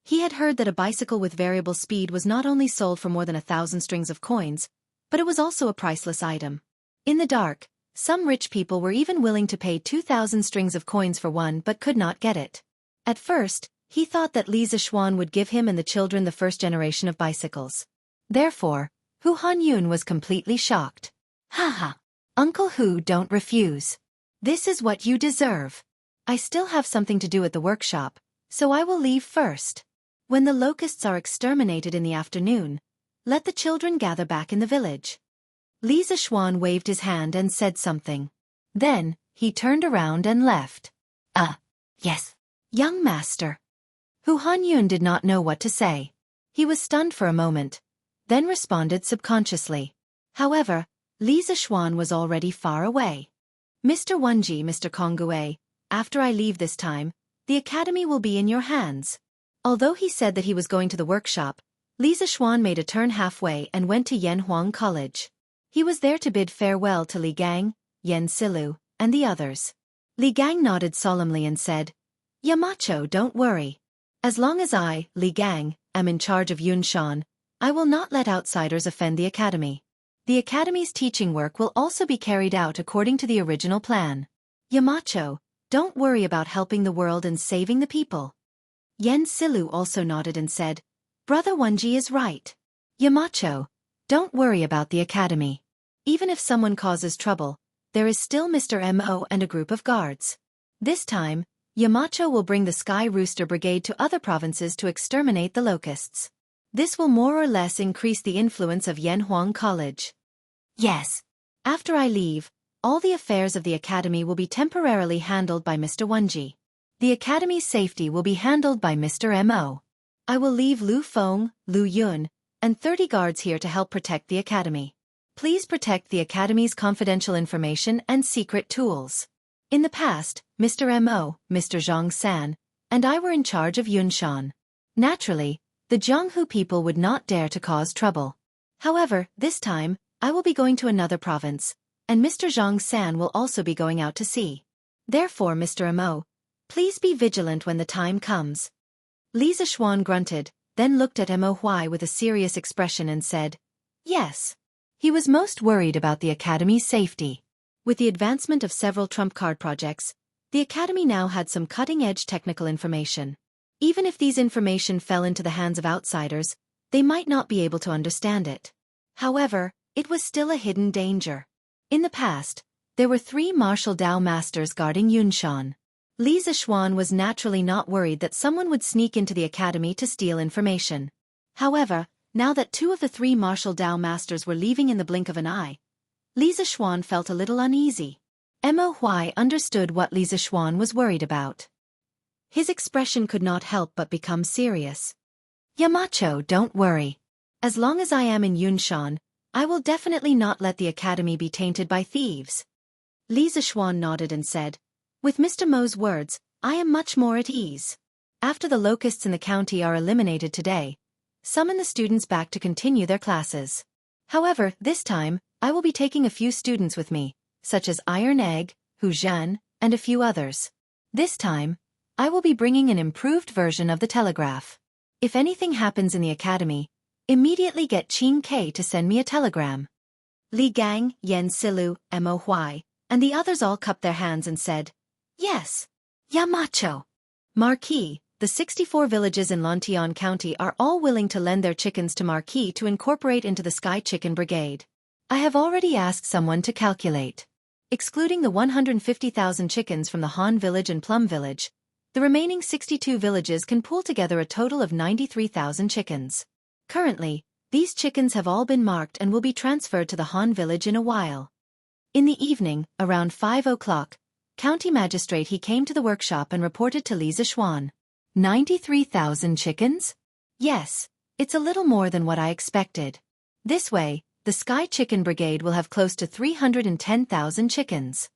He had heard that a bicycle with variable speed was not only sold for more than 1,000 strings of coins, but it was also a priceless item. In the dark, some rich people were even willing to pay 2,000 strings of coins for one but could not get it. At first, he thought that Li Zishuan would give him and the children the first generation of bicycles. Therefore, Hu Hanyun was completely shocked. Haha. Uncle Hu, don't refuse. This is what you deserve. I still have something to do at the workshop, so I will leave first. When the locusts are exterminated in the afternoon, let the children gather back in the village. Li Zishuan waved his hand and said something. Then, he turned around and left. Yes. Young master. Hu Hanyun did not know what to say. He was stunned for a moment, then responded subconsciously. However, Li Zishuan was already far away. Mr. Wenji, Mr. Kongue, after I leave this time, the academy will be in your hands. Although he said that he was going to the workshop, Li Zishuan made a turn halfway and went to Yanhuang College. He was there to bid farewell to Li Gang, Yen Silu, and the others. Li Gang nodded solemnly and said, Yamacho, don't worry. As long as I, Li Gang, am in charge of Yunshan, I will not let outsiders offend the academy. The academy's teaching work will also be carried out according to the original plan. Yamacho, don't worry about helping the world and saving the people. Yen Silu also nodded and said, Brother Wenji is right. Yamacho, don't worry about the academy. Even if someone causes trouble, there is still Mr. Mo and a group of guards. This time, Yamacho will bring the Sky Rooster Brigade to other provinces to exterminate the locusts. This will more or less increase the influence of Yanhuang College. Yes. After I leave, all the affairs of the academy will be temporarily handled by Mr. Wenji. The academy's safety will be handled by Mr. Mo. I will leave Lu Feng, Lu Yun, and 30 guards here to help protect the academy. Please protect the academy's confidential information and secret tools. In the past, Mr. Mo, Mr. Zhang San, and I were in charge of Yunshan. Naturally, the Jianghu people would not dare to cause trouble. However, this time, I will be going to another province, and Mr. Zhang San will also be going out to sea. Therefore, Mr. Mo, please be vigilant when the time comes. Li Zishuan grunted, then looked at Mo Huai with a serious expression and said, yes. He was most worried about the academy's safety. With the advancement of several trump card projects, the academy now had some cutting-edge technical information. Even if these information fell into the hands of outsiders, they might not be able to understand it. However, it was still a hidden danger. In the past, there were 3 martial Dao masters guarding Yunshan. Li Zishuan was naturally not worried that someone would sneak into the academy to steal information. However, now that 2 of the 3 martial Dao masters were leaving in the blink of an eye, Li Zishuan felt a little uneasy. Mo Huai understood what Li Zishuan was worried about. His expression could not help but become serious. Yamacho, don't worry. As long as I am in Yunshan, I will definitely not let the academy be tainted by thieves. Li Zishuan nodded and said, with Mr. Mo's words, I am much more at ease. After the locusts in the county are eliminated today, summon the students back to continue their classes. However, this time, I will be taking a few students with me, such as Iron Egg, Hu Zhen, and a few others. This time, I will be bringing an improved version of the telegraph. If anything happens in the academy, immediately get Qin Ke to send me a telegram. Li Gang, Yen Silu, Mo Huai, and the others all cupped their hands and said, yes. Yamacho. Marquis, the 64 villages in Lantian County are all willing to lend their chickens to Marquis to incorporate into the Sky Chicken Brigade. I have already asked someone to calculate. Excluding the 150,000 chickens from the Han Village and Plum Village, the remaining 62 villages can pool together a total of 93,000 chickens. Currently, these chickens have all been marked and will be transferred to the Han Village in a while. In the evening, around 5 o'clock, County Magistrate he came to the workshop and reported to Li Zishuan. 93,000 chickens? Yes, it's a little more than what I expected. This way, the Sky Chicken Brigade will have close to 310,000 chickens.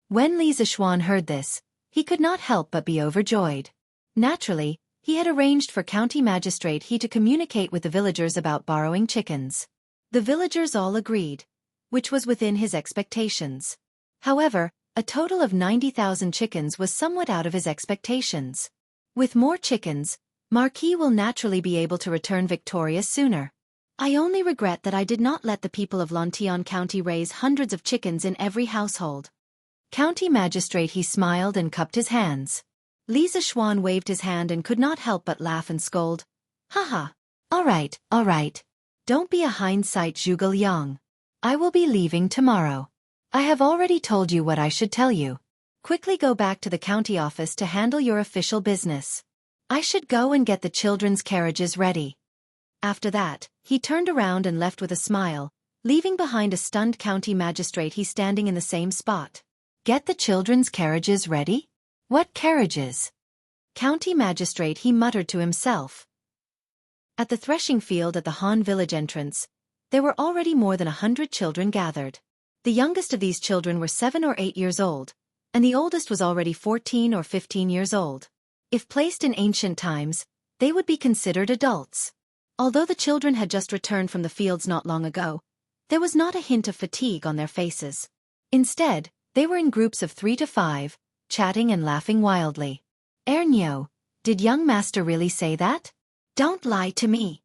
When Li Zishuan heard this, he could not help but be overjoyed. Naturally, he had arranged for County Magistrate he to communicate with the villagers about borrowing chickens. The villagers all agreed, which was within his expectations. However, a total of 90,000 chickens was somewhat out of his expectations. With more chickens, Marquis will naturally be able to return victorious sooner. I only regret that I did not let the people of Lantian County raise hundreds of chickens in every household. County Magistrate he smiled and cupped his hands. Li Zishuan waved his hand and could not help but laugh and scold. Haha. All right. Don't be a hindsight Zhuge Liang. I will be leaving tomorrow. I have already told you what I should tell you. Quickly go back to the county office to handle your official business. I should go and get the children's carriages ready. After that, he turned around and left with a smile, leaving behind a stunned county magistrate he standing in the same spot. Get the children's carriages ready? What carriages? County magistrate he muttered to himself. At the threshing field at the Han village entrance, there were already more than 100 children gathered. The youngest of these children were 7 or 8 years old, and the oldest was already 14 or 15 years old. If placed in ancient times, they would be considered adults. Although the children had just returned from the fields not long ago, there was not a hint of fatigue on their faces. Instead, they were in groups of 3 to 5, chatting and laughing wildly. Ernyo, did young master really say that? Don't lie to me.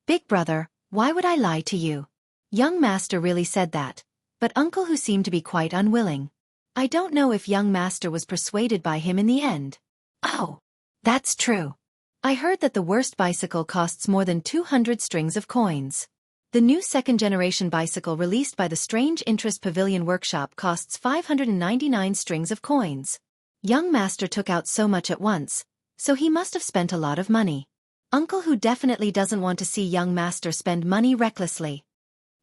Big brother, why would I lie to you? Young master really said that, but uncle who seemed to be quite unwilling. I don't know if young master was persuaded by him in the end. Oh, that's true. I heard that the worst bicycle costs more than 200 strings of coins. The new second-generation bicycle released by the Strange Interest Pavilion Workshop costs 599 strings of coins. Young master took out so much at once, so he must have spent a lot of money. Uncle who definitely doesn't want to see young master spend money recklessly.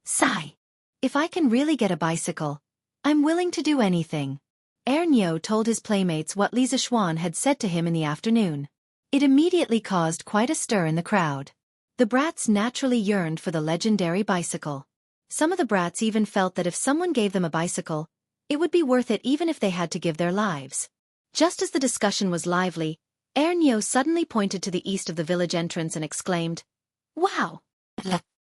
Sigh. If I can really get a bicycle, I'm willing to do anything. Ernyo told his playmates what Li Zishuan had said to him in the afternoon. It immediately caused quite a stir in the crowd. The brats naturally yearned for the legendary bicycle. Some of the brats even felt that if someone gave them a bicycle, it would be worth it even if they had to give their lives. Just as the discussion was lively, Ernyo suddenly pointed to the east of the village entrance and exclaimed, "Wow!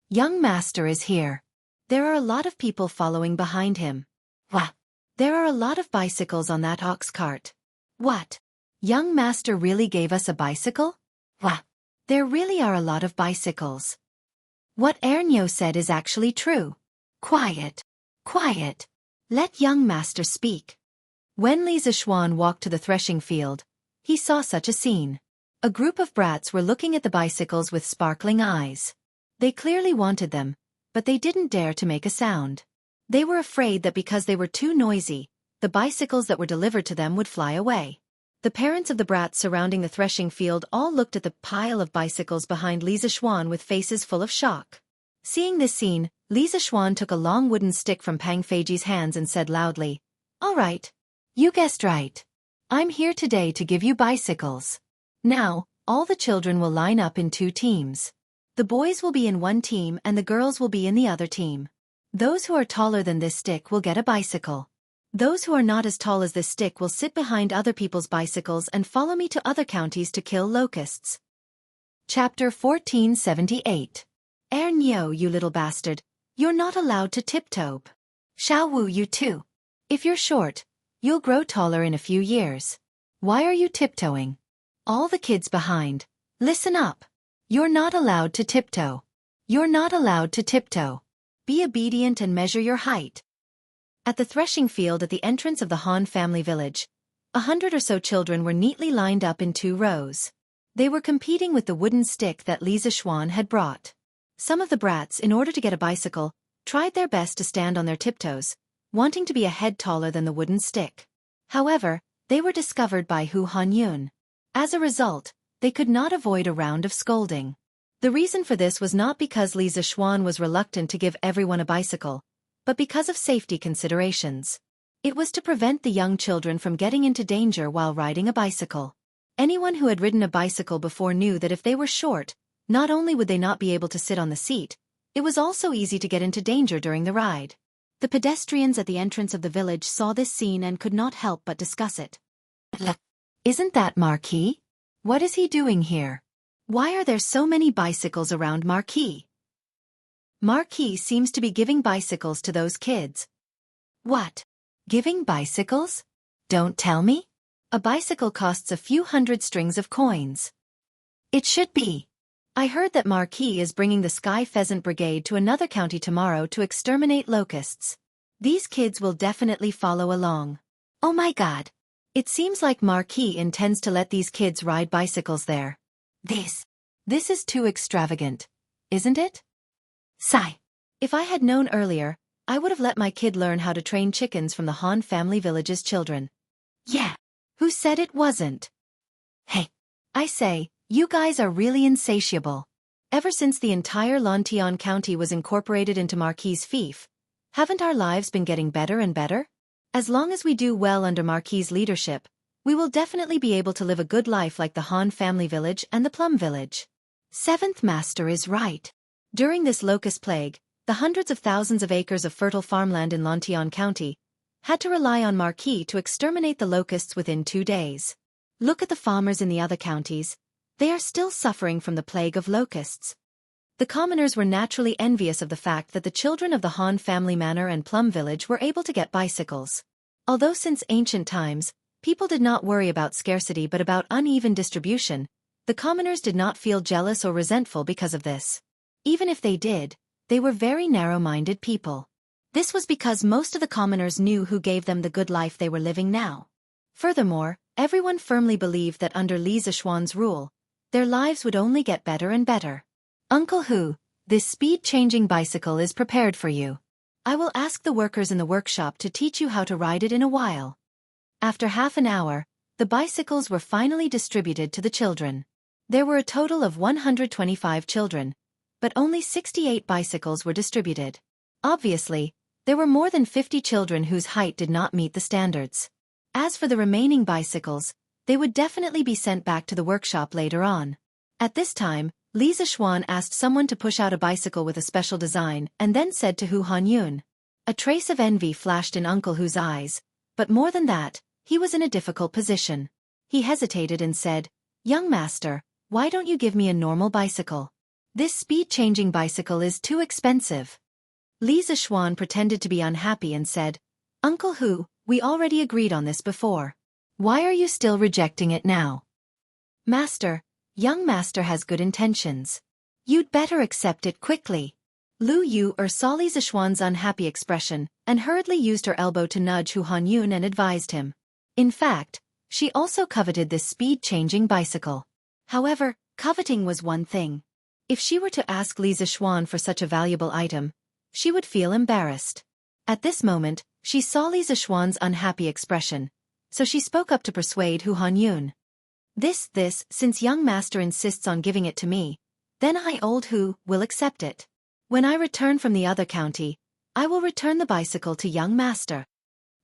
Young master is here. There are a lot of people following behind him. Wah! There are a lot of bicycles on that ox cart. What? Young master really gave us a bicycle? Wah! There really are a lot of bicycles." What Ernyo said is actually true. Quiet. Quiet. Let young master speak. When Li Zishuan walked to the threshing field, he saw such a scene. A group of brats were looking at the bicycles with sparkling eyes. They clearly wanted them, but they didn't dare to make a sound. They were afraid that because they were too noisy, the bicycles that were delivered to them would fly away. The parents of the brats surrounding the threshing field all looked at the pile of bicycles behind Li Zishuan with faces full of shock. Seeing this scene, Li Zishuan took a long wooden stick from Pang Feiji's hands and said loudly, "All right. You guessed right. I'm here today to give you bicycles. Now, all the children will line up in 2 teams. The boys will be in one team and the girls will be in the other team. Those who are taller than this stick will get a bicycle. Those who are not as tall as this stick will sit behind other people's bicycles and follow me to other counties to kill locusts." Chapter 1478. Ernyo, you little bastard, you're not allowed to tiptoe. Xiaowu, you too. If you're short, you'll grow taller in a few years. Why are you tiptoeing? All the kids behind, listen up. You're not allowed to tiptoe. You're not allowed to tiptoe. Be obedient and measure your height. At the threshing field at the entrance of the Han family village, 100 or so children were neatly lined up in 2 rows. They were competing with the wooden stick that Li Zishuan had brought. Some of the brats, in order to get a bicycle, tried their best to stand on their tiptoes, wanting to be a head taller than the wooden stick. However, they were discovered by Hu Hanyun. As a result, they could not avoid a round of scolding. The reason for this was not because Li Zishuan was reluctant to give everyone a bicycle, but because of safety considerations. It was to prevent the young children from getting into danger while riding a bicycle. Anyone who had ridden a bicycle before knew that if they were short, not only would they not be able to sit on the seat, it was also easy to get into danger during the ride. The pedestrians at the entrance of the village saw this scene and could not help but discuss it. Isn't that Marquis? What is he doing here? Why are there so many bicycles around Marquis? Marquis seems to be giving bicycles to those kids. What? Giving bicycles? Don't tell me. A bicycle costs a few hundred strings of coins. It should be. I heard that Marquis is bringing the Sky Pheasant Brigade to another county tomorrow to exterminate locusts. These kids will definitely follow along. Oh my God. It seems like Marquis intends to let these kids ride bicycles there. This is too extravagant, isn't it? Sigh. If I had known earlier, I would have let my kid learn how to train chickens from the Han family village's children. Yeah. Who said it wasn't? Hey. I say, you guys are really insatiable. Ever since the entire Lantian County was incorporated into Marquis' fief, haven't our lives been getting better and better? As long as we do well under Marquis' leadership, we will definitely be able to live a good life like the Han family village and the Plum village. 7th Master is right. During this locust plague, the hundreds of thousands of acres of fertile farmland in Lantian County had to rely on Marquis to exterminate the locusts within 2 days. Look at the farmers in the other counties. They are still suffering from the plague of locusts. The commoners were naturally envious of the fact that the children of the Han family manor and Plum village were able to get bicycles. Although since ancient times, people did not worry about scarcity but about uneven distribution, the commoners did not feel jealous or resentful because of this. Even if they did, they were very narrow-minded people. This was because most of the commoners knew who gave them the good life they were living now. Furthermore, everyone firmly believed that under Li Zishuan's rule, their lives would only get better and better. Uncle Hu, this speed-changing bicycle is prepared for you. I will ask the workers in the workshop to teach you how to ride it in a while. After half an hour, the bicycles were finally distributed to the children. There were a total of 125 children, but only 68 bicycles were distributed. Obviously, There were more than 50 children whose height did not meet the standards. As for the remaining bicycles, they would definitely be sent back to the workshop later on. At this time, Li Zixuan asked someone to push out a bicycle with a special design and then said to Hu Hanyun. A trace of envy flashed in Uncle Hu's eyes, but more than that, he was in a difficult position. He hesitated and said, "Young master, why don't you give me a normal bicycle? This speed-changing bicycle is too expensive." Li Zixuan pretended to be unhappy and said, "Uncle Hu, we already agreed on this before. Why are you still rejecting it now?" "Master, young master has good intentions. You'd better accept it quickly." Lu Yu saw Li Zixuan's unhappy expression and hurriedly used her elbow to nudge Hu Hanyun and advised him. In fact, she also coveted this speed-changing bicycle. However, coveting was one thing. If she were to ask Li Zixuan for such a valuable item, she would feel embarrassed. At this moment, she saw Li Zixuan's unhappy expression, so she spoke up to persuade Hu Hanyun. This, since young master insists on giving it to me, then I, old Hu, will accept it. When I return from the other county, I will return the bicycle to young master."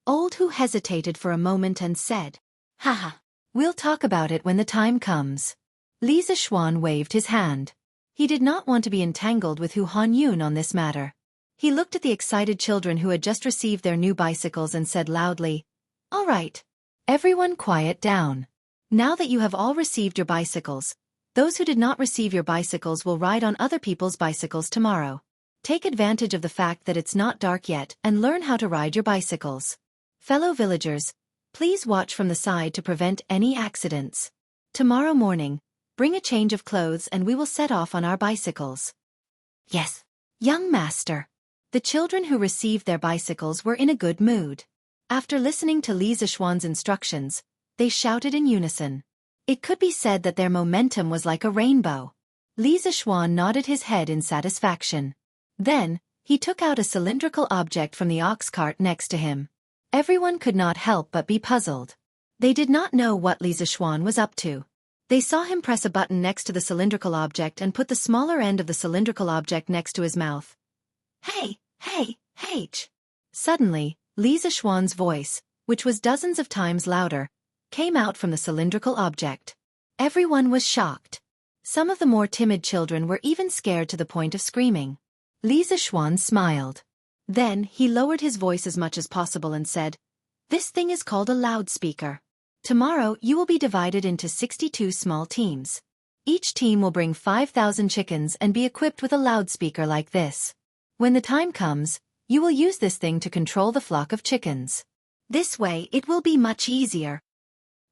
Old Hu hesitated for a moment and said, "Haha, we'll talk about it when the time comes." Li Zixuan waved his hand. He did not want to be entangled with Hu Hanyun on this matter. He looked at the excited children who had just received their new bicycles and said loudly, "All right. Everyone quiet down. Now that you have all received your bicycles, those who did not receive your bicycles will ride on other people's bicycles tomorrow. Take advantage of the fact that it's not dark yet and learn how to ride your bicycles. Fellow villagers, please watch from the side to prevent any accidents. Tomorrow morning, bring a change of clothes and we will set off on our bicycles." "Yes, young master." The children who received their bicycles were in a good mood. After listening to Li Zixuan's instructions, they shouted in unison. It could be said that their momentum was like a rainbow. Li Zixuan nodded his head in satisfaction. Then, he took out a cylindrical object from the ox cart next to him. Everyone could not help but be puzzled. They did not know what Li Zixuan was up to. They saw him press a button next to the cylindrical object and put the smaller end of the cylindrical object next to his mouth. "Hey, H." Suddenly, Li Zixuan's voice, which was dozens of times louder, came out from the cylindrical object. Everyone was shocked. Some of the more timid children were even scared to the point of screaming. Li Zixuan smiled. Then he lowered his voice as much as possible and said, "This thing is called a loudspeaker. Tomorrow you will be divided into 62 small teams. Each team will bring 5,000 chickens and be equipped with a loudspeaker like this. When the time comes, you will use this thing to control the flock of chickens. This way it will be much easier."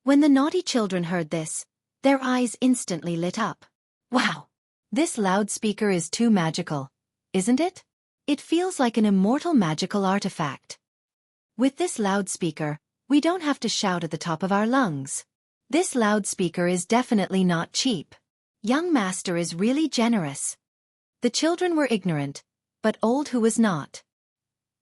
When the naughty children heard this, their eyes instantly lit up. "Wow! This loudspeaker is too magical, isn't it? It feels like an immortal magical artifact. With this loudspeaker, we don't have to shout at the top of our lungs. This loudspeaker is definitely not cheap. Young master is really generous." The children were ignorant, but old Hu was not.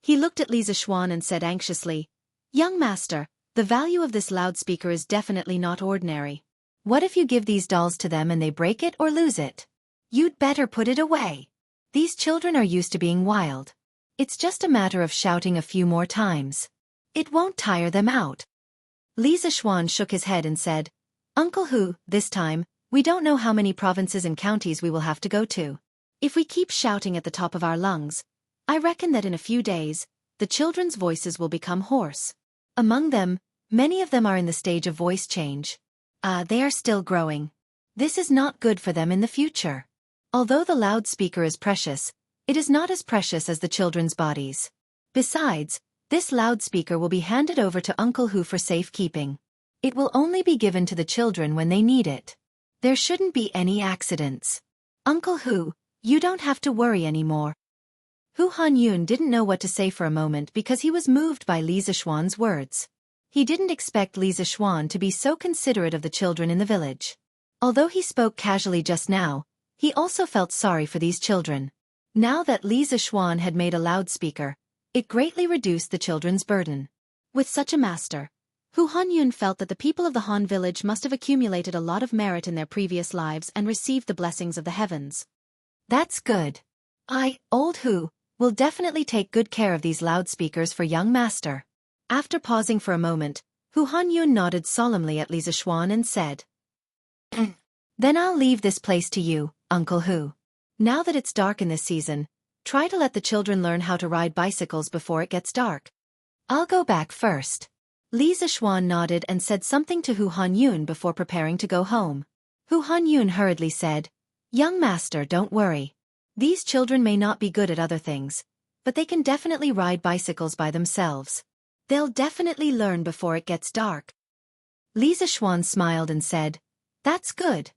He looked at Li Zixuan and said anxiously, "Young master, the value of this loudspeaker is definitely not ordinary. What if you give these dolls to them and they break it or lose it? You'd better put it away. These children are used to being wild. It's just a matter of shouting a few more times. It won't tire them out." Li Zixuan shook his head and said, "Uncle Hu, this time, we don't know how many provinces and counties we will have to go to. If we keep shouting at the top of our lungs, I reckon that in a few days, the children's voices will become hoarse. Among them, many of them are in the stage of voice change. They are still growing. This is not good for them in the future. Although the loudspeaker is precious, it is not as precious as the children's bodies. Besides, this loudspeaker will be handed over to Uncle Hu for safekeeping. It will only be given to the children when they need it. There shouldn't be any accidents. Uncle Hu, you don't have to worry anymore." Hu Hanyun didn't know what to say for a moment because he was moved by Li Zixuan's words. He didn't expect Li Zixuan to be so considerate of the children in the village. Although he spoke casually just now, he also felt sorry for these children. Now that Li Zixuan had made a loudspeaker, it greatly reduced the children's burden. With such a master, Hu Hanyun felt that the people of the Han village must have accumulated a lot of merit in their previous lives and received the blessings of the heavens. "That's good. Old Hu, We'll definitely take good care of these loudspeakers for young master. After pausing for a moment, Hu Hanyun nodded solemnly at Li Zishuan and said, Then I'll leave this place to you, Uncle Hu. Now that it's dark in this season, try to let the children learn how to ride bicycles before it gets dark. I'll go back first. Li Zishuan nodded and said something to Hu Hanyun before preparing to go home. Hu Hanyun hurriedly said, Young master, don't worry. These children may not be good at other things, but they can definitely ride bicycles by themselves. They'll definitely learn before it gets dark. Li Zishuan smiled and said, That's good.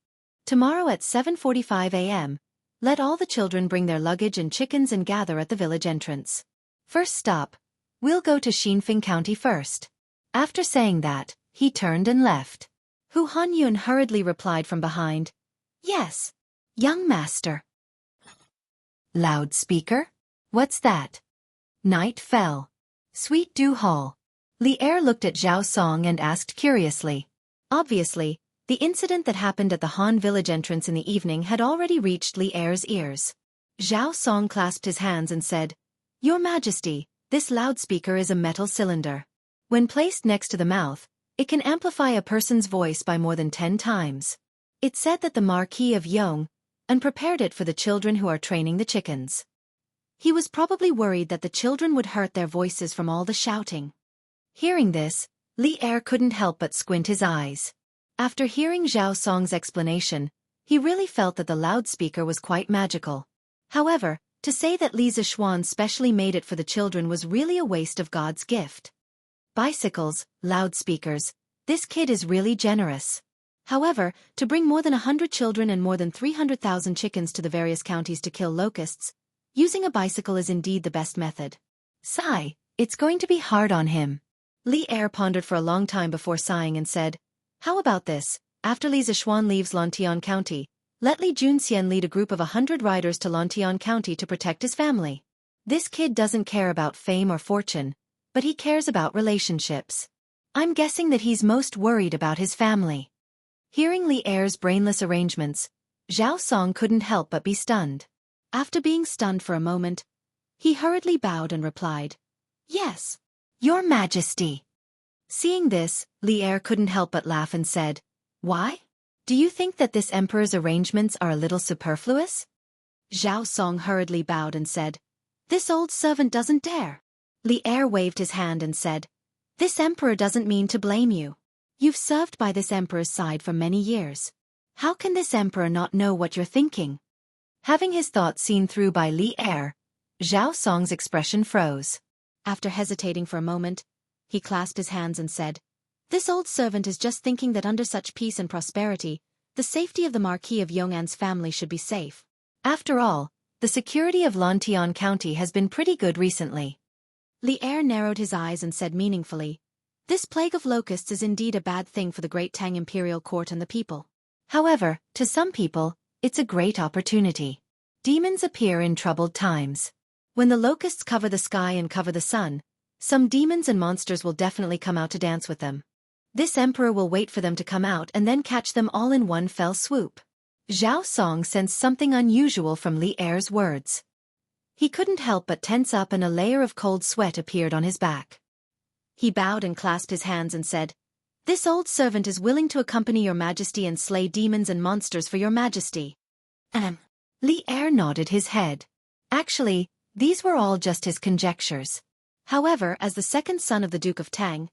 Tomorrow at 7:45 a.m., let all the children bring their luggage and chickens and gather at the village entrance. First stop, we'll go to Xinfeng County first. After saying that, he turned and left. Hu Hanyun hurriedly replied from behind, Yes, young master. Loudspeaker? What's that? Night fell. Sweet Dew Hall. Li Er looked at Zhao Song and asked curiously. Obviously, the incident that happened at the Han village entrance in the evening had already reached Li Er's ears. Zhao Song clasped his hands and said, Your Majesty, this loudspeaker is a metal cylinder. When placed next to the mouth, it can amplify a person's voice by more than 10 times. It said that the Marquis of Yong and prepared it for the children who are training the chickens. He was probably worried that the children would hurt their voices from all the shouting. Hearing this, Li Er couldn't help but squint his eyes. After hearing Zhao Song's explanation, he really felt that the loudspeaker was quite magical. However, to say that Li Zishuan specially made it for the children was really a waste of God's gift. Bicycles, loudspeakers, this kid is really generous. However, to bring more than 100 children and more than 300,000 chickens to the various counties to kill locusts, using a bicycle is indeed the best method. Sigh, it's going to be hard on him. Li Er pondered for a long time before sighing and said, How about this, after Li Zishuan leaves Lantian County, let Li Junxian lead a group of 100 riders to Lantian County to protect his family. This kid doesn't care about fame or fortune, but he cares about relationships. I'm guessing that he's most worried about his family. Hearing Li Er's brainless arrangements, Zhao Song couldn't help but be stunned. After being stunned for a moment, he hurriedly bowed and replied, Yes, Your Majesty. Seeing this, Li Er couldn't help but laugh and said, Why? Do you think that this emperor's arrangements are a little superfluous? Zhao Song hurriedly bowed and said, This old servant doesn't dare. Li Er waved his hand and said, This emperor doesn't mean to blame you. You've served by this emperor's side for many years. How can this emperor not know what you're thinking? Having his thoughts seen through by Li Er, Zhao Song's expression froze. After hesitating for a moment, he clasped his hands and said, This old servant is just thinking that under such peace and prosperity, the safety of the Marquis of Yong'an's family should be safe. After all, the security of Lantian County has been pretty good recently. Li Er narrowed his eyes and said meaningfully, This plague of locusts is indeed a bad thing for the great Tang imperial court and the people. However, to some people, it's a great opportunity. Demons appear in troubled times. When the locusts cover the sky and cover the sun, some demons and monsters will definitely come out to dance with them. This emperor will wait for them to come out and then catch them all in one fell swoop. Zhao Song sensed something unusual from Li Er's words. He couldn't help but tense up and a layer of cold sweat appeared on his back. He bowed and clasped his hands and said, This old servant is willing to accompany your majesty and slay demons and monsters for your majesty. Li Er nodded his head. Actually, these were all just his conjectures. However, as the second son of the Duke of Tang,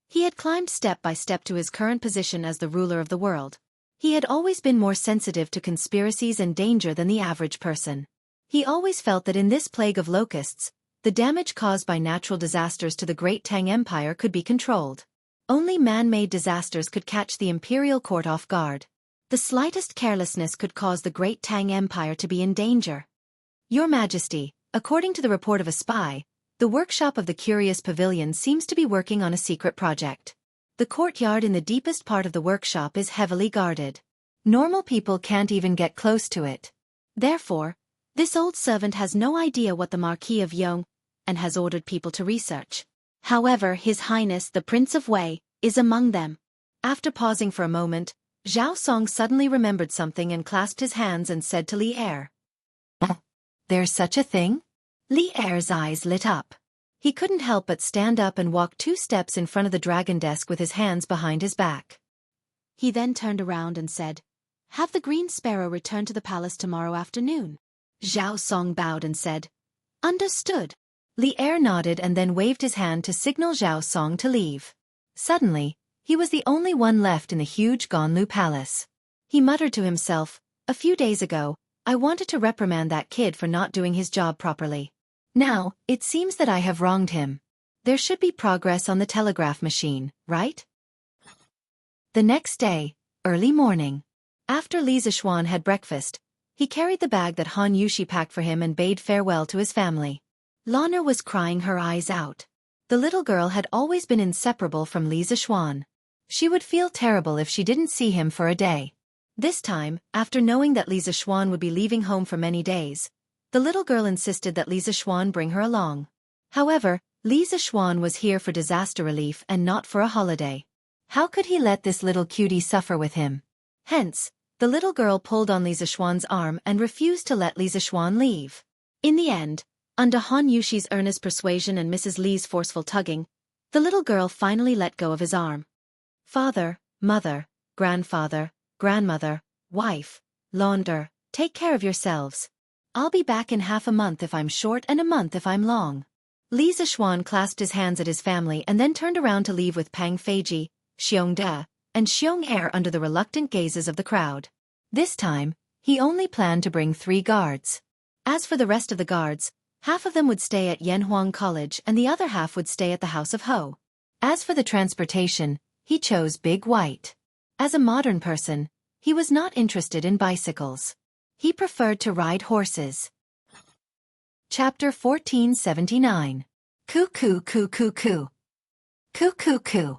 he had climbed step by step to his current position as the ruler of the world. He had always been more sensitive to conspiracies and danger than the average person. He always felt that in this plague of locusts, the damage caused by natural disasters to the great Tang Empire could be controlled. Only man-made disasters could catch the imperial court off guard. The slightest carelessness could cause the great Tang Empire to be in danger. Your Majesty, according to the report of a spy, the workshop of the Curious Pavilion seems to be working on a secret project. The courtyard in the deepest part of the workshop is heavily guarded. Normal people can't even get close to it. Therefore, this old servant has no idea what the Marquis of Yong and has ordered people to research. However, His Highness the Prince of Wei is among them. After pausing for a moment, Zhao Song suddenly remembered something and clasped his hands and said to Li Er, There's such a thing? Li Er's eyes lit up. He couldn't help but stand up and walk 2 steps in front of the dragon desk with his hands behind his back. He then turned around and said, "Have the Green Sparrow return to the palace tomorrow afternoon." Zhao Song bowed and said, "Understood." Li Er nodded and then waved his hand to signal Zhao Song to leave. Suddenly, he was the only one left in the huge Ganlu palace. He muttered to himself, "A few days ago, I wanted to reprimand that kid for not doing his job properly. Now, it seems that I have wronged him. There should be progress on the telegraph machine, right?" The next day, early morning. After Li Zixuan had breakfast, he carried the bag that Han Yushi packed for him and bade farewell to his family. Lana was crying her eyes out. The little girl had always been inseparable from Li Zixuan. She would feel terrible if she didn't see him for a day. This time, after knowing that Li Zixuan would be leaving home for many days, the little girl insisted that Li Zixuan bring her along. However, Li Zixuan was here for disaster relief and not for a holiday. How could he let this little cutie suffer with him? Hence, the little girl pulled on Li Zixuan's arm and refused to let Li Zixuan leave. In the end, under Han Yushi's earnest persuasion and Mrs. Li's forceful tugging, the little girl finally let go of his arm. "Father, mother, grandfather, grandmother, wife, launder, take care of yourselves. I'll be back in half a month if I'm short and a month if I'm long." Li Zixuan clasped his hands at his family and then turned around to leave with Pang Feiji, Xiongde, and Xiong'er under the reluctant gazes of the crowd. This time, he only planned to bring 3 guards. As for the rest of the guards, half of them would stay at Yanhuang College and the other half would stay at the House of Ho. As for the transportation, he chose Big White. As a modern person, he was not interested in bicycles. He preferred to ride horses. Chapter 1479. Coo coo coo coo coo. Coo coo coo.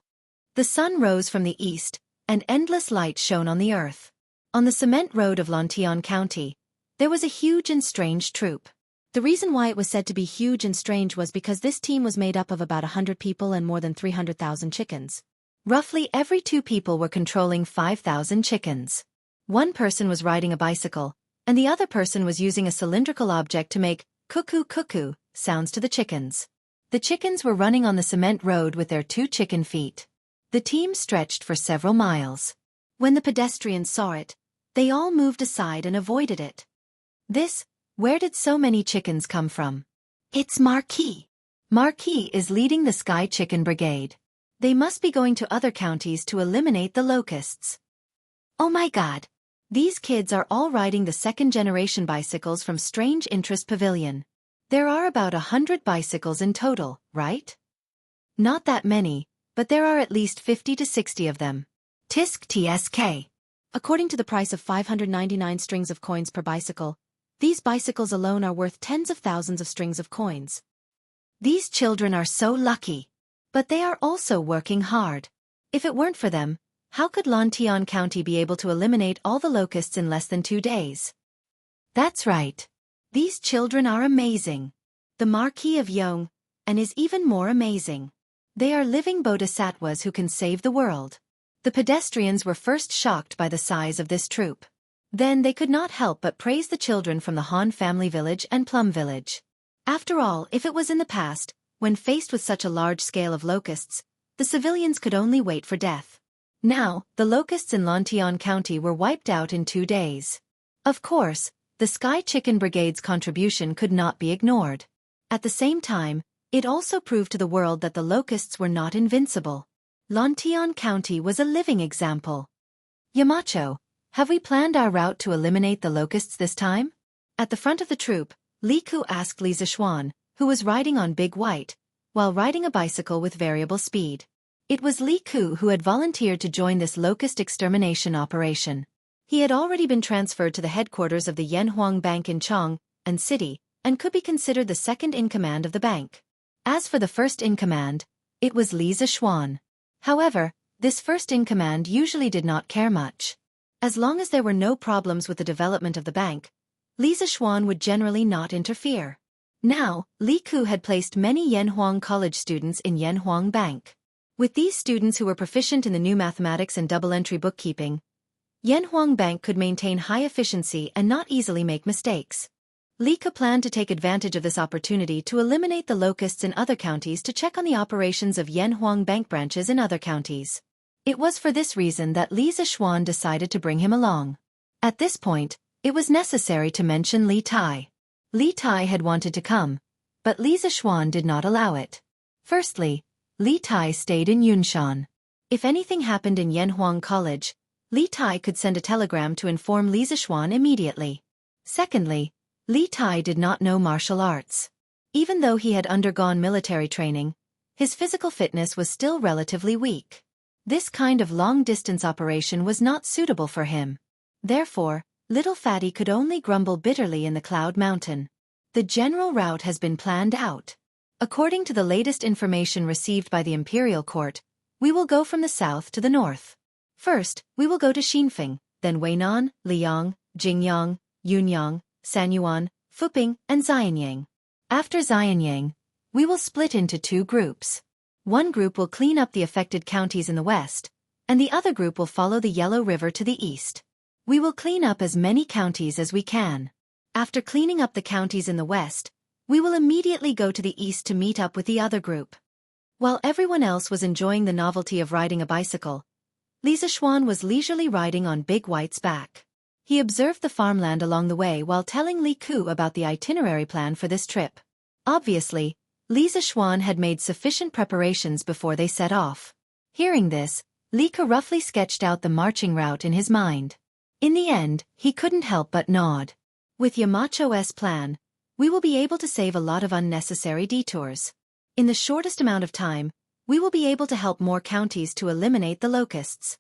The sun rose from the east, and endless light shone on the earth. On the cement road of Lantian County, there was a huge and strange troop. The reason why it was said to be huge and strange was because this team was made up of about 100 people and more than 300,000 chickens. Roughly every 2 people were controlling 5,000 chickens. One person was riding a bicycle, and the other person was using a cylindrical object to make cuckoo cuckoo sounds to the chickens. The chickens were running on the cement road with their 2 chicken feet. The team stretched for several miles. When the pedestrians saw it, they all moved aside and avoided it. Where did so many chickens come from? It's Marquis. Marquis is leading the Sky Chicken Brigade. They must be going to other counties to eliminate the locusts. Oh my god. These kids are all riding the 2nd-generation bicycles from Strange Interest Pavilion. There are about 100 bicycles in total, right? Not that many, but there are at least 50 to 60 of them. Tisk tsk. According to the price of 599 strings of coins per bicycle, these bicycles alone are worth tens of thousands of strings of coins. These children are so lucky. But they are also working hard. If it weren't for them, how could Lantian County be able to eliminate all the locusts in less than 2 days? That's right. These children are amazing. The Marquis of Yong, and is even more amazing. They are living bodhisattvas who can save the world. The pedestrians were first shocked by the size of this troop. Then they could not help but praise the children from the Han family village and Plum village. After all, if it was in the past, when faced with such a large scale of locusts, the civilians could only wait for death. Now, the locusts in Lantian County were wiped out in 2 days. Of course, the Sky Chicken Brigade's contribution could not be ignored. At the same time, it also proved to the world that the locusts were not invincible. Lantian County was a living example. Yamacho, have we planned our route to eliminate the locusts this time? At the front of the troop, Li Ku asked Li Zixuan, who was riding on Big White, while riding a bicycle with variable speed. It was Li Ku who had volunteered to join this locust extermination operation. He had already been transferred to the headquarters of the Yanhuang Bank in Chang and City, and could be considered the second-in-command of the bank. As for the first-in-command, it was Li Zixuan. However, this first-in-command usually did not care much. As long as there were no problems with the development of the bank, Li Zixuan would generally not interfere. Now, Li Ku had placed many Yanhuang College students in Yanhuang Bank. With these students who were proficient in the new mathematics and double-entry bookkeeping, Yanhuang Bank could maintain high efficiency and not easily make mistakes. Li Ke planned to take advantage of this opportunity to eliminate the locusts in other counties to check on the operations of Yanhuang bank branches in other counties. It was for this reason that Li Zishuan decided to bring him along. At this point, it was necessary to mention Li Tai. Li Tai had wanted to come, but Li Zishuan did not allow it. Firstly, Li Tai stayed in Yunshan. If anything happened in Yanhuang College, Li Tai could send a telegram to inform Li Zishuan immediately. Secondly, Li Tai did not know martial arts. Even though he had undergone military training, his physical fitness was still relatively weak. This kind of long-distance operation was not suitable for him. Therefore, little Fatty could only grumble bitterly in the Cloud Mountain. The general route has been planned out. According to the latest information received by the Imperial Court, we will go from the south to the north. First, we will go to Xinfeng, then Weinan, Liang, Jingyang, Yunyang, Sanyuan, Fuping, and Xianyang. After Xianyang, we will split into two groups. One group will clean up the affected counties in the west, and the other group will follow the Yellow River to the east. We will clean up as many counties as we can. After cleaning up the counties in the west, we will immediately go to the east to meet up with the other group. While everyone else was enjoying the novelty of riding a bicycle, Li Zishuan was leisurely riding on Big White's back. He observed the farmland along the way while telling Li Ku about the itinerary plan for this trip. Obviously, Li Zishuan had made sufficient preparations before they set off. Hearing this, Li Ke roughly sketched out the marching route in his mind. In the end, he couldn't help but nod. With Yamacho's plan, we will be able to save a lot of unnecessary detours. In the shortest amount of time, we will be able to help more counties to eliminate the locusts.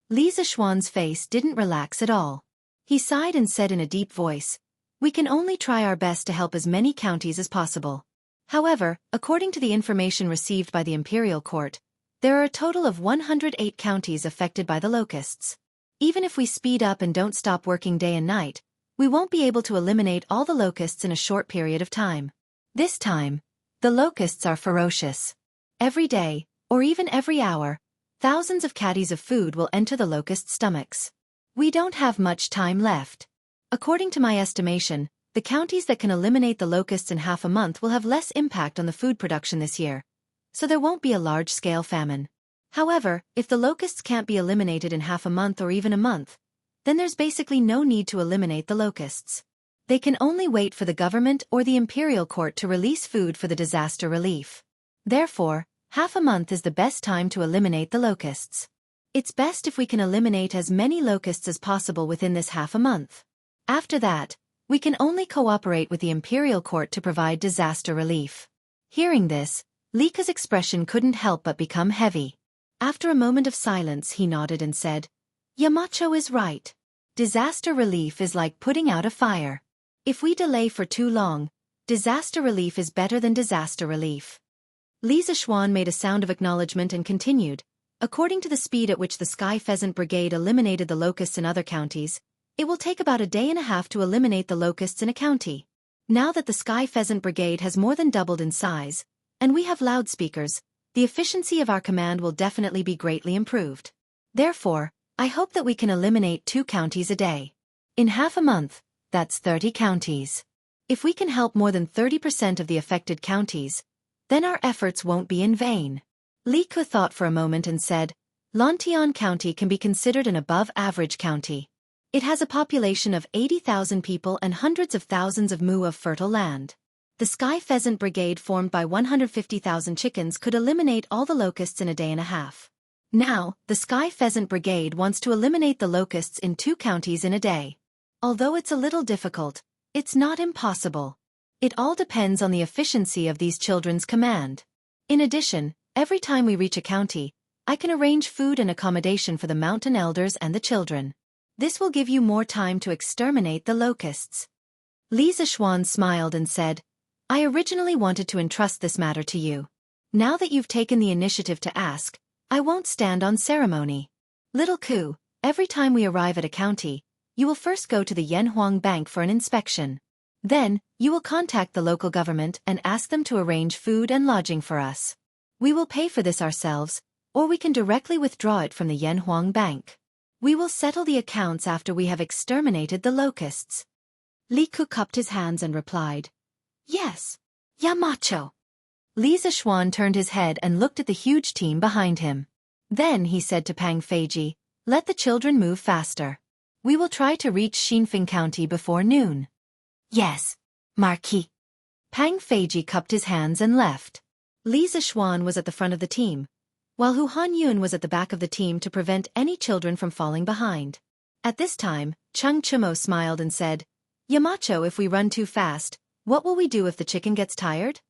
Li Zishuan's face didn't relax at all. He sighed and said in a deep voice, "We can only try our best to help as many counties as possible." However, according to the information received by the Imperial Court, there are a total of 108 counties affected by the locusts. Even if we speed up and don't stop working day and night, we won't be able to eliminate all the locusts in a short period of time. This time, the locusts are ferocious. Every day, or even every hour, thousands of caddies of food will enter the locust stomachs. We don't have much time left. According to my estimation, the counties that can eliminate the locusts in half a month will have less impact on the food production this year, so there won't be a large-scale famine. However, if the locusts can't be eliminated in half a month or even a month, then there's basically no need to eliminate the locusts. They can only wait for the government or the Imperial Court to release food for the disaster relief. Therefore, half a month is the best time to eliminate the locusts. It's best if we can eliminate as many locusts as possible within this half a month. After that, we can only cooperate with the Imperial Court to provide disaster relief. Hearing this, Li Ke's expression couldn't help but become heavy. After a moment of silence, he nodded and said, "Yamacho is right. Disaster relief is like putting out a fire. If we delay for too long, disaster relief is better than disaster relief." Li Zishuan made a sound of acknowledgement and continued, "According to the speed at which the Sky Pheasant Brigade eliminated the locusts in other counties, it will take about a day and a half to eliminate the locusts in a county. Now that the Sky Pheasant Brigade has more than doubled in size, and we have loudspeakers, the efficiency of our command will definitely be greatly improved. Therefore, I hope that we can eliminate 2 counties a day. In half a month, that's 30 counties. If we can help more than 30% of the affected counties, then our efforts won't be in vain." Li Ke thought for a moment and said, "Lantian County can be considered an above-average county. It has a population of 80,000 people and hundreds of thousands of mu of fertile land. The Sky Pheasant Brigade formed by 150,000 chickens could eliminate all the locusts in a day and a half. Now, the Sky Pheasant Brigade wants to eliminate the locusts in 2 counties in a day. Although it's a little difficult, it's not impossible. It all depends on the efficiency of these children's command. In addition, every time we reach a county, I can arrange food and accommodation for the mountain elders and the children. This will give you more time to exterminate the locusts." Li Zishuan smiled and said, "I originally wanted to entrust this matter to you. Now that you've taken the initiative to ask, I won't stand on ceremony. Little Ku, every time we arrive at a county, you will first go to the Yanhuang Bank for an inspection. Then, you will contact the local government and ask them to arrange food and lodging for us. We will pay for this ourselves, or we can directly withdraw it from the Yanhuang Bank. We will settle the accounts after we have exterminated the locusts." Li Ku cupped his hands and replied, "Yes, Yamacho." Li Zishuan turned his head and looked at the huge team behind him. Then he said to Pang Feiji, "Let the children move faster. We will try to reach Xinfeng County before noon." "Yes, Marquis." Pang Feiji cupped his hands and left. Li Zishuan was at the front of the team, while Hu Hanyun was at the back of the team to prevent any children from falling behind. At this time, Chung Chumo smiled and said, "Yamacho, if we run too fast, what will we do if the chicken gets tired?"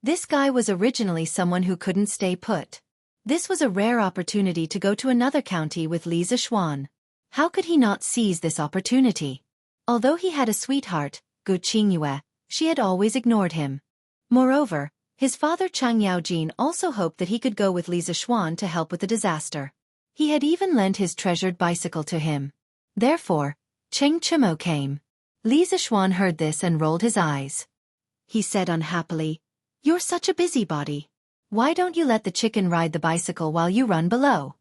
This guy was originally someone who couldn't stay put. This was a rare opportunity to go to another county with Li Zishuan. How could he not seize this opportunity? Although he had a sweetheart, Gu Qingyue, she had always ignored him. Moreover, his father Chang Yaojin also hoped that he could go with Li Zishuan to help with the disaster. He had even lent his treasured bicycle to him. Therefore, Cheng Chimo came. Li Zishuan heard this and rolled his eyes. He said unhappily, "You're such a busybody. Why don't you let the chicken ride the bicycle while you run below?"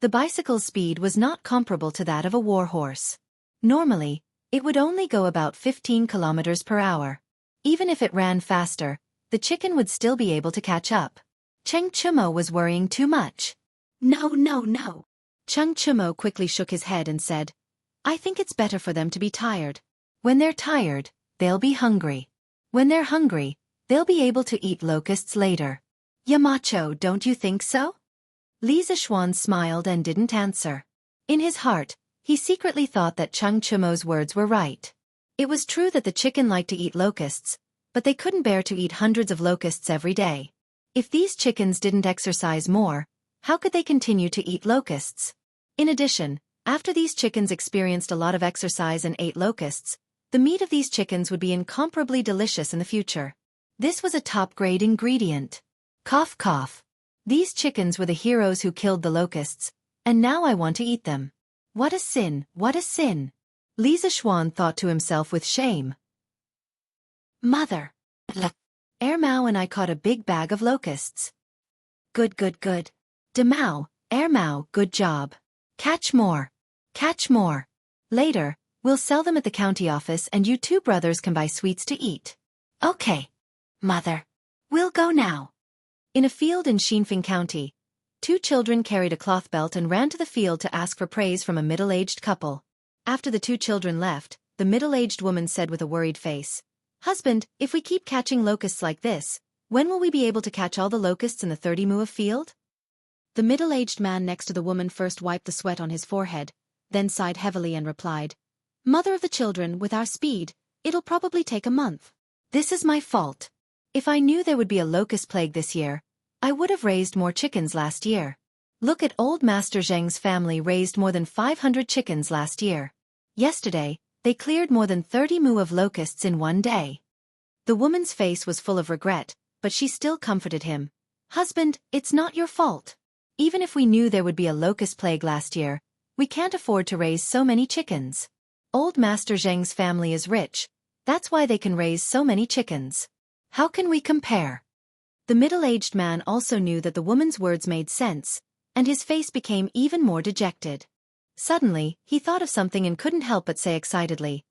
The bicycle's speed was not comparable to that of a war horse. Normally, it would only go about 15 kilometers per hour. Even if it ran faster, the chicken would still be able to catch up. Cheng Chumo was worrying too much. "No, no, no." Cheng Chumo quickly shook his head and said, "I think it's better for them to be tired. When they're tired, they'll be hungry. When they're hungry, they'll be able to eat locusts later. Yamacho, don't you think so?" Li Zishuan smiled and didn't answer. In his heart, he secretly thought that Cheng Chumo's words were right. It was true that the chicken liked to eat locusts, but they couldn't bear to eat hundreds of locusts every day. If these chickens didn't exercise more, how could they continue to eat locusts? In addition, after these chickens experienced a lot of exercise and ate locusts, the meat of these chickens would be incomparably delicious in the future. This was a top-grade ingredient. Cough cough. These chickens were the heroes who killed the locusts, and now I want to eat them. What a sin, what a sin. Li Zishuan thought to himself with shame. "Mother. Er Mao and I caught a big bag of locusts." "Good, good, good. De Mao, Er Mao, good job. Catch more. Catch more. Later, we'll sell them at the county office and you two brothers can buy sweets to eat." "Okay. Mother. We'll go now." In a field in Xinfeng County, two children carried a cloth belt and ran to the field to ask for praise from a middle-aged couple. After the two children left, the middle-aged woman said with a worried face, "Husband, if we keep catching locusts like this, when will we be able to catch all the locusts in the 30 mu of field?" The middle-aged man next to the woman first wiped the sweat on his forehead, then sighed heavily and replied, "Mother of the children, with our speed, it'll probably take a month. This is my fault. If I knew there would be a locust plague this year, I would have raised more chickens last year. Look at old Master Zheng's family raised more than 500 chickens last year. Yesterday, they cleared more than 30 mu of locusts in one day." The woman's face was full of regret, but she still comforted him. "Husband, it's not your fault. Even if we knew there would be a locust plague last year, we can't afford to raise so many chickens. Old Master Zheng's family is rich, that's why they can raise so many chickens. How can we compare?" The middle-aged man also knew that the woman's words made sense, and his face became even more dejected. Suddenly, he thought of something and couldn't help but say excitedly,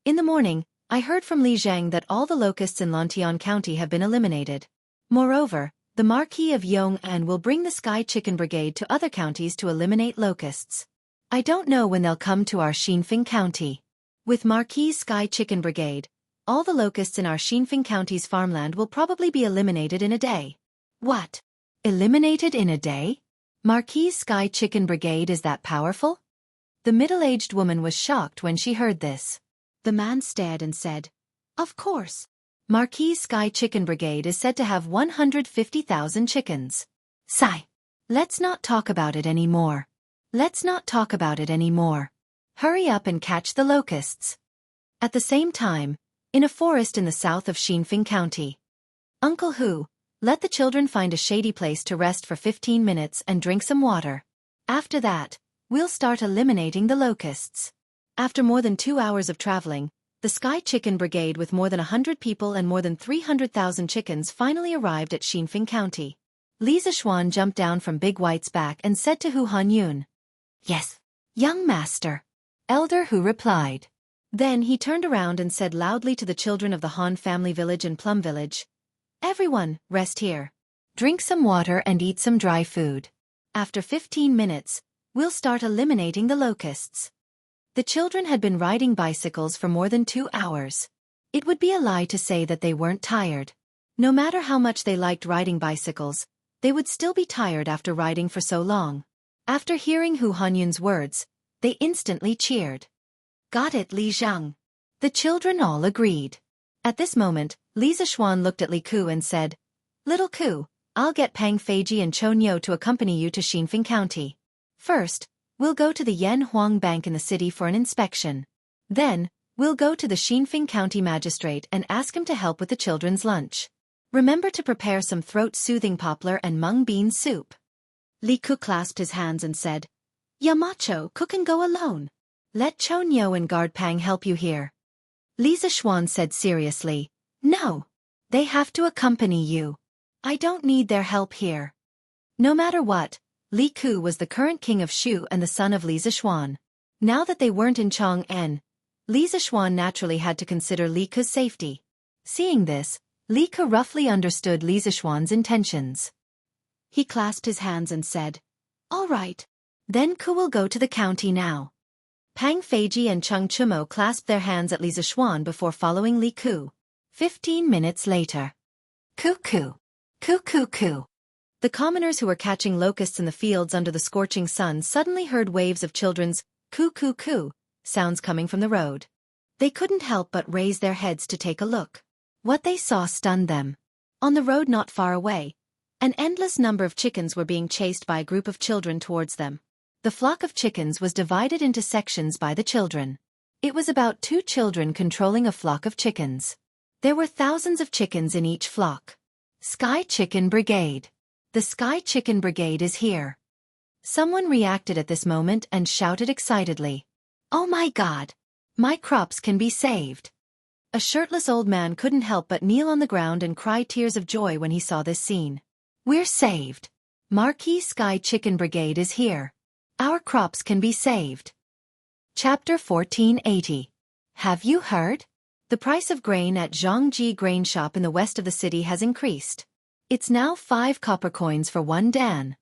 "In the morning, I heard from Li Zhang that all the locusts in Lantian County have been eliminated. Moreover, the Marquis of Yong'an will bring the Sky Chicken Brigade to other counties to eliminate locusts. I don't know when they'll come to our Xinfeng County. With Marquis' Sky Chicken Brigade, all the locusts in our Xinfeng County's farmland will probably be eliminated in a day." "What? Eliminated in a day? Marquis' Sky Chicken Brigade is that powerful?" The middle-aged woman was shocked when she heard this. The man stared and said, "Of course. Marquis' Sky Chicken Brigade is said to have 150,000 chickens. Sigh. Let's not talk about it anymore. Let's not talk about it anymore. Hurry up and catch the locusts." At the same time, in a forest in the south of Xinfeng County, Uncle Hu, let the children find a shady place to rest for 15 minutes and drink some water. After that, we'll start eliminating the locusts. After more than 2 hours of traveling, the Sky Chicken Brigade with more than 100 people and more than 300,000 chickens finally arrived at Xinfeng County. Li Zishuan jumped down from Big White's back and said to Hu Hanyun, "Yes, young master." Elder Hu replied, Then he turned around and said loudly to the children of the Han family village and Plum Village, "Everyone, rest here. Drink some water and eat some dry food. After 15 minutes, we'll start eliminating the locusts." The children had been riding bicycles for more than 2 hours. It would be a lie to say that they weren't tired. No matter how much they liked riding bicycles, they would still be tired after riding for so long. After hearing Hu Hanyun's words, they instantly cheered. "Got it, Li Zhang." The children all agreed. At this moment, Li Zishuan looked at Li Ku and said, "Little Ku, I'll get Pang Feiji and Chou Niu to accompany you to Xinfeng County. First, we'll go to the Yan Huang Bank in the city for an inspection. Then, we'll go to the Xinfeng County magistrate and ask him to help with the children's lunch. Remember to prepare some throat-soothing poplar and mung bean soup." Li Ku clasped his hands and said, "Yamacho, Ku can go alone. Let Chou Niu and guard Pang help you here." Li Zishuan said seriously, "No. They have to accompany you. I don't need their help here." No matter what, Li Ku was the current king of Shu and the son of Li Zishuan. Now that they weren't in Chang'an, Li Zishuan naturally had to consider Li Ku's safety. Seeing this, Li Ku roughly understood Li Zishuan's intentions. He clasped his hands and said, "All right. Then Ku will go to the county now." Pang Feiji and Cheng Chumo clasped their hands at Li Zishuan before following Li Ku. 15 minutes later. Cuckoo! Cuckoo! Coo! The commoners who were catching locusts in the fields under the scorching sun suddenly heard waves of children's coo coo coo sounds coming from the road. They couldn't help but raise their heads to take a look. What they saw stunned them. On the road not far away, an endless number of chickens were being chased by a group of children towards them. The flock of chickens was divided into sections by the children. It was about 2 children controlling a flock of chickens. There were thousands of chickens in each flock. Sky Chicken Brigade. The Sky Chicken Brigade is here. Someone reacted at this moment and shouted excitedly, "Oh my God! My crops can be saved!" A shirtless old man couldn't help but kneel on the ground and cry tears of joy when he saw this scene. "We're saved! Marquis Sky Chicken Brigade is here. Our crops can be saved." Chapter 1480. Have you heard? The price of grain at Jianghu grain shop in the west of the city has increased. It's now 5 copper coins for 1 dan.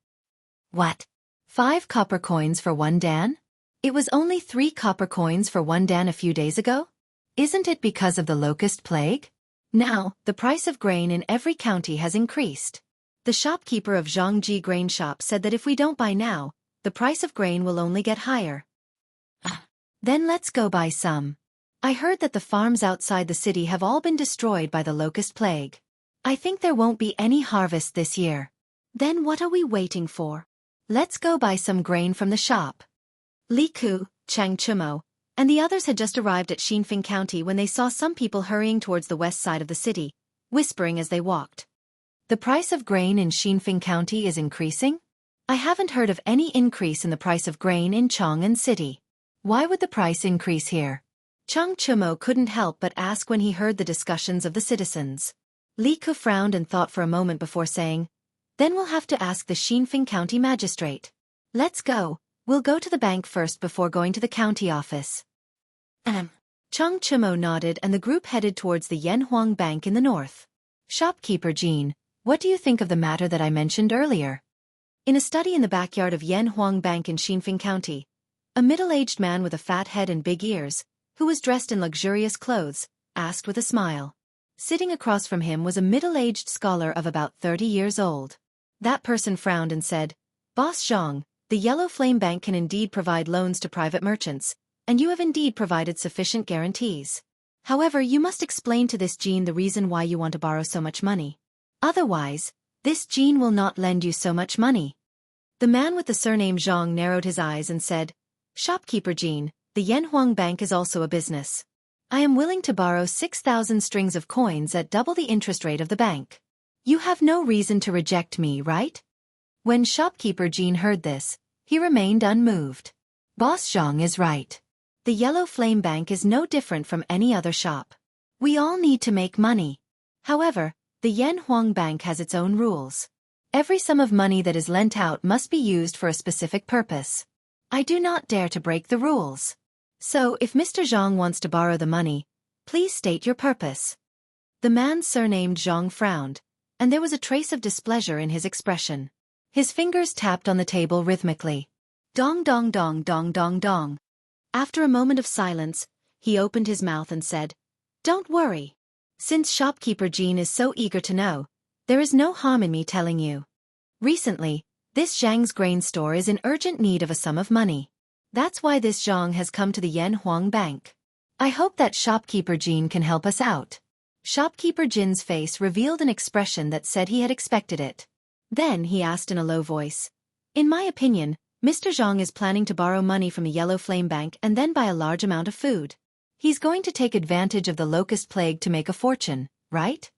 What? 5 copper coins for 1 dan? It was only 3 copper coins for 1 dan a few days ago? Isn't it because of the locust plague? Now, the price of grain in every county has increased. The shopkeeper of Jianghu grain shop said that if we don't buy now, the price of grain will only get higher. Then let's go buy some. I heard that the farms outside the city have all been destroyed by the locust plague. I think there won't be any harvest this year. Then what are we waiting for? Let's go buy some grain from the shop. Li Ku, Cheng Chumo, and the others had just arrived at Xinfeng County when they saw some people hurrying towards the west side of the city, whispering as they walked. The price of grain in Xinfeng County is increasing? I haven't heard of any increase in the price of grain in Chang'an City. Why would the price increase here? Cheng Chumo couldn't help but ask when he heard the discussions of the citizens. Li Ku frowned and thought for a moment before saying, "Then we'll have to ask the Xinfeng County magistrate. Let's go, we'll go to the bank first before going to the county office." Cheng Chumo nodded and the group headed towards the Yanhuang Bank in the north. "Shopkeeper Jean, what do you think of the matter that I mentioned earlier?" In a study in the backyard of Yanhuang Bank in Xinfeng County, a middle-aged man with a fat head and big ears, who was dressed in luxurious clothes, asked with a smile. Sitting across from him was a middle-aged scholar of about 30 years old. That person frowned and said, "Boss Zhang, the Yellow Flame Bank can indeed provide loans to private merchants, and you have indeed provided sufficient guarantees. However, you must explain to this Jean the reason why you want to borrow so much money. Otherwise, this Jean will not lend you so much money." The man with the surname Zhang narrowed his eyes and said, "Shopkeeper Jean, the Yanhuang Bank is also a business. I am willing to borrow 6,000 strings of coins at double the interest rate of the bank. You have no reason to reject me, right?" When shopkeeper Jean heard this, he remained unmoved. Boss Zhang is right. The Yellow Flame Bank is no different from any other shop. We all need to make money. However, the Yanhuang Bank has its own rules. Every sum of money that is lent out must be used for a specific purpose. I do not dare to break the rules. So, if Mr. Zhang wants to borrow the money, please state your purpose. The man surnamed Zhang frowned, and there was a trace of displeasure in his expression. His fingers tapped on the table rhythmically. Dong dong dong dong dong dong. After a moment of silence, he opened his mouth and said, "Don't worry. Since shopkeeper Jean is so eager to know, there is no harm in me telling you. Recently, this Zhang's grain store is in urgent need of a sum of money. That's why this Zhang has come to the Yanhuang Bank. I hope that shopkeeper Jean can help us out." Shopkeeper Jin's face revealed an expression that said he had expected it. Then he asked in a low voice, "In my opinion, Mr. Zhang is planning to borrow money from a Yellow Flame Bank and then buy a large amount of food. He's going to take advantage of the locust plague to make a fortune, right?"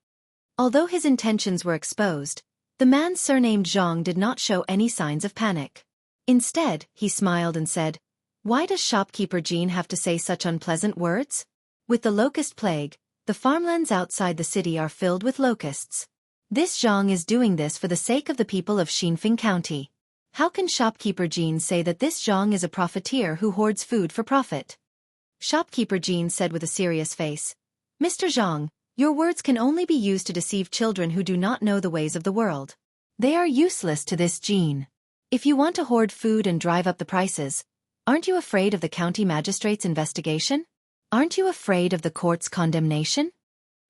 Although his intentions were exposed, the man surnamed Zhang did not show any signs of panic. Instead, he smiled and said, "Why does shopkeeper Jean have to say such unpleasant words? With the locust plague, the farmlands outside the city are filled with locusts. This Zhang is doing this for the sake of the people of Xinfeng County. How can shopkeeper Jean say that this Zhang is a profiteer who hoards food for profit?" Shopkeeper Jean said with a serious face, "Mr. Zhang, your words can only be used to deceive children who do not know the ways of the world. They are useless to this Jean. If you want to hoard food and drive up the prices, aren't you afraid of the county magistrate's investigation? Aren't you afraid of the court's condemnation?"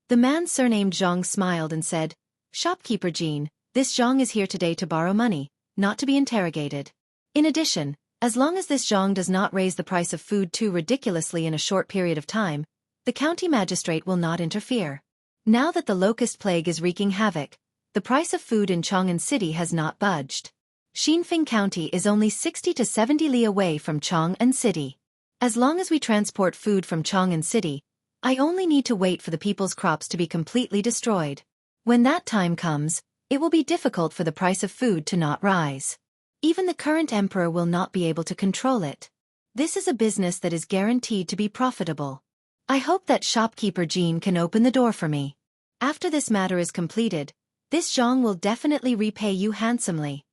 The man surnamed Zhang smiled and said, "Shopkeeper Jean, this Zhang is here today to borrow money, not to be interrogated. In addition, as long as this Zhang does not raise the price of food too ridiculously in a short period of time, the county magistrate will not interfere. Now that the locust plague is wreaking havoc, the price of food in Chang'an City has not budged. Xinfeng County is only 60 to 70 li away from Chang'an City. As long as we transport food from Chang'an City, I only need to wait for the people's crops to be completely destroyed. When that time comes, it will be difficult for the price of food to not rise. Even the current emperor will not be able to control it. This is a business that is guaranteed to be profitable. I hope that shopkeeper Jean can open the door for me. After this matter is completed, this Zhang will definitely repay you handsomely."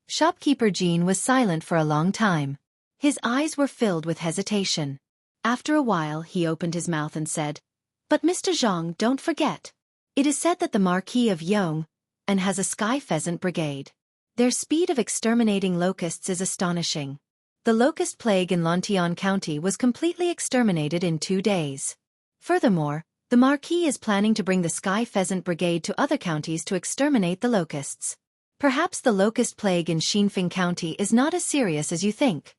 Shopkeeper Jean was silent for a long time. His eyes were filled with hesitation. After a while he opened his mouth and said, "But Mr. Zhang, don't forget. It is said that the Marquis of Yong and has a sky pheasant brigade. Their speed of exterminating locusts is astonishing. The locust plague in Lantian County was completely exterminated in 2 days. Furthermore, the Marquis is planning to bring the sky pheasant brigade to other counties to exterminate the locusts. Perhaps the locust plague in Xinfeng County is not as serious as you think."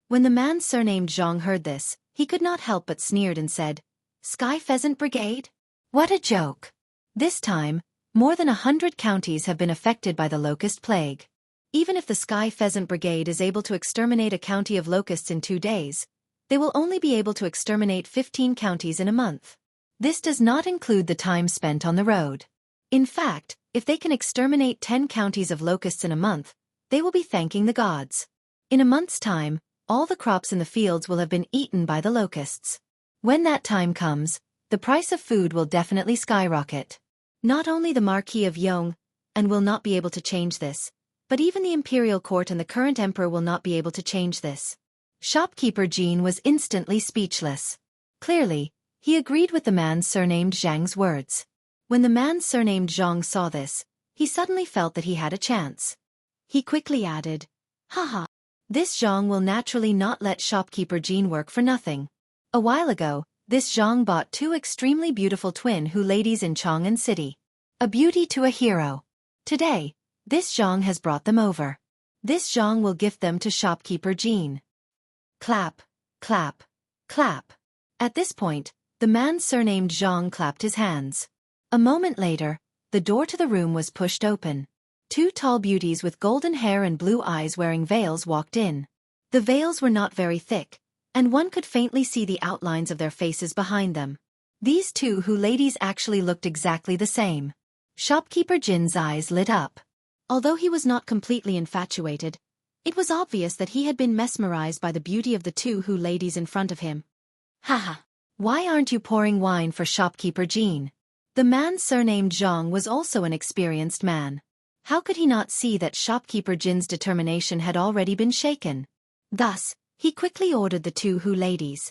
When the man surnamed Zhang heard this, he could not help but sneered and said, "Sky Pheasant Brigade? What a joke. This time, more than 100 counties have been affected by the locust plague. Even if the Sky Pheasant Brigade is able to exterminate a county of locusts in 2 days, they will only be able to exterminate 15 counties in a month. This does not include the time spent on the road. In fact, if they can exterminate 10 counties of locusts in a month, they will be thanking the gods. In a month's time, all the crops in the fields will have been eaten by the locusts. When that time comes, the price of food will definitely skyrocket. Not only the Marquis of Yong and will not be able to change this, but even the imperial court and the current emperor will not be able to change this." Shopkeeper Jean was instantly speechless. Clearly, he agreed with the man surnamed Zhang's words. When the man surnamed Zhang saw this, he suddenly felt that he had a chance. He quickly added, "Haha. This Zhang will naturally not let shopkeeper Jean work for nothing. A while ago, this Zhang bought 2 extremely beautiful twin-Hu ladies in Chang'an City. A beauty to a hero. Today, this Zhang has brought them over. This Zhang will gift them to shopkeeper Jean." Clap, clap, clap. At this point, the man surnamed Zhang clapped his hands. A moment later, the door to the room was pushed open. 2 tall beauties with golden hair and blue eyes wearing veils walked in. The veils were not very thick, and one could faintly see the outlines of their faces behind them. These 2 Hu ladies actually looked exactly the same. Shopkeeper Jin's eyes lit up. Although he was not completely infatuated, it was obvious that he had been mesmerized by the beauty of the 2 Hu ladies in front of him. "Haha. Why aren't you pouring wine for shopkeeper Jean?" The man surnamed Zhang was also an experienced man. How could he not see that shopkeeper Jin's determination had already been shaken? Thus, he quickly ordered the 2 Hu ladies,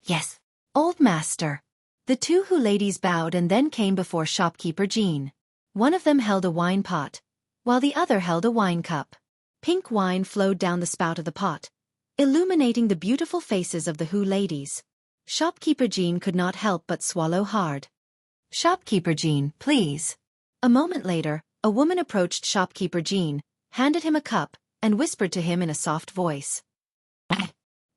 Yes, old master. The two Hu ladies bowed and then came before shopkeeper Jean. One of them held a wine pot, while the other held a wine cup. Pink wine flowed down the spout of the pot, illuminating the beautiful faces of the Hu ladies. Shopkeeper Jean could not help but swallow hard. Shopkeeper Jean, please. A moment later, a woman approached shopkeeper Jean, handed him a cup, and whispered to him in a soft voice.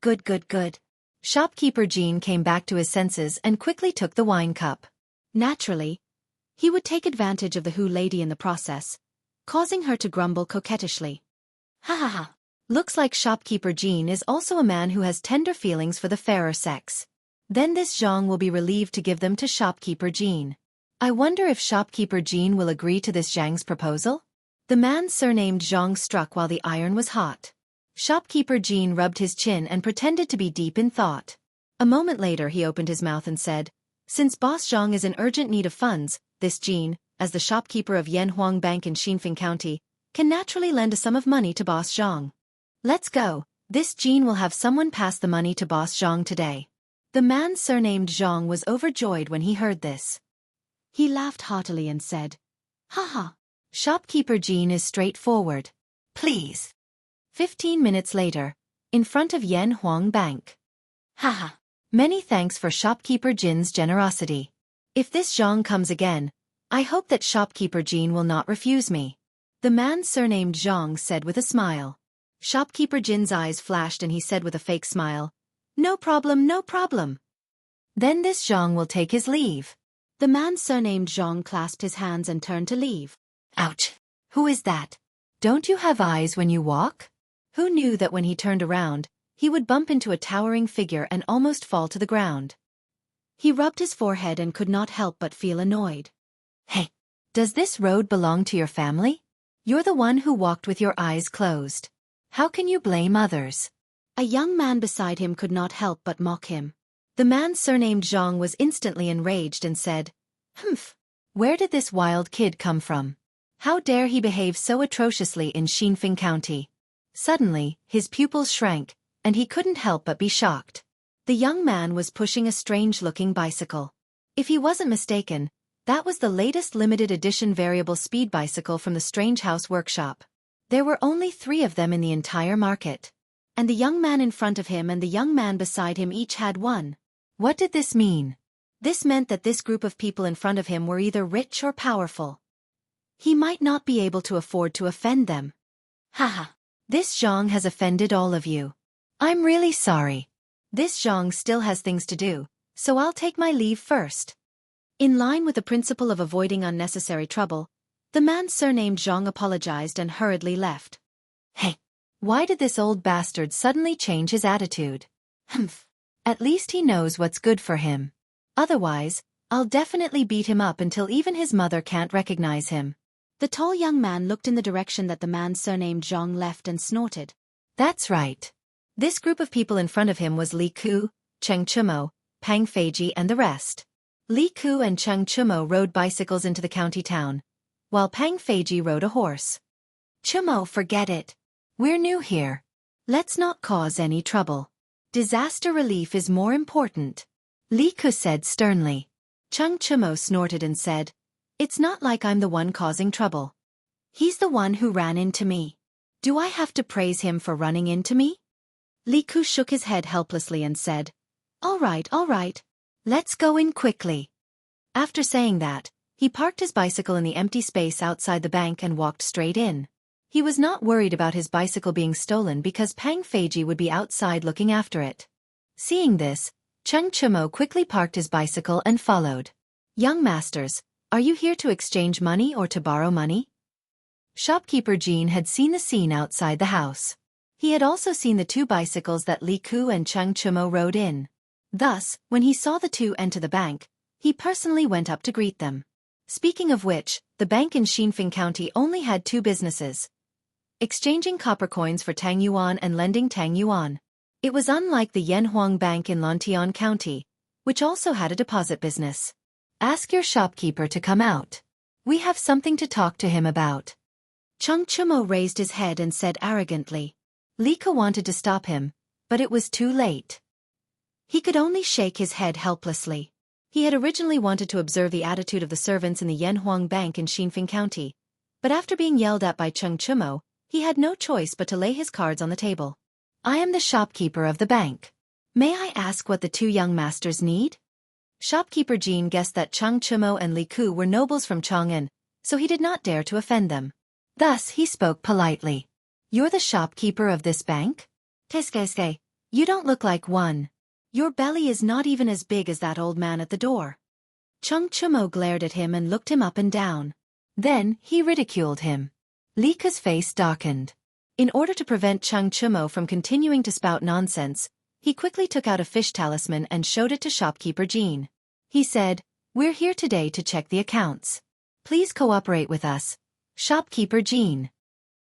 Good, good, good. Shopkeeper Jean came back to his senses and quickly took the wine cup. Naturally, he would take advantage of the Hu lady in the process, causing her to grumble coquettishly. Ha ha ha. Looks like shopkeeper Jean is also a man who has tender feelings for the fairer sex. Then this Zhang will be relieved to give them to shopkeeper Jean. I wonder if shopkeeper Jean will agree to this Zhang's proposal? The man surnamed Zhang struck while the iron was hot. Shopkeeper Jean rubbed his chin and pretended to be deep in thought. A moment later he opened his mouth and said, Since Boss Zhang is in urgent need of funds, this Jean, as the shopkeeper of Yanhuang Bank in Xinfeng County, can naturally lend a sum of money to Boss Zhang. Let's go. This Jean will have someone pass the money to Boss Zhang today. The man surnamed Zhang was overjoyed when he heard this. He laughed heartily and said, Haha. Shopkeeper Jean is straightforward. Please. 15 minutes later, in front of Yanhuang Bank. Haha. Many thanks for shopkeeper Jin's generosity. If this Zhang comes again, I hope that shopkeeper Jean will not refuse me. The man surnamed Zhang said with a smile. Shopkeeper Jin's eyes flashed and he said with a fake smile, No problem, no problem. Then this Zhang will take his leave. The man surnamed Zhang clasped his hands and turned to leave. Ouch! Who is that? Don't you have eyes when you walk? Who knew that when he turned around, he would bump into a towering figure and almost fall to the ground? He rubbed his forehead and could not help but feel annoyed. Hey, does this road belong to your family? You're the one who walked with your eyes closed. How can you blame others? A young man beside him could not help but mock him. The man surnamed Zhang was instantly enraged and said, Humph! Where did this wild kid come from? How dare he behave so atrociously in Xinfeng County? Suddenly, his pupils shrank, and he couldn't help but be shocked. The young man was pushing a strange-looking bicycle. If he wasn't mistaken, that was the latest limited edition variable speed bicycle from the Strange House workshop. There were only 3 of them in the entire market. And the young man in front of him and the young man beside him each had one. What did this mean? This meant that this group of people in front of him were either rich or powerful. He might not be able to afford to offend them. Haha. This Zhang has offended all of you. I'm really sorry. This Zhang still has things to do, so I'll take my leave first. In line with the principle of avoiding unnecessary trouble, the man surnamed Zhang apologized and hurriedly left. Hey, why did this old bastard suddenly change his attitude? Humph. At least he knows what's good for him. Otherwise, I'll definitely beat him up until even his mother can't recognize him. The tall young man looked in the direction that the man surnamed Zhang left and snorted. That's right. This group of people in front of him was Li Ku, Cheng Chumo, Pang Feiji and the rest. Li Ku and Cheng Chumo rode bicycles into the county town, while Pang Feiji rode a horse. Chumo, forget it. We're new here. Let's not cause any trouble. Disaster relief is more important. Li Ku said sternly. Cheng Chumo snorted and said, It's not like I'm the one causing trouble. He's the one who ran into me. Do I have to praise him for running into me? Li Ku shook his head helplessly and said, All right. Let's go in quickly. After saying that, he parked his bicycle in the empty space outside the bank and walked straight in. He was not worried about his bicycle being stolen because Pang Feiji would be outside looking after it. Seeing this, Cheng Chumo quickly parked his bicycle and followed. Young masters, are you here to exchange money or to borrow money? Shopkeeper Jean had seen the scene outside the house. He had also seen the 2 bicycles that Li Ku and Cheng Chumo rode in. Thus, when he saw the 2 enter the bank, he personally went up to greet them. Speaking of which, the bank in Xinfeng County only had 2 businesses: exchanging copper coins for Tang Yuan and lending Tang Yuan. It was unlike the Yanhuang Bank in Lantian County, which also had a deposit business. Ask your shopkeeper to come out. We have something to talk to him about. Cheng Chumo raised his head and said arrogantly. Li Ku wanted to stop him, but it was too late. He could only shake his head helplessly. He had originally wanted to observe the attitude of the servants in the Yanhuang Bank in Xinfeng County, but after being yelled at by Cheng Chumo, he had no choice but to lay his cards on the table. I am the shopkeeper of the bank. May I ask what the two young masters need? Shopkeeper Jean guessed that Cheng Chumo and Li Ku were nobles from Chang'an, so he did not dare to offend them. Thus he spoke politely. You're the shopkeeper of this bank? Teskeske, you don't look like one. Your belly is not even as big as that old man at the door. Cheng Chumo glared at him and looked him up and down. Then he ridiculed him. Li Ku's face darkened. In order to prevent Cheng Chumo from continuing to spout nonsense, he quickly took out a fish talisman and showed it to shopkeeper Jean. He said, "We're here today to check the accounts. Please cooperate with us, shopkeeper Jean."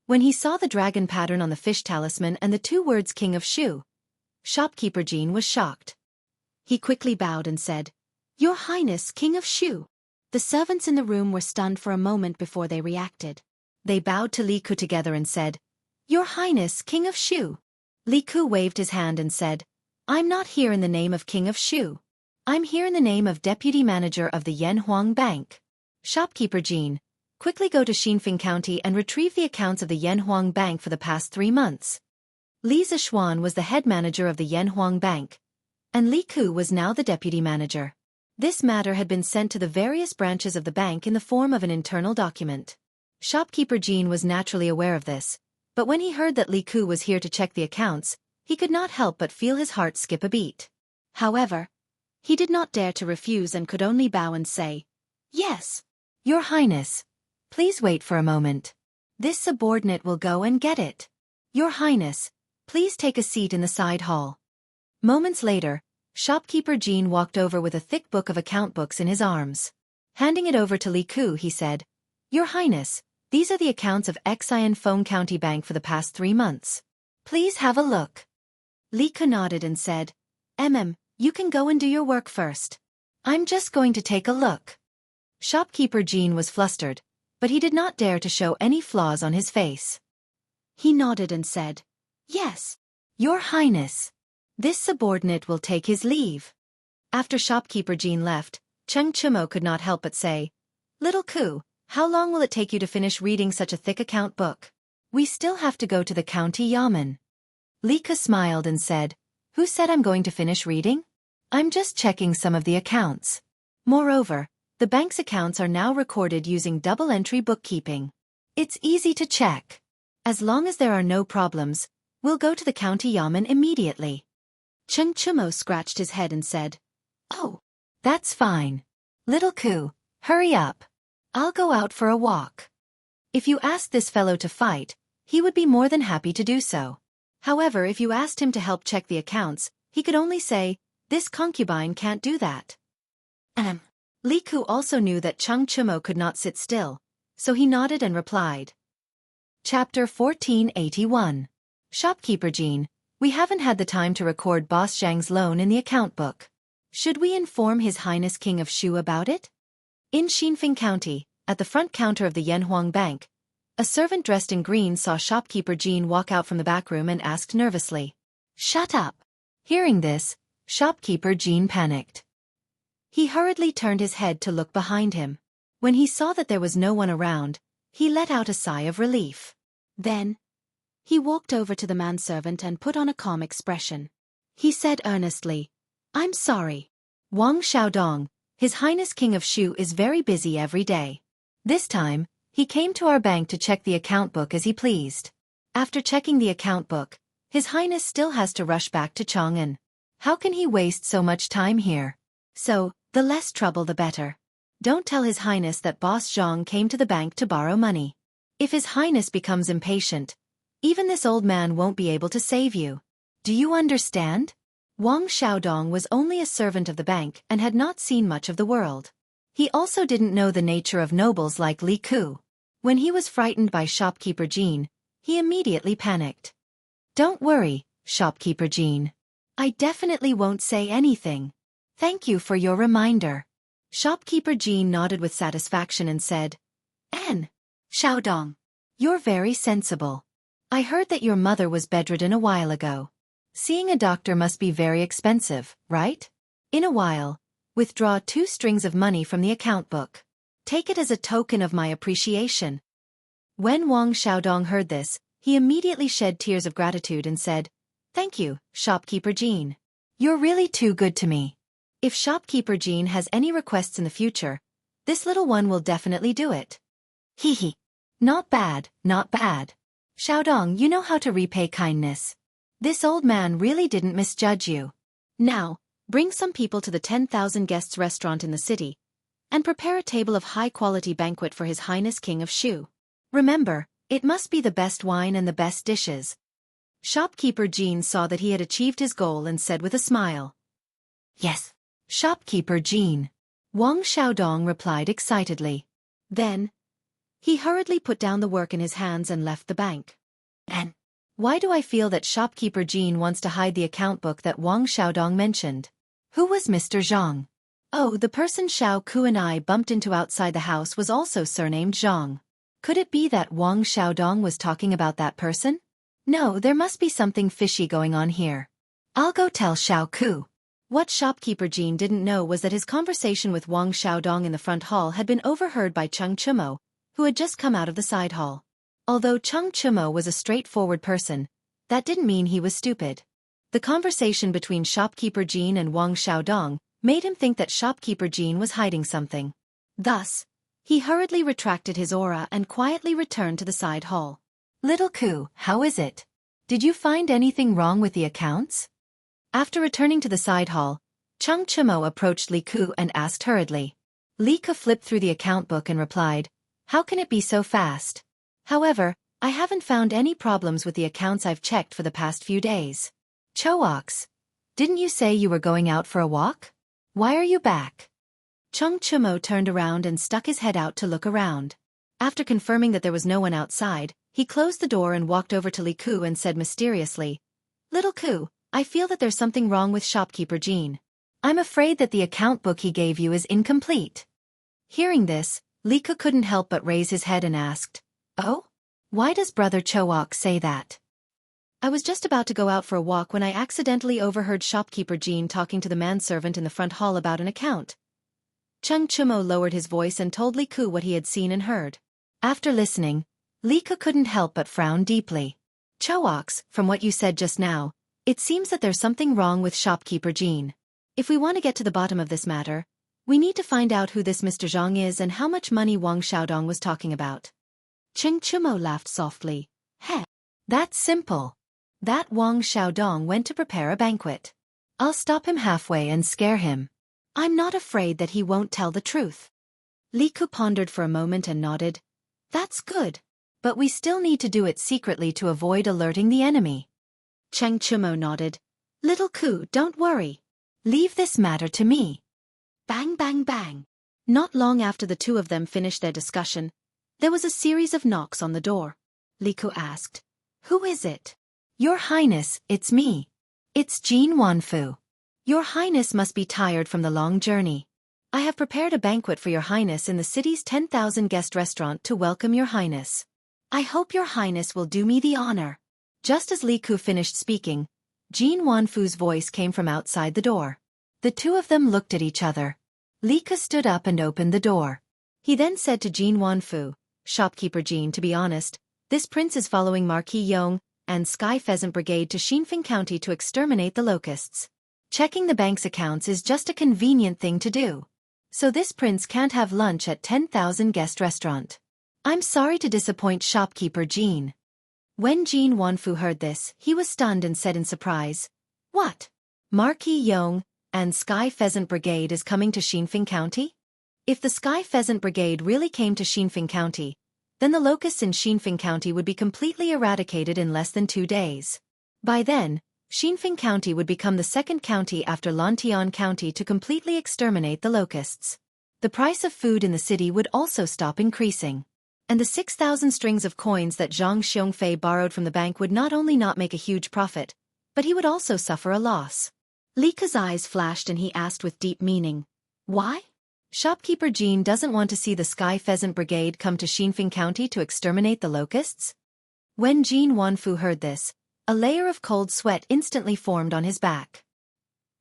When he saw the dragon pattern on the fish talisman and the two words King of Shu, shopkeeper Jean was shocked. He quickly bowed and said, "Your Highness, King of Shu." The servants in the room were stunned for a moment before they reacted. They bowed to Li Ku together and said, "Your Highness, King of Shu." Li Ku waved his hand and said, "I'm not here in the name of King of Shu. I'm here in the name of Deputy Manager of the Yanhuang Bank. Shopkeeper Jean, quickly go to Xinfeng County and retrieve the accounts of the Yanhuang Bank for the past 3 months." Li Zishuan was the head manager of the Yanhuang Bank, and Li Ku was now the deputy manager. This matter had been sent to the various branches of the bank in the form of an internal document. Shopkeeper Jean was naturally aware of this, but when he heard that Li Ku was here to check the accounts, he could not help but feel his heart skip a beat. However, he did not dare to refuse and could only bow and say, "Yes, Your Highness. Please wait for a moment. This subordinate will go and get it. Your Highness, please take a seat in the side hall." Moments later, shopkeeper Jean walked over with a thick book of account books in his arms. Handing it over to Li Ku, he said, "Your Highness, these are the accounts of Xianxia County Bank for the past 3 months. Please have a look." Li Ku nodded and said, You can go and do your work first. I'm just going to take a look." Shopkeeper Jean was flustered, but he did not dare to show any flaws on his face. He nodded and said, "Yes, Your Highness. This subordinate will take his leave." After shopkeeper Jean left, Cheng Chumo could not help but say, "Little Ku, how long will it take you to finish reading such a thick account book? We still have to go to the county yamen." Li Ku smiled and said, "Who said I'm going to finish reading? I'm just checking some of the accounts. Moreover, the bank's accounts are now recorded using double-entry bookkeeping. It's easy to check. As long as there are no problems, we'll go to the county yamen immediately." Cheng Chumo scratched his head and said, "Oh, that's fine. Little Ku, hurry up. I'll go out for a walk." If you asked this fellow to fight, he would be more than happy to do so. However, if you asked him to help check the accounts, he could only say, "This concubine can't do that." Li Ku also knew that Cheng Chumo could not sit still, so he nodded and replied. Chapter 1481. Shopkeeper Jean, we haven't had the time to record Boss Zhang's loan in the account book. Should we inform His Highness King of Shu about it? In Xinfeng County, at the front counter of the Yanhuang Bank, a servant dressed in green saw shopkeeper Jean walk out from the back room and asked nervously, "Shut up." Hearing this, shopkeeper Jean panicked. He hurriedly turned his head to look behind him. When he saw that there was no one around, he let out a sigh of relief. Then, he walked over to the manservant and put on a calm expression. He said earnestly, "I'm sorry. Wang Xiaodong, His Highness King of Shu is very busy every day. This time, he came to our bank to check the account book as he pleased. After checking the account book, His Highness still has to rush back to Chang'an. How can he waste so much time here? So, the less trouble the better. Don't tell His Highness that Boss Zhang came to the bank to borrow money. If His Highness becomes impatient, even this old man won't be able to save you. Do you understand?" Wang Xiaodong was only a servant of the bank and had not seen much of the world. He also didn't know the nature of nobles like Li Ku. When he was frightened by shopkeeper Jean, he immediately panicked. "Don't worry, shopkeeper Jean. I definitely won't say anything. Thank you for your reminder." Shopkeeper Jean nodded with satisfaction and said, Xiaodong, you're very sensible. I heard that your mother was bedridden a while ago. Seeing a doctor must be very expensive, right? In a while, withdraw 2 strings of money from the account book. Take it as a token of my appreciation. When Wang Xiaodong heard this, he immediately shed tears of gratitude and said, "Thank you, shopkeeper Jean. You're really too good to me. If shopkeeper Jean has any requests in the future, this little one will definitely do it." Hee hee. Not bad, not bad. Xiaodong, you know how to repay kindness. This old man really didn't misjudge you. Now, bring some people to the 10,000 guests restaurant in the city, and prepare a table of high-quality banquet for His Highness King of Shu. Remember, it must be the best wine and the best dishes. Shopkeeper Jean saw that he had achieved his goal and said with a smile, "Yes, shopkeeper Jean." Wang Xiaodong replied excitedly. Then, he hurriedly put down the work in his hands and left the bank. And why do I feel that shopkeeper Jean wants to hide the account book that Wang Xiaodong mentioned? Who was Mr. Zhang? Oh, the person Xiao Ku and I bumped into outside the house was also surnamed Zhang. Could it be that Wang Xiaodong was talking about that person? No, there must be something fishy going on here. I'll go tell Xiao Ku. What shopkeeper Jean didn't know was that his conversation with Wang Xiaodong in the front hall had been overheard by Cheng Chumo, who had just come out of the side hall. Although Cheng Chumo was a straightforward person, that didn't mean he was stupid. The conversation between shopkeeper Jean and Wang Xiaodong made him think that shopkeeper Jean was hiding something. Thus, he hurriedly retracted his aura and quietly returned to the side hall. "Little Ku, how is it? Did you find anything wrong with the accounts?" After returning to the side hall, Cheng Chumo approached Li Ku and asked hurriedly. Li Ku flipped through the account book and replied, "How can it be so fast? However, I haven't found any problems with the accounts I've checked for the past few days." "Choax, didn't you say you were going out for a walk? Why are you back?" Cheng Chumo turned around and stuck his head out to look around. After confirming that there was no one outside, he closed the door and walked over to Li Ku and said mysteriously, "Little Ku, I feel that there's something wrong with shopkeeper Jean. I'm afraid that the account book he gave you is incomplete." Hearing this, Li Ku couldn't help but raise his head and asked, "Oh? Why does Brother Choak say that?" "I was just about to go out for a walk when I accidentally overheard shopkeeper Jean talking to the manservant in the front hall about an account." Cheng Chumo lowered his voice and told Li Ku what he had seen and heard. After listening, Li Ku couldn't help but frown deeply. "Choax, from what you said just now, it seems that there's something wrong with shopkeeper Jean. If we want to get to the bottom of this matter, we need to find out who this Mr. Zhang is and how much money Wang Xiaodong was talking about." Cheng Chumo laughed softly. "Heh, that's simple. That Wang Xiaodong went to prepare a banquet. I'll stop him halfway and scare him. I'm not afraid that he won't tell the truth." Li Ku pondered for a moment and nodded. "That's good. But we still need to do it secretly to avoid alerting the enemy." Cheng Chumo nodded. "Little Ku, don't worry. Leave this matter to me." Bang bang bang. Not long after the two of them finished their discussion, there was a series of knocks on the door. Li Ku asked, "Who is it?" "Your Highness, it's me. It's Jean Wanfu. Your Highness must be tired from the long journey. I have prepared a banquet for Your Highness in the city's 10,000 guest restaurant to welcome Your Highness. I hope Your Highness will do me the honor." Just as Li Ku finished speaking, Jean Wanfu's voice came from outside the door. The two of them looked at each other. Li Ku stood up and opened the door. He then said to Jean Wanfu, "Shopkeeper Jean, to be honest, this prince is following Marquis Yong and Sky Pheasant Brigade to Xinfeng County to exterminate the locusts. Checking the bank's accounts is just a convenient thing to do. So this prince can't have lunch at 10,000 guest restaurant. I'm sorry to disappoint shopkeeper Jean." When Jean Wanfu heard this, he was stunned and said in surprise, "What? Marquis Yong and Sky Pheasant Brigade is coming to Xinfeng County? If the Sky Pheasant Brigade really came to Xinfeng County, then the locusts in Xinfeng County would be completely eradicated in less than 2 days. By then, Xinfeng County would become the second county after Lantian County to completely exterminate the locusts. The price of food in the city would also stop increasing. And the 6,000 strings of coins that Zhang Xiongfei borrowed from the bank would not only not make a huge profit, but he would also suffer a loss." Li Ku's eyes flashed and he asked with deep meaning, "Why? Shopkeeper Jean doesn't want to see the Sky Pheasant Brigade come to Xinfeng County to exterminate the locusts?" When Jean Wanfu heard this, A layer of cold sweat instantly formed on his back.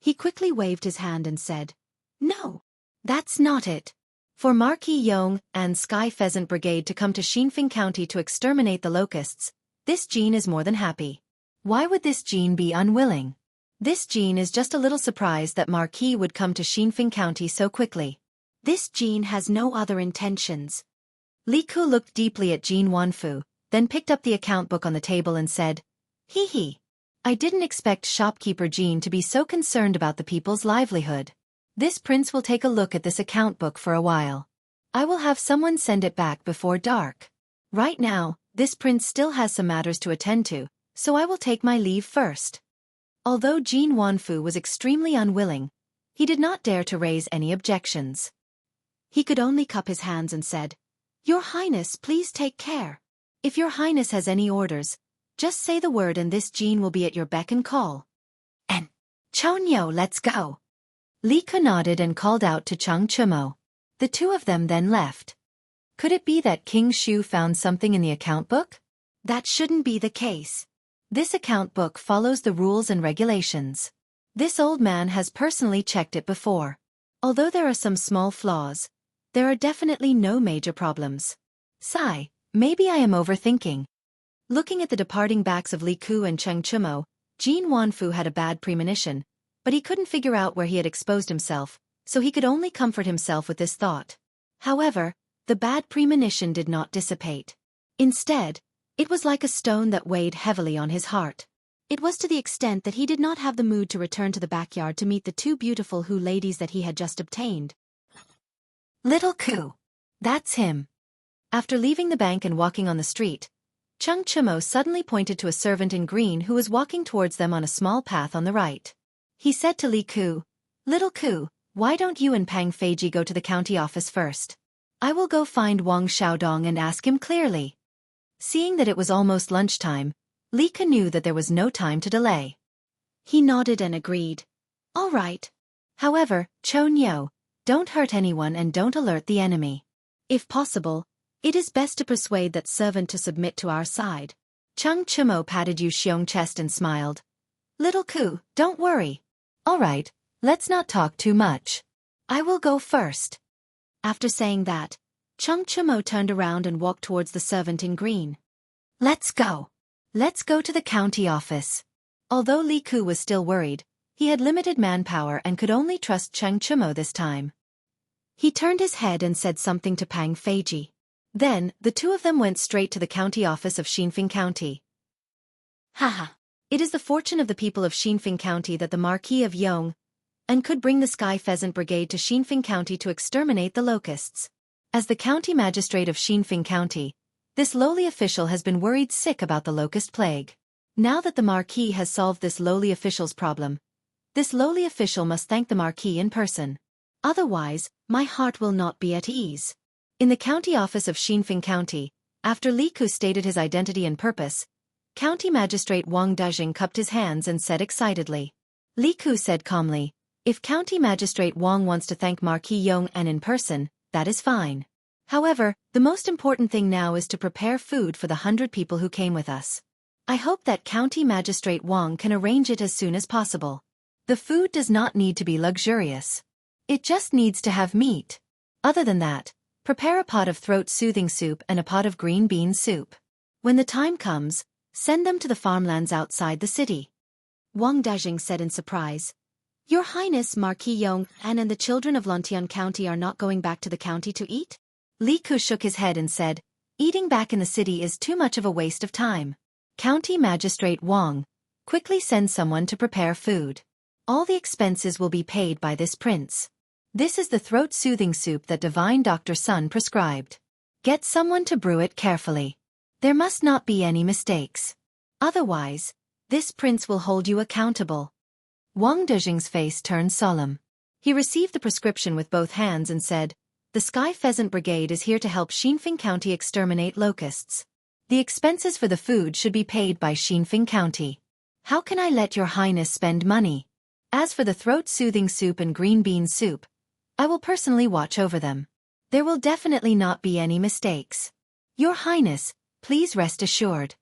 He quickly waved his hand and said, "No, that's not it. For Marquis Yong and Sky Pheasant Brigade to come to Xinfeng County to exterminate the locusts, this Jean is more than happy. Why would this Jean be unwilling? This Jean is just a little surprised that Marquis would come to Xinfeng County so quickly. This Jean has no other intentions." Li Ku looked deeply at Jean Wanfu, then picked up the account book on the table and said, "Hee hee. I didn't expect shopkeeper Jean to be so concerned about the people's livelihood. This prince will take a look at this account book for a while. I will have someone send it back before dark. Right now, this prince still has some matters to attend to, so I will take my leave first." Although Jean Wanfu was extremely unwilling, he did not dare to raise any objections. He could only cup his hands and said, "Your Highness, please take care. If your Highness has any orders, just say the word and this Jean will be at your beck and call." "And, Chonyo, let's go." Li Ke nodded and called out to Chang Chumo. The two of them then left. Could it be that King Shu found something in the account book? That shouldn't be the case. This account book follows the rules and regulations. This old man has personally checked it before. Although there are some small flaws, there are definitely no major problems. Sigh, maybe I am overthinking. Looking at the departing backs of Li Ku and Cheng Chumo, Jean Wanfu had a bad premonition, but he couldn't figure out where he had exposed himself, so he could only comfort himself with this thought. However, the bad premonition did not dissipate. Instead, it was like a stone that weighed heavily on his heart. It was to the extent that he did not have the mood to return to the backyard to meet the two beautiful Hu ladies that he had just obtained. Little Ku. That's him. After leaving the bank and walking on the street, Cheng Chumo suddenly pointed to a servant in green who was walking towards them on a small path on the right. He said to Li Ku, "Little Ku, why don't you and Pang Feiji go to the county office first? I will go find Wang Xiaodong and ask him clearly." Seeing that it was almost lunchtime, Li Ke knew that there was no time to delay. He nodded and agreed. "All right. However, Chonyo, don't hurt anyone and don't alert the enemy. If possible, it is best to persuade that servant to submit to our side." Cheng Chumo patted Yu Xiong's chest and smiled. "Little Ku, don't worry. All right, let's not talk too much. I will go first." After saying that, Cheng Chumo turned around and walked towards the servant in green. "Let's go. Let's go to the county office." Although Li Ku was still worried, he had limited manpower and could only trust Cheng Chumo this time. He turned his head and said something to Pang Feiji. Then, the two of them went straight to the county office of Xinfeng County. Haha. It is the fortune of the people of Xinfeng County that the Marquis of Yong and could bring the Sky Pheasant Brigade to Xinfeng County to exterminate the locusts. As the county magistrate of Xinfeng County, this lowly official has been worried sick about the locust plague. Now that the Marquis has solved this lowly official's problem, this lowly official must thank the Marquis in person. Otherwise, my heart will not be at ease. In the county office of Xinfeng County, after Li Ku stated his identity and purpose, County Magistrate Wang Dajing cupped his hands and said excitedly. Li Ku said calmly, "If County Magistrate Wang wants to thank Marquis Yong and in person, that is fine. However, the most important thing now is to prepare food for the 100 people who came with us. I hope that County Magistrate Wang can arrange it as soon as possible. The food does not need to be luxurious. It just needs to have meat. Other than that, prepare a pot of throat-soothing soup and a pot of green bean soup. When the time comes, send them to the farmlands outside the city." Wang Dajing said in surprise. "Your Highness Marquis Yong and the children of Lontian County are not going back to the county to eat?" Li Ku shook his head and said, "Eating back in the city is too much of a waste of time. County Magistrate Wang, quickly send someone to prepare food. All the expenses will be paid by this prince. This is the throat-soothing soup that Divine Dr. Sun prescribed. Get someone to brew it carefully. There must not be any mistakes. Otherwise, this prince will hold you accountable." Wang Dejing's face turned solemn. He received the prescription with both hands and said, "The Sky Pheasant Brigade is here to help Xinfeng County exterminate locusts. The expenses for the food should be paid by Xinfeng County. How can I let your highness spend money? As for the throat-soothing soup and green bean soup, I will personally watch over them. There will definitely not be any mistakes. Your highness, please rest assured."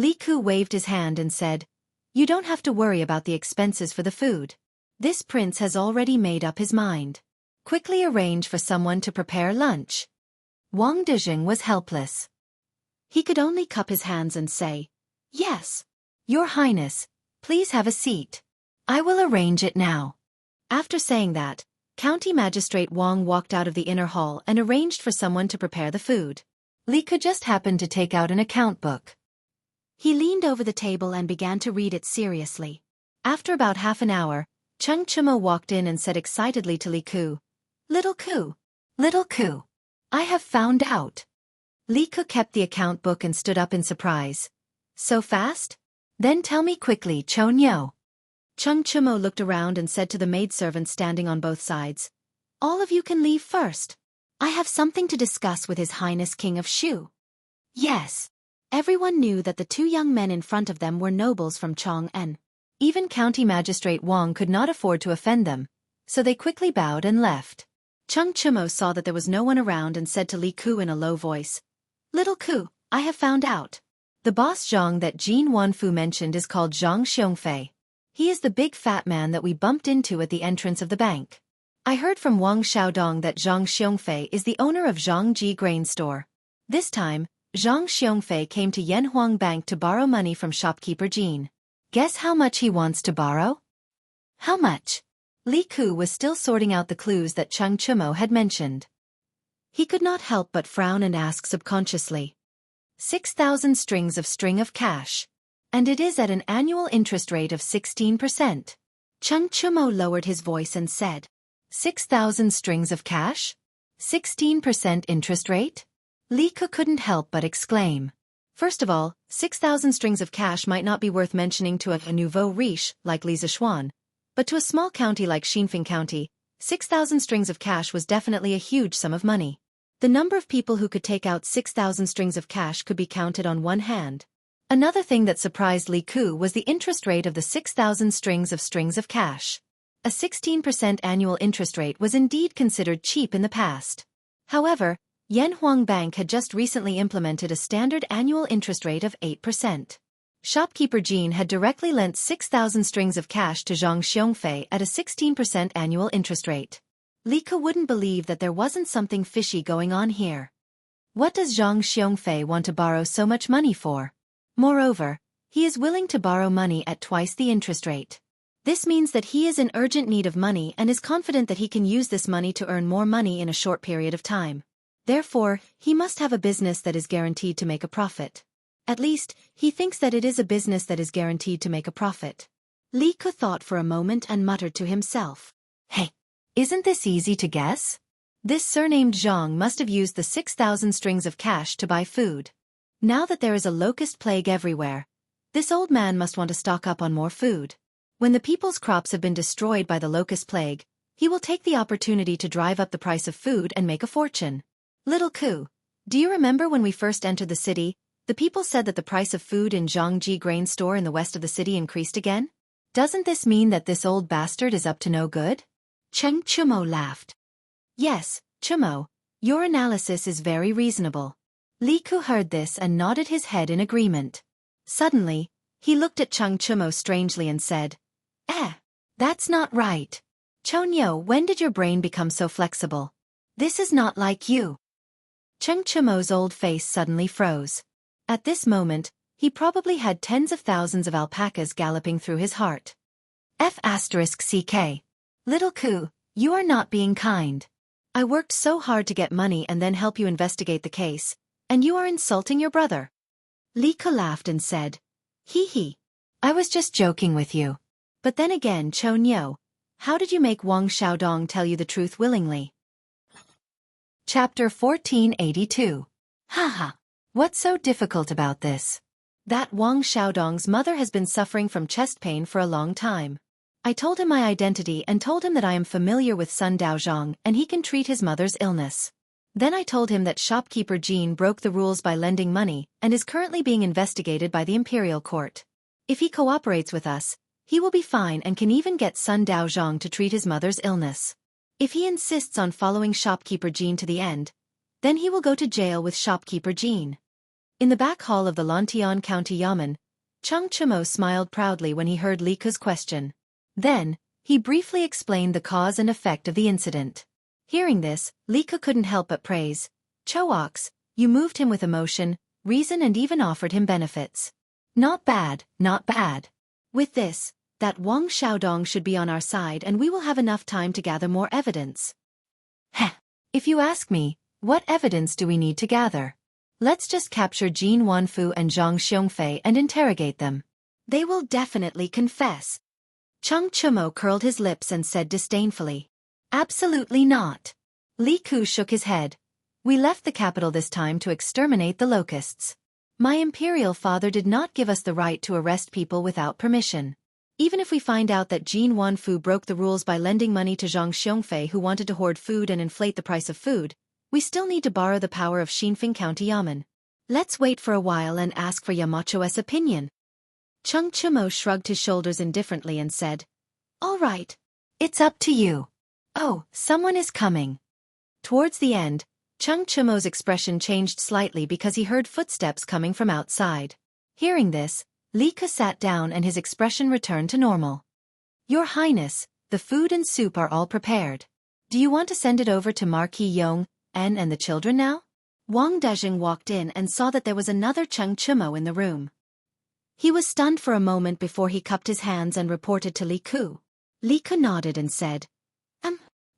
Li Ku waved his hand and said, "You don't have to worry about the expenses for the food. This prince has already made up his mind. Quickly arrange for someone to prepare lunch." Wang Dezheng was helpless. He could only cup his hands and say, "Yes, Your Highness, please have a seat. I will arrange it now." After saying that, County Magistrate Wang walked out of the inner hall and arranged for someone to prepare the food. Li Ku just happened to take out an account book. He leaned over the table and began to read it seriously. After about half an hour, Cheng Chimo walked in and said excitedly to Li Ku, Little Ku, I have found out." Li Ku kept the account book and stood up in surprise. "So fast? Then tell me quickly, Chon Yo." Cheng Chimo looked around and said to the maidservants standing on both sides, "All of you can leave first. I have something to discuss with His Highness King of Shu." Yes. Everyone knew that the two young men in front of them were nobles from Chong'an. Even County Magistrate Wang could not afford to offend them, so they quickly bowed and left. Cheng Chimo saw that there was no one around and said to Li Ku in a low voice, "Little Ku, I have found out. The boss Zhang that Jin Wanfu mentioned is called Zhang Xiongfei. He is the big fat man that we bumped into at the entrance of the bank. I heard from Wang Xiaodong that Zhang Xiongfei is the owner of Jianghu grain store. This time, Zhang Xiongfei came to Yanhuang Bank to borrow money from shopkeeper Jin. Guess how much he wants to borrow?" "How much?" Li Ku was still sorting out the clues that Cheng Chimo had mentioned. He could not help but frown and ask subconsciously. 6,000 strings of cash. And it is at an annual interest rate of 16%. Cheng Chimo lowered his voice and said, 6,000 strings of cash? 16% interest rate? Li Ku couldn't help but exclaim. First of all, 6,000 strings of cash might not be worth mentioning to a nouveau riche like Li Zishuan, but to a small county like Xinfeng County, 6,000 strings of cash was definitely a huge sum of money. The number of people who could take out 6,000 strings of cash could be counted on one hand. Another thing that surprised Li Ku was the interest rate of the 6,000 strings of cash. A 16% annual interest rate was indeed considered cheap in the past. However, Yanhuang Bank had just recently implemented a standard annual interest rate of 8%. Shopkeeper Jin had directly lent 6,000 strings of cash to Zhang Xiongfei at a 16% annual interest rate. Li Ku wouldn't believe that there wasn't something fishy going on here. What does Zhang Xiongfei want to borrow so much money for? Moreover, he is willing to borrow money at twice the interest rate. This means that he is in urgent need of money and is confident that he can use this money to earn more money in a short period of time. Therefore, he must have a business that is guaranteed to make a profit. At least, he thinks that it is a business that is guaranteed to make a profit. Li Ku thought for a moment and muttered to himself, "Hey, isn't this easy to guess? This surnamed Zhang must have used the 6,000 strings of cash to buy food. Now that there is a locust plague everywhere, this old man must want to stock up on more food. When the people's crops have been destroyed by the locust plague, he will take the opportunity to drive up the price of food and make a fortune. Little Ku, do you remember when we first entered the city, the people said that the price of food in Jianghu grain store in the west of the city increased again? Doesn't this mean that this old bastard is up to no good?" Cheng Chimo laughed. "Yes, Chimo, your analysis is very reasonable." Li Ku heard this and nodded his head in agreement. Suddenly, he looked at Cheng Chimo strangely and said, That's not right. Chonyo, when did your brain become so flexible? This is not like you." Cheng Chimo's old face suddenly froze. At this moment, he probably had tens of thousands of alpacas galloping through his heart. F***CK. Little Ku, you are not being kind. I worked so hard to get money and then help you investigate the case, and you are insulting your brother. Li Ku laughed and said, "Hee. I was just joking with you." But then again, Chonyo, how did you make Wang Xiaodong tell you the truth willingly? Chapter 1482. Haha. What's so difficult about this? That Wang Xiaodong's mother has been suffering from chest pain for a long time. I told him my identity and told him that I am familiar with Sun Daozhong and he can treat his mother's illness. Then I told him that shopkeeper Jin broke the rules by lending money and is currently being investigated by the imperial court. If he cooperates with us, he will be fine and can even get Sun Daozhong to treat his mother's illness. If he insists on following shopkeeper Jin to the end, then he will go to jail with shopkeeper Jin. In the back hall of the Lantian County Yamen, Chung Chimo smiled proudly when he heard Li Ke's question. Then, he briefly explained the cause and effect of the incident. Hearing this, Li Ke couldn't help but praise. Choax, you moved him with emotion, reason and even offered him benefits. Not bad, not bad. With this, that Wang Xiaodong should be on our side and we will have enough time to gather more evidence. Heh. If you ask me, what evidence do we need to gather? Let's just capture Jin Wanfu and Zhang Xiongfei and interrogate them. They will definitely confess. Chung Chimo curled his lips and said disdainfully. Absolutely not. Li Ke shook his head. We left the capital this time to exterminate the locusts. My imperial father did not give us the right to arrest people without permission. Even if we find out that Jin Wanfu broke the rules by lending money to Zhang Xiongfei who wanted to hoard food and inflate the price of food, we still need to borrow the power of Xinfeng County Yamen. Let's wait for a while and ask for Yamacho's opinion. Chung Chimo shrugged his shoulders indifferently and said, All right. It's up to you. Oh, someone is coming. Towards the end, Chung Chimo's expression changed slightly because he heard footsteps coming from outside. Hearing this, Li Ke sat down and his expression returned to normal. Your Highness, the food and soup are all prepared. Do you want to send it over to Marquis Yong, En and the children now? Wang Dezheng walked in and saw that there was another Chung Chimo in the room. He was stunned for a moment before he cupped his hands and reported to Li Ke. Li Ke nodded and said,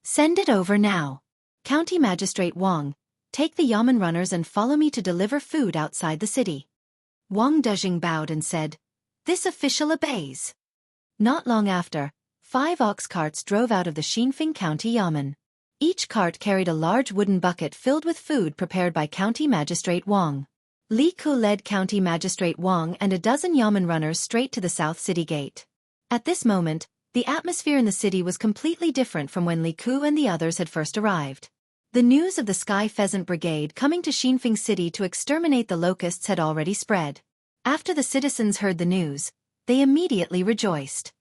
Send it over now. County Magistrate Wang, take the Yamen runners and follow me to deliver food outside the city. Wang Dezheng bowed and said, This official obeys. Not long after, 5 ox carts drove out of the Xinfeng County Yamen. Each cart carried a large wooden bucket filled with food prepared by County Magistrate Wang. Li Ke led County Magistrate Wang and a dozen Yamen runners straight to the South City Gate. At this moment, the atmosphere in the city was completely different from when Li Ke and the others had first arrived. The news of the Sky Pheasant Brigade coming to Xinfeng City to exterminate the locusts had already spread. After the citizens heard the news, they immediately rejoiced.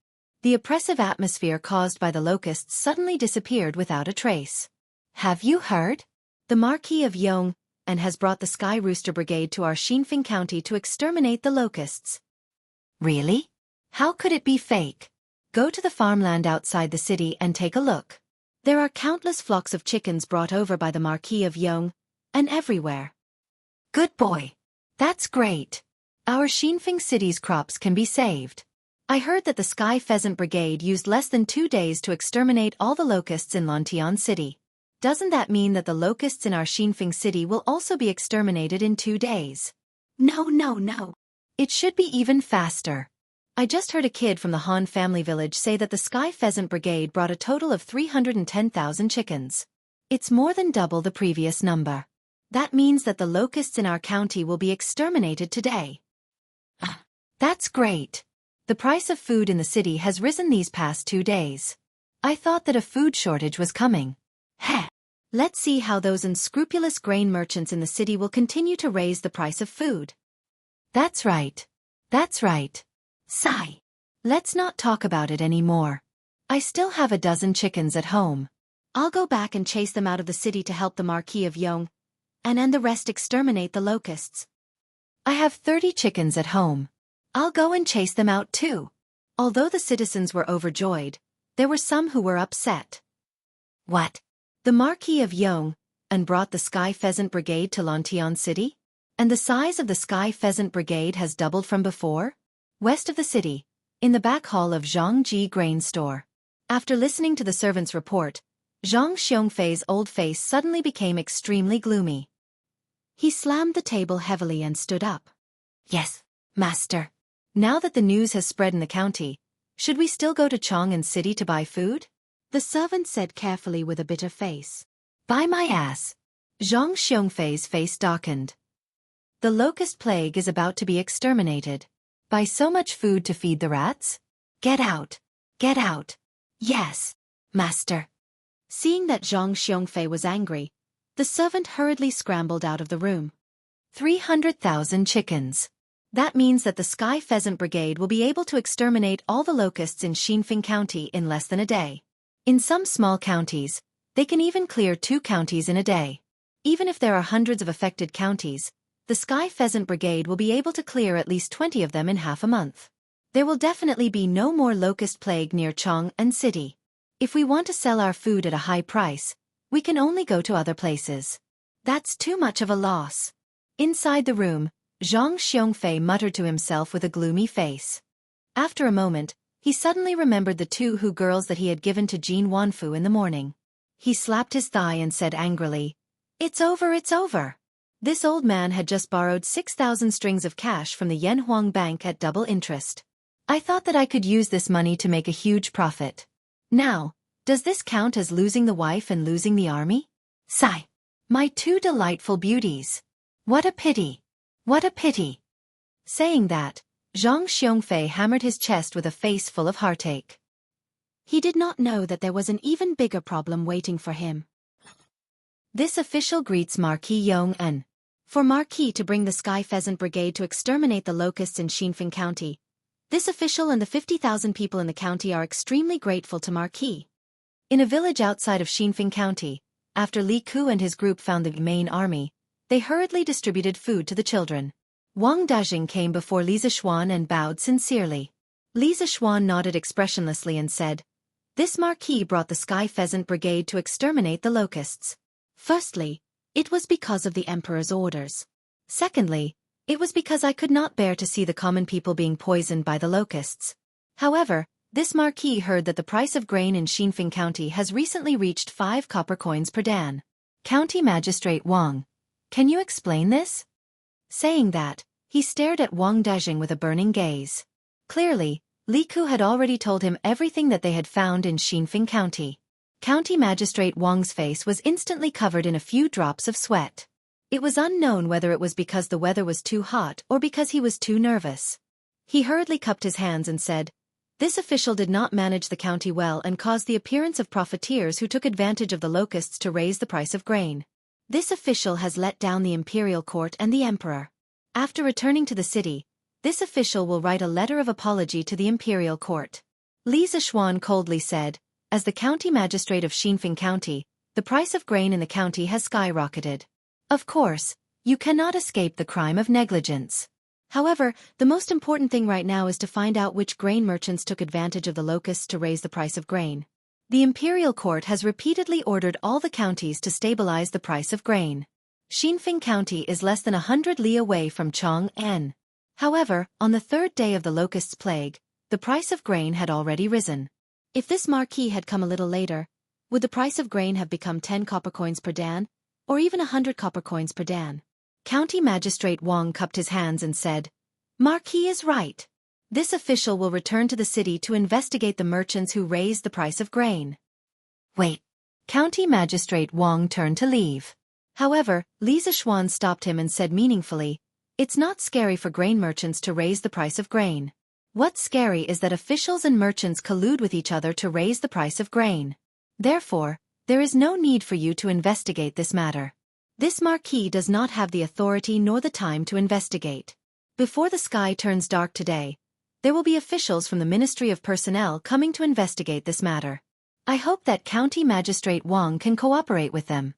The oppressive atmosphere caused by the locusts suddenly disappeared without a trace. Have you heard? The Marquis of Yong and has brought the Sky Rooster Brigade to our Xinfeng County to exterminate the locusts. Really? How could it be fake? Go to the farmland outside the city and take a look. There are countless flocks of chickens brought over by the Marquis of Yong, and everywhere. Good boy. That's great. Our Xinfeng City's crops can be saved. I heard that the Sky Pheasant Brigade used less than 2 days to exterminate all the locusts in Lantian City. Doesn't that mean that the locusts in our Xinfeng City will also be exterminated in 2 days? No. It should be even faster. I just heard a kid from the Han family village say that the Sky Pheasant Brigade brought a total of 310,000 chickens. It's more than double the previous number. That means that the locusts in our county will be exterminated today. That's great. The price of food in the city has risen these past 2 days. I thought that a food shortage was coming. Heh. Let's see how those unscrupulous grain merchants in the city will continue to raise the price of food. That's right. Sigh. Let's not talk about it anymore. I still have a dozen chickens at home. I'll go back and chase them out of the city to help the Marquis of Yong, and the rest exterminate the locusts. I have 30 chickens at home. I'll go and chase them out too. Although the citizens were overjoyed, there were some who were upset. What? The Marquis of Yong and brought the Sky Pheasant Brigade to Lantian City? And the size of the Sky Pheasant Brigade has doubled from before? West of the city, in the back hall of Jianghu grain store. After listening to the servant's report, Zhang Xiongfei's old face suddenly became extremely gloomy. He slammed the table heavily and stood up. Yes, master. Now that the news has spread in the county, should we still go to Chang'an City to buy food? The servant said carefully with a bitter face. By my ass. Zhang Xiongfei's face darkened. The locust plague is about to be exterminated. Buy so much food to feed the rats? Get out. Yes, master. Seeing that Zhang Xiongfei was angry, the servant hurriedly scrambled out of the room. 300,000 chickens. That means that the Sky Pheasant Brigade will be able to exterminate all the locusts in Xinfeng County in less than a day. In some small counties, they can even clear 2 counties in a day. Even if there are hundreds of affected counties, the Sky Pheasant Brigade will be able to clear at least 20 of them in half a month. There will definitely be no more locust plague near Chang'an City. If we want to sell our food at a high price, we can only go to other places. That's too much of a loss. Inside the room, Zhang Xiongfei muttered to himself with a gloomy face. After a moment, he suddenly remembered the two girls that he had given to Jin Wanfu in the morning. He slapped his thigh and said angrily, "It's over, it's over." This old man had just borrowed 6,000 strings of cash from the Yanhuang Bank at double interest. I thought that I could use this money to make a huge profit. Now, does this count as losing the wife and losing the army? Sigh. My two delightful beauties. What a pity. What a pity. Saying that, Zhang Xiongfei hammered his chest with a face full of heartache. He did not know that there was an even bigger problem waiting for him. This official greets Marquis Yong-en. For Marquis to bring the Sky Pheasant Brigade to exterminate the locusts in Xinfeng County. This official and the 50,000 people in the county are extremely grateful to Marquis. In a village outside of Xinfeng County, after Li Ku and his group found the main army, they hurriedly distributed food to the children. Wang Dajing came before Li Zishuan and bowed sincerely. Li Zishuan nodded expressionlessly and said, "This Marquis brought the Sky Pheasant Brigade to exterminate the locusts. Firstly, it was because of the Emperor's orders. Secondly, it was because I could not bear to see the common people being poisoned by the locusts. However, this Marquis heard that the price of grain in Xinfeng County has recently reached 5 copper coins per dan. County Magistrate Wang, can you explain this?" Saying that, he stared at Wang Dajing with a burning gaze. Clearly, Li Ku had already told him everything that they had found in Xinfeng County. County Magistrate Wang's face was instantly covered in a few drops of sweat. It was unknown whether it was because the weather was too hot or because he was too nervous. He hurriedly cupped his hands and said, "This official did not manage the county well and caused the appearance of profiteers who took advantage of the locusts to raise the price of grain. This official has let down the imperial court and the emperor. After returning to the city, this official will write a letter of apology to the imperial court." Li Zishuan coldly said, "As the county magistrate of Xinfeng County, the price of grain in the county has skyrocketed. Of course, you cannot escape the crime of negligence. However, the most important thing right now is to find out which grain merchants took advantage of the locusts to raise the price of grain. The imperial court has repeatedly ordered all the counties to stabilize the price of grain. Xinfeng County is less than 100 li away from Chang'an. However, on the 3rd day of the locusts' plague, the price of grain had already risen. If this Marquis had come a little later, would the price of grain have become 10 copper coins per dan, or even 100 copper coins per dan?" County Magistrate Wang cupped his hands and said, "Marquis is right. This official will return to the city to investigate the merchants who raised the price of grain." Wait. County Magistrate Wang turned to leave. However, Li Zishuan stopped him and said meaningfully, "It's not scary for grain merchants to raise the price of grain. What's scary is that officials and merchants collude with each other to raise the price of grain. Therefore, there is no need for you to investigate this matter. This Marquis does not have the authority nor the time to investigate. Before the sky turns dark today, there will be officials from the Ministry of Personnel coming to investigate this matter. I hope that County Magistrate Wang can cooperate with them."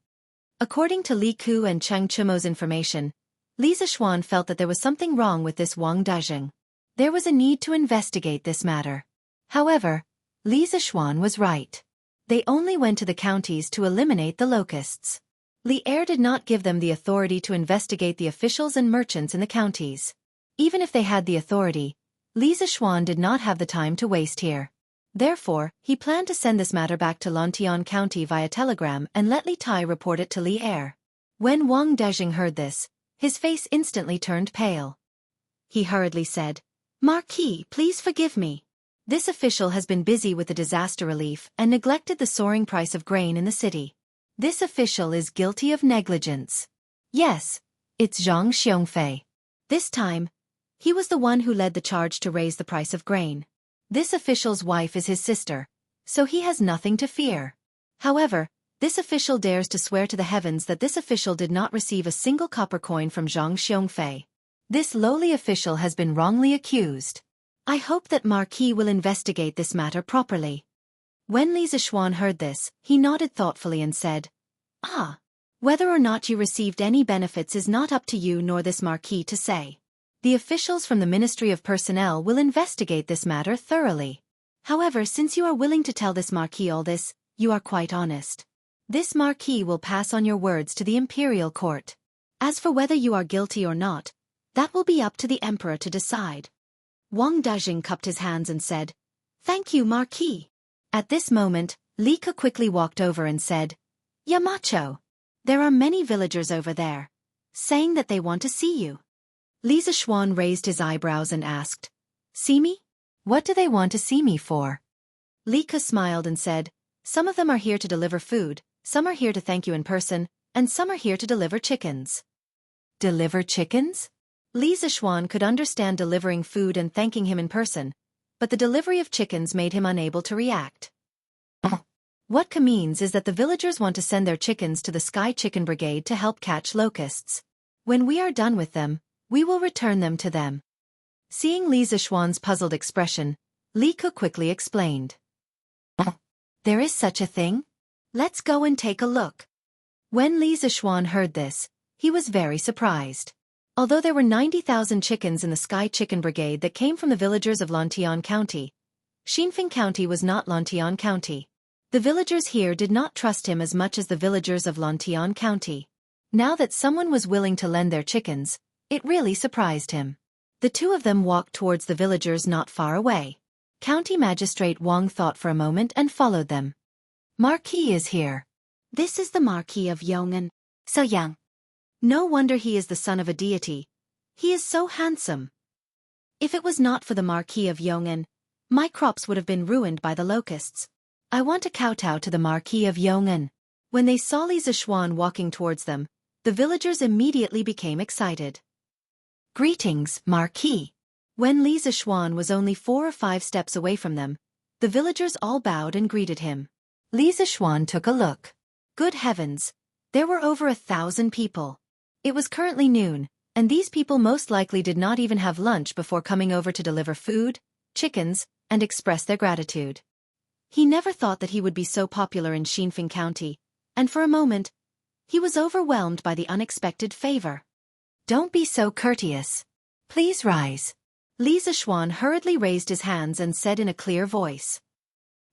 According to Li Ku and Cheng Chumo's information, Li Zishuan felt that there was something wrong with this Wang Dajing. There was a need to investigate this matter. However, Li Zishuan was right. They only went to the counties to eliminate the locusts. Li Er did not give them the authority to investigate the officials and merchants in the counties. Even if they had the authority, Li Zishuan did not have the time to waste here. Therefore, he planned to send this matter back to Lantian County via telegram and let Li Tai report it to Li Er. When Wang Dajing heard this, his face instantly turned pale. He hurriedly said, "Marquis, please forgive me. This official has been busy with the disaster relief and neglected the soaring price of grain in the city. This official is guilty of negligence." Yes, it's Zhang Xiongfei. This time, he was the one who led the charge to raise the price of grain. This official's wife is his sister, so he has nothing to fear. However, this official dares to swear to the heavens that this official did not receive a single copper coin from Zhang Xiongfei. This lowly official has been wrongly accused. I hope that Marquis will investigate this matter properly. When Li Zishuan heard this, he nodded thoughtfully and said, "Ah, Whether or not you received any benefits is not up to you nor this marquis to say. The officials from the Ministry of Personnel will investigate this matter thoroughly. However, since you are willing to tell this marquis all this, you are quite honest. This marquis will pass on your words to the imperial court. As for whether you are guilty or not, that will be up to the emperor to decide. Wang Dajing cupped his hands and said, "Thank you, marquis." At this moment, Li Ke quickly walked over and said, "Yamacho, there are many villagers over there, saying that they want to see you." Li Zishuan raised his eyebrows and asked, "See me? What do they want to see me for?" Li Ke smiled and said, "Some of them are here to deliver food, some are here to thank you in person, and some are here to deliver chickens." Deliver chickens? Li Zishuan could understand delivering food and thanking him in person, but the delivery of chickens made him unable to react. What Ke means is that the villagers want to send their chickens to the Sky Chicken Brigade to help catch locusts. When we are done with them, we will return them to them. Seeing Li Zishuan's puzzled expression, Li Ke quickly explained. There is such a thing? Let's go and take a look. When Li Zishuan heard this, he was very surprised. Although there were 90,000 chickens in the Sky Chicken Brigade that came from the villagers of Lantian County, Xinfeng County was not Lantian County. The villagers here did not trust him as much as the villagers of Lantian County. Now that someone was willing to lend their chickens, it really surprised him. The two of them walked towards the villagers not far away. County Magistrate Wang thought for a moment and followed them. Marquis is here. This is the Marquis of Yong'an. So young. No wonder he is the son of a deity. He is so handsome. If it was not for the Marquis of Yong'an, my crops would have been ruined by the locusts. I want to kowtow to the Marquis of Yong'an. When they saw Li Zishuan walking towards them, the villagers immediately became excited. Greetings, Marquis. When Li Zishuan was only 4 or 5 steps away from them, the villagers all bowed and greeted him. Li Zishuan took a look. Good heavens, there were over 1,000 people. It was currently noon, and these people most likely did not even have lunch before coming over to deliver food, chickens, and express their gratitude. He never thought that he would be so popular in Xinfeng County, and for a moment, he was overwhelmed by the unexpected favor. Don't be so courteous. Please rise. Li Zishuan hurriedly raised his hands and said in a clear voice.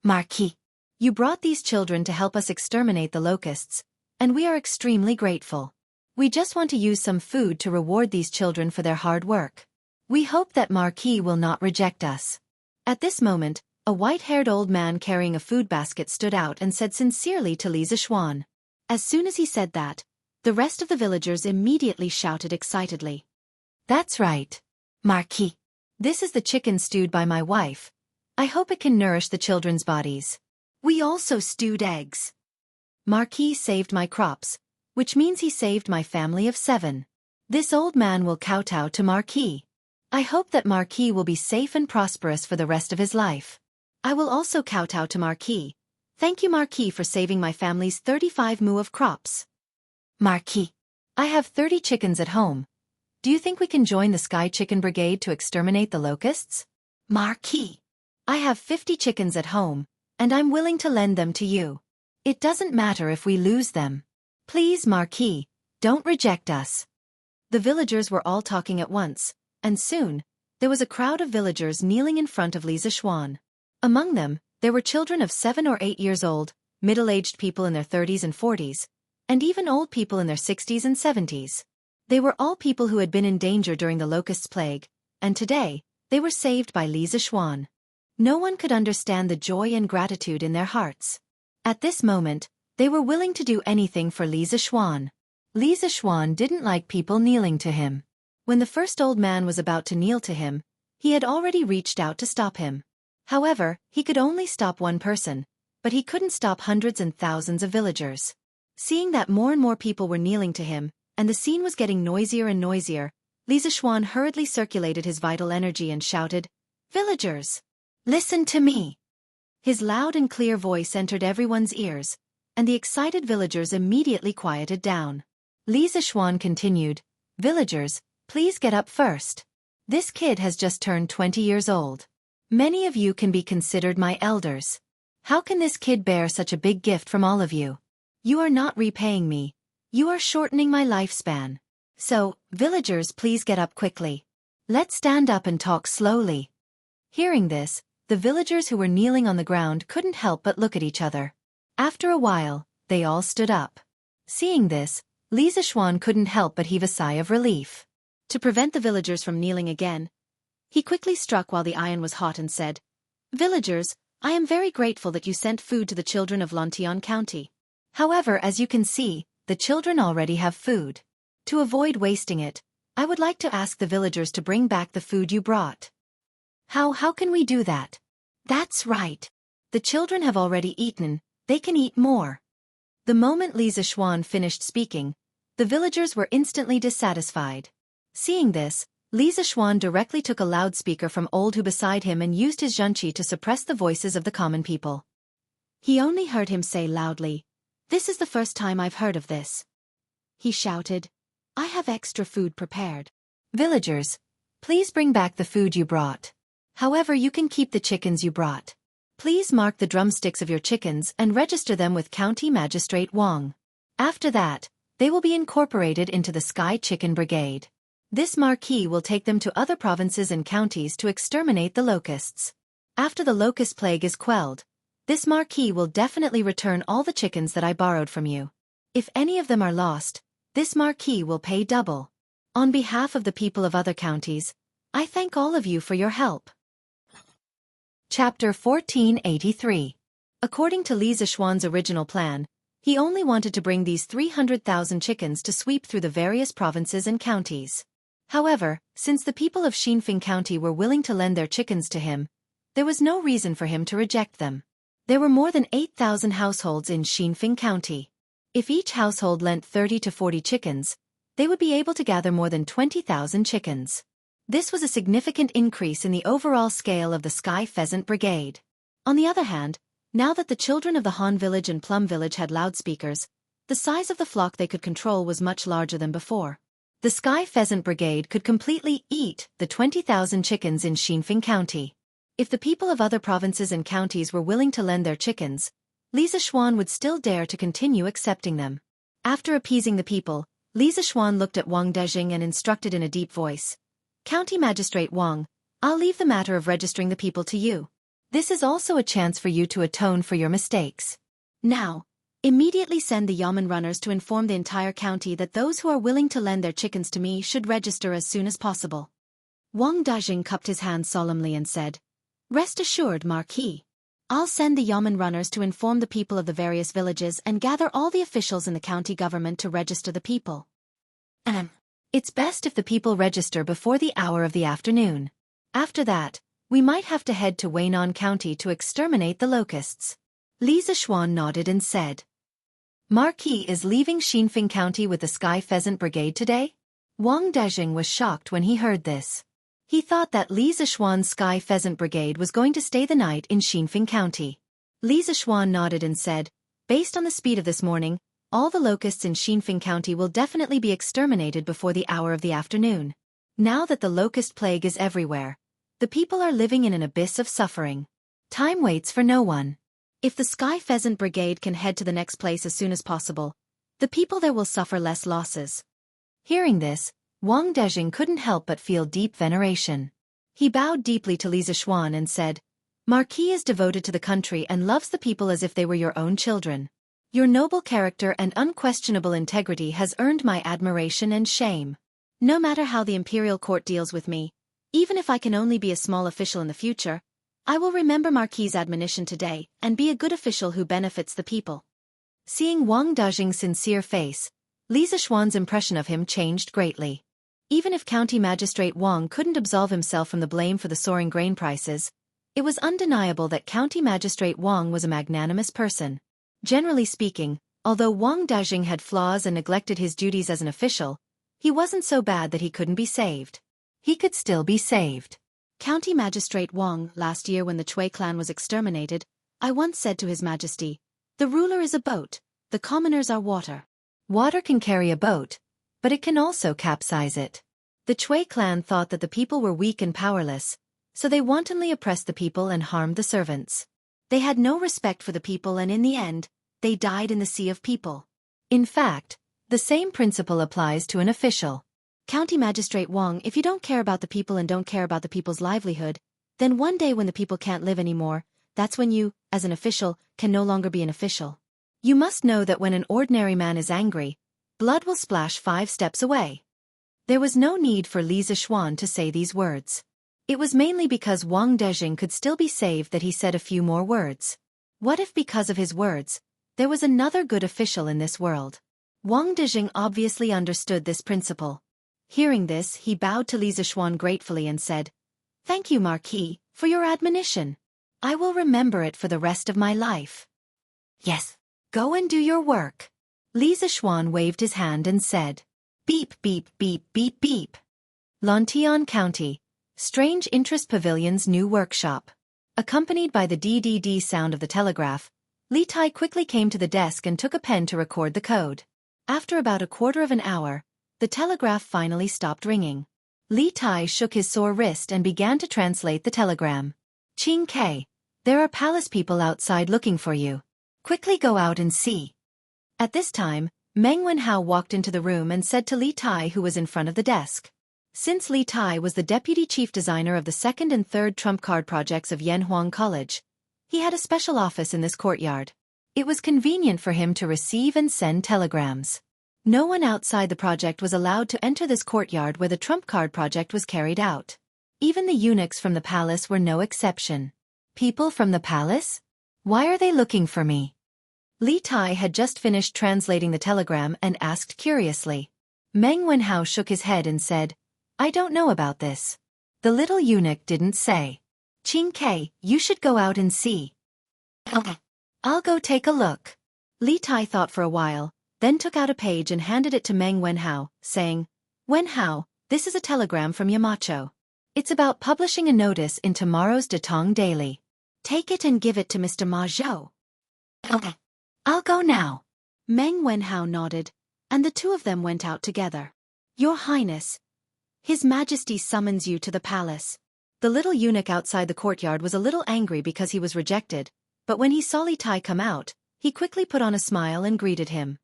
Marquis, you brought these children to help us exterminate the locusts, and we are extremely grateful. We just want to use some food to reward these children for their hard work. We hope that Marquis will not reject us. At this moment, a white-haired old man carrying a food basket stood out and said sincerely to Li Zishuan. As soon as he said that, the rest of the villagers immediately shouted excitedly. That's right. Marquis, this is the chicken stewed by my wife. I hope it can nourish the children's bodies. We also stewed eggs. Marquis saved my crops, which means he saved my family of 7. This old man will kowtow to Marquis. I hope that Marquis will be safe and prosperous for the rest of his life. I will also kowtow to Marquis. Thank you, Marquis, for saving my family's 35 mu of crops. Marquis, I have 30 chickens at home. Do you think we can join the Sky Chicken Brigade to exterminate the locusts? Marquis, I have 50 chickens at home, and I'm willing to lend them to you. It doesn't matter if we lose them. Please, Marquis, don't reject us. The villagers were all talking at once, and soon, there was a crowd of villagers kneeling in front of Li Zishuan. Among them, there were children of 7 or 8 years old, middle-aged people in their 30s and 40s, and even old people in their 60s and 70s. They were all people who had been in danger during the locust's plague, and today, they were saved by Li Zishuan. No one could understand the joy and gratitude in their hearts. At this moment, they were willing to do anything for Li Zishuan. Li Zishuan didn't like people kneeling to him. When the first old man was about to kneel to him, he had already reached out to stop him. However, he could only stop one person, but he couldn't stop hundreds and thousands of villagers. Seeing that more and more people were kneeling to him, and the scene was getting noisier and noisier, Li Zishuan hurriedly circulated his vital energy and shouted, "Villagers! Listen to me!" His loud and clear voice entered everyone's ears, and the excited villagers immediately quieted down. Li Zishuan continued, "Villagers, please get up first. This kid has just turned 20 years old. Many of you can be considered my elders. How can this kid bear such a big gift from all of you? You are not repaying me, You are shortening my lifespan. So, villagers, please get up quickly. Let's stand up and talk slowly. Hearing this, the villagers who were kneeling on the ground couldn't help but look at each other. After a while, they all stood up. Seeing this, Li Zishuan couldn't help but heave a sigh of relief. To prevent the villagers from kneeling again, he quickly struck while the iron was hot and said, "Villagers, I am very grateful that you sent food to the children of Lontian County. However, as you can see, the children already have food. To avoid wasting it, I would like to ask the villagers to bring back the food you brought." How can we do that? That's right. The children have already eaten, they can eat more. The moment Li Zishuan finished speaking, the villagers were instantly dissatisfied. Seeing this, Li Zishuan directly took a loudspeaker from old Hu beside him and used his Xianxia to suppress the voices of the common people. He only heard him say loudly, "This is the first time I've heard of this." He shouted, "I have extra food prepared. Villagers, please bring back the food you brought. However, you can keep the chickens you brought. Please mark the drumsticks of your chickens and register them with County Magistrate Wang. After that, they will be incorporated into the Sky Chicken Brigade. This marquee will take them to other provinces and counties to exterminate the locusts. After the locust plague is quelled, this marquee will definitely return all the chickens that I borrowed from you. If any of them are lost, this marquee will pay double. On behalf of the people of other counties, I thank all of you for your help." Chapter 1483. According to Li Zishuan's original plan, he only wanted to bring these 300,000 chickens to sweep through the various provinces and counties. However, since the people of Xinfeng County were willing to lend their chickens to him, there was no reason for him to reject them. There were more than 8,000 households in Xinfeng County. If each household lent 30 to 40 chickens, they would be able to gather more than 20,000 chickens. This was a significant increase in the overall scale of the Sky Pheasant Brigade. On the other hand, now that the children of the Han Village and Plum Village had loudspeakers, the size of the flock they could control was much larger than before. The Sky Pheasant Brigade could completely eat the 20,000 chickens in Xinfeng County. If the people of other provinces and counties were willing to lend their chickens, Li Zishuan would still dare to continue accepting them. After appeasing the people, Li Zishuan looked at Wang Dezhing and instructed in a deep voice, "County Magistrate Wang, I'll leave the matter of registering the people to you. This is also a chance for you to atone for your mistakes. Now, immediately send the Yamen runners to inform the entire county that those who are willing to lend their chickens to me should register as soon as possible." Wang Dezhing cupped his hands solemnly and said, "Rest assured, Marquis. I'll send the Yamen runners to inform the people of the various villages and gather all the officials in the county government to register the people. It's best if the people register before the hour of the afternoon. After that, we might have to head to Weinan County to exterminate the locusts." Li Zishuan nodded and said, "Marquis is leaving Xinfeng County with the Sky Pheasant Brigade today?" Wang Dezhing was shocked when he heard this. He thought that Li Zishuan's Sky Pheasant Brigade was going to stay the night in Xinfeng County. Li Zishuan nodded and said, "Based on the speed of this morning, all the locusts in Xinfeng County will definitely be exterminated before the hour of the afternoon. Now that the locust plague is everywhere, the people are living in an abyss of suffering. Time waits for no one. If the Sky Pheasant Brigade can head to the next place as soon as possible, the people there will suffer less losses." Hearing this, Wang Dezhing couldn't help but feel deep veneration. He bowed deeply to Li Zishuan and said, "Marquis is devoted to the country and loves the people as if they were your own children. Your noble character and unquestionable integrity has earned my admiration and shame. No matter how the imperial court deals with me, even if I can only be a small official in the future, I will remember Marquis' admonition today and be a good official who benefits the people." Seeing Wang Dezhing's sincere face, Li Zishuan's impression of him changed greatly. Even if County Magistrate Wang couldn't absolve himself from the blame for the soaring grain prices, it was undeniable that County Magistrate Wang was a magnanimous person. Generally speaking, although Wang Dezhing had flaws and neglected his duties as an official, he wasn't so bad that he couldn't be saved. He could still be saved. "County Magistrate Wang, last year when the Chui clan was exterminated, I once said to His Majesty, 'The ruler is a boat, the commoners are water. Water can carry a boat, but it can also capsize it.' The Chui clan thought that the people were weak and powerless, so they wantonly oppressed the people and harmed the servants. They had no respect for the people and in the end, they died in the sea of people. In fact, The same principle applies to an official. County Magistrate Wang, if you don't care about the people and don't care about the people's livelihood, then one day when the people can't live anymore, that's when you, as an official, can no longer be an official. You must know that when an ordinary man is angry, blood will splash 5 steps away. There was no need for Li Zixuan to say these words. It was mainly because Wang Dejing could still be saved that he said a few more words. What if because of his words, there was another good official in this world? Wang Dejing obviously understood this principle. Hearing this, he bowed to Li Zixuan gratefully and said, "Thank you, Marquis, for your admonition. I will remember it for the rest of my life." "Yes, go and do your work." Li Zixuan waved his hand and said, "Beep, beep, beep, beep, beep." Lantian County, Strange Interest Pavilion's new workshop. Accompanied by the DDD sound of the telegraph, Li Tai quickly came to the desk and took a pen to record the code. After about a quarter of an hour, the telegraph finally stopped ringing. Li Tai shook his sore wrist and began to translate the telegram. "Qing Ke, there are palace people outside looking for you. Quickly go out and see." At this time, Meng Wenhao walked into the room and said to Li Tai, who was in front of the desk. Since Li Tai was the deputy chief designer of the second and third trump card projects of Yanhuang College, he had a special office in this courtyard. It was convenient for him to receive and send telegrams. No one outside the project was allowed to enter this courtyard where the trump card project was carried out. Even the eunuchs from the palace were no exception. People from the palace? Why are they looking for me? Li Tai had just finished translating the telegram and asked curiously. Meng Wenhao shook his head and said, "I don't know about this." The little eunuch didn't say. "Qing Ke, you should go out and see." "Okay. I'll go take a look." Li Tai thought for a while, then took out a page and handed it to Meng Wenhao, saying, "Wenhao, this is a telegram from Yamacho. It's about publishing a notice in tomorrow's Datong Daily. Take it and give it to Mr. Ma Zhou." "Okay. I'll go now." Meng Wenhao nodded, and the two of them went out together. "Your Highness, His Majesty summons you to the palace." The little eunuch outside the courtyard was a little angry because he was rejected, but when he saw Li Tai come out, he quickly put on a smile and greeted him.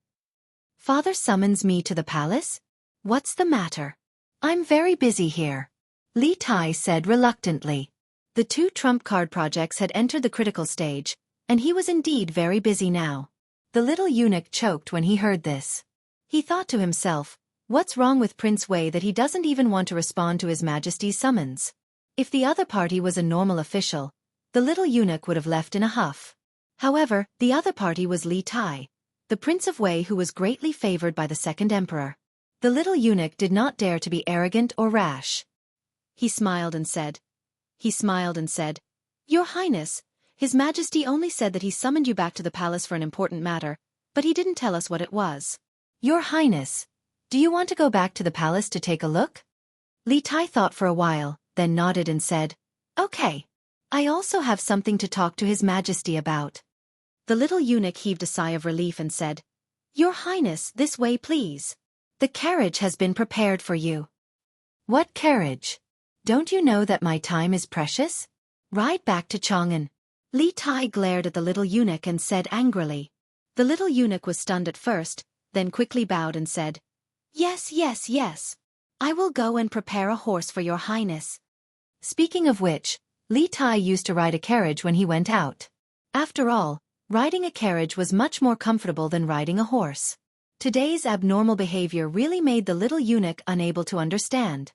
"Father summons me to the palace? What's the matter?" "I'm very busy here," Li Tai said reluctantly. The 2 trump card projects had entered the critical stage, and he was indeed very busy now. The little eunuch choked when he heard this. He thought to himself, what's wrong with Prince Wei that he doesn't even want to respond to His Majesty's summons? If the other party was a normal official, the little eunuch would have left in a huff. However, the other party was Li Tai, the Prince of Wei, who was greatly favored by the second emperor. The little eunuch did not dare to be arrogant or rash. He smiled and said, "Your Highness, His Majesty only said that he summoned you back to the palace for an important matter, but he didn't tell us what it was." "Your Highness, do you want to go back to the palace to take a look?" Li Tai thought for a while, then nodded and said, "Okay. I also have something to talk to His Majesty about." The little eunuch heaved a sigh of relief and said, "Your Highness, this way please. The carriage has been prepared for you." "What carriage? Don't you know that my time is precious? Ride back to Chang'an." Li Tai glared at the little eunuch and said angrily. The little eunuch was stunned at first, then quickly bowed and said, "Yes, yes, yes. I will go and prepare a horse for your Highness." Speaking of which, Li Tai used to ride a carriage when he went out. After all, riding a carriage was much more comfortable than riding a horse. Today's abnormal behavior really made the little eunuch unable to understand.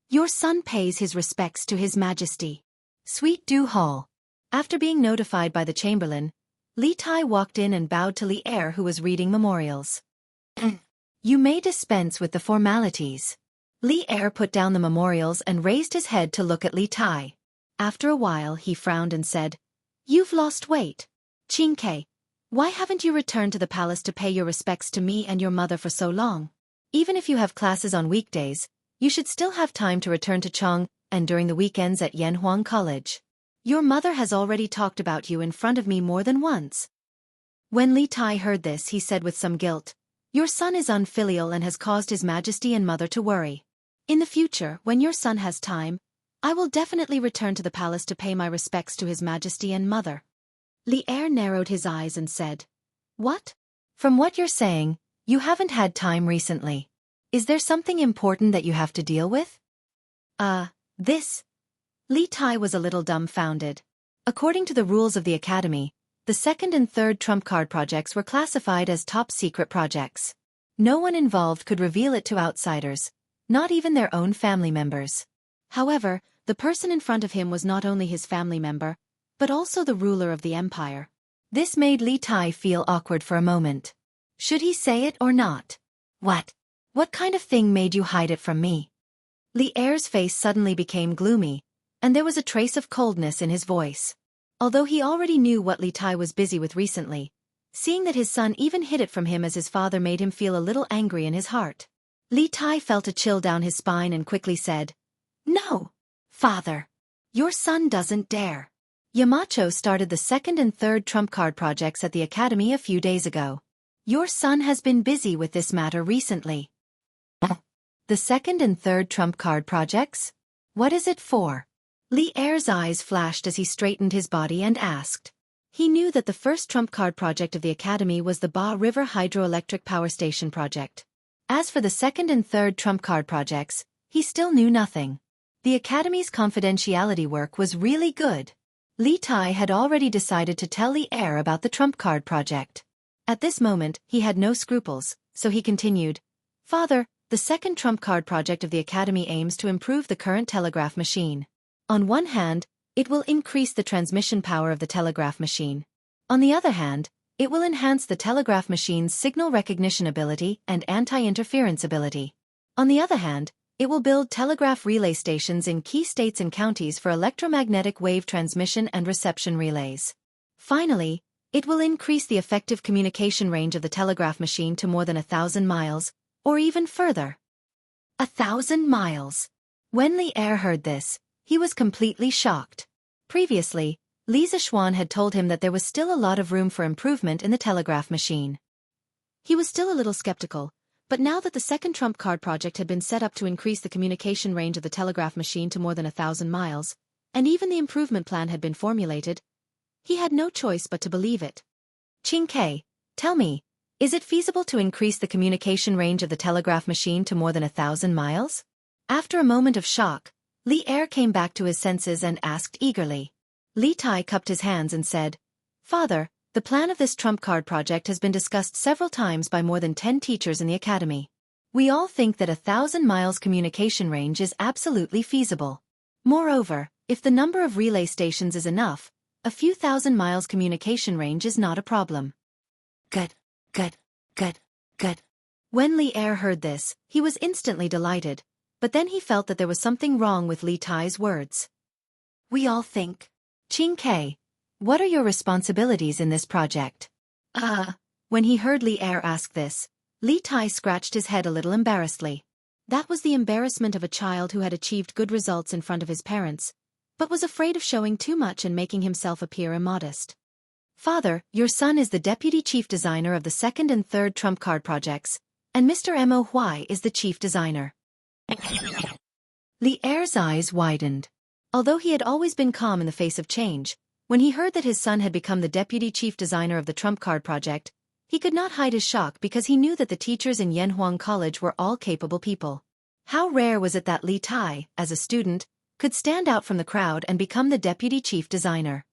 "Your son pays his respects to His Majesty." Sweet Du Hall. After being notified by the chamberlain, Li Tai walked in and bowed to Li Er, who was reading memorials. "You may dispense with the formalities." Li Er put down the memorials and raised his head to look at Li Tai. After a while he frowned and said, "You've lost weight. Qing Ke, why haven't you returned to the palace to pay your respects to me and your mother for so long? Even if you have classes on weekdays, you should still have time to return to Chang and during the weekends at Yanhuang College. Your mother has already talked about you in front of me more than once." When Li Tai heard this, he said with some guilt, "Your son is unfilial and has caused His Majesty and mother to worry. In the future, when your son has time, I will definitely return to the palace to pay my respects to His Majesty and mother." Li Er narrowed his eyes and said, "What? From what you're saying, You haven't had time recently. Is there something important that you have to deal with? This. Li Tai was a little dumbfounded. According to the rules of the academy, the second and third trump card projects were classified as top-secret projects. No one involved could reveal it to outsiders, not even their own family members. However, the person in front of him was not only his family member, but also the ruler of the empire. This made Li Tai feel awkward for a moment. Should he say it or not? What? What kind of thing made you hide it from me? Li Er's face suddenly became gloomy, and there was a trace of coldness in his voice. Although he already knew what Li Tai was busy with recently, seeing that his son even hid it from him as his father made him feel a little angry in his heart. Li Tai felt a chill down his spine and quickly said, "No, father. Your son doesn't dare." Yamacho started the second and third trump card projects at the academy a few days ago. Your son has been busy with this matter recently. The second and third trump card projects? What is it for? Li Er's eyes flashed as he straightened his body and asked. He knew that the first trump card project of the academy was the Ba River Hydroelectric Power Station project. As for the second and third trump card projects, he still knew nothing. The academy's confidentiality work was really good. Li Tai had already decided to tell Li Er about the trump card project. At this moment, he had no scruples, so he continued, "Father, the second trump card project of the academy aims to improve the current telegraph machine. On one hand, it will increase the transmission power of the telegraph machine. On the other hand, it will enhance the telegraph machine's signal recognition ability and anti-interference ability. On the other hand, it will build telegraph relay stations in key states and counties for electromagnetic wave transmission and reception relays. Finally, it will increase the effective communication range of the telegraph machine to more than 1,000 miles, or even further." 1,000 miles. When Li Er heard this, he was completely shocked. Previously, Li Zixuan had told him that there was still a lot of room for improvement in the telegraph machine. He was still a little skeptical, but now that the second trump card project had been set up to increase the communication range of the telegraph machine to more than 1,000 miles, and even the improvement plan had been formulated, he had no choice but to believe it. "Qingke, tell me, is it feasible to increase the communication range of the telegraph machine to more than 1,000 miles? After a moment of shock, Li Er came back to his senses and asked eagerly. Li Tai cupped his hands and said, "Father, the plan of this trump card project has been discussed several times by more than 10 teachers in the academy. We all think that 1,000 miles communication range is absolutely feasible. Moreover, if the number of relay stations is enough, a few thousand miles communication range is not a problem." Good. When Li Er heard this, he was instantly delighted, but then he felt that there was something wrong with Li Tai's words. "We all think. Qingke, what are your responsibilities in this project?" When he heard Li Er ask this, Li Tai scratched his head a little embarrassedly. That was the embarrassment of a child who had achieved good results in front of his parents, but was afraid of showing too much and making himself appear immodest. "Father, your son is the deputy chief designer of the second and third trump card projects, and Mr. Mo Huai is the chief designer." Li Er's eyes widened. Although he had always been calm in the face of change, when he heard that his son had become the deputy chief designer of the trump card project, he could not hide his shock because he knew that the teachers in Yanhuang College were all capable people. How rare was it that Li Tai, as a student, could stand out from the crowd and become the deputy chief designer.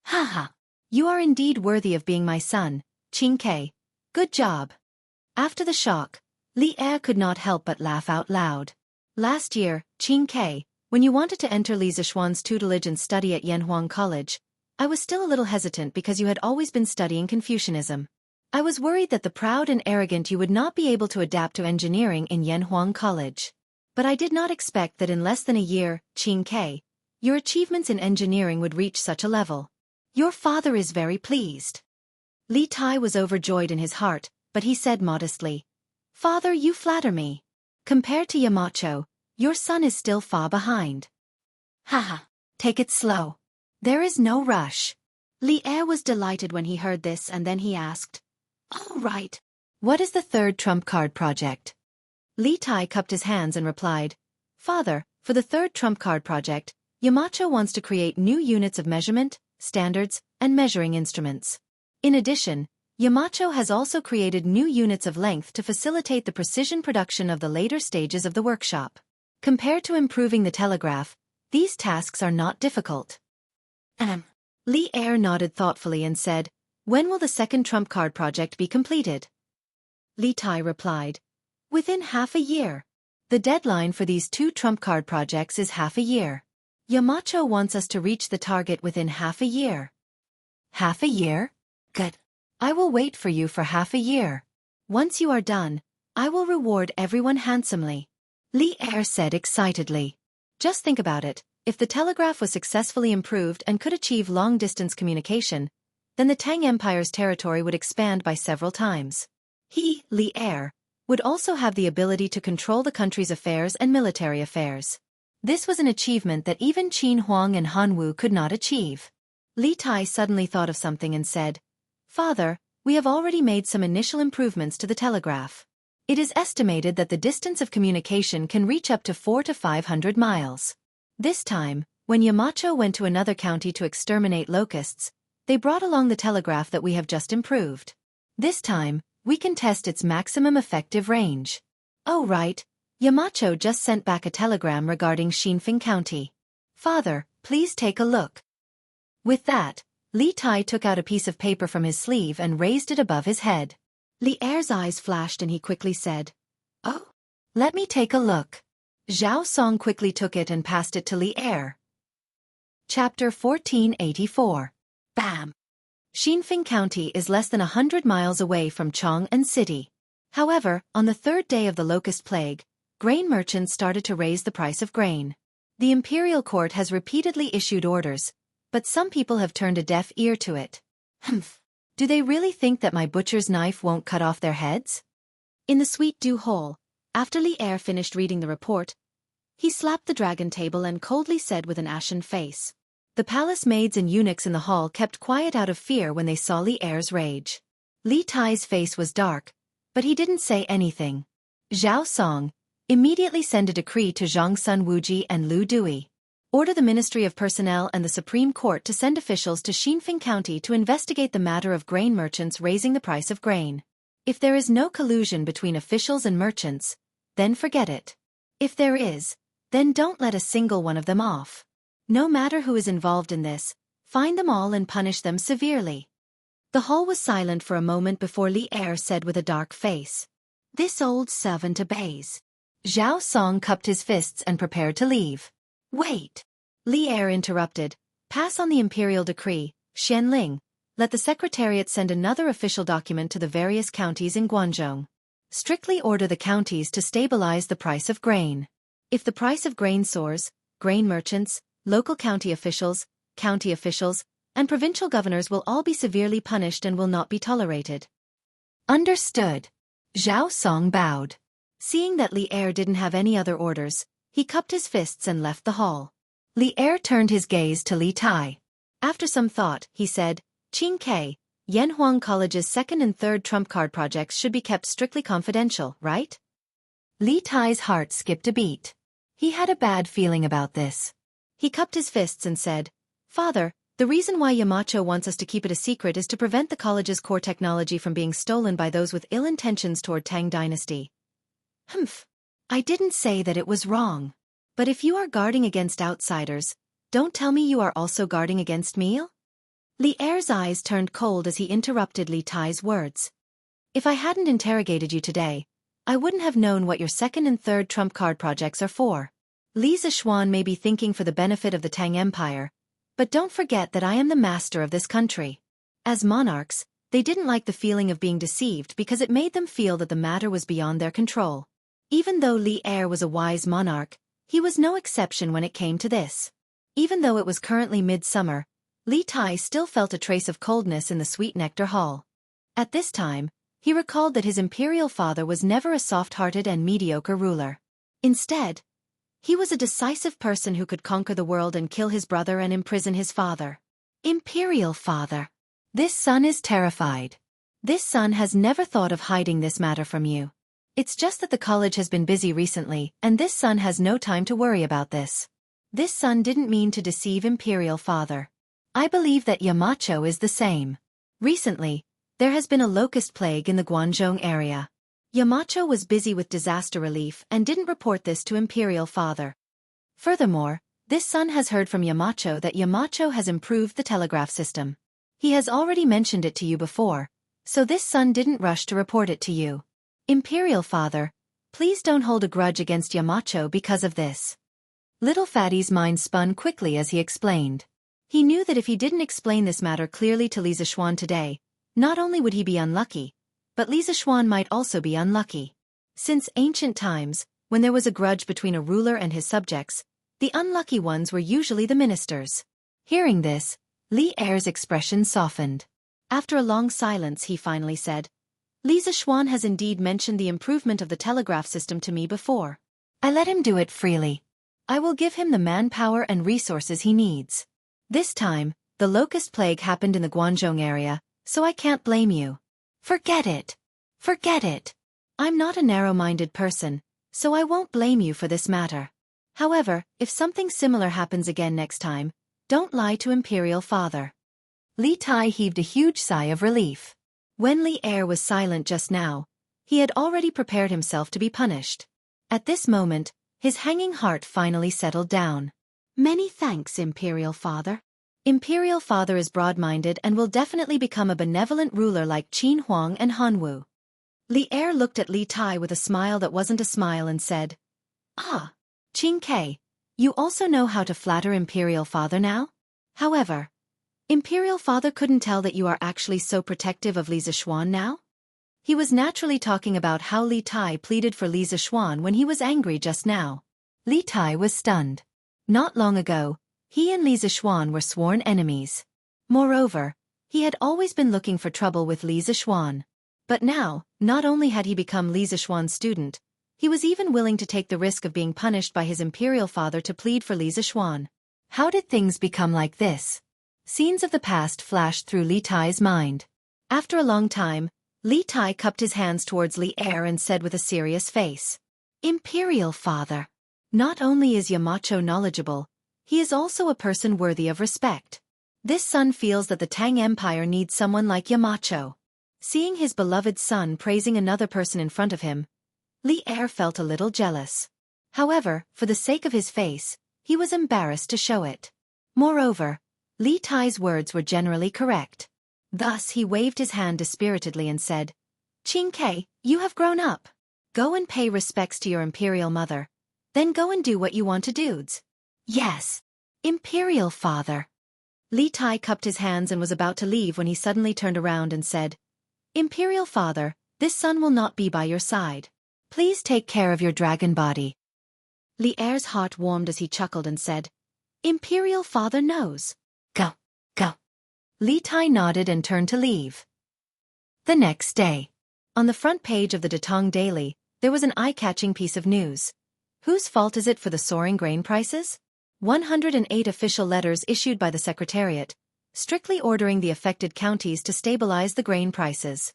"Haha. You are indeed worthy of being my son, Qingke. Good job." After the shock, Li Er could not help but laugh out loud. "Last year, Qingke, when you wanted to enter Li Zixuan's tutelage and study at Yanhuang College, I was still a little hesitant because you had always been studying Confucianism. I was worried that the proud and arrogant you would not be able to adapt to engineering in Yanhuang College. But I did not expect that in less than a year, Qingke, your achievements in engineering would reach such a level. Your father is very pleased." Li Tai was overjoyed in his heart, but he said modestly, "Father, you flatter me. Compared to Yamacho, your son is still far behind." "Haha. Take it slow. There is no rush." Li Er was delighted when he heard this, and then he asked, "All right. What is the third trump card project?" Li Tai cupped his hands and replied, "Father, for the third trump card project, Yamacho wants to create new units of measurement, standards, and measuring instruments. In addition, Yamacho has also created new units of length to facilitate the precision production of the later stages of the workshop. Compared to improving the telegraph, these tasks are not difficult. Li Er nodded thoughtfully and said, "When will the second trump card project be completed?" Li Tai replied, "Within half a year. The deadline for these 2 trump card projects is half a year. Yamacho wants us to reach the target within half a year." "Half a year? Good. I will wait for you for half a year. Once you are done, I will reward everyone handsomely," Li Er said excitedly. Just think about it. If the telegraph was successfully improved and could achieve long-distance communication, then the Tang Empire's territory would expand by several times. He, Li Er, would also have the ability to control the country's affairs and military affairs. This was an achievement that even Qin Huang and Han Wu could not achieve. Li Tai suddenly thought of something and said, "Father, we have already made some initial improvements to the telegraph. It is estimated that the distance of communication can reach up to 400 to 500 miles. This time, when Yamacho went to another county to exterminate locusts, they brought along the telegraph that we have just improved. This time, we can test its maximum effective range." "Oh right, Yamacho just sent back a telegram regarding Xinfeng County. Father, please take a look." With that, Li Tai took out a piece of paper from his sleeve and raised it above his head. Li Er's eyes flashed and he quickly said, "Oh, let me take a look." Zhao Song quickly took it and passed it to Li Er. Chapter 1484. Bam! Xinfeng County is less than 100 miles away from Chang'an City. However, on the 3rd day of the locust plague, grain merchants started to raise the price of grain. The imperial court has repeatedly issued orders, but some people have turned a deaf ear to it. Do they really think that my butcher's knife won't cut off their heads? In the Sweet Dew Hall, after Li Er finished reading the report, he slapped the dragon table and coldly said with an ashen face. The palace maids and eunuchs in the hall kept quiet out of fear when they saw Li Er's rage. Li Tai's face was dark, but he didn't say anything. Zhao Song, immediately send a decree to Zhang Sun Wuji and Lu Dui. Order the Ministry of Personnel and the Supreme Court to send officials to Xinfeng County to investigate the matter of grain merchants raising the price of grain. If there is no collusion between officials and merchants, then forget it. If there is, then don't let a single one of them off. No matter who is involved in this, find them all and punish them severely. The hall was silent for a moment before Li Er said with a dark face, "This old servant obeys." Zhao Song cupped his fists and prepared to leave. "Wait!" Li Er interrupted. "Pass on the imperial decree, Xianling. Let the Secretariat send another official document to the various counties in Guangzhou. Strictly order the counties to stabilize the price of grain. If the price of grain soars, grain merchants, local county officials, and provincial governors will all be severely punished and will not be tolerated." "Understood." Zhao Song bowed. Seeing that Li Er didn't have any other orders, he cupped his fists and left the hall. Li Er turned his gaze to Li Tai. After some thought, he said, "Qin Ke, Yanhuang College's 2nd and 3rd trump card projects should be kept strictly confidential, right?" Li Tai's heart skipped a beat. He had a bad feeling about this. He cupped his fists and said, "Father, the reason why Yamacho wants us to keep it a secret is to prevent the college's core technology from being stolen by those with ill intentions toward Tang Dynasty." I didn't say that it was wrong. But if you are guarding against outsiders, don't tell me you are also guarding against me? Li Er's eyes turned cold as he interrupted Li Tai's words. "If I hadn't interrogated you today, I wouldn't have known what your 2nd and 3rd trump card projects are for. Li Zishuan may be thinking for the benefit of the Tang Empire, but don't forget that I am the master of this country." As monarchs, they didn't like the feeling of being deceived because it made them feel that the matter was beyond their control. Even though Li Er was a wise monarch, he was no exception when it came to this. Even though it was currently midsummer, Li Tai still felt a trace of coldness in the Sweet Nectar Hall. At this time, he recalled that his imperial father was never a soft-hearted and mediocre ruler. Instead, he was a decisive person who could conquer the world and kill his brother and imprison his father. Imperial father. This son is terrified. This son has never thought of hiding this matter from you. It's just that the college has been busy recently, and this son has no time to worry about this. This son didn't mean to deceive Imperial father. I believe that Yamacho is the same. Recently, There has been a locust plague in the Guangzhou area. Yamacho was busy with disaster relief and didn't report this to Imperial Father. Furthermore, this son has heard from Yamacho that Yamacho has improved the telegraph system. He has already mentioned it to you before, so this son didn't rush to report it to you. Imperial Father, please don't hold a grudge against Yamacho because of this. Little Fatty's mind spun quickly as he explained. He knew that if he didn't explain this matter clearly to Li Zixuan today, not only would he be unlucky, but Li Zixuan might also be unlucky. Since ancient times, when there was a grudge between a ruler and his subjects, the unlucky ones were usually the ministers. Hearing this, Li Er's expression softened. After a long silence he finally said, Li Zixuan has indeed mentioned the improvement of the telegraph system to me before. I let him do it freely. I will give him the manpower and resources he needs. This time, the locust plague happened in the Guangzhou area, so I can't blame you. Forget it. Forget it. I'm not a narrow-minded person, so I won't blame you for this matter. However, if something similar happens again next time, don't lie to Imperial Father. Li Tai heaved a huge sigh of relief. When Li Er was silent just now, he had already prepared himself to be punished. At this moment, his hanging heart finally settled down. Many thanks, Imperial Father. Imperial Father is broad-minded and will definitely become a benevolent ruler like Qin Huang and Han Wu. Li Er looked at Li Tai with a smile that wasn't a smile and said, Ah, Qin Ke, you also know how to flatter Imperial Father now? However, Imperial Father couldn't tell that you are actually so protective of Li Zixuan now? He was naturally talking about how Li Tai pleaded for Li Zixuan when he was angry just now. Li Tai was stunned. Not long ago, he and Li Zixuan were sworn enemies. Moreover, he had always been looking for trouble with Li Zixuan. But now, not only had he become Li Zixuan's student, he was even willing to take the risk of being punished by his Imperial Father to plead for Li Zixuan. How did things become like this? Scenes of the past flashed through Li Tai's mind. After a long time, Li Tai cupped his hands towards Li Er and said with a serious face, Imperial Father. Not only is Yamacho knowledgeable, he is also a person worthy of respect. This son feels that the Tang Empire needs someone like Yamacho. Seeing his beloved son praising another person in front of him, Li Er felt a little jealous. However, for the sake of his face, he was embarrassed to show it. Moreover, Li Tai's words were generally correct. Thus he waved his hand dispiritedly and said, Qin Ke, you have grown up. Go and pay respects to your Imperial Mother. Then go and do what you want to dudes. Yes, Imperial Father. Li Tai cupped his hands and was about to leave when he suddenly turned around and said, Imperial Father, this son will not be by your side. Please take care of your dragon body. Li Er's heart warmed as he chuckled and said, Imperial Father knows. Go, go. Li Tai nodded and turned to leave. The next day. On the front page of the Datong Daily, there was an eye-catching piece of news. Whose fault is it for the soaring grain prices? 108 official letters issued by the Secretariat, strictly ordering the affected counties to stabilize the grain prices.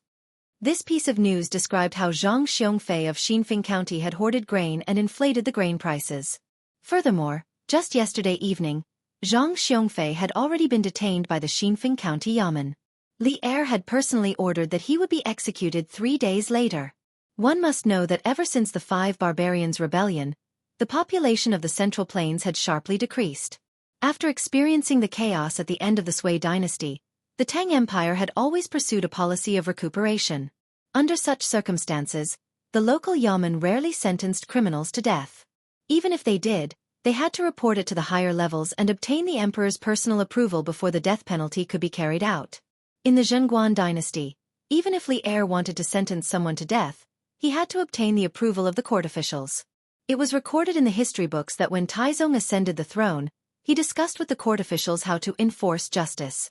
This piece of news described how Zhang Xiongfei of Xinfeng County had hoarded grain and inflated the grain prices. Furthermore, just yesterday evening, Zhang Xiongfei had already been detained by the Xinfeng County Yamen. Li Er had personally ordered that he would be executed 3 days later. One must know that ever since the Five Barbarians' Rebellion, the population of the Central Plains had sharply decreased. After experiencing the chaos at the end of the Sui dynasty, the Tang Empire had always pursued a policy of recuperation. Under such circumstances, the local yamen rarely sentenced criminals to death. Even if they did, they had to report it to the higher levels and obtain the emperor's personal approval before the death penalty could be carried out. In the Zhenguan dynasty, even if Li Er wanted to sentence someone to death, he had to obtain the approval of the court officials. It was recorded in the history books that when Taizong ascended the throne, he discussed with the court officials how to enforce justice.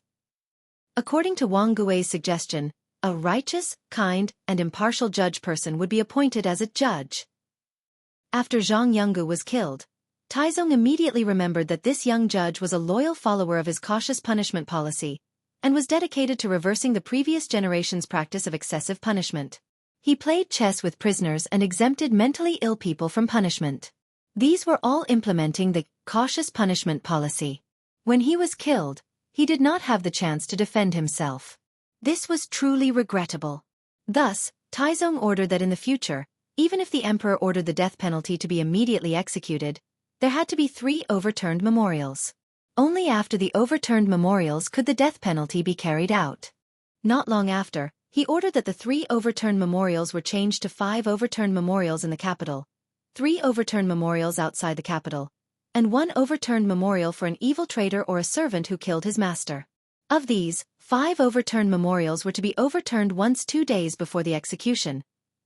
According to Wang Gui's suggestion, a righteous, kind, and impartial judge person would be appointed as a judge. After Zhang Yonggu was killed, Taizong immediately remembered that this young judge was a loyal follower of his cautious punishment policy, and was dedicated to reversing the previous generation's practice of excessive punishment. He played chess with prisoners and exempted mentally ill people from punishment. These were all implementing the cautious punishment policy. When he was killed, he did not have the chance to defend himself. This was truly regrettable. Thus, Taizong ordered that in the future, even if the emperor ordered the death penalty to be immediately executed, there had to be 3 overturned memorials. Only after the overturned memorials could the death penalty be carried out. Not long after, he ordered that the 3 overturned memorials were changed to 5 overturned memorials in the capital, 3 overturned memorials outside the capital, and 1 overturned memorial for an evil trader or a servant who killed his master. Of these, 5 overturned memorials were to be overturned once 2 days before the execution,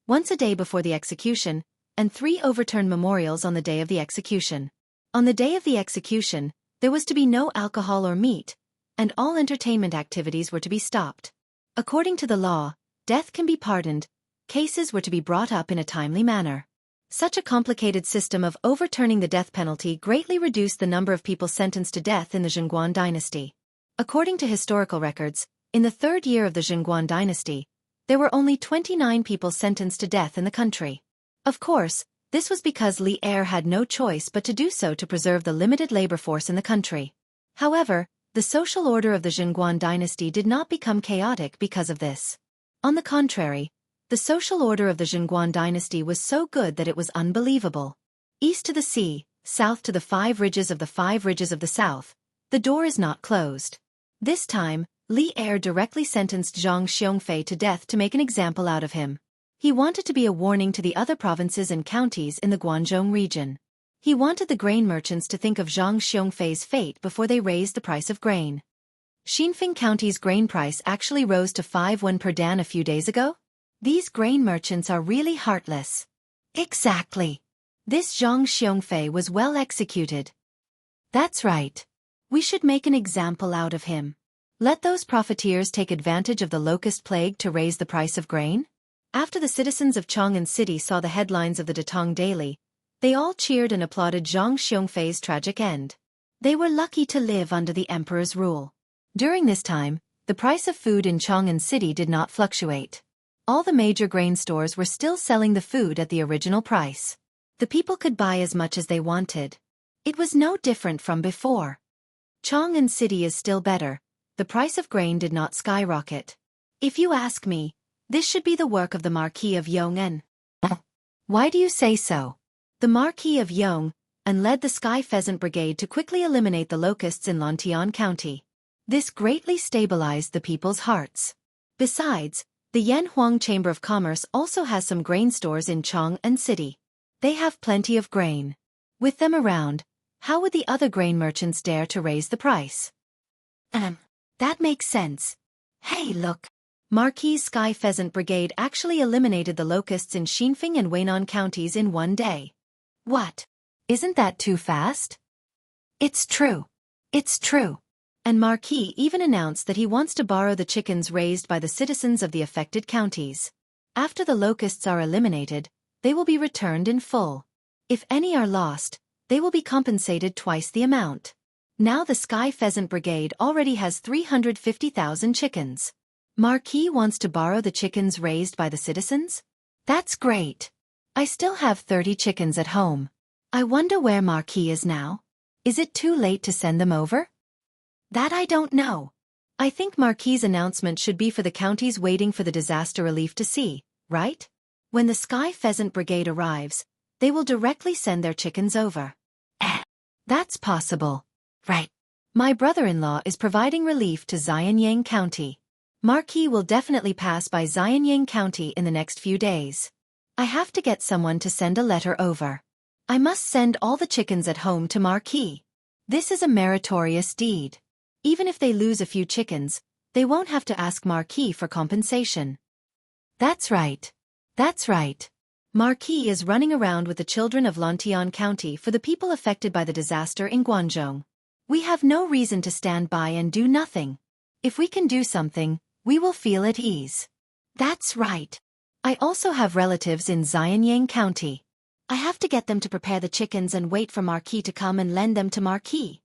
once a day before the execution, and 3 overturned memorials on the day of the execution. On the day of the execution, there was to be no alcohol or meat, and all entertainment activities were to be stopped. According to the law, death can be pardoned, cases were to be brought up in a timely manner. Such a complicated system of overturning the death penalty greatly reduced the number of people sentenced to death in the Zhenguan dynasty. According to historical records, in the 3rd year of the Zhenguan dynasty, there were only 29 people sentenced to death in the country. Of course, this was because Li Er had no choice but to do so to preserve the limited labor force in the country. However, the social order of the Zhenguan dynasty did not become chaotic because of this. On the contrary, the social order of the Zhenguan dynasty was so good that it was unbelievable. East to the sea, south to the 5 ridges of the 5 ridges of the south, the door is not closed. This time, Li Er directly sentenced Zhang Xiongfei to death to make an example out of him. He wanted to be a warning to the other provinces and counties in the Guangzhou region. He wanted the grain merchants to think of Zhang Xiongfei's fate before they raised the price of grain. Xinfeng County's grain price actually rose to 5 yuan per dan a few days ago? These grain merchants are really heartless. Exactly. This Zhang Xiongfei was well executed. That's right. We should make an example out of him. Let those profiteers take advantage of the locust plague to raise the price of grain? After the citizens of Chang'an City saw the headlines of the Datong Daily, they all cheered and applauded Zhang Xiongfei's tragic end. They were lucky to live under the emperor's rule. During this time, the price of food in Chang'an City did not fluctuate. All the major grain stores were still selling the food at the original price. The people could buy as much as they wanted. It was no different from before. Chang'an City is still better. The price of grain did not skyrocket. If you ask me, this should be the work of the Marquis of Yong'an. Why do you say so? The Marquis of Yong'an led the Sky Pheasant Brigade to quickly eliminate the locusts in Lantian County. This greatly stabilized the people's hearts. Besides, the Yanhuang Chamber of Commerce also has some grain stores in Chang'an City. They have plenty of grain. With them around, how would the other grain merchants dare to raise the price? That makes sense. Hey, look. Marquis Sky Pheasant Brigade actually eliminated the locusts in Xinfeng and Weinan counties in one day. What? Isn't that too fast? It's true. It's true. And Marquis even announced that he wants to borrow the chickens raised by the citizens of the affected counties. After the locusts are eliminated, they will be returned in full. If any are lost, they will be compensated twice the amount. Now the Sky Pheasant Brigade already has 350,000 chickens. Marquis wants to borrow the chickens raised by the citizens? That's great. I still have 30 chickens at home. I wonder where Marquis is now. Is it too late to send them over? That I don't know. I think Marquis' announcement should be for the counties waiting for the disaster relief to see, right? When the Sky Pheasant Brigade arrives, they will directly send their chickens over. That's possible. Right. My brother-in-law is providing relief to Xianxia County. Marquis will definitely pass by Xianxia County in the next few days. I have to get someone to send a letter over. I must send all the chickens at home to Marquis. This is a meritorious deed. Even if they lose a few chickens, they won't have to ask Marquis for compensation. That's right. That's right. Marquis is running around with the children of Lantian County for the people affected by the disaster in Guangzhou. We have no reason to stand by and do nothing. If we can do something, we will feel at ease. That's right. I also have relatives in Xianxia County. I have to get them to prepare the chickens and wait for Marquis to come and lend them to Marquis.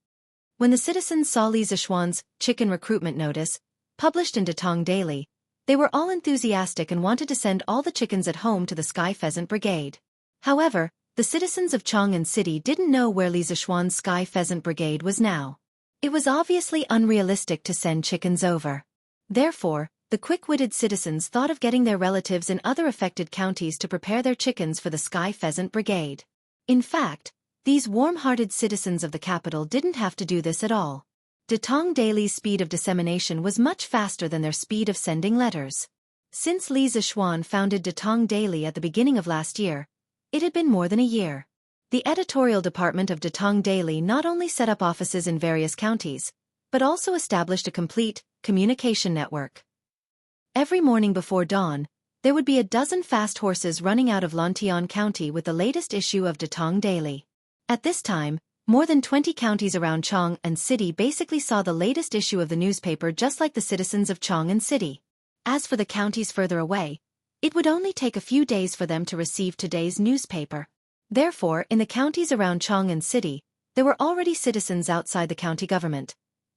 When the citizens saw Li Zishuan's chicken recruitment notice, published in Datong Daily, they were all enthusiastic and wanted to send all the chickens at home to the Sky Pheasant Brigade. However, the citizens of Chang'an City didn't know where Li Zishuan's Sky Pheasant Brigade was now. It was obviously unrealistic to send chickens over. Therefore, The quick-witted citizens thought of getting their relatives in other affected counties to prepare their chickens for the Sky Pheasant Brigade. In fact, these warm-hearted citizens of the capital didn't have to do this at all. Datong Daily's speed of dissemination was much faster than their speed of sending letters. Since Li Zixuan founded Datong Daily at the beginning of last year, it had been more than a year. The editorial department of Datong Daily not only set up offices in various counties, but also established a complete communication network. Every morning before dawn, there would be a dozen fast horses running out of Lantian County with the latest issue of Datong Daily. At this time, more than 20 counties around Chang'an City basically saw the latest issue of the newspaper just like the citizens of Chang'an City. As for the counties further away, it would only take a few days for them to receive today's newspaper. Therefore, in the counties around Chang'an City, there were already citizens outside the county government,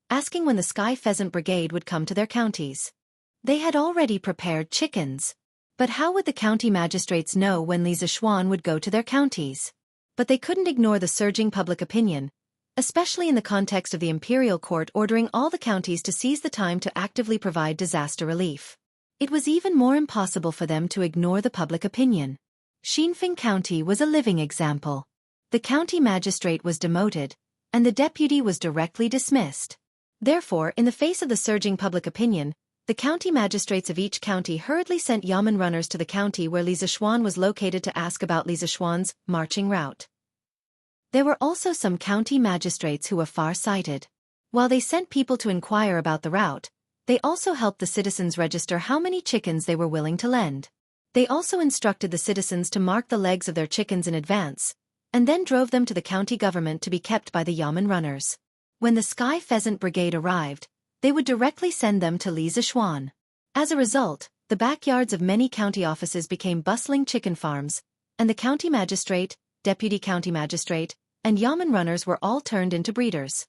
asking when the Sky Pheasant Brigade would come to their counties. They had already prepared chickens. But how would the county magistrates know when Li Zixuan would go to their counties? But they couldn't ignore the surging public opinion, especially in the context of the imperial court ordering all the counties to seize the time to actively provide disaster relief. It was even more impossible for them to ignore the public opinion. Xinfeng County was a living example. The county magistrate was demoted, and the deputy was directly dismissed. Therefore, in the face of the surging public opinion, the county magistrates of each county hurriedly sent yamen runners to the county where Li Zixuan was located to ask about Li Zixuan's marching route. There were also some county magistrates who were far-sighted. While they sent people to inquire about the route, they also helped the citizens register how many chickens they were willing to lend. They also instructed the citizens to mark the legs of their chickens in advance, and then drove them to the county government to be kept by the yamen runners. When the Sky Pheasant Brigade arrived, they would directly send them to Li Zixuan. As a result, the backyards of many county offices became bustling chicken farms, and the county magistrate, deputy county magistrate, and yamen runners were all turned into breeders.